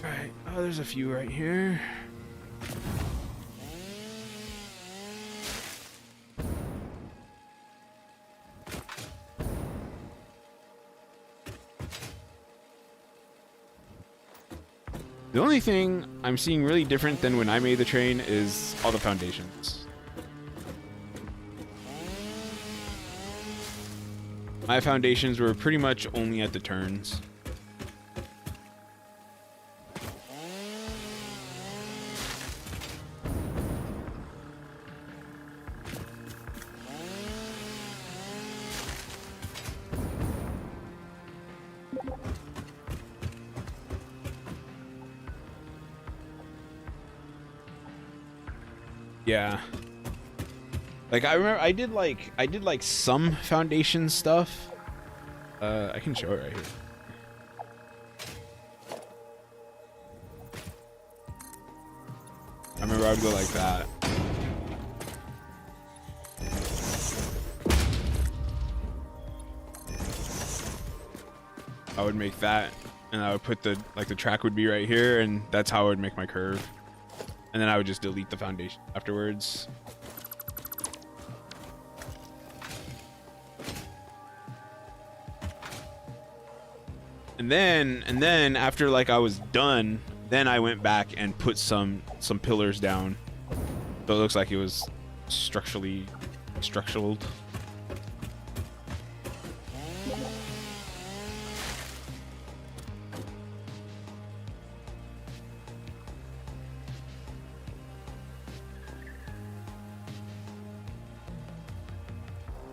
Alright, oh, there's a few right here. The only thing I'm seeing really different than when I made the train is all the foundations. My foundations were pretty much only at the turns. Yeah. Like I remember I did like some foundation stuff. I can show it right here. I remember I would go like that. I would make that, and I would put the track would be right here, and that's how I would make my curve. And then I would just delete the foundation afterwards. And then after like I was done, then I went back and put some pillars down. So it looks like it was structurally structured.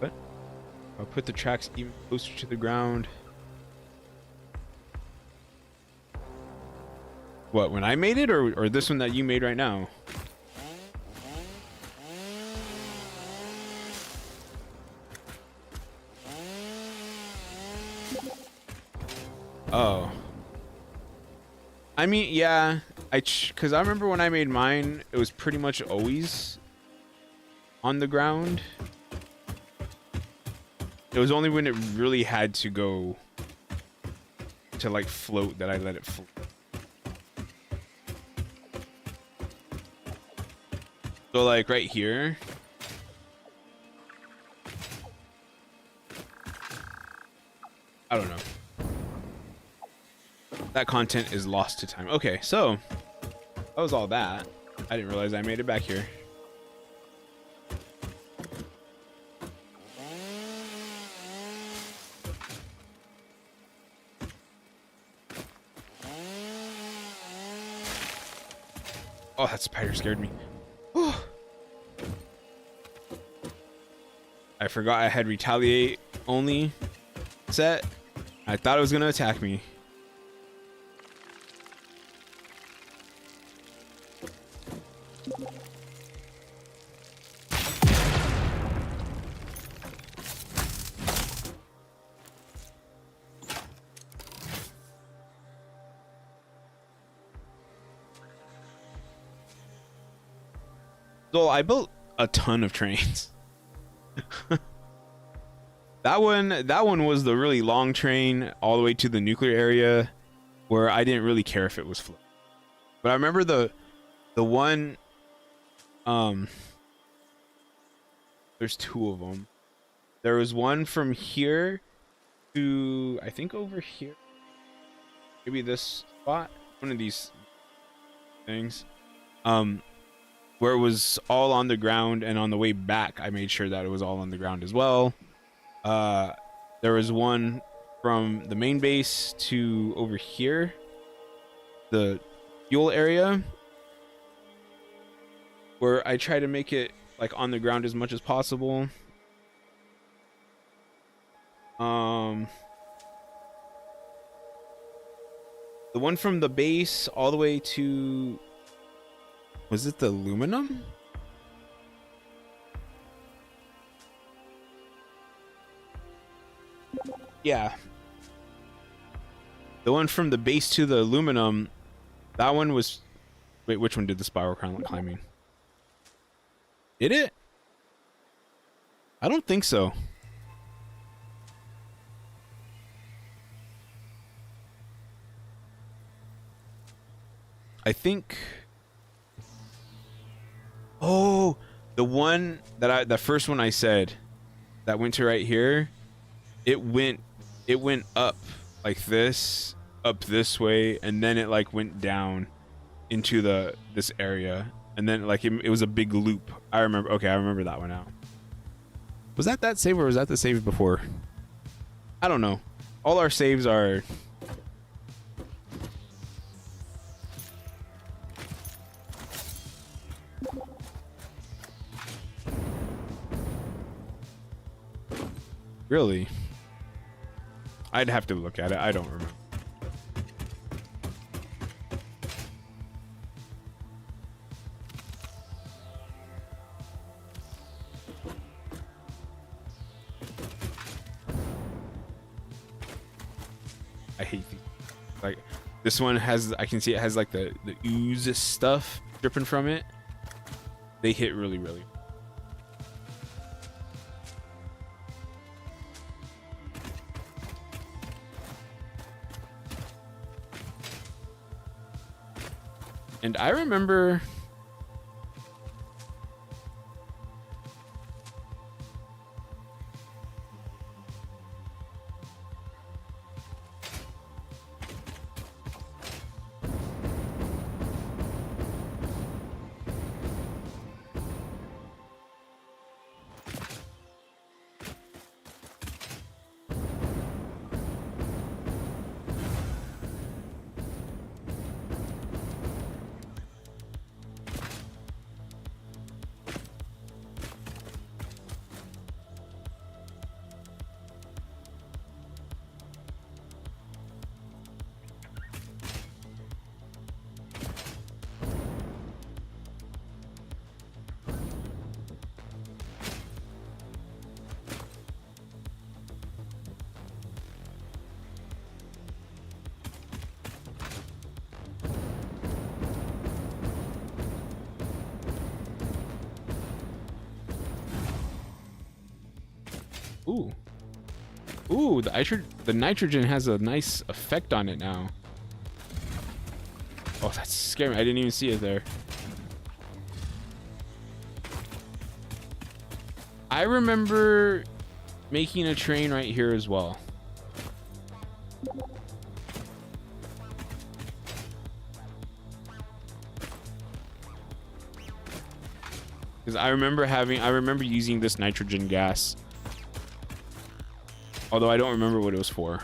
But I'll put the tracks even closer to the ground. What, when I made it, or this one that you made right now? Oh. I mean, yeah, because I remember when I made mine, it was pretty much always on the ground. It was only when it really had to go to like float that I let it float. So like right here. I don't know. That content is lost to time. Okay, so that was all that. I didn't realize I made it back here. Oh, that spider scared me. Oh. I forgot I had retaliate only set. I thought it was gonna attack me. So I built a ton of trains. That one was the really long train all the way to the nuclear area where I didn't really care if it was flooded. But I remember the one there's two of them. There was one from here to I think over here. Maybe this spot, one of these things. Where it was all on the ground, and on the way back I made sure that it was all on the ground as well. There was one from the main base to over here, the fuel area, where I try to make it like on the ground as much as possible. The one from the base all the way to, was it the aluminum? Yeah. The one from the base to the aluminum, that one was... Wait, which one did the spiral climbing? Did it? I don't think so. I think... Oh, the one that the first one I said that went to right here, it went up like this, up this way, and then it like went down into this area, and then like it was a big loop. I remember. Okay, I remember that one now. Was that save, or was that the save before? I don't know. All our saves are... Really? I'd have to look at it. I don't remember. I hate these. Like, this one has, I can see it has like the ooze stuff dripping from it. They hit really, really. And I remember... Ooh. Ooh, the nitrogen has a nice effect on it now. Oh, that's scary. I didn't even see it there. I remember making a train right here as well. Because I remember using this nitrogen gas. Although I don't remember what it was for.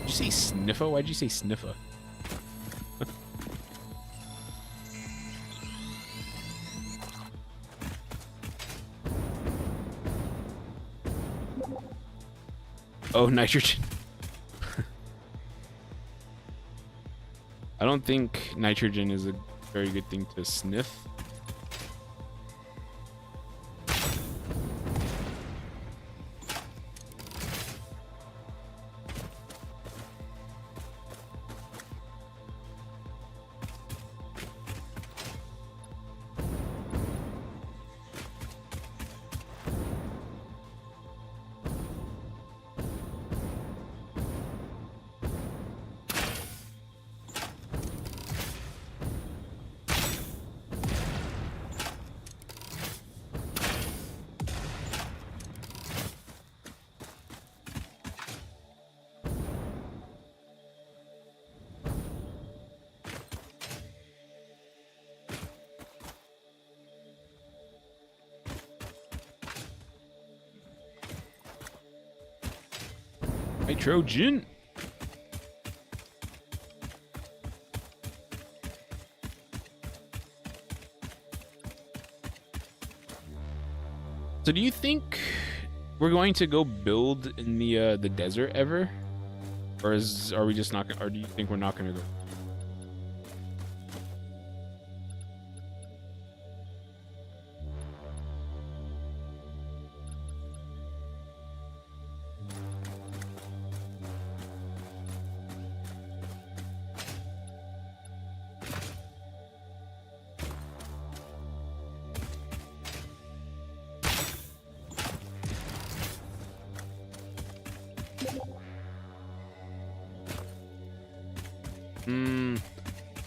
Did you say sniffer? Why'd you say sniffer? Oh, nitrogen. I don't think nitrogen is a very good thing to sniff. Nitrogen. So do you think we're going to go build in the desert ever? Or are we just not gonna, or do you think we're not gonna go?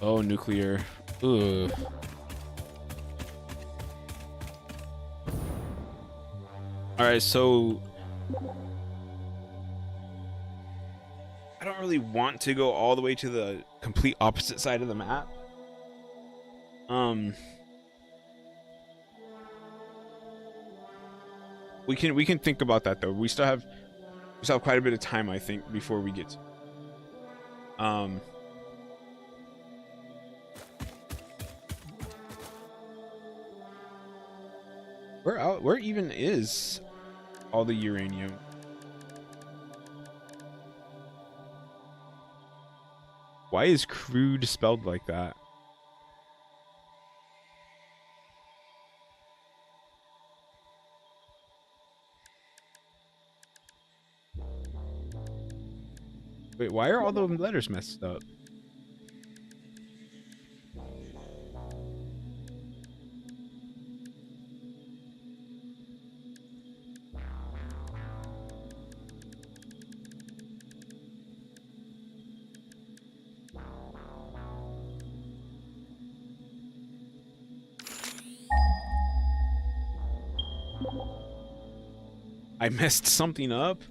Oh, nuclear. Ugh. Alright, so I don't really want to go all the way to the complete opposite side of the map. We can think about that though. We still have quite a bit of time, I think, before we get to where even is all the uranium? Why is crude spelled like that? Wait, why are all the letters messed up? I messed something up.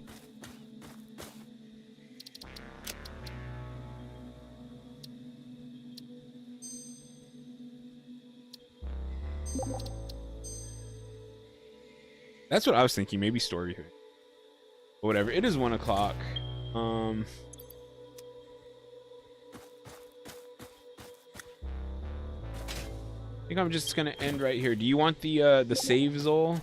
That's what I was thinking. Maybe story here. But whatever. It is 1 o'clock. I think I'm just gonna end right here. Do you want the save, Zol?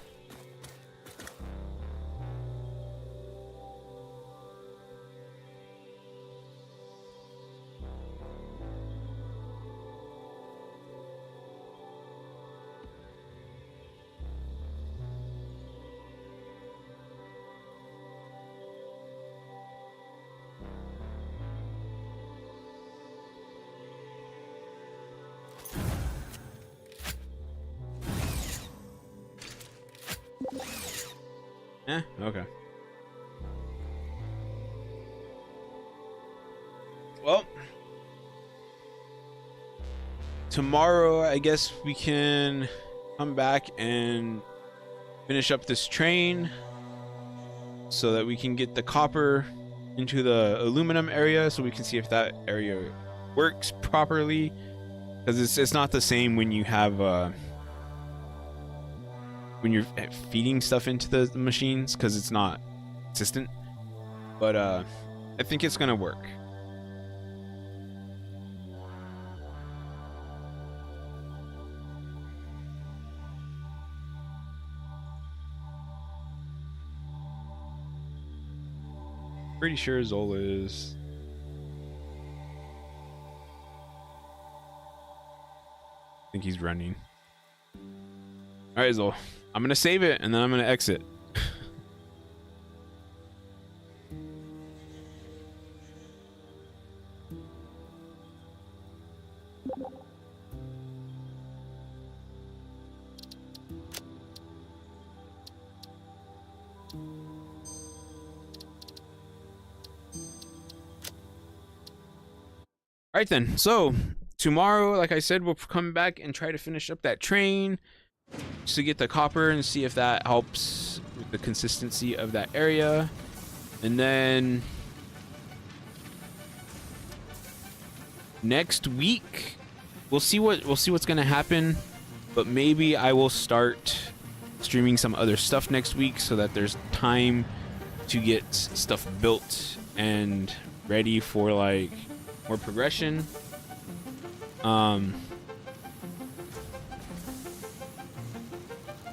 Okay. Well, tomorrow I guess we can come back and finish up this train so that we can get the copper into the aluminum area so we can see if that area works properly, because it's not the same when you have when you're feeding stuff into the machines, because it's not consistent. But I think it's gonna work. Pretty sure Zola is. I think he's running. All right, Zola. I'm gonna save it and then I'm gonna exit. All right then, so tomorrow, like I said, we'll come back and try to finish up that train just to get the copper and see if that helps with the consistency of that area. And then next week we'll see what's gonna happen, but maybe I will start streaming some other stuff next week so that there's time to get stuff built and ready for like more progression.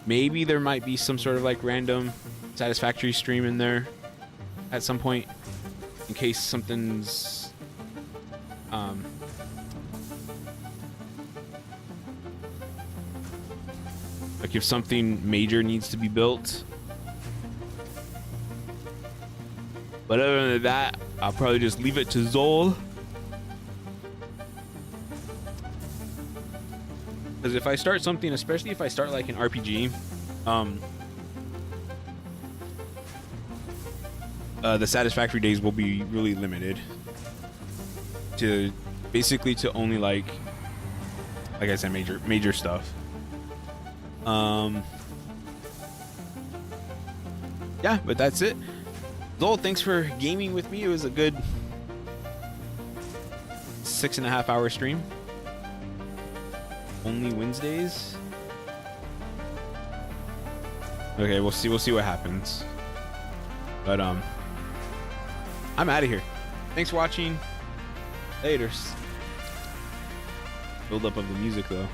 Maybe there might be some sort of like random Satisfactory stream in there at some point in case something's like if something major needs to be built. But other than that, I'll probably just leave it to Zol. Because if I start something, especially if I start like an RPG, the Satisfactory days will be really limited to basically to only like I said, major stuff. Yeah, but that's it. Zol, thanks for gaming with me. It was a good 6.5 hour stream. Only Wednesdays. Okay, we'll see what happens. But I'm out of here. Thanks for watching. Laters. Build up of the music though.